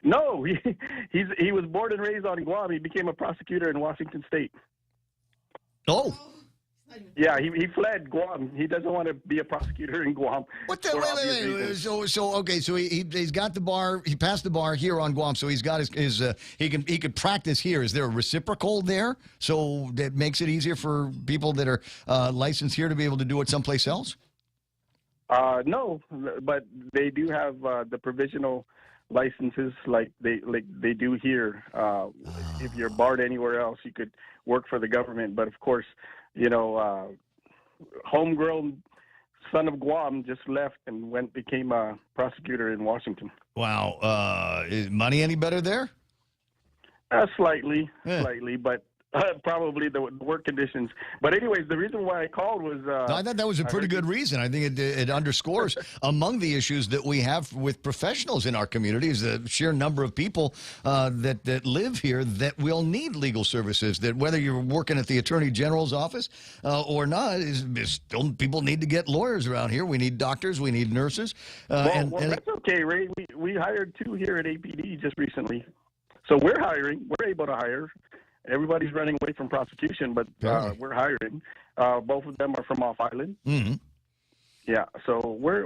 No, he was born and raised on Guam. He became a prosecutor in Washington State. Oh. Yeah, he fled Guam. He doesn't want to be a prosecutor in Guam. What the? Wait. So he's got the bar. He passed the bar here on Guam. So he's got his he could practice here. Is there a reciprocal there? So that makes it easier for people that are licensed here to be able to do it someplace else? No, but they do have the provisional licenses like they do here. If you're barred anywhere else, you could work for the government. But of course, homegrown son of Guam just left and became a prosecutor in Washington. Wow. Is money any better there? Slightly, but probably the work conditions. But anyways, the reason why I called was... I thought that was a pretty good reason. I think it underscores among the issues that we have with professionals in our community is the sheer number of people that live here that will need legal services, that whether you're working at the Attorney General's office or not, is still people need to get lawyers around here. We need doctors. We need nurses. Well, that's okay, Ray. We hired 2 here at APD just recently. So we're hiring. We're able to hire. Everybody's running away from prosecution, but we're hiring. Both of them are from off island. Mm-hmm. Yeah, so we're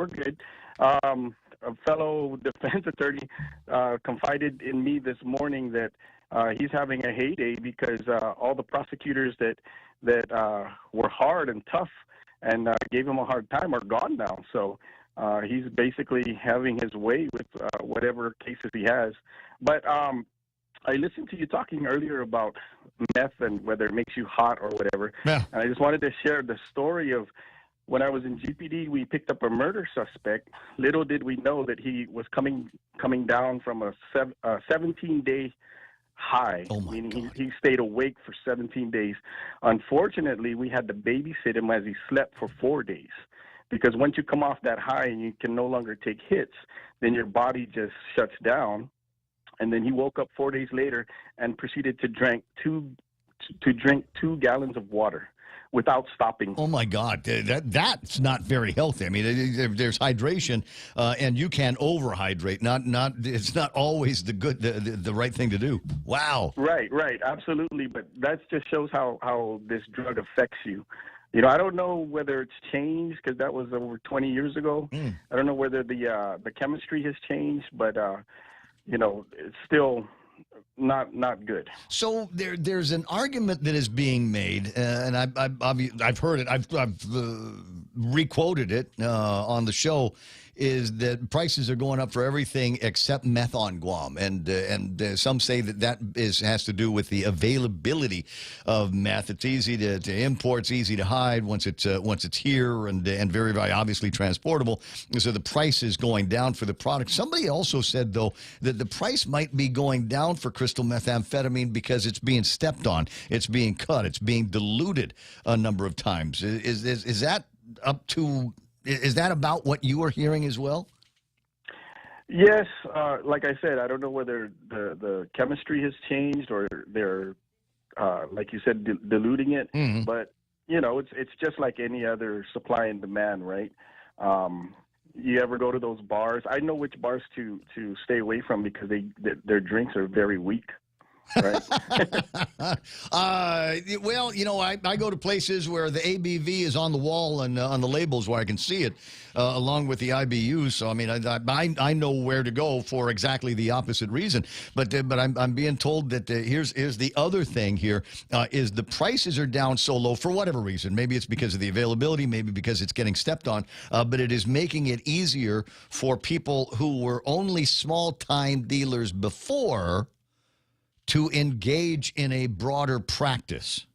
good. A fellow defense attorney confided in me this morning that he's having a heyday because all the prosecutors that were hard and tough and gave him a hard time are gone now. So He's basically having his way with whatever cases he has. But I listened to you talking earlier about meth and whether it makes you hot or whatever. Yeah. And I just wanted to share the story of when I was in GPD, we picked up a murder suspect. Little did we know that he was coming down from a 17-day high, meaning he stayed awake for 17 days. Unfortunately, we had to babysit him as he slept for 4 days. Because once you come off that high and you can no longer take hits, then your body just shuts down. And then he woke up 4 days later and proceeded to drink 2 gallons of water without stopping. Oh my God, that's not very healthy. I mean, there's hydration, and you can overhydrate. It's not always the right thing to do. Wow. Right, absolutely. But that just shows how this drug affects you. You know, I don't know whether it's changed because that was over 20 years ago. I don't know whether the chemistry has changed, but you know, it's still not good. So there's an argument that is being made, and I've heard it. I've requoted it on the show. Is that prices are going up for everything except meth on Guam, and some say that has to do with the availability of meth. It's easy to import, it's easy to hide once it's here, and very, very obviously transportable. So the price is going down for the product. Somebody also said though that the price might be going down for crystal methamphetamine because it's being stepped on, it's being cut, it's being diluted a number of times. Is that up to? Is that about what you are hearing as well? Yes. Like I said, I don't know whether the chemistry has changed or they're, like you said, diluting it. Mm-hmm. But, you know, it's just like any other supply and demand, right? You ever go to those bars? I know which bars to stay away from because their drinks are very weak. Right. Well, you know, I go to places where the ABV is on the wall and on the labels where I can see it, along with the IBUs. So I mean, I know where to go for exactly the opposite reason. But I'm being told that here's the other thing here is the prices are down so low for whatever reason. Maybe it's because of the availability, maybe because it's getting stepped on. But it is making it easier for people who were only small-time dealers before to engage in a broader practice.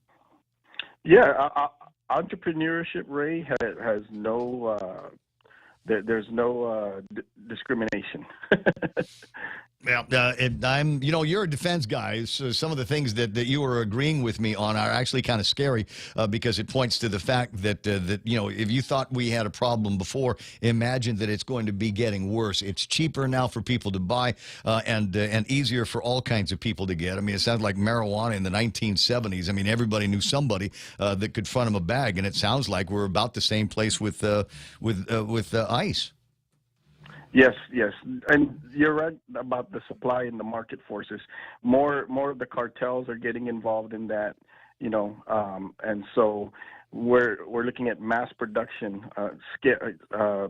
Yeah, entrepreneurship, Ray, has no there's no discrimination. Well, you know, you're a defense guy, so some of the things that you are agreeing with me on are actually kind of scary because it points to the fact that, you know, if you thought we had a problem before, imagine that it's going to be getting worse. It's cheaper now for people to buy and easier for all kinds of people to get. I mean, it sounds like marijuana in the 1970s. I mean, everybody knew somebody that could front them a bag, and it sounds like we're about the same place with ice. Yes, and you're right about the supply and the market forces. More of the cartels are getting involved in that, you know, and so we're looking at mass production,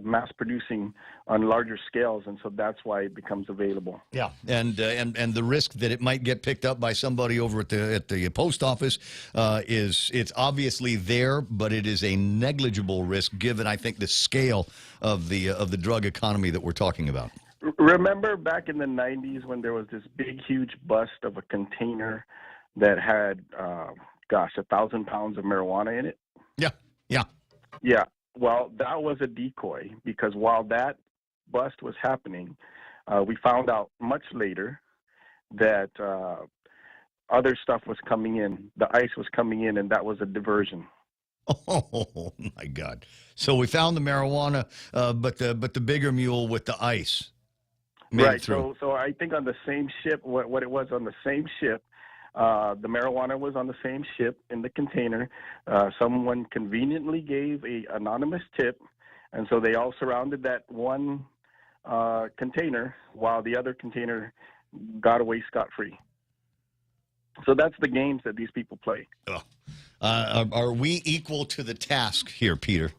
mass producing on larger scales, and so that's why it becomes available. Yeah, and the risk that it might get picked up by somebody over at the post office it's obviously there, but it is a negligible risk given, I think, the scale of the drug economy that we're talking about. Remember back in the 90s when there was this big, huge bust of a container that had, 1,000 pounds of marijuana in it? Yeah. Well, that was a decoy because while that bust was happening, we found out much later that other stuff was coming in. The ice was coming in, and that was a diversion. Oh my God! So we found the marijuana, but the bigger mule with the ice. Right. So I think on the same ship, what it was on the same ship, the marijuana was on the same ship in the container. Someone conveniently gave a anonymous tip, and so they all surrounded that one container while the other container got away scot-free. So that's the games that these people play. Are we equal to the task here, Peter?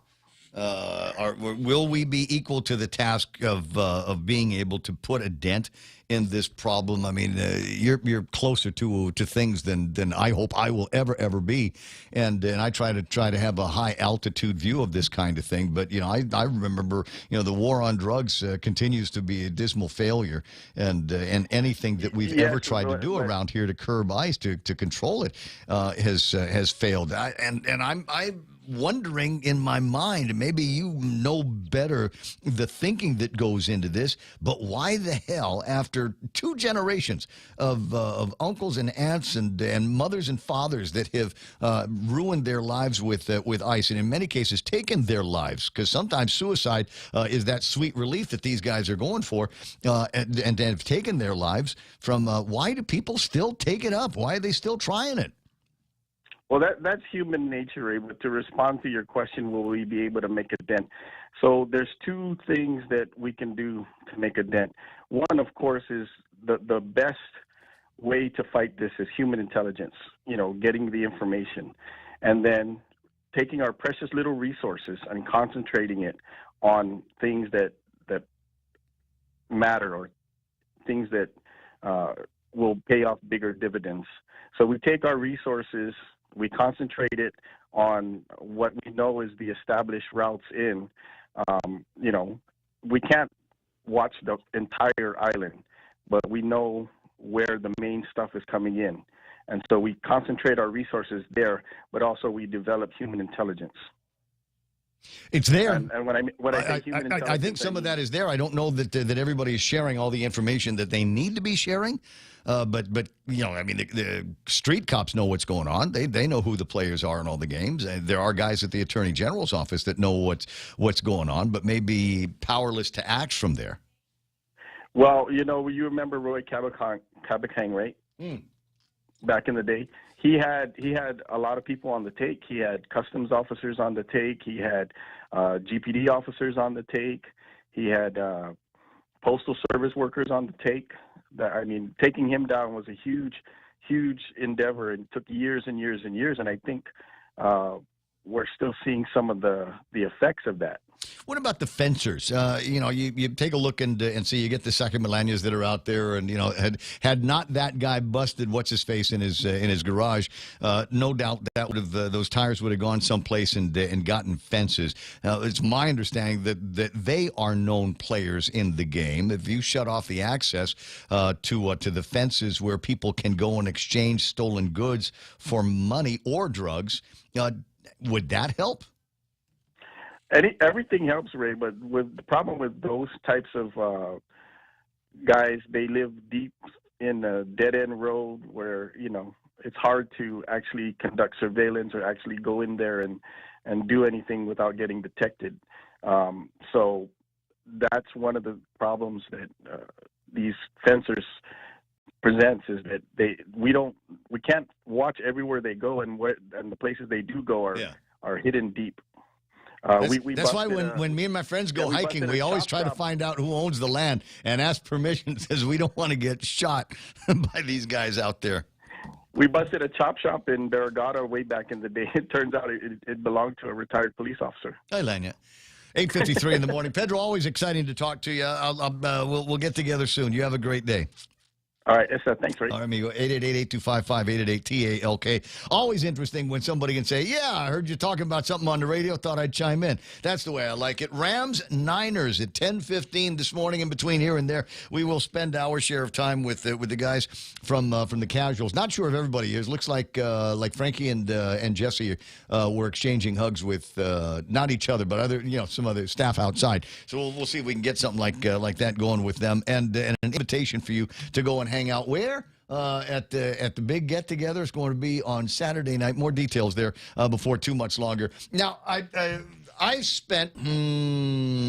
Will we be equal to the task of being able to put a dent in this problem? I mean, you're closer to things than I hope I will ever be, and I try to have a high altitude view of this kind of thing. But I remember the war on drugs continues to be a dismal failure, and anything that we've ever tried to do around here to curb ICE to control it has failed. I'm wondering in my mind, maybe you know better the thinking that goes into this, but why the hell, after 2 generations of uncles and aunts and mothers and fathers that have ruined their lives with ICE, and in many cases taken their lives, because sometimes suicide is that sweet relief that these guys are going for, and have taken their lives from, why do people still take it up? Why are they still trying it? Well, that's human nature, Ray. But to respond to your question, will we be able to make a dent? So there's 2 things that we can do to make a dent. One, of course, is the best way to fight this is human intelligence, getting the information, and then taking our precious little resources and concentrating it on things that matter, or things that will pay off bigger dividends. So we take our resources, we concentrate it on what we know is the established routes in. We can't watch the entire island, but we know where the main stuff is coming in. And so we concentrate our resources there, but also we develop human intelligence. It's there. And when I say human intelligence, I think some of that is there. I don't know that everybody is sharing all the information that they need to be sharing. But the street cops know what's going on. They know who the players are in all the games. There are guys at the Attorney General's office that know what's going on, but may be powerless to act from there. Well, you remember Roy Cabacang, right? Back in the day. He had a lot of people on the take. He had customs officers on the take. He had GPD officers on the take. He had postal service workers on the take. Taking him down was a huge endeavor, and took years and years and years. And I think we're still seeing some of the effects of that. What about the fencers? You take a look and see, you get the second millennials that are out there, and had not that guy busted what's his face in his garage, no doubt that would have those tires would have gone someplace and gotten fences. Now, it's my understanding that they are known players in the game. If you shut off the access to the fences where people can go and exchange stolen goods for money or drugs, would that help? Everything helps, Ray, but with the problem with those types of guys, they live deep in a dead-end road where, it's hard to actually conduct surveillance or actually go in there and do anything without getting detected. So that's one of the problems that these fencers presents, is that we can't watch everywhere they go, and the places they do go are hidden deep. That's why when me and my friends go hiking, we always try to find out who owns the land and ask permission, because we don't want to get shot by these guys out there. We busted a chop shop in Barragata way back in the day. It turns out it belonged to a retired police officer. Hi, Lanya. 8:53 in the morning. Pedro, always exciting to talk to you. We'll get together soon. You have a great day. All right, yes, sir. Thanks, Ray. All right, amigo. 888-8255-888-TALK. Always interesting when somebody can say, yeah, I heard you talking about something on the radio, thought I'd chime in. That's the way I like it. Rams, Niners at 10:15 this morning. In between here and there, we will spend our share of time with the guys from the Casuals. Not sure if everybody is. Looks like Frankie and Jesse were exchanging hugs with not each other, but some other staff outside. So we'll see if we can get something like that going with them, and an invitation for you to go and hang out where? At the big get-together. It's going to be on Saturday night. More details there before too much longer. Now, I spent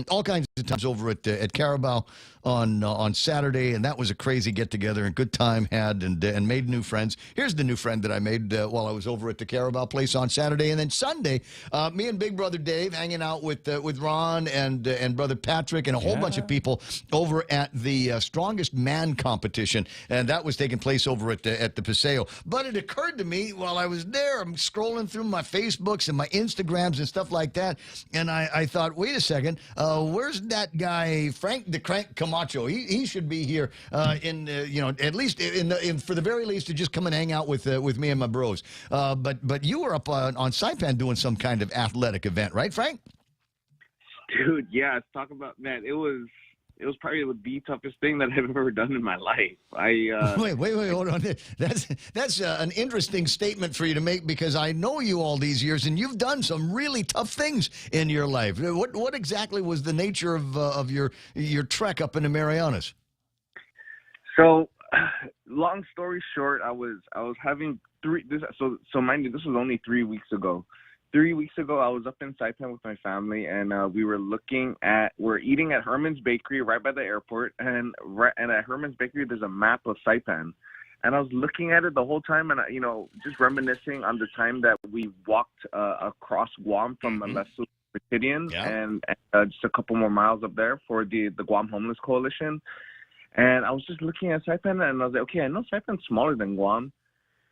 all kinds of times over at Carabao on Saturday, and that was a crazy get-together and good time had and made new friends. Here's the new friend that I made while I was over at the Carabao Place on Saturday. And then Sunday, me and Big Brother Dave hanging out with Ron and Brother Patrick and a whole bunch of people over at the Strongest Man competition, and that was taking place over at the Paseo. But it occurred to me while I was there, I'm scrolling through my Facebooks and my Instagrams and stuff like that, and I thought, wait a second, where's that guy Frank the Crank Camacho? He should be here at least for the very least to just come and hang out with me and my bros. But you were up on Saipan doing some kind of athletic event, right, Frank? Dude, yeah, talk about, man, it was probably the toughest thing that I've ever done in my life. Wait, hold on. That's an interesting statement for you to make, because I know you all these years, and you've done some really tough things in your life. What exactly was the nature of your trek up in the Marianas? So, long story short, I was having so mind you, this was only 3 weeks ago. 3 weeks ago, I was up in Saipan with my family, and we're eating at Herman's Bakery right by the airport, and at Herman's Bakery, there's a map of Saipan. And I was looking at it the whole time, and, just reminiscing on the time that we walked across Guam from Lesu Meridian, and just a couple more miles up there for the Guam Homeless Coalition. And I was just looking at Saipan, and I was like, okay, I know Saipan's smaller than Guam.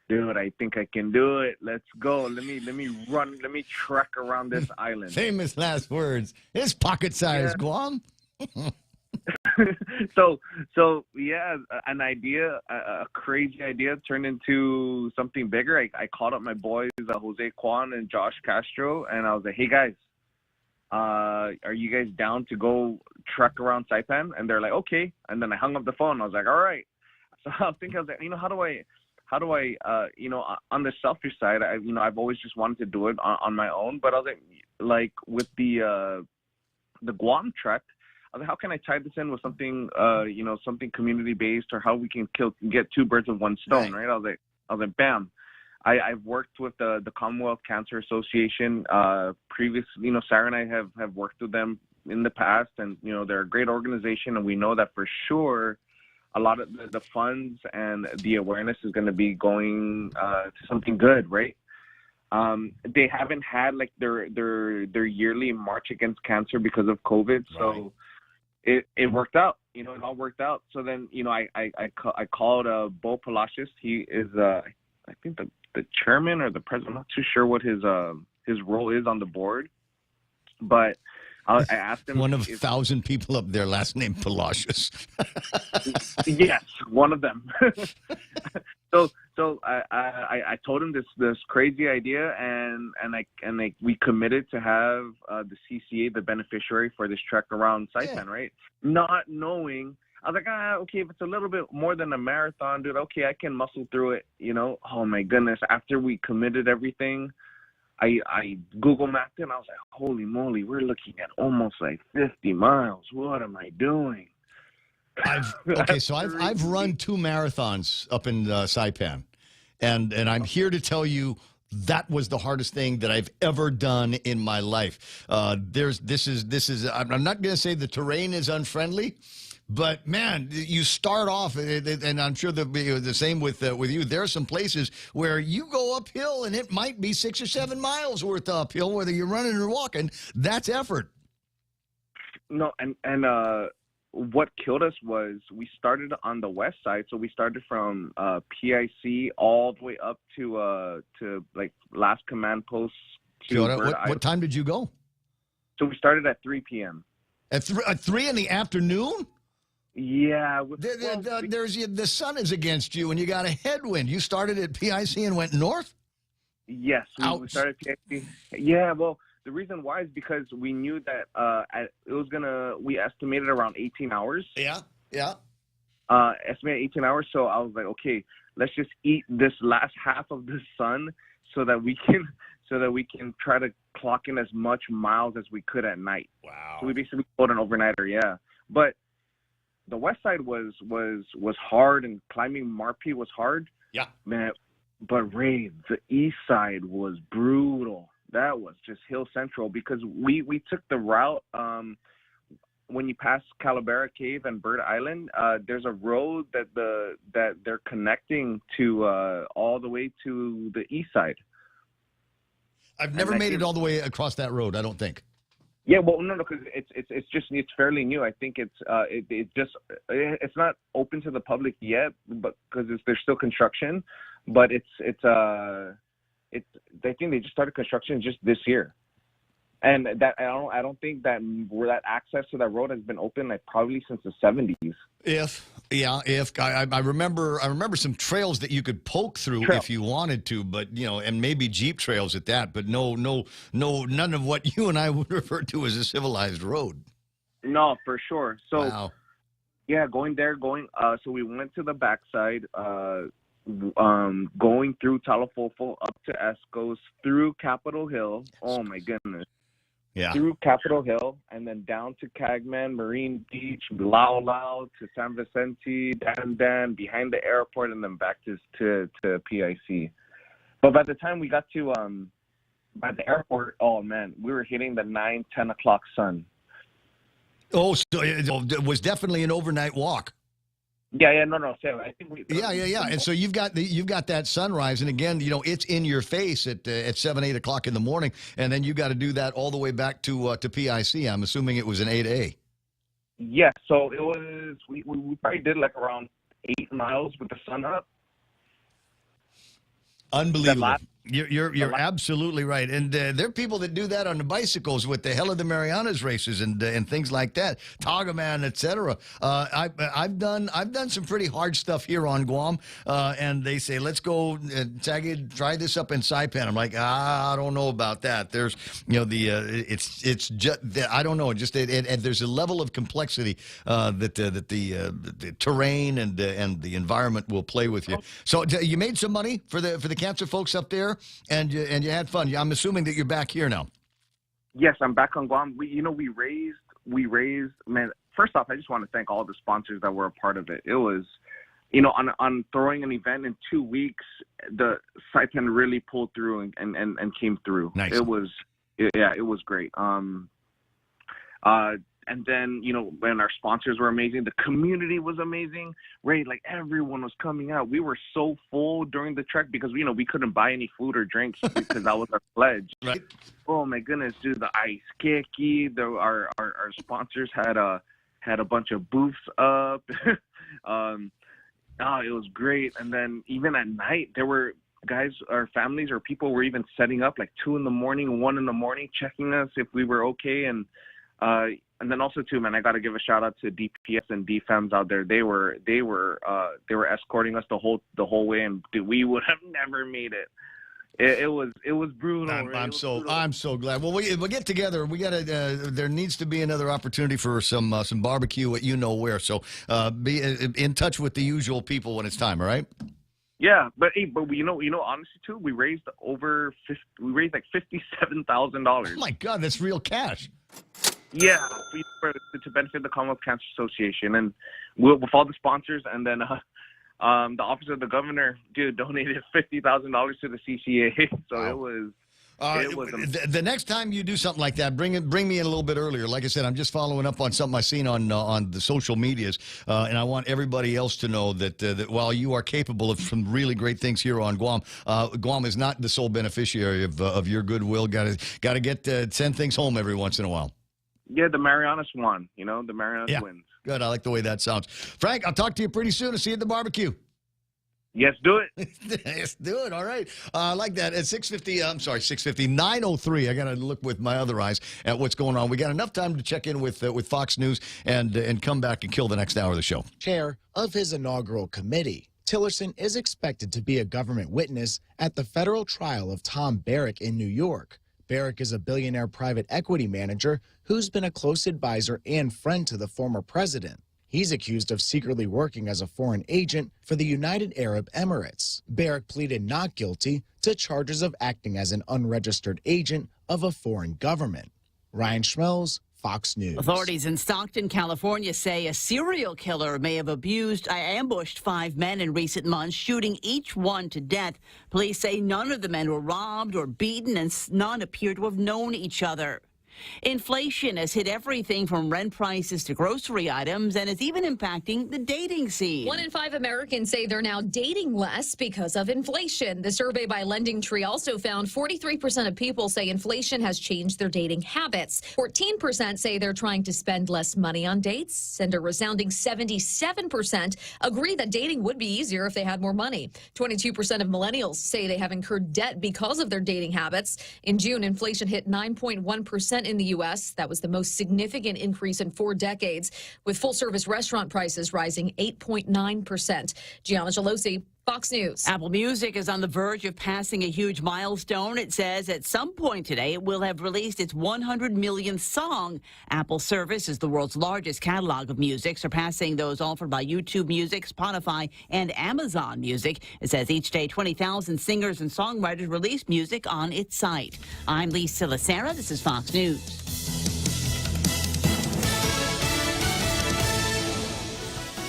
Dude, I think I can do it. Let's go. Let me trek around this island. Famous last words. It's pocket-sized, Guam. So yeah, an idea, a crazy idea turned into something bigger. I called up my boys, Jose Kwan and Josh Castro, and I was like, hey, guys, are you guys down to go trek around Saipan? And they're like, okay. And then I hung up the phone. I was like, all right. So I was like, how do I, on the selfish side, I've always just wanted to do it on my own. But I was like with the Guam trek, I was like, how can I tie this in with something, something community based, or how we can get two birds with one stone, right? I was like, bam. I've worked with the Commonwealth Cancer Association previously. Sarah and I have worked with them in the past, and they're a great organization, and we know that for sure. A lot of the funds and the awareness is going to be going to something good, right? They haven't had like their yearly March Against Cancer because of COVID, so it worked out. It all worked out. So then, I called Bo Palacios. He is I think the chairman or the president. I'm not too sure what his role is on the board, but I asked him. One of 1,000 people up there, last name Palacios. Yes, one of them. So I told him this crazy idea, and we committed to have the CCA the beneficiary for this trek around Saipan, right? Not knowing, I was like, okay, if it's a little bit more than a marathon, dude, okay, I can muscle through it, Oh my goodness! After we committed everything, I Google mapped it, and I was like, holy moly, we're looking at almost like 50 miles. What am I doing? I've run 2 marathons up in Saipan, and I'm here to tell you that was the hardest thing that I've ever done in my life. I'm not going to say the terrain is unfriendly, but man, you start off, and I'm sure the same with you. There are some places where you go uphill, and it might be 6 or 7 miles worth uphill, whether you're running or walking. That's effort. No, and what killed us was we started on the west side, so we started from PIC all the way up to like last command post. What time did you go? So we started at 3 p.m. At 3 in the afternoon? Yeah. The sun is against you, and you got a headwind. You started at PIC and went north? Yes, we started at PIC. Yeah, well, the reason why is because we knew that we estimated around 18 hours. Yeah. Estimated 18 hours. So I was like, okay, let's just eat this last half of the sun so that we can try to clock in as much miles as we could at night. Wow. So we basically pulled an overnighter, yeah. But the west side was hard, and climbing Marpi was hard. Yeah. Man, but Ray, the east side was brutal. That was just hill central because we took the route. when you pass Calavera Cave and Bird Island, there's a road that they're connecting to all the way to the east side. I've never made it all the way across that road, I don't think. Yeah, well, no, because it's fairly new. I think it's not open to the public yet, but because there's still construction, but I think they just started construction just this year. And that I don't think that access to that road has been open like probably since the 70s. I remember some trails that you could poke through if you wanted to, but and maybe Jeep trails at that, but no, none of what you and I would refer to as a civilized road. No, for sure. So wow. Yeah, so we went to the backside, going through Talafofo up to Escos, through Capitol Hill. Oh my goodness. Yeah. Through Capitol Hill, and then down to Cagman, Marine Beach, Lao Lao, to San Vicente, Dan, behind the airport, and then back to PIC. But by the time we got to by the airport, oh man, we were hitting the 9-10 o'clock sun. Oh, so it was definitely an overnight walk. Yeah, no. So I think yeah. And so you've got that sunrise, and again, it's in your face at 7-8 o'clock in the morning, and then you got to do that all the way back to PIC. I'm assuming it was an 8A. Yeah, so it was. We probably did like around 8 miles with the sun up. Unbelievable. You're absolutely right, and there are people that do that on the bicycles with the Hell of the Marianas races and things like that, Tagaman, etc. I've done some pretty hard stuff here on Guam, and they say let's go try this up in Saipan. I'm like I don't know about that. There's it's just I don't know. And there's a level of complexity that the terrain and the environment will play with you. So you made some money for the cancer folks up there. And you had fun. I'm assuming that you're back here now. Yes, I'm back on Guam. We raised. Man, first off, I just want to thank all the sponsors that were a part of it. It was, on throwing an event in 2 weeks, the Saipan really pulled through and came through. Nice. It was great. And then, when our sponsors were amazing, the community was amazing, right? Like everyone was coming out. We were so full during the trek because, we couldn't buy any food or drinks because that was our pledge. Right. Oh my goodness, dude, the ice keki, our sponsors had a bunch of booths up. It was great. And then even at night, there were guys or families or people were even setting up like 2 in the morning, 1 in the morning, checking us if we were okay. And then also too, man, I got to give a shout out to DPS and DFEMs out there. They were escorting us the whole way, and we would have never made it. It was brutal. I'm so glad. Well, we'll get together. We got there needs to be another opportunity for some barbecue at where. So be in touch with the usual people when it's time. All right. Yeah, but honestly too, we raised like $57,000. Oh my God, that's real cash. Yeah, to benefit the Commonwealth Cancer Association, and with all the sponsors, and then the Office of the Governor, donated $50,000 to the CCA. So wow. It was the next time you do something like that, bring me in a little bit earlier. Like I said, I'm just following up on something I've seen on the social medias, and I want everybody else to know that while you are capable of some really great things here on Guam, Guam is not the sole beneficiary of your goodwill. Got to send things home every once in a while. Yeah, the Marianas won. The Marianas wins. Good. I like the way that sounds. Frank, I'll talk to you pretty soon. I'll see you at the barbecue. Yes, do it. Yes, do it. All right. I like that. At 9:03. I got to look with my other eyes at what's going on. We got enough time to check in with Fox News and come back and kill the next hour of the show. Chair of his inaugural committee, Tillerson is expected to be a government witness at the federal trial of Tom Barrack in New York. Barrack is a billionaire private equity manager who's been a close advisor and friend to the former president. He's accused of secretly working as a foreign agent for the United Arab Emirates. Barrack pleaded not guilty to charges of acting as an unregistered agent of a foreign government. Ryan Schmelz, Fox News. Authorities in Stockton, California say a serial killer may have ambushed 5 men in recent months, shooting each one to death. Police say none of the men were robbed or beaten, and none appear to have known each other. Inflation has hit everything from rent prices to grocery items and is even impacting the dating scene. 1 in 5 Americans say they're now dating less because of inflation. The survey by LendingTree also found 43% of people say inflation has changed their dating habits. 14% say they're trying to spend less money on dates, and a resounding 77% agree that dating would be easier if they had more money. 22% of millennials say they have incurred debt because of their dating habits. In June, inflation hit 9.1% in the U.S. That was the most significant increase in 4 decades, with full-service restaurant prices rising 8.9%. Gianna Gelosi, Fox News. Apple Music is on the verge of passing a huge milestone. It says at some point today it will have released its 100 millionth song. Apple service is the world's largest catalog of music, surpassing those offered by YouTube Music, Spotify, and Amazon Music. It says each day 20,000 singers and songwriters release music on its site. I'm Lisa Lacera. This is Fox News.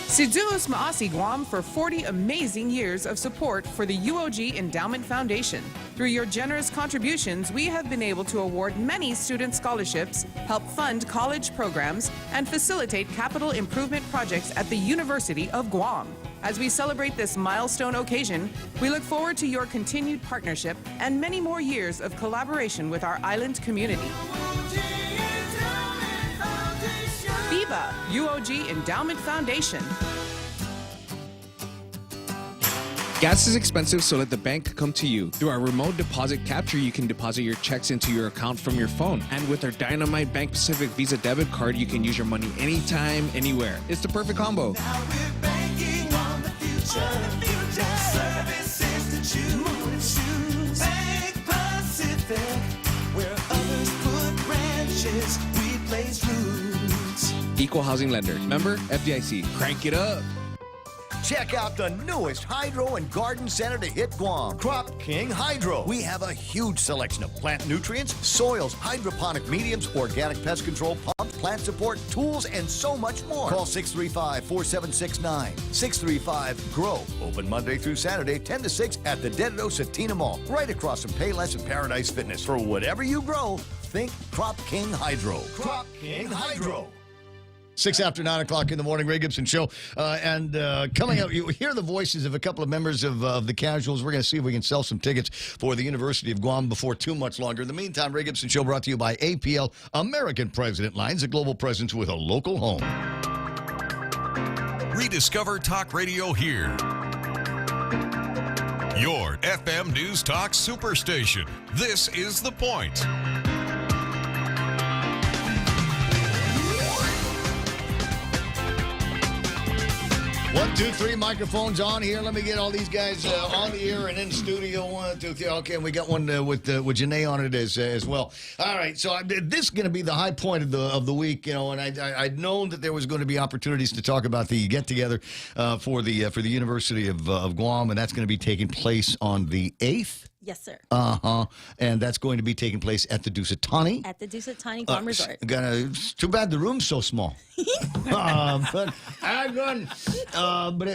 Siduos Maasi Guam for 40 amazing years of support for the UOG Endowment Foundation. Through your generous contributions, we have been able to award many student scholarships, help fund college programs, and facilitate capital improvement projects at the University of Guam. As we celebrate this milestone occasion, we look forward to your continued partnership and many more years of collaboration with our island community. Viva UOG Endowment Foundation. Gas is expensive, so let the bank come to you. Through our remote deposit capture, you can deposit your checks into your account from your phone. And with our Dynamite Bank Pacific Visa debit card, you can use your money anytime, anywhere. It's the perfect combo. Now we're banking on the future. Services to choose. Bank Pacific, where others put branches, we place roots. Equal housing lender. Member FDIC. Crank it up. Check out the newest hydro and garden center to hit Guam, Crop King Hydro. We have a huge selection of plant nutrients, soils, hydroponic mediums, organic pest control pumps, plant support, tools, and so much more. Call 635-4769. 635-GROW. Open Monday through Saturday, 10 to 6 at the Dededo Satina Mall, right across from Payless and Paradise Fitness. For whatever you grow, think Crop King Hydro. Crop King Hydro. 6 after 9 o'clock in the morning, Ray Gibson Show. And coming up, you hear the voices of a couple of members of the Casuals. We're going to see if we can sell some tickets for the University of Guam before too much longer. In the meantime, Ray Gibson Show brought to you by APL, American President Lines, a global presence with a local home. Rediscover talk radio here. Your FM News Talk Superstation. This is The Point. 1, 2, 3 microphones on here. Let me get all these guys on the air and in studio. 1, 2, 3. Okay, and we got one with Janae on it as well. All right, so this is going to be the high point of the week, you know. And I'd known that there was going to be opportunities to talk about the get together for the University of Guam, and that's going to be taking place on the 8th. Yes, sir. And that's going to be taking place at the Dusatani. At the Dusatani Guam Resort. It's too bad the room's so small. But I'm going.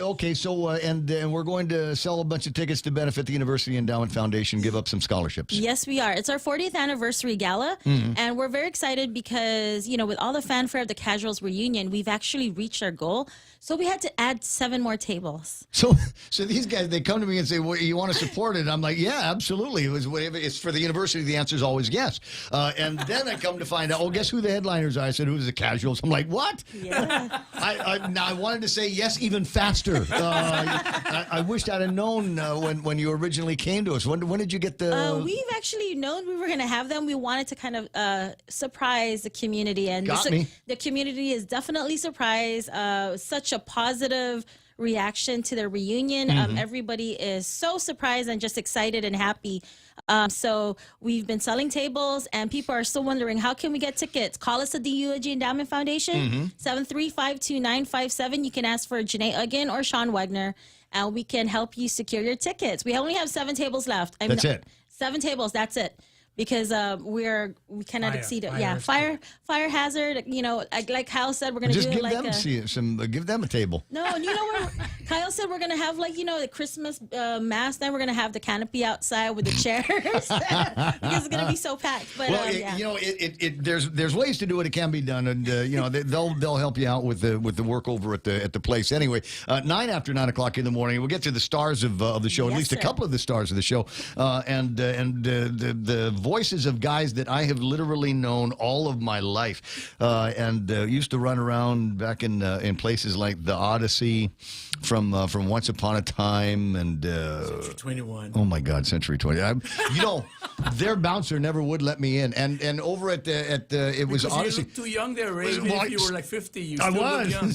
Okay, so and we're going to sell a bunch of tickets to benefit the University Endowment Foundation, give up some scholarships. Yes, we are. It's our 40th anniversary gala, and we're very excited because, you know, with all the fanfare of the Casuals reunion, we've actually reached our goal. So we had to add 7 more tables. So these guys, they come to me and say, well, you want to support it? I'm like, yeah, absolutely. It's for the university. The answer is always yes. And then I come to find out, guess who the headliners are? I said, who's the Casuals? I'm like, what? Yeah. I wanted to say yes even faster. I wished I'd have known when you originally came to us. When did you get the... We've actually known we were going to have them. We wanted to kind of surprise the community. And the community is definitely surprised. Such a positive reaction to the reunion. Everybody is so surprised and just excited and happy. So we've been selling tables, and people are still wondering, how can we get tickets? Call us at the UOG Endowment Foundation, 735-2957. You can ask for Janae Uggan or Sean Wagner, and we can help you secure your tickets. We only have 7 tables left. That's it. 7 tables, that's it. because we cannot exceed it. Fire hazard. You know, like Kyle said, we're gonna just do give it like them give them a table. No, you know where Kyle said we're gonna have like the Christmas mass. Then we're gonna have the canopy outside with the chairs because it's gonna be so packed. But there's ways to do it. It can be done, and they'll help you out with the work over at the place. Anyway, 9 after 9 o'clock in the morning, we'll get to the stars of the show. At least a couple of the stars of the show, and the voices of guys that I have literally known all of my life, and used to run around back in places like the Odyssey, from Once Upon a Time, and Century 21. Oh my God, Century 20. Their bouncer never would let me in, and over at it was Odyssey. You looked too young there, Ray. Even if you were like 50, you I still was, look young.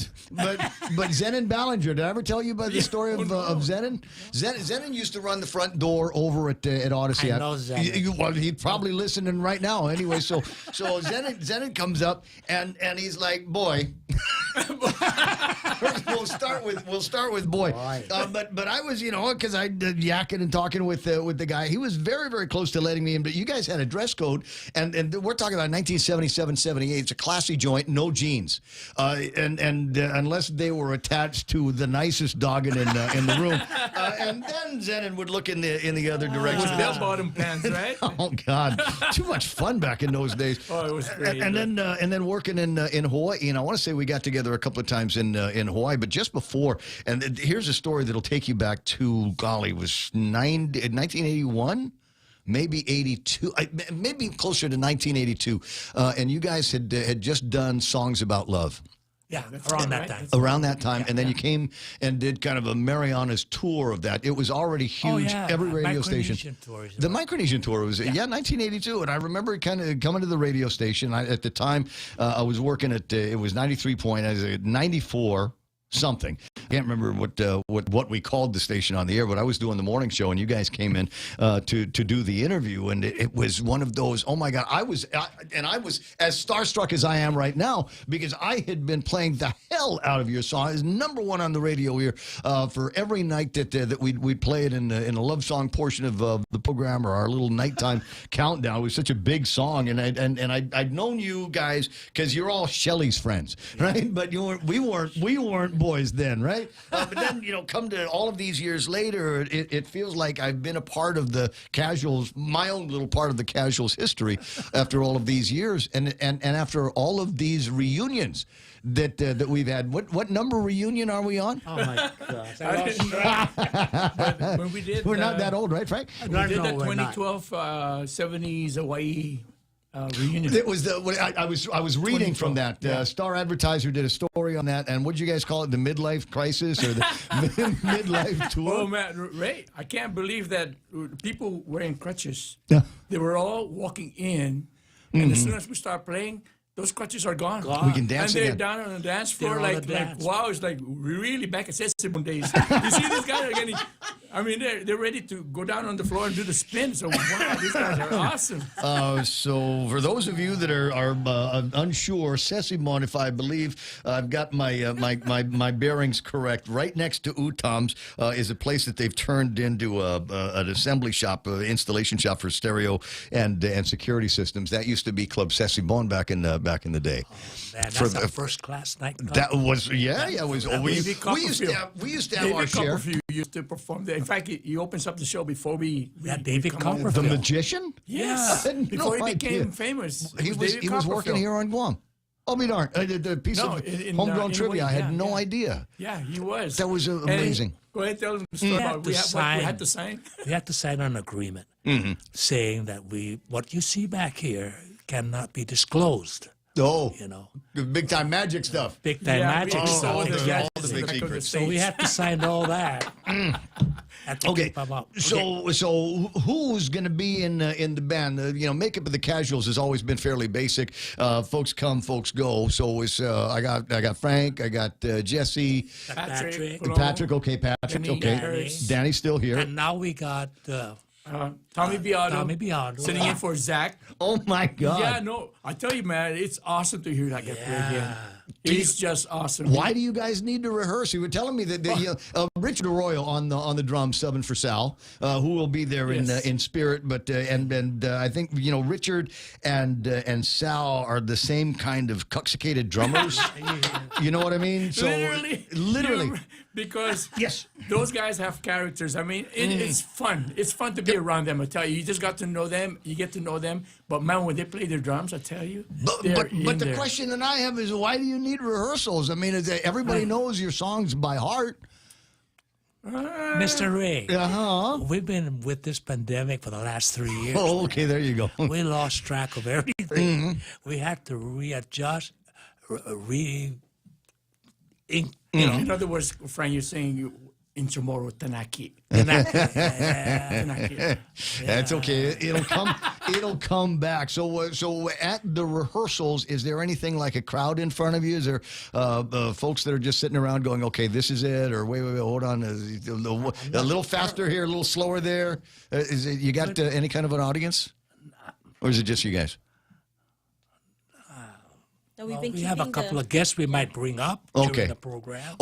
but Zenon Ballinger. Did I ever tell you about the story of Zenon? Zenon used to run the front door over at Odyssey. I know Zenon. Well, he's probably listening right now. Anyway, so Zenon comes up and he's like, "Boy." We'll start with boy. But I was, because I did yakking and talking with the guy. He was very, very close to letting me in. But you guys had a dress code, and we're talking about 1977, 78. It's a classy joint, no jeans, and unless they were attached to the nicest dogging in the room. And then Zenon would look in the other direction. With bell-bottom pants, right? Oh God, too much fun back in those days. Oh, it was great. And then working in Hawaii, and I want to say we got together a couple of times in Hawaii, but just before, and here's a story that'll take you back to, golly, it was 1981? Maybe 82, maybe closer to 1982, and you guys had just done Songs About Love. Yeah, around that time. Around that time, and then you came and did kind of a Mariana's tour of that. It was already huge. Every radio station. The Micronesian tour was 1982, and I remember kind of coming to the radio station. At the time, I was working at it was 93 point. I was at 94. Something. I can't remember what we called the station on the air, but I was doing the morning show, and you guys came in to do the interview, and it was one of those. Oh my God! I was as starstruck as I am right now, because I had been playing the hell out of your song. It was #1 on the radio here for every night that we'd play it in a love song portion of the program, or our little nighttime countdown. It was such a big song, and I'd known you guys because you're all Shelley's friends, right? But we weren't boys then, right? But then, come to all of these years later, it feels like I've been a part of the Casuals, my own little part of the Casuals history after all of these years, and after all of these reunions that we've had. What number reunion are we on? Oh my gosh! When we did, we're not that old, right, Frank? We did the 2012 70s Hawaii reunion. It was I was reading from that. Star Advertiser did a story on that, and what did you guys call it? The midlife crisis or the midlife tour? Oh man, Ray! I can't believe that people wearing crutches. Yeah. They were all walking in, and as soon as we start playing, those crutches are gone. We can dance and they're again. down on the dance floor, like wow! It's like really back at Sesame days. You see these guys are getting. I mean, they're ready to go down on the floor and do the spin. So wow, these guys are awesome. So for those of you that are unsure, Sesimon, if I believe I've got my bearings correct, right next to Utam's is a place that they've turned into an assembly shop, installation shop for stereo and security systems. That used to be Club Sesimon back in the day. Oh, man, that's our first class night. That was it was. We used to have our share. Copperfield used to perform there. In fact, he opens up the show before we. David Copperfield, the magician. Yes, before he became famous. He was working here on Guam. I'll be darned. The piece of homegrown trivia. I had no idea. Yeah, he was. That was amazing. Go ahead, tell them the story about we had to sign. We had to sign an agreement saying that what you see back here cannot be disclosed. Oh, the big time magic stuff. Big time magic stuff. All the big secrets. So we had to sign all that. Okay. So who's going to be in the band? Makeup of the Casuals has always been fairly basic. Folks come, folks go. So it's I got Frank, I got Jesse, Patrick. Okay, Patrick. Danny, okay, Danny's still here. And now we got. Tommy Biado. Sitting in for Zach. Oh, my God. Yeah, no. I tell you, man, it's awesome to hear that guy play again. He's just awesome. Why do you guys need to rehearse? You were telling me that Richard Arroyo on the drums, subbing for Sal, who will be there in spirit. But I think Richard and Sal are the same kind of cuxicated drummers. You know what I mean? So literally. Because those guys have characters. I mean, it's fun. It's fun to be around them. I tell you, you just got to know them. You get to know them. But man, when they play their drums, I tell you. But the question that I have is, why do you need rehearsals? I mean, everybody knows your songs by heart. Mr. Ray, we've been with this pandemic for the last 3 years. Oh, okay, there you go. We lost track of everything. We had to readjust, In other words, Frank, you're saying in tomorrow, Tanaki. That's okay. It'll come back. So at the rehearsals, is there anything like a crowd in front of you? Is there folks that are just sitting around going, okay, this is it, or wait, hold on, a little faster here, a little slower there? Is it, you got any kind of an audience, or is it just you guys? We have a couple of guests we might bring up during the program.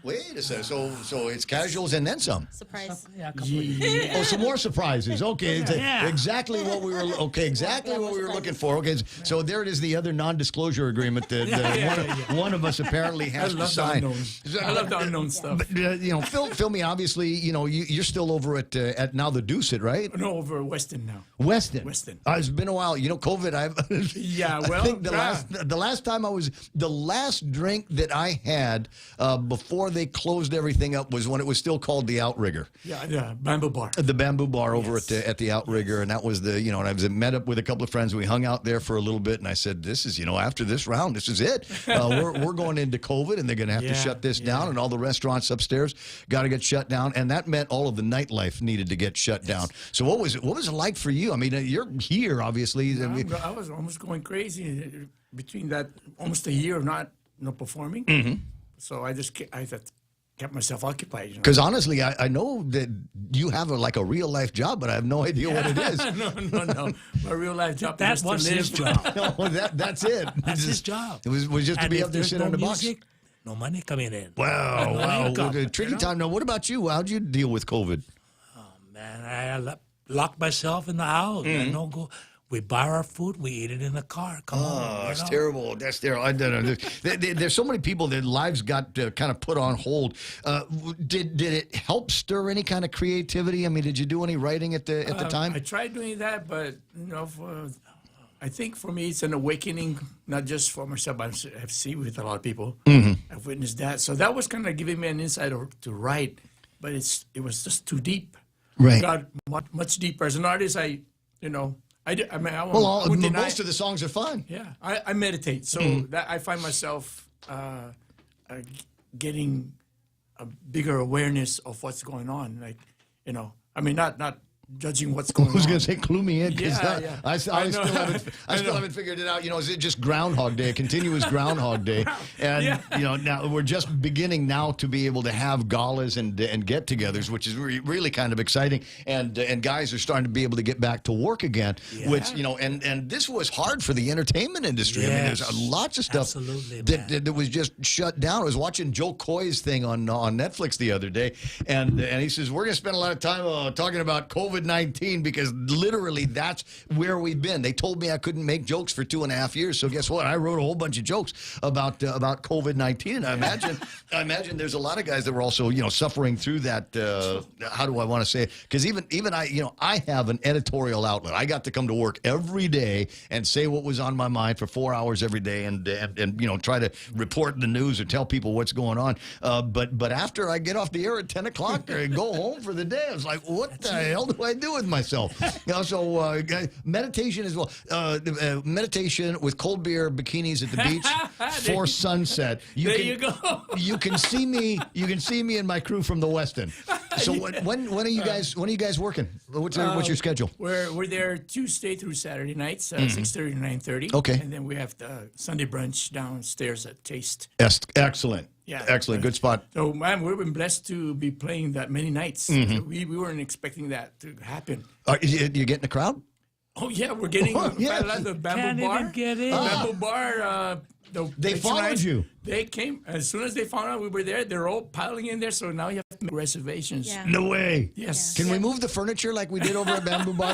Wait a second. So it's casuals and then some. Surprise. Oh, some more surprises. Okay, exactly what we were. Okay, exactly what we were looking for. Okay, so there it is. The other non-disclosure agreement that one of us apparently has to sign. I love the unknown stuff. But Phil, me obviously. You're still over at now the Deuce, right? No, over Weston now. Weston. It's been a while. COVID. I think the last drink that I had before they closed everything up was when it was still called the Outrigger. Yeah, Bamboo Bar. The Bamboo Bar over at the Outrigger, and that was and I met up with a couple of friends. We hung out there for a little bit, and I said, "This is after this round, this is it. We're going into COVID, and they're going to have to shut this down, and all the restaurants upstairs got to get shut down, and that meant all of the nightlife needed to get shut down. So what was it like for you? I mean, you're here, obviously. I was almost going crazy between that almost a year of not performing. So I kept myself occupied. Because honestly, I know that you have a real life job, but I have no idea what it is. No. My real life job. That's what's his job. No, that's it. That's his job. It was just to be up there sitting on the box. No money coming in. Wow. Tricky time. Now, what about you? How'd you deal with COVID? Oh man, I locked myself in the house. I don't go. We buy our food, we eat it in the car. Come on. That's terrible. That's terrible. I don't know. There's so many people that lives got kind of put on hold. Did it help stir any kind of creativity? I mean, did you do any writing at the time? I tried doing that, but I think for me it's an awakening, not just for myself, but I've seen with a lot of people. I've witnessed that, so that was kind of giving me an insight to write, but it was just too deep. Right. Got much deeper as an artist. Most of the songs are fun. Yeah, I meditate, so that I find myself getting a bigger awareness of what's going on. Not judging what's going on. I was going to say clue me in, because I still I haven't figured it out. Is it just Groundhog Day, a continuous Groundhog Day? And now we're just beginning now to be able to have galas and get-togethers, which is really kind of exciting. And guys are starting to be able to get back to work again, which and this was hard for the entertainment industry. Yes. I mean, there's lots of stuff that was just shut down. I was watching Joe Coy's thing on Netflix the other day, and he says we're going to spend a lot of time talking about COVID-19 because literally that's where we've been. They told me I couldn't make jokes for 2.5 years, so guess what? I wrote a whole bunch of jokes about COVID-19. And I imagine there's a lot of guys that were also suffering through that. How do I want to say it? Because even I have an editorial outlet. I got to come to work every day and say what was on my mind for 4 hours every day, and try to report the news or tell people what's going on. But after I get off the air at 10 o'clock and go home for the day, I was like, what the hell do I do with myself? So meditation as well. Meditation with cold beer, bikinis at the beach for sunset. You go. You can see me. You can see me and my crew from the Westin. So when are you guys working? What's your schedule? We're there Tuesday through Saturday nights, 6:30 to 9:30. Okay. And then we have the Sunday brunch downstairs at Taste. Excellent. Yeah. Excellent. Good spot. So, man, we've been blessed to be playing that many nights. Mhm. So we weren't expecting that to happen. You getting the crowd? Oh, yeah, we're getting the Bamboo Can't Bar. even get in. Bamboo Bar. They followed you. They came. As soon as they found out we were there, they're all piling in there. So now you have to make reservations. Yeah. No way. Yes. Can we move the furniture like we did over at Bamboo Bar?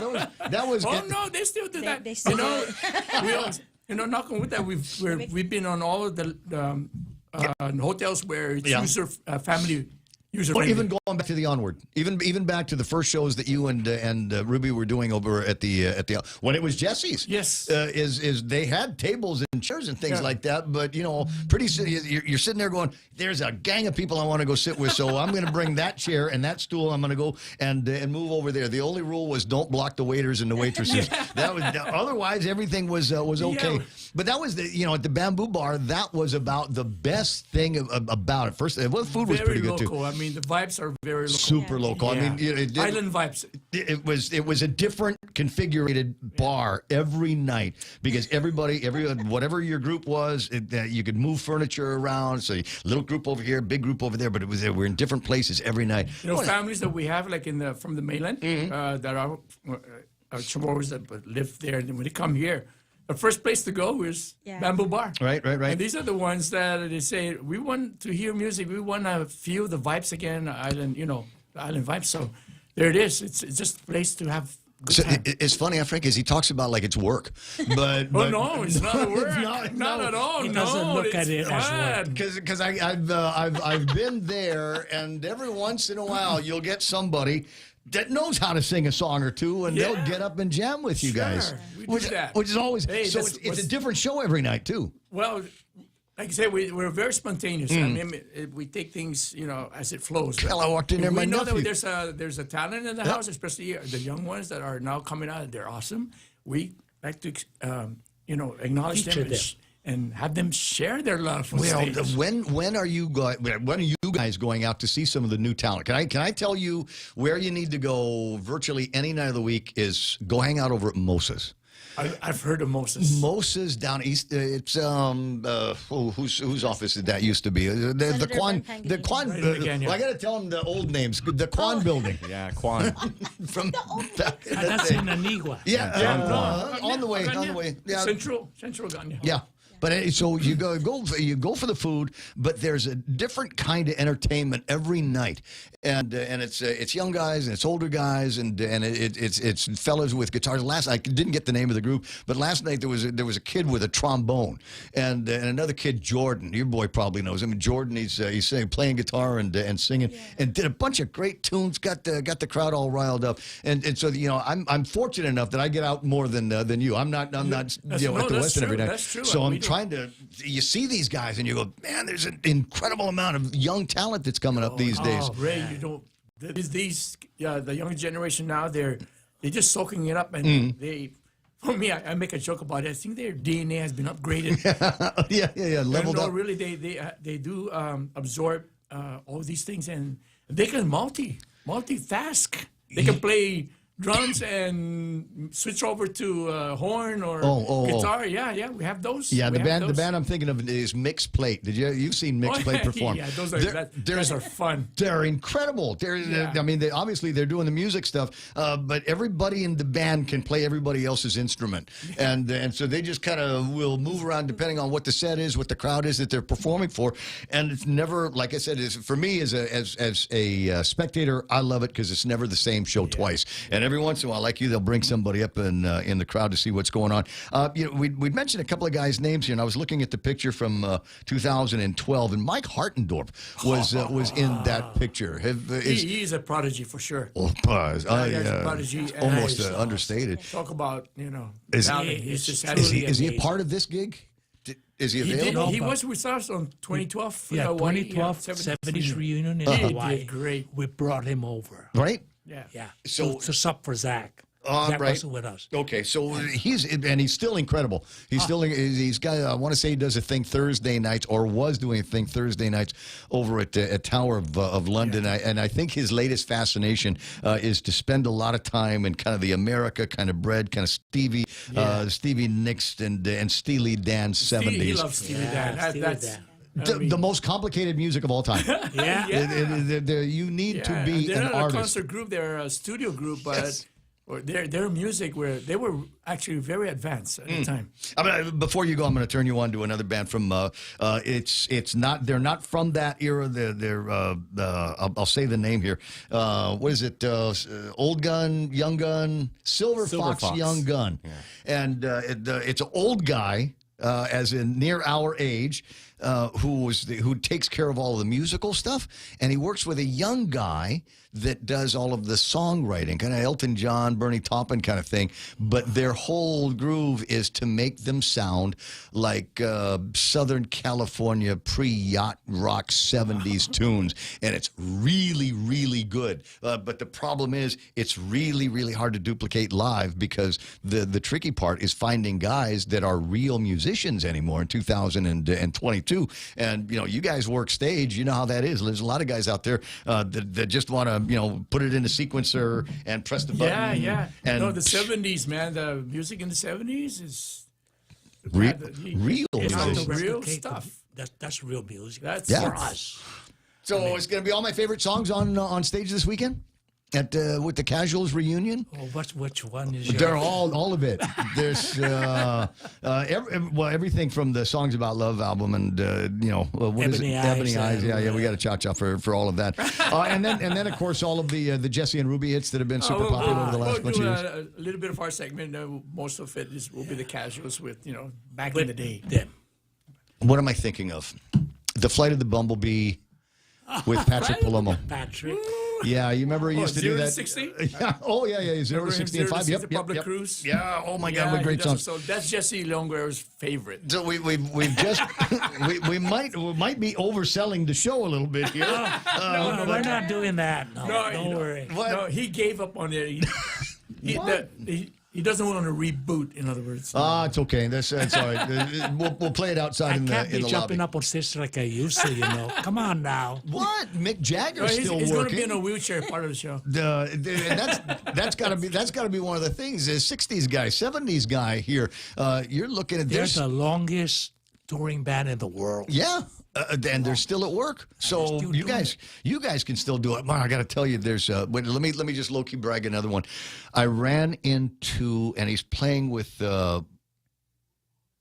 That was Oh, no, they still do that. They still we always, knock on wood that we've been on all of the hotels where it's family user Well, friendly. even going back to the Onward, even back to the first shows that you and Ruby were doing over at the when it was Jesse's. Yes, is they had tables and chairs and things like that, but pretty soon you're sitting there going, "There's a gang of people I want to go sit with, so I'm going to bring that chair and that stool. I'm going to go and move over there." The only rule was don't block the waiters and the waitresses. That was otherwise everything was okay. But that was at the Bamboo Bar. That was about the best thing about it. First, the food was pretty good local. too. I mean, the vibes are very local. Super local. Yeah. I mean, island vibes. It was a different configured bar every night because whatever your group was, you could move furniture around. So little group over here, big group over there, but we're in different places every night. Families that we have like from the mainland that are Chamorros that live there, and when they come here, the first place to go is Bamboo Bar. Right. And these are the ones that they say, we want to hear music. We want to feel the vibes again, the island vibes. So there it is. It's just a place to have good So time. it's funny, Frank, is he talks about like it's work, but no, it's not work. Not at all. He doesn't look at it as work. Because I've been there, and every once in a while you'll get somebody that knows how to sing a song or two, and they'll get up and jam with you guys, we which do that. is always so. It's a different show every night too. Well, like I said, we're very spontaneous. I mean, we take things, as it flows. Hell, I walked in there, my we know nephew. that there's a talent in the house, especially the young ones that are now coming out. They're awesome. We like to, acknowledge Feature them and have them share their love on stage. When are you guys going out to see some of the new talent? Can I tell you where you need to go virtually any night of the week is go hang out over at Moses. I've heard of Moses. Moses down east. It's whose office did that used to be? The Quan. I got to tell them the old names. The Quan building. Yeah, Quan. From That's in Anigua. on the way. Yeah. Central Ganya. Yeah. But so you go for the food, but there's a different kind of entertainment every night, and it's young guys and it's older guys and it's fellas with guitars. I didn't get the name of the group, but last night there was a kid with a trombone and another kid, Jordan. Your boy probably knows him. Jordan, he's playing guitar and singing and did a bunch of great tunes. Got the crowd all riled up, and so I'm fortunate enough that I get out more than you. I'm not at the Westin every night. That's true. So I'm trying to. You see these guys and you go, man, there's an incredible amount of young talent that's coming up these days. Ray, the young generation now, they're just soaking it up, and for me, I make a joke about it. I think their DNA has been upgraded. Yeah, leveled up. Really, they do absorb all these things, and they can multitask. They can play drums and switch over to horn or guitar. Yeah, we have those. Yeah, the band I'm thinking of is Mixed Plate. You've seen Mixed Plate perform? Yeah, those are fun. They're incredible. I mean, obviously they're doing the music stuff, but everybody in the band can play everybody else's instrument, and so they just kind of will move around depending on what the set is, what the crowd is that they're performing for, and it's never, like I said, for me as a spectator, I love it because it's never the same show twice. And every once in a while, like you, they'll bring somebody up in the crowd to see what's going on. We'd mentioned a couple of guys' names here, and I was looking at the picture from 2012, and Mike Hartendorf was in that picture. He's a prodigy for sure. Oh, he's a prodigy. Almost understated. Talk about Is he a part of this gig? Is he available? He was with us on 2012. 2012 70s reunion in Hawaii. He did great. We brought him over. Right? Yeah. So to sub for Zach. Zach wasn't with us. Okay, so he's still incredible. He's got. I want to say he does a thing Thursday nights, or was doing a thing Thursday nights over at Tower of London. And I think his latest fascination is to spend a lot of time in kind of the America kind of bred, kind of Stevie Nicks and Steely Dan 70s. He loves Steely Dan. The most complicated music of all time. Yeah. You need to be they're an not artist. a concert group; they're a studio group, but Yes. their music they were actually very advanced at the time. Before you go, I'm going to turn you on to another band from. They're not from that era. I'll say the name here. What is it? Old Gun, Young Gun, Silver Fox, Young Gun, and it's an old guy, as in near our age. Who takes care of all of the musical stuff, and he works with a young guy that does all of the songwriting, kind of Elton John, Bernie Taupin kind of thing. But their whole groove is to make them sound like Southern California pre-yacht rock 70s tunes, and it's really, really good. But the problem is, it's really, really hard to duplicate live because the tricky part is finding guys that are real musicians anymore in 2022. And, you guys work stage. You know how that is. There's a lot of guys out there that just want to, put it in a sequencer and press the button. Yeah. And No, the 70s, man. The music in the 70s is real It's music. real stuff. That's real music. That's for us. So it's going to be all my favorite songs on stage this weekend with the Casuals reunion. Oh, which one is They're all of it. There's everything from the Songs About Love album and what is it? Ebony Eyes. Yeah. We got a cha-cha for all of that. And then of course all of the Jesse and Ruby hits that have been super popular over the last bunch of years. A little bit of our segment. Most of it will be the Casuals with back in the day. What am I thinking of? The Flight of the Bumblebee with Patrick Palomo. Patrick. Yeah, you remember he used to do that. 0 to 60? Yeah. Oh, yeah. 0 to 60 and 5. Yep. Public Cruise. Yeah. Oh my God, what great song. So that's Jesse Longuero's favorite. So we've just we might be overselling the show a little bit here. No, we're not doing that. No, don't worry. No, he gave up on it. He doesn't want to reboot. In other words. It's okay. That's all right. We'll play it outside in the lobby. I can't be jumping up on stage like I used to. Come on now. What? Mick Jagger's still he's working. going to be in a wheelchair part of the show. That's got to be one of the things. The 60s guy, 70s guy here. You're looking at They're this. the longest touring band in the world. Yeah. And they're still at work, so you guys can still do it. Man, I got to tell you, there's. Wait, let me just low key brag another one. I ran into, and he's playing with.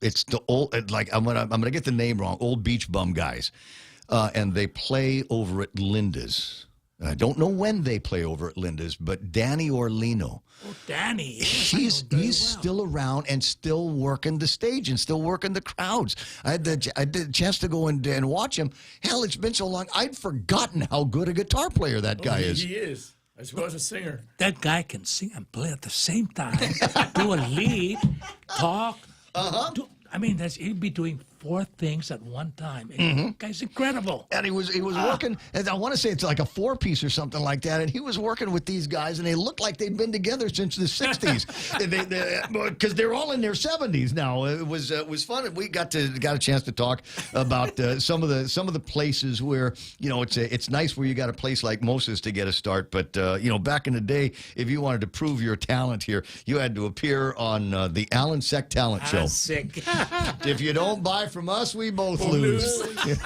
It's the old, I'm gonna get the name wrong. Old Beach Bum guys, and they play over at Linda's. And I don't know when they play over at Linda's, but Danny Orlino. Oh, Danny. Yes, He's still around and still working the stage and still working the crowds. I had the chance to go and watch him. Hell, it's been so long. I'd forgotten how good a guitar player that guy is. He is, as well as a singer. That guy can sing and play at the same time. Do a lead, talk. He'd be doing 4 things at one time. The guy's incredible. And he was working, and I want to say it's like a 4-piece or something like that. And he was working with these guys, and they looked like they'd been together since the 60s, because they're all in their 70s now. It was fun, and we got a chance to talk about some of the places where it's nice where you got a place like Moses to get a start. But back in the day, if you wanted to prove your talent here, you had to appear on the Alan Sec Talent Show. If you don't buy from us, we both lose. You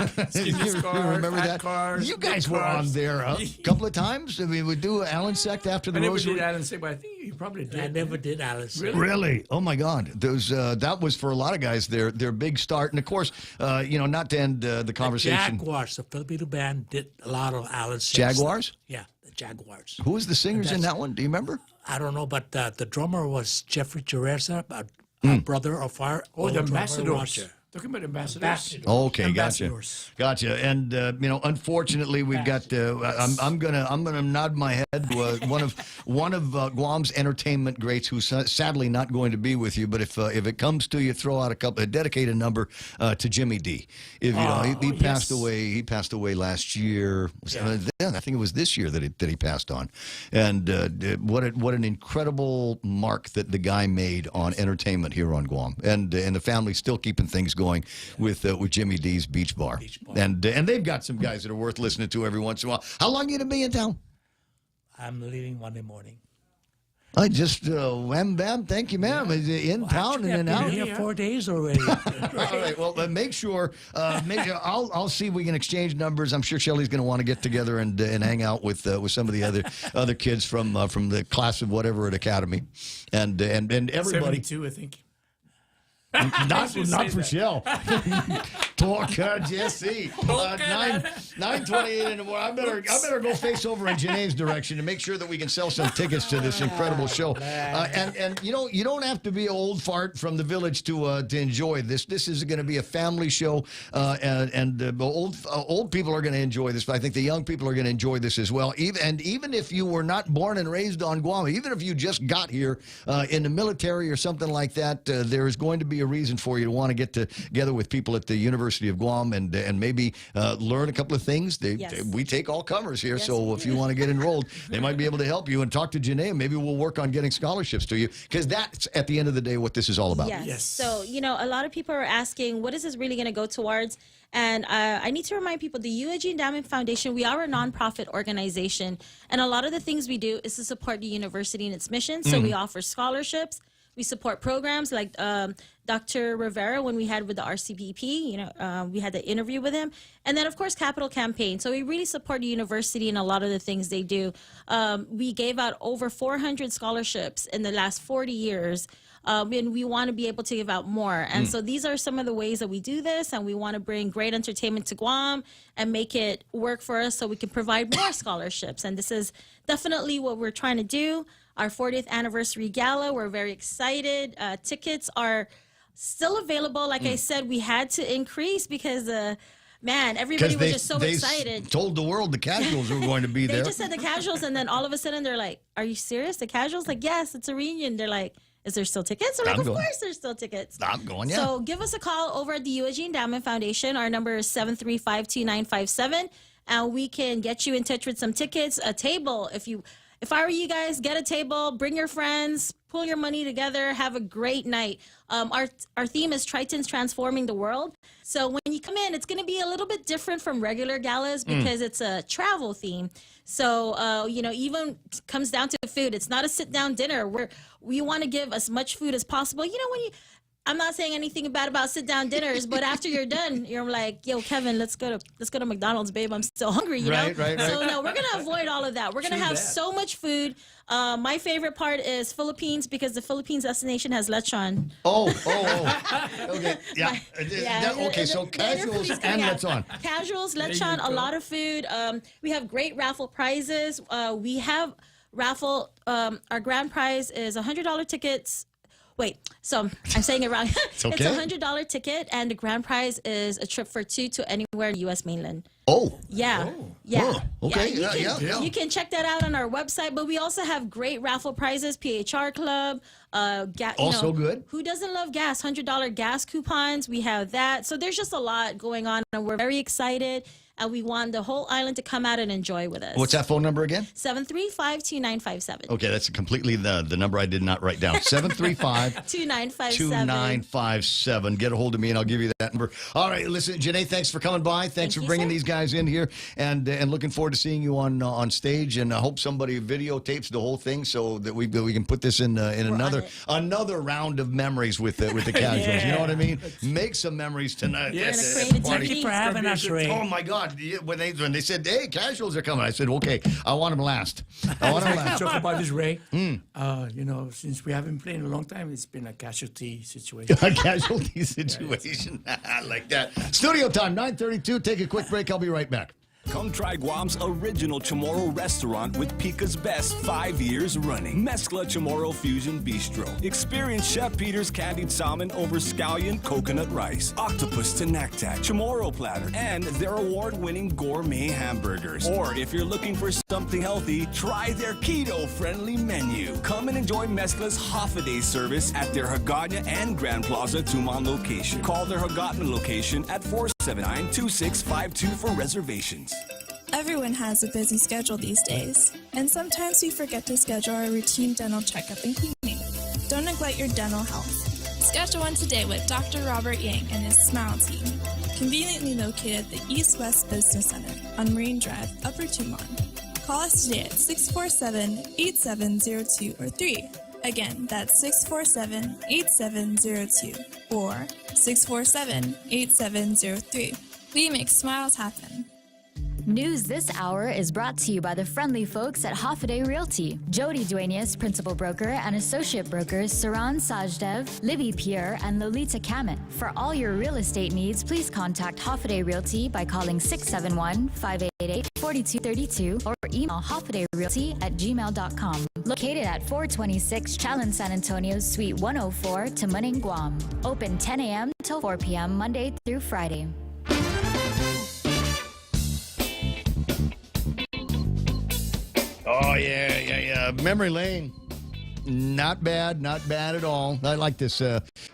remember that? You guys were on there a couple of times. We would do Alan Sect after the Rosary. I never did Alan Sect, but I think you probably did. I never did Alan Sect. Really? Oh my God! That was for a lot of guys their big start, and of course, not to end the conversation. The Jaguars, the Filipino band, did a lot of Alan Sect. Jaguars? Yeah, the Jaguars. Who was the singers in that one? Do you remember? I don't know, but the drummer was Jeffrey Teresa, a brother of our the Ambassadors. Roger. Talking about ambassadors. Okay, gotcha. And unfortunately, we've got. I'm gonna nod my head to one of Guam's entertainment greats, who's sadly not going to be with you. But if it comes to you, throw out a dedicated number to Jimmy D. He passed away. He passed away last year. I think it was this year that he passed on. And what an incredible mark that the guy made on entertainment here on Guam, and the family's still keeping things going with Jimmy D's Beach Bar. And they've got some guys that are worth listening to every once in a while. How long are you going to be in town? I'm leaving Monday morning. I just wham bam. Thank you, ma'am. In town and then out. Been here 4 days already. All right. Well, make sure. I'll see if we can exchange numbers. I'm sure Shelly's going to want to get together and hang out with some of the other kids from the class of whatever at Academy, and everybody. 72, I think. Not for Shell. Talk, Jesse. 9:28 in the morning. I better go face over in Janae's direction and make sure that we can sell some tickets to this incredible show. And you don't have to be an old fart from the village to enjoy this. This is going to be a family show, and old people are going to enjoy this. But I think the young people are going to enjoy this as well. Even if you were not born and raised on Guam, even if you just got here in the military or something like that, there is going to be a reason for you to want to get together with people at the University of Guam and maybe learn a couple of things. We take all comers here, so if you want to get enrolled, they might be able to help you and talk to Janae. Maybe we'll work on getting scholarships to you, because that's at the end of the day what this is all about. Yes. So, a lot of people are asking, what is this really going to go towards? And I need to remind people, the UAG Endowment Foundation, we are a nonprofit organization, and a lot of the things we do is to support the university and its mission. So we offer scholarships. We support programs like Dr. Rivera, when we had with the RCBP, we had the interview with him. And then, of course, Capital Campaign. So we really support the university and a lot of the things they do. We gave out over 400 scholarships in the last 40 years. And we want to be able to give out more. And so these are some of the ways that we do this, and we want to bring great entertainment to Guam and make it work for us so we can provide more scholarships. And this is definitely what we're trying to do. Our 40th anniversary gala, we're very excited. Tickets are still available. Like I said, we had to increase because everybody was just so excited. They told the world the casuals were going to be there. They just said the casuals, and then all of a sudden they're like, "Are you serious? The casuals?" Like, yes, it's a reunion. They're like, "Is there still tickets?" We're like, "Of course there's still tickets." I'm going, yeah. So give us a call over at the UAG Endowment Foundation. Our number is 735-2957, and we can get you in touch with some tickets, a table. If I were you guys, get a table, bring your friends, pull your money together, have a great night. Our theme is Tritons Transforming the World. So when you come in, it's going to be a little bit different from regular galas because it's a travel theme. So, even comes down to food. It's not a sit-down dinner. We want to give as much food as possible. I'm not saying anything bad about sit-down dinners, but after you're done, you're like, "Yo, Kevin, let's go to McDonald's, babe. I'm still hungry." Right. So no, we're gonna avoid all of that. We're gonna have so much food. My favorite part is Philippines, because the Philippines destination has lechon. Okay. Okay. So casuals and lechon. Casuals, lechon, a lot of food. We have great raffle prizes. We have raffle. Our grand prize is $100 tickets. Wait, so I'm saying it wrong. It's okay. It's a $100 ticket, and the grand prize is a trip for two to anywhere in the U.S. mainland. Yeah. Okay. Yeah. You can check that out on our website, but we also have great raffle prizes, PHR Club. Also good. Who doesn't love gas? $100 gas coupons. We have that. So there's just a lot going on, and we're very excited. And we want the whole island to come out and enjoy with us. What's that phone number again? 735-2957. Okay, that's completely the number I did not write down. 735-2957. Get a hold of me, and I'll give you that number. All right, listen, Janae, thanks for coming by. Thanks for bringing these guys in here, and looking forward to seeing you on stage. And I hope somebody videotapes the whole thing so that we can put this in another round of memories with the casuals. You know what I mean? Make some memories tonight. Yes. Thank you for having us, Ray. Oh my God. When they said, "Hey, casuals are coming," I said, "Okay, I want them last." Joke about this, Ray. Since we haven't played in a long time, it's been a casualty situation. A casualty situation. I like that. Studio time, 9:32. Take a quick break. I'll be right back. Come try Guam's original Chamorro restaurant with Pica's Best 5 years running. Mezcla Chamorro Fusion Bistro. Experience Chef Peter's candied salmon over scallion coconut rice, octopus to naktak, Chamorro platter, and their award-winning gourmet hamburgers. Or if you're looking for something healthy, try their keto-friendly menu. Come and enjoy Mezcla's half-a-day service at their Hagåtña and Grand Plaza Tumon location. Call their Hagåtña location at 479-2652 for reservations. Everyone has a busy schedule these days, and sometimes we forget to schedule our routine dental checkup and cleaning. Don't neglect your dental health. Schedule one today with Dr. Robert Yang and his Smile Team, conveniently located at the East West Business Center on Marine Drive, Upper Tumon. Call us today at 647-8702 or 3. Again, that's 647-8702 or 647-8703. We make smiles happen. News this hour is brought to you by the friendly folks at Hoffaday Realty. Jody Duenas, principal broker, and associate brokers Saran Sajdev, Libby Pierre, and Lolita Kamet. For all your real estate needs, please contact Hoffaday Realty by calling 671-588-4232 or email hoffadayrealty@gmail.com. Located at 426 Chalon San Antonio, Suite 104, Tamuning, Guam. Open 10 a.m. till 4 p.m. Monday through Friday. Oh, yeah. Memory lane. Not bad at all. I like this.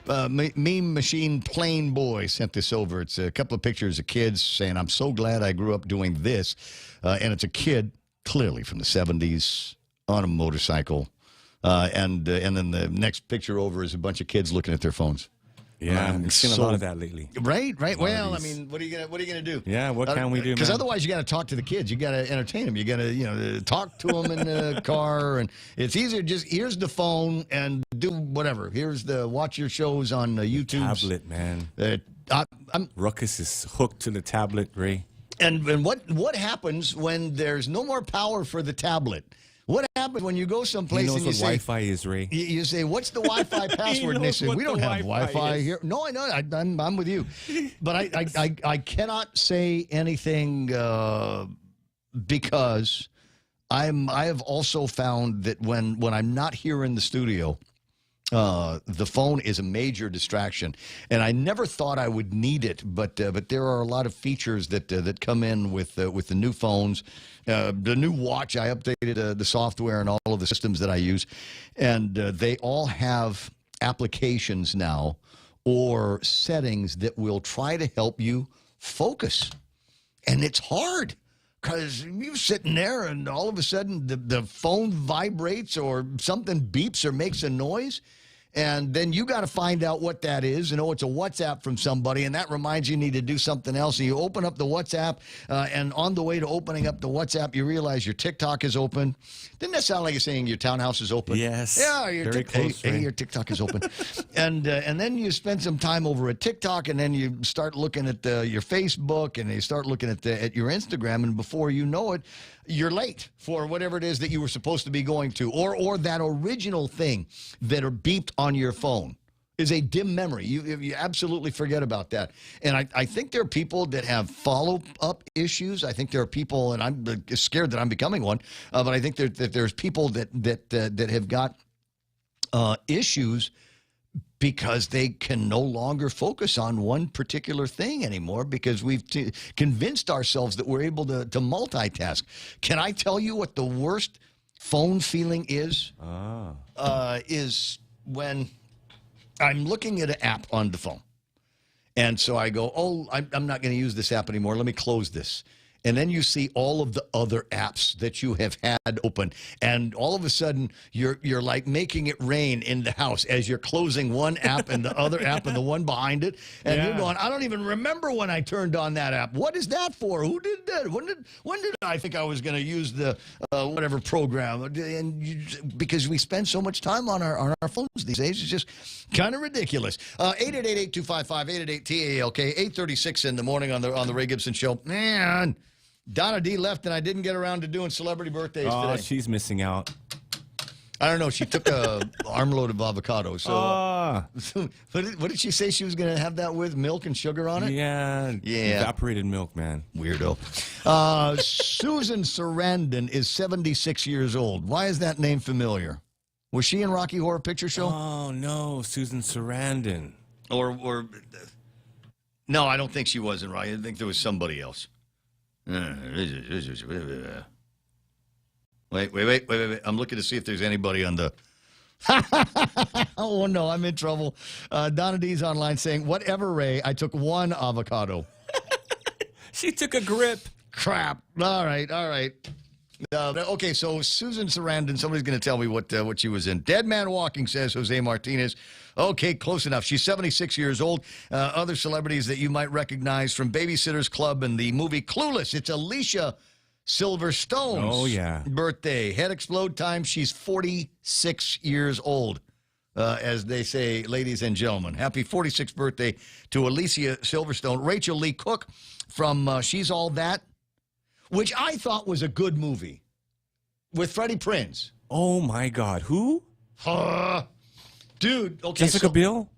Meme Machine Plain Boy sent this over. It's a couple of pictures of kids saying, I'm so glad I grew up doing this. And it's a kid, clearly from the 70s, on a motorcycle. And then the next picture over is a bunch of kids looking at their phones. Yeah, I've seen a lot of that lately. Right. Well, I mean, what are you gonna do? Yeah, what can we do? Because otherwise, you got to talk to the kids. You got to entertain them. You got to, talk to them in the car, and it's easier. Just here's the phone and do whatever. Watch your shows on YouTube. Tablet, man. Ruckus is hooked to the tablet, Ray. And what happens when there's no more power for the tablet? What happens when you go someplace and you say Wi-Fi is, Ray? You say, "What's the Wi-Fi password?" And they say, "We don't have Wi-Fi here." No, I know. I'm with you, but I cannot say anything because I have also found that when I'm not here in the studio, the phone is a major distraction, and I never thought I would need it, but there are a lot of features that come in with the new phones. The new watch, I updated the software and all of the systems that I use, and they all have applications now or settings that will try to help you focus, and it's hard. Because you're sitting there and all of a sudden the phone vibrates or something beeps or makes a noise. And then you got to find out what that is. It's a WhatsApp from somebody, and that reminds you need to do something else. And you open up the WhatsApp, and on the way to opening up the WhatsApp, you realize your TikTok is open. Didn't that sound like you're saying your townhouse is open? Yes. Yeah, Very close. Hey, your TikTok is open. and then you spend some time over at TikTok, and then you start looking at your Facebook, and you start looking at your Instagram, and before you know it, you're late for whatever it is that you were supposed to be going to, or that original thing that are beeped on your phone is a dim memory. You absolutely forget about that. And I think there are people that have follow-up issues. I think there are people, and I'm scared that I'm becoming one, but I think that there's people that have got issues because they can no longer focus on one particular thing anymore because we've convinced ourselves that we're able to multitask. Can I tell you what the worst phone feeling is? Is when I'm looking at an app on the phone. And so I go, I'm not going to use this app anymore. Let me close this. And then you see all of the other apps that you have had open. And all of a sudden, you're like making it rain in the house as you're closing one app and the other app and the one behind it. And you're going, I don't even remember when I turned on that app. What is that for? Who did that? When did I think I was going to use the whatever program? And because we spend so much time on our phones these days, it's just kind of ridiculous. 888-8255-888-TALK, 8:36 in the morning on the Ray Gibson Show. Man. Donna D left, and I didn't get around to doing celebrity birthdays today. Oh, she's missing out. I don't know. She took a armload of avocado. So, what did she say she was going to have that with? Milk and sugar on it? Yeah. Evaporated milk, man. Weirdo. Susan Sarandon is 76 years old. Why is that name familiar? Was she in Rocky Horror Picture Show? Oh, no. Susan Sarandon. Or no, I don't think she was in Rocky. I think there was somebody else. Wait. I'm looking to see if there's anybody on the... Oh, no, I'm in trouble. Donna D's online saying, whatever, Ray, I took one avocado. She took a grip. Crap. All right. Okay, so Susan Sarandon, somebody's going to tell me what she was in. Dead Man Walking, says Jose Martinez. Okay, close enough. She's 76 years old. Other celebrities that you might recognize from Babysitter's Club and the movie Clueless. It's Alicia Silverstone's Oh, yeah. birthday. Head explode time. She's 46 years old, as they say, ladies and gentlemen. Happy 46th birthday to Alicia Silverstone. Rachel Lee Cook from She's All That, which I thought was a good movie with Freddie Prinze. Oh, my God. Who? Dude, okay. Jessica Biel?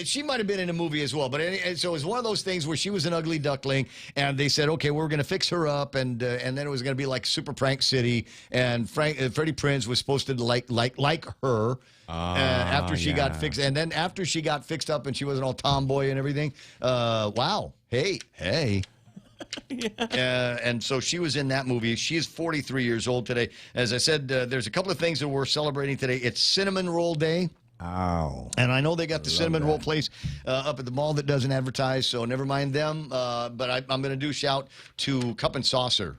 She might have been in a movie as well, but so it was one of those things where she was an ugly duckling, and they said, "Okay, we're going to fix her up," and then it was going to be like Super Prank City, and Freddie Prinze was supposed to like her after she got fixed, and then after she got fixed up and she wasn't all tomboy and everything. Wow, hey. And so she was in that movie. She is 43 years old today. As I said, there's a couple of things that we're celebrating today. It's Cinnamon Roll Day. Ow. And I know they got the cinnamon roll place up at the mall that doesn't advertise, so never mind them. But I'm going to do shout to Cup and Saucer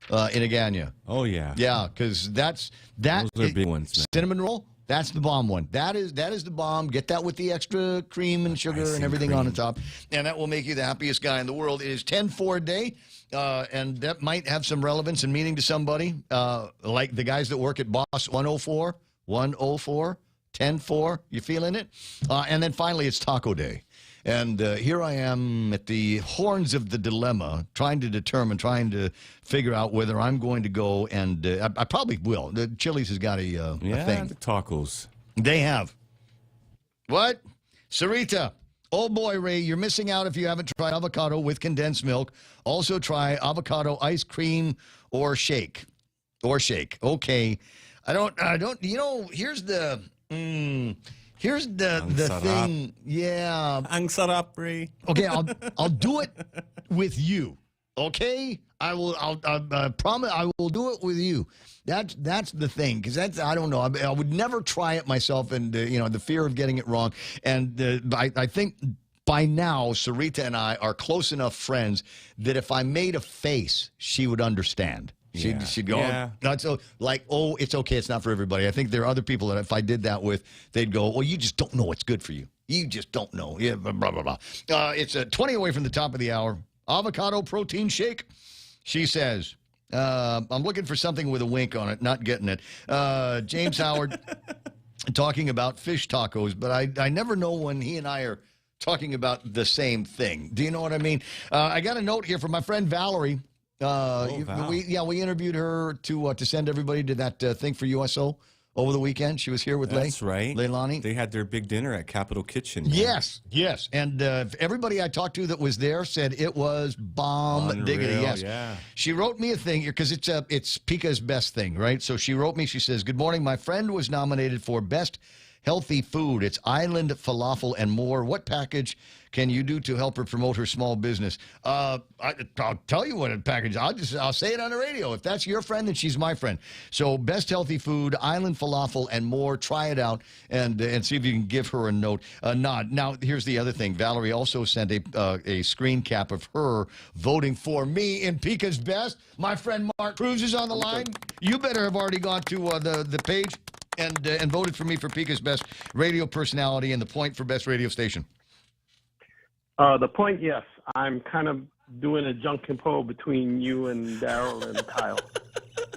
in Agania. Oh, yeah. Yeah, because that. Those are big ones, man. Cinnamon roll, that's the bomb one. That is the bomb. Get that with the extra cream and sugar and everything on the top, and that will make you the happiest guy in the world. It is 10-4 day, and that might have some relevance and meaning to somebody, like the guys that work at Boss 104, 10-4, you feeling it? And then finally, it's Taco Day. And here I am at the horns of the dilemma, trying to figure out whether I'm going to go, and I probably will. The Chili's has got a thing. The tacos. They have. What? Sarita. Oh, boy, Ray, you're missing out if you haven't tried avocado with condensed milk. Also try avocado ice cream or shake. Okay. I don't, here's the... Here's the thing. Yeah. Ang sarap, Ray. Okay, I'll do it with you. Okay? I promise I will do it with you. That's the thing, because I don't know. I would never try it myself, and the fear of getting it wrong. And I think by now Sarita and I are close enough friends that if I made a face, she would understand. She'd go, not so like, oh, it's okay, it's not for everybody. I think there are other people that if I did that with, they'd go, well, you just don't know what's good for you. You just don't know. Yeah, blah, blah, blah. It's 20 away from the top of the hour. Avocado protein shake, she says. I'm looking for something with a wink on it, not getting it. James Howard talking about fish tacos, but I never know when he and I are talking about the same thing. Do you know what I mean? I got a note here from my friend Valerie. We interviewed her to send everybody to that thing for USO over the weekend. She was here with That's right. Leilani. They had their big dinner at Capitol Kitchen. Man. Yes. And everybody I talked to that was there said it was bomb diggity. Yes. Yeah. She wrote me a thing here because it's Pika's best thing, right? So she wrote me. She says, "Good morning. My friend was nominated for Best Healthy Food. It's Island Falafel and more. What package can you do to help her promote her small business?" I'll tell you what a package. I'll say it on the radio. If that's your friend, then she's my friend. So Best Healthy Food, Island Falafel and more. Try it out and see if you can give her a nod. Now, here's the other thing. Valerie also sent a screen cap of her voting for me in Pika's Best. My friend Mark Cruz is on the line. You better have already gone to the page and voted for me for Pika's Best Radio Personality and the Point for Best Radio Station. The Point, yes. I'm kind of doing a junk and poll between you and Daryl and Kyle.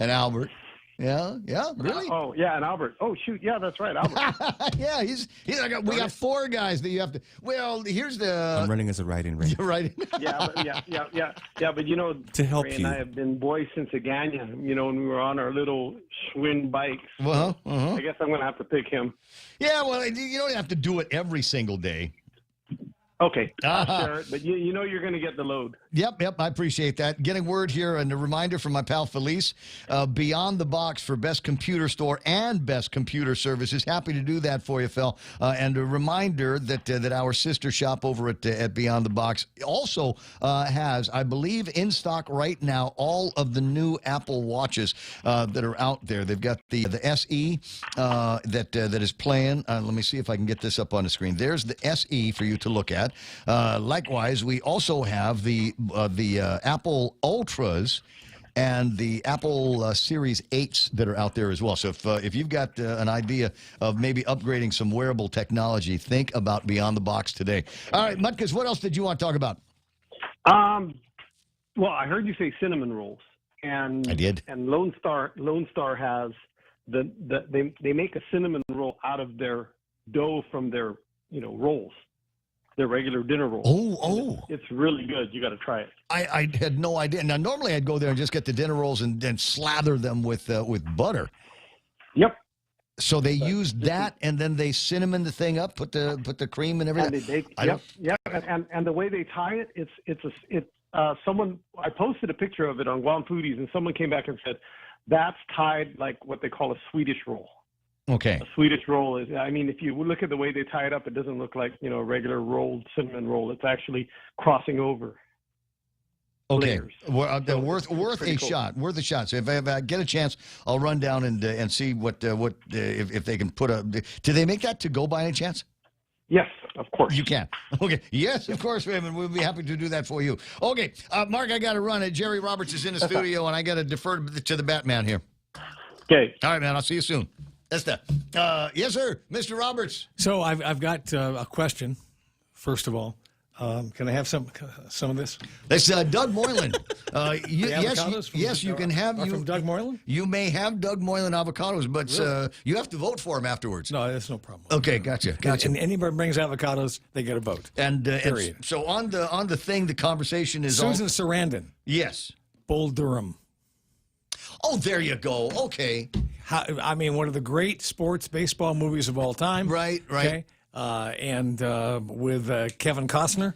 And Albert. Yeah, really? And Albert. Oh, shoot. Yeah, that's right, Albert. Yeah, he's like, we got four guys that you have to. Well, here's the. I'm running as a write-in ring. You're right. Yeah, but to help Ray you. and I have been boys since Agania. When we were on our little Schwinn bikes. Uh-huh. I guess I'm going to have to pick him. Yeah, well, you don't have to do it every single day. Okay, I'll share it, but you know you're going to get the load. Yep, I appreciate that. Getting word here and a reminder from my pal Felice, Beyond the Box for Best Computer Store and Best Computer Services. Happy to do that for you, Phil. And a reminder that our sister shop over at Beyond the Box also has, I believe, in stock right now, all of the new Apple Watches that are out there. They've got the SE that is playing. Let me see if I can get this up on the screen. There's the SE for you to look at. Likewise, we also have the Apple Ultras and the Apple Series 8s that are out there as well. So if you've got an idea of maybe upgrading some wearable technology, think about Beyond the Box today. All right, Mutkus, what else did you want to talk about? Well, I heard you say cinnamon rolls. And I did. And Lone Star has they make a cinnamon roll out of their dough from their rolls, their regular dinner rolls. It's really good. You got to try it. I had no idea. Now normally I'd go there and just get the dinner rolls and then slather them with butter. Yep. So they use that and then they cinnamon the thing up, put the cream and everything. And they bake. Yep. And the way they tie it, it's someone, I posted a picture of it on Guam Foodies, and someone came back and said that's tied like what they call a Swedish roll. Okay. A Swedish roll is, I mean, if you look at the way they tie it up, it doesn't look like, a regular rolled cinnamon roll. It's actually crossing over. Okay. Layers. Well, So worth a cool. shot. Worth a shot. So if I get a chance, I'll run down and see what if they can put a. Do they make that to go by any chance? Yes, of course. You can. Okay. Yes, of course, Raymond. We'll be happy to do that for you. Okay. Mark, I got to run. Jerry Roberts is in the studio, and I got to defer to the Batman here. Okay. All right, man. I'll see you soon. That's that. Yes, sir. Mr. Roberts. So I've got a question, first of all. Can I have some of this? That's Doug Moylan. Yes, you can have. From Doug Moylan? You may have Doug Moylan avocados, but Really? you have to vote for him afterwards. No, that's no problem. Okay, gotcha. And anybody brings avocados, they get a vote. And period. So on the thing, the conversation is Susan Sarandon. Yes. Bull Durham. Oh, there you go. Okay. I mean, one of the great sports baseball movies of all time. Right. Okay? And with Kevin Costner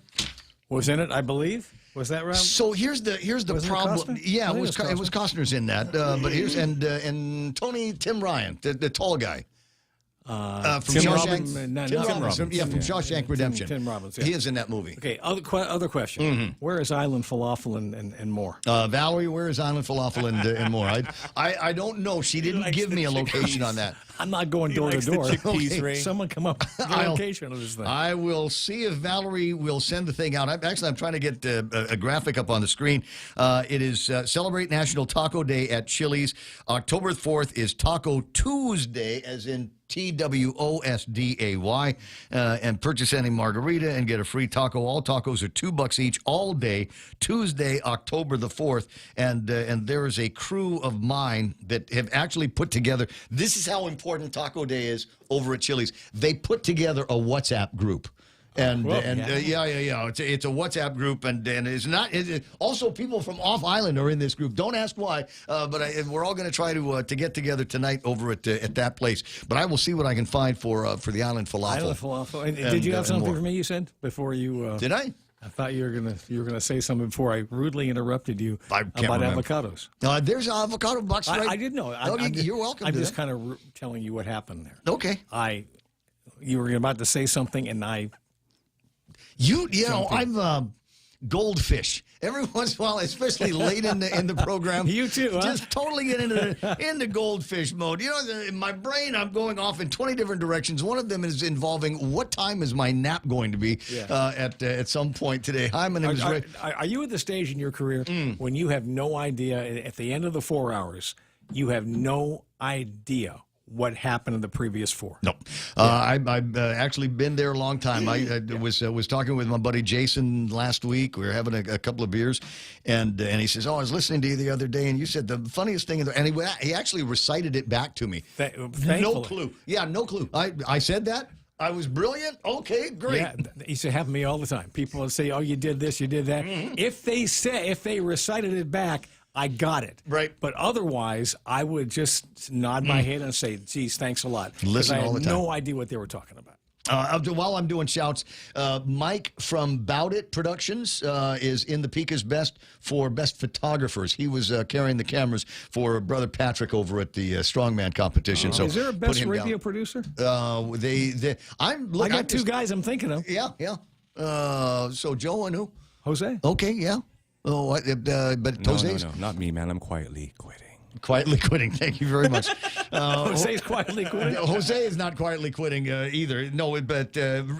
was in it, I believe. Was that right? So here's the Wasn't it problem. Costner? Yeah, I think it was Costner's in that. But here's and Tim Ryan, the tall guy. From Tim Shawshank. Robbins? Tim Robbins. Yeah, from Shawshank Redemption. Tim Robbins. Yeah. He is in that movie. Okay. Other question. Mm-hmm. Where is Island Falafel and more? Valerie, where is Island Falafel and more? I don't know. She didn't give me a location on that. I'm not going door to door. Okay. Someone come up with a location of this thing. I will see if Valerie will send the thing out. I'm trying to get a graphic up on the screen. It is Celebrate National Taco Day at Chili's. October 4th is Taco Tuesday, as in TWOSDAY, and purchase any margarita and get a free taco. All tacos are $2 each all day, Tuesday, October the 4th. And there is a crew of mine that have actually put together. This is how important Taco Day is over at Chili's. They put together a WhatsApp group. And it's a WhatsApp group, and it's not. Also, people from off island are in this group. Don't ask why, but we're all going to try to get together tonight over at that place. But I will see what I can find for the island falafel. Island falafel. And did you have something for me? You said before you. Did I? I thought you were gonna say something before I rudely interrupted you about avocados. There's an avocado box right. I didn't know. You're welcome. I'm just kind of telling you what happened there. Okay. You were about to say something, and I. You know, I'm goldfish. Every once in a while, especially late in the program. You too, huh? Just totally get into goldfish mode. You know, in my brain, I'm going off in 20 different directions. One of them is involving what time is my nap going to be at some point today. Hi, my name is Ray. Are you at the stage in your career when you have no idea, at the end of the 4 hours, you have no idea what happened in the previous 4? No. I've actually been there a long time. I was talking with my buddy Jason last week. We were having a couple of beers, and he says, I was listening to you the other day, and you said the funniest thing, and he actually recited it back to me. No clue. Yeah, no clue. I said that? I was brilliant? Okay, great. Yeah, it used to happen to me all the time. People would say, you did this, you did that. Mm-hmm. If they recited it back, I got it. Right. But otherwise, I would just nod my head and say, geez, thanks a lot. Listen all the time. I had no idea what they were talking about. While I'm doing shouts, Mike from Bout It Productions is in the Pika's Best for Best Photographers. He was carrying the cameras for Brother Patrick over at the Strongman competition. So is there a Best Radio Producer? I got two guys I'm thinking of. Yeah. So Joe and who? Jose. Okay, yeah. Oh, but Jose? No, not me, man. I'm quietly quitting. Quietly quitting. Thank you very much. Jose's quietly quitting. Jose is not quietly quitting either. No, but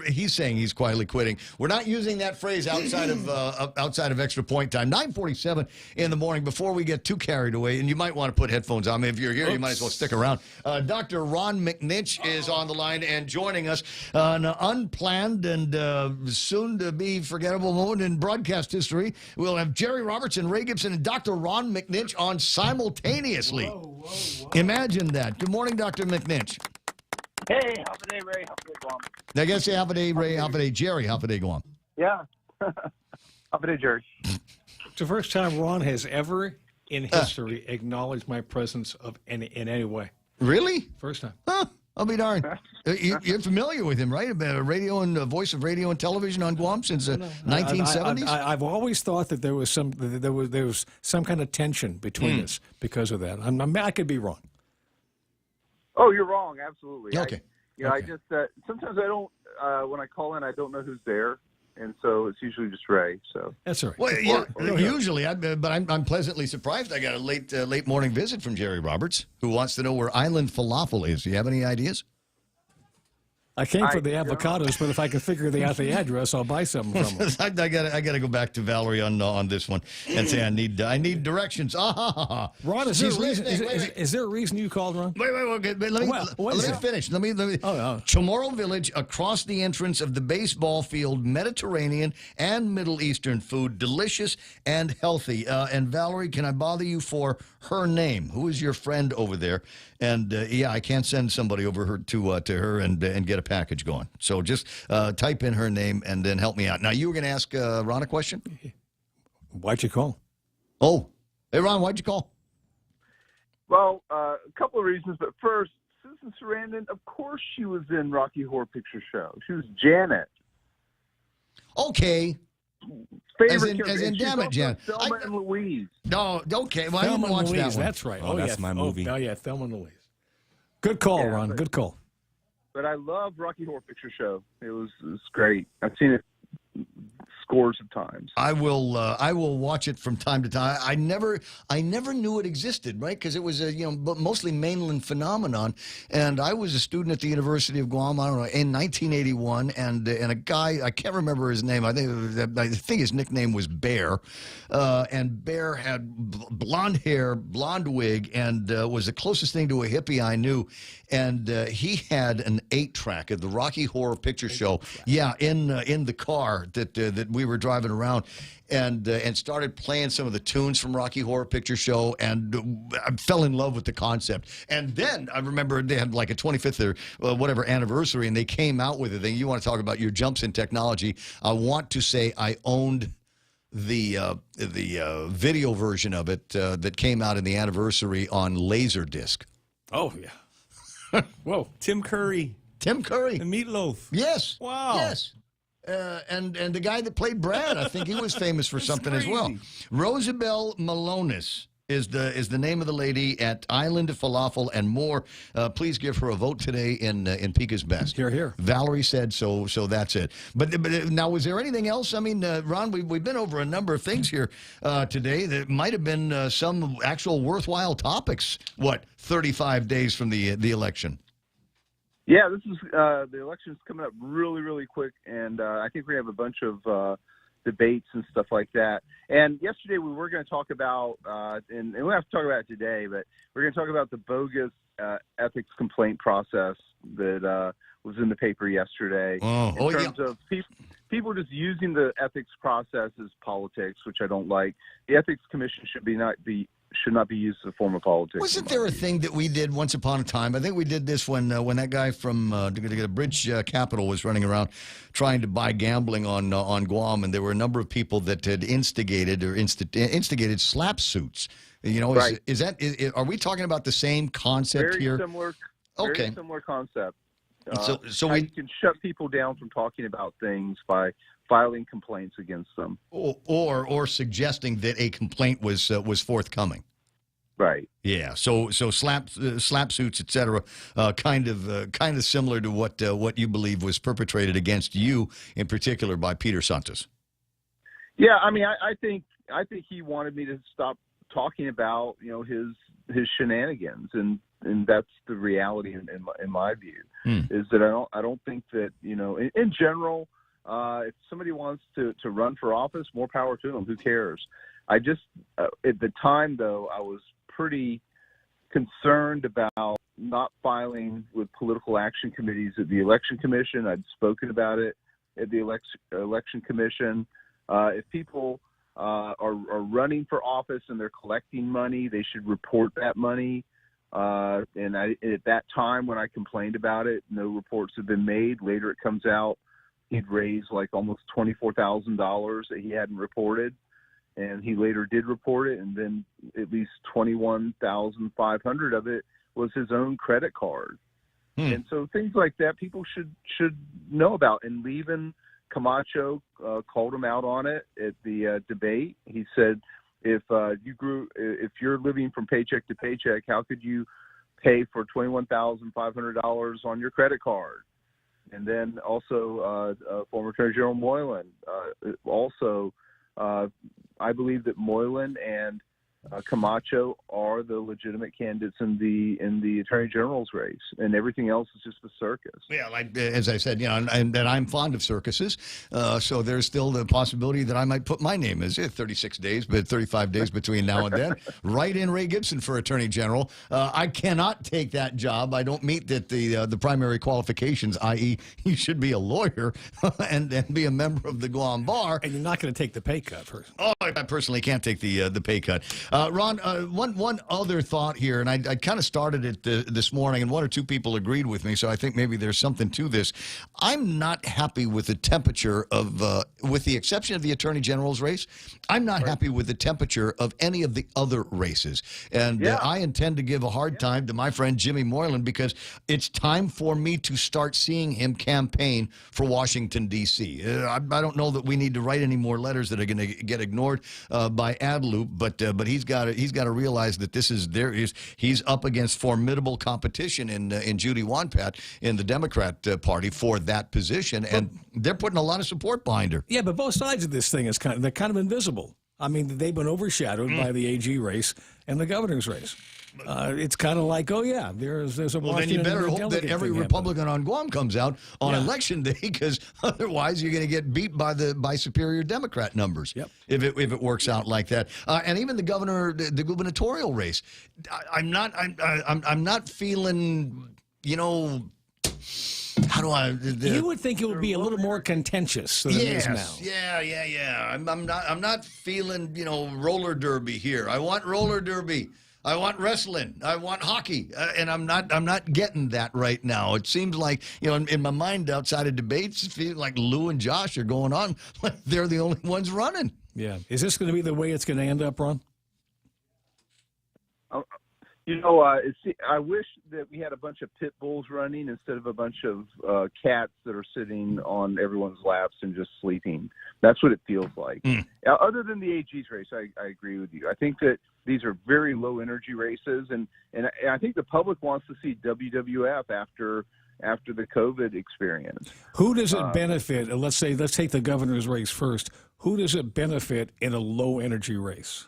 he's saying he's quietly quitting. We're not using that phrase outside of extra point time. 9:47 in the morning. Before we get too carried away, and you might want to put headphones on. If you're here, you might as well stick around. Dr. Ron McNinch is on the line and joining us on an unplanned and soon to be forgettable moment in broadcast history. We'll have Jerry Roberts and Ray Gibson and Dr. Ron McNinch on simultaneously. Whoa. Imagine that. Good morning, Dr. McNinch. Hey, half a day, Ray. Half a day, Guam. I guess half a day, Ray, half a day, Jerry, half a day, Guam. Yeah. Half a day, Jerry. It's the first time Ron has ever in history acknowledged my presence in any way. Really? First time. Huh. I'll be darned. You're familiar with him, right? Radio and voice of radio and television on Guam since 1970s. I've always thought that there was some kind of tension between us because of that. I could be wrong. Oh, you're wrong. Absolutely. Okay. I just sometimes I don't when I call in, I don't know who's there, and so it's usually just Ray. So that's all right. Well, yeah, usually, but I'm pleasantly surprised. I got a late morning visit from Jerry Roberts, who wants to know where Island Falafel is. Do you have any ideas? I came for the avocados, but if I can figure out the address, I'll buy some from them. I gotta go back to Valerie on this one and say I need directions. Ron, is there a reason you called, Ron? Wait. Let me finish. Let me. Chamorro Village, across the entrance of the baseball field, Mediterranean and Middle Eastern food, delicious and healthy. And Valerie, can I bother you for her name? Who is your friend over there? And I can't send somebody over to her and get a package going. So just type in her name and then help me out. Now, you were going to ask Ron a question? Why'd you call? Oh, hey, Ron, why'd you call? Well, a couple of reasons, but first, Susan Sarandon, of course she was in Rocky Horror Picture Show. She was Janet. Okay. As in damn it, Janet. Thelma and Louise. No, okay. Well, I Thelma didn't watch and Louise, that one. that's right. Oh, that's my movie. Oh, yeah, Thelma and Louise. Good call, Yeah, Ron. Good call. But I love Rocky Horror Picture Show. It was great. I've seen it scores of times. I will watch it from time to time. I never knew it existed, right? Because it was a mostly mainland phenomenon. And I was a student at the University of Guam. I don't know, in 1981, and a guy, I can't remember his name. I think his nickname was Bear, and Bear had blonde hair, blonde wig, and was the closest thing to a hippie I knew. And he had an 8-track of the Rocky Horror Picture Show. Yeah, in the car that we were driving around, and started playing some of the tunes from Rocky Horror Picture Show, and I fell in love with the concept. And then I remember they had like a 25th or whatever anniversary, and they came out with a thing. You want to talk about your jumps in technology? I want to say I owned the video version of it that came out in the anniversary on Laserdisc. Oh yeah. Whoa, Tim Curry. The Meatloaf. Yes. Wow. Yes. And the guy that played Brad, I think he was famous for something as well. Rosabelle Malonis is the name of the lady at Island Falafel and more. Please give her a vote today in Pika's Best. Here. Valerie said so that's it. But now, was there anything else? I mean, Ron, we've been over a number of things here today that might have been some actual worthwhile topics. 35 days from the election? Yeah, this is the election's coming up really, really quick, and I think we have a bunch of debates and stuff like that. And yesterday we were going to talk about, and we have to talk about it today, but we're going to talk about the bogus ethics complaint process that was in the paper yesterday. In terms of people just using the ethics process as politics, which I don't like. The Ethics Commission should not be used as a form of politics. Wasn't there a thing that we did once upon a time? I think we did this when that guy from Bridge Capital was running around trying to buy gambling on Guam, and there were a number of people that had instigated slap suits. Right. Are we talking about the same concept here? Very similar concept. So you can shut people down from talking about things by filing complaints against them, or suggesting that a complaint was forthcoming. Right. Yeah. So slap suits, etc. Kind of similar to what you believe was perpetrated against you in particular by Peter Santos. Yeah. I mean, I think he wanted me to stop talking about his shenanigans, and that's the reality in my view. Is that I don't think that, in general, if somebody wants to run for office, more power to them. Who cares? I just at the time though, I was pretty concerned about not filing with political action committees at the Election Commission. I'd spoken about it at the Election Commission. If people are running for office and they're collecting money, they should report that money. And at that time when I complained about it, no reports have been made. Later it comes out he'd raised like almost $24,000 that he hadn't reported. And he later did report it, and then at least $21,500 of it was his own credit card. And so things like that people should know about. And Levin Camacho called him out on it at the debate. He said, if you're living from paycheck to paycheck, how could you pay for $21,500 on your credit card? And then also former Attorney General Moylan also. I believe that Moylan and Camacho are the legitimate candidates in the Attorney General's race, and everything else is just a circus. Yeah, like as I said, and I'm fond of circuses, so there's still the possibility that I might put my name as 36 days, but 35 days between now and then. Write in Ray Gibson for Attorney General. I cannot take that job. I don't meet the primary qualifications, i.e., you should be a lawyer and be a member of the Guam Bar. And you're not going to take the pay cut first. Oh, I personally can't take the pay cut. Ron, one other thought here, and I kind of started it this morning, and one or two people agreed with me, so I think maybe there's something to this. I'm not happy with the temperature of, with the exception of the Attorney General's race, I'm not happy with the temperature of any of the other races. And I intend to give a hard time to my friend Jimmy Moylan because it's time for me to start seeing him campaign for Washington, D.C. I don't know that we need to write any more letters that are going to get ignored by AdLoop, but he's got to realize that he's up against formidable competition in Judy Wanpat in the Democrat Party for that position, and they're putting a lot of support behind her. Yeah, but both sides of this thing they're kind of invisible. I mean, they've been overshadowed by the AG race and the governor's race. It's kind of like, oh yeah, there's a. Well, then you better hope that every Republican on Guam comes out on election day, because otherwise you're going to get beat by superior Democrat numbers. Yep. If it works out like that, and even the gubernatorial race, I'm not feeling, how do I? You would think it would be a little more contentious than it is now. Yeah. I'm not feeling, roller derby here. I want roller derby. I want wrestling. I want hockey, and I'm not getting that right now. It seems like in my mind, outside of debates, it feels like Lou and Josh are going on like they're the only ones running. Yeah, is this going to be the way it's going to end up, Ron? I wish that we had a bunch of pit bulls running instead of a bunch of cats that are sitting on everyone's laps and just sleeping. That's what it feels like. Other than the AG's race, I agree with you. I think that these are very low energy races, and I think the public wants to see WWF after the COVID experience. Who does it benefit? Let's take the governor's race first. Who does it benefit in a low energy race?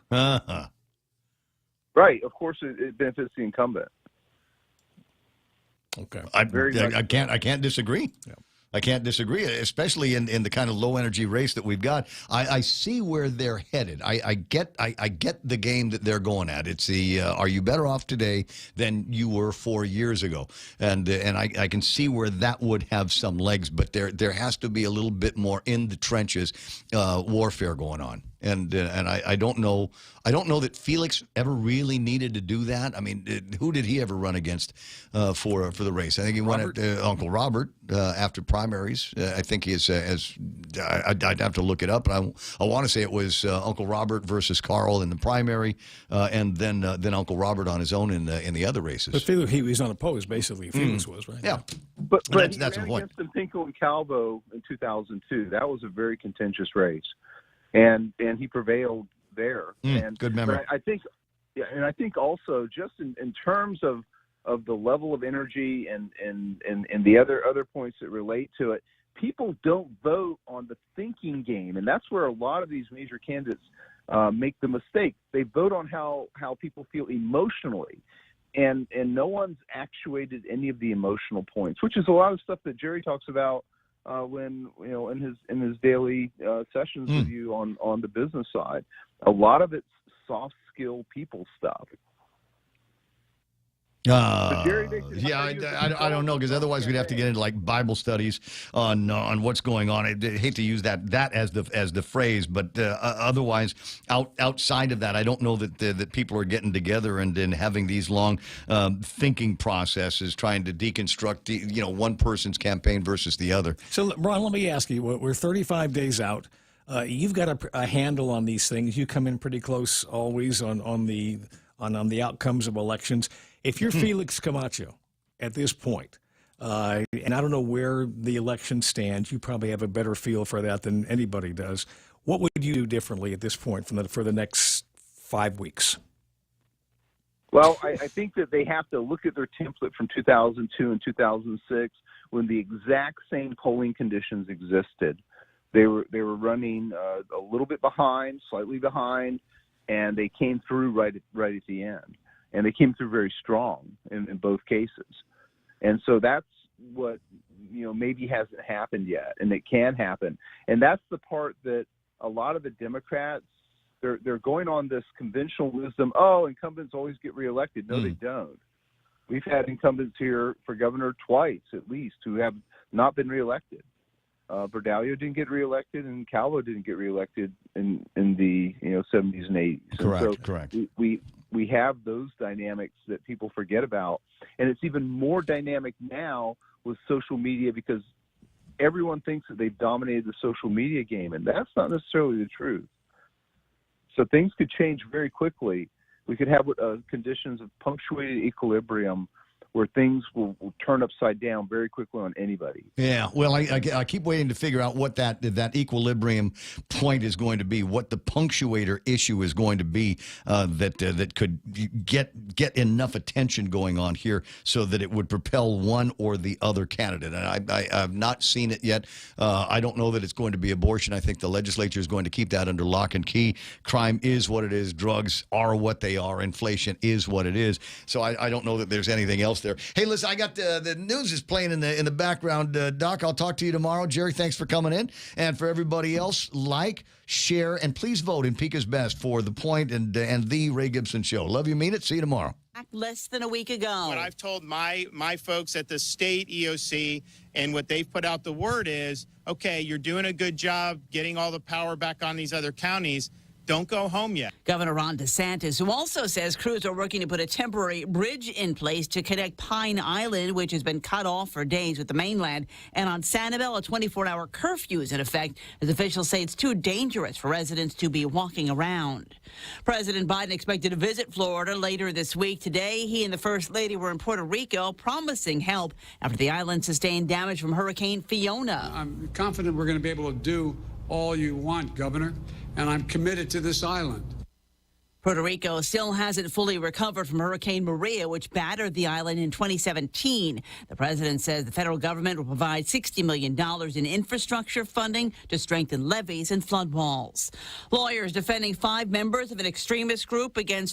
Right. Of course, it benefits the incumbent. Okay. I can't disagree. Yeah. I can't disagree, especially in the kind of low energy race that we've got. I see where they're headed. I get the game that they're going at. It's the are you better off today than you were 4 years ago, and I can see where that would have some legs, but there has to be a little bit more in the trenches warfare going on. And I don't know that Felix ever really needed to do that. I mean, who did he ever run against for the race? I think he won at Uncle Robert after primaries. I think he is I'd have to look it up, but I want to say it was Uncle Robert versus Carl in the primary, and then Uncle Robert on his own in the other races. But Felix, he was unopposed, basically. Felix was, right? Yeah. But that's he the ran point. against Pinko and Calvo in 2002. That was a very contentious race. And he prevailed there. Good memory. I think also just in terms of the level of energy and the other points that relate to it, people don't vote on the thinking game, and that's where a lot of these major candidates make the mistake. They vote on how people feel emotionally. And no one's actuated any of the emotional points, which is a lot of stuff that Jerry talks about when in his daily sessions with you on the business side. A lot of it's soft skill people stuff. I don't know, because otherwise we'd have to get into like Bible studies on what's going on. I hate to use that as the phrase, but otherwise outside of that, I don't know that people are getting together and having these long thinking processes, trying to deconstruct one person's campaign versus the other. So, Ron, let me ask you: we're 35 days out. You've got a handle on these things. You come in pretty close always on the outcomes of elections. If you're Felix Camacho at this point, and I don't know where the election stands, you probably have a better feel for that than anybody does. What would you do differently at this point for the next 5 weeks? Well, I think that they have to look at their template from 2002 and 2006 when the exact same polling conditions existed. They were running a little bit behind, slightly behind, and they came through right at the end. And they came through very strong in both cases. And so that's what, maybe hasn't happened yet, and it can happen. And that's the part that a lot of the Democrats, they're going on this conventional wisdom, incumbents always get reelected. No, they don't. We've had incumbents here for governor twice, at least, who have not been reelected. Berdalio didn't get reelected, and Calvo didn't get reelected in the 70s and 80s. Correct. We have those dynamics that people forget about, and it's even more dynamic now with social media because everyone thinks that they've dominated the social media game, and that's not necessarily the truth. So things could change very quickly. We could have conditions of punctuated equilibrium where things will turn upside down very quickly on anybody. Yeah, well, I keep waiting to figure out what that equilibrium point is going to be, what the punctuator issue is going to be that could get enough attention going on here so that it would propel one or the other candidate. And I've not seen it yet. I don't know that it's going to be abortion. I think the legislature is going to keep that under lock and key. Crime is what it is. Drugs are what they are. Inflation is what it is. So I don't know that there's anything else there. Hey, listen, I got the news is playing in the background. Doc, I'll talk to you tomorrow. Jerry, thanks for coming in. And for everybody else, like, share, and please vote in Pika's Best for The Point and the Ray Gibson Show. Love you, mean it. See you tomorrow. Less than a week ago. What I've told my folks at the state EOC and what they've put out the word is, okay, you're doing a good job getting all the power back on these other counties. Don't go home yet. Governor Ron DeSantis, who also says crews are working to put a temporary bridge in place to connect Pine Island, which has been cut off for days with the mainland, and on Sanibel, a 24-hour curfew is in effect, as officials say it's too dangerous for residents to be walking around. President Biden expected to visit Florida later this week. Today, he and the First Lady were in Puerto Rico, promising help after the island sustained damage from Hurricane Fiona. I'm confident we're going to be able to do all you want, Governor, and I'm committed to this island. Puerto Rico still hasn't fully recovered from Hurricane Maria, which battered the island in 2017. The president says the federal government will provide $60 million in infrastructure funding to strengthen levees and flood walls. Lawyers defending 5 members of an extremist group against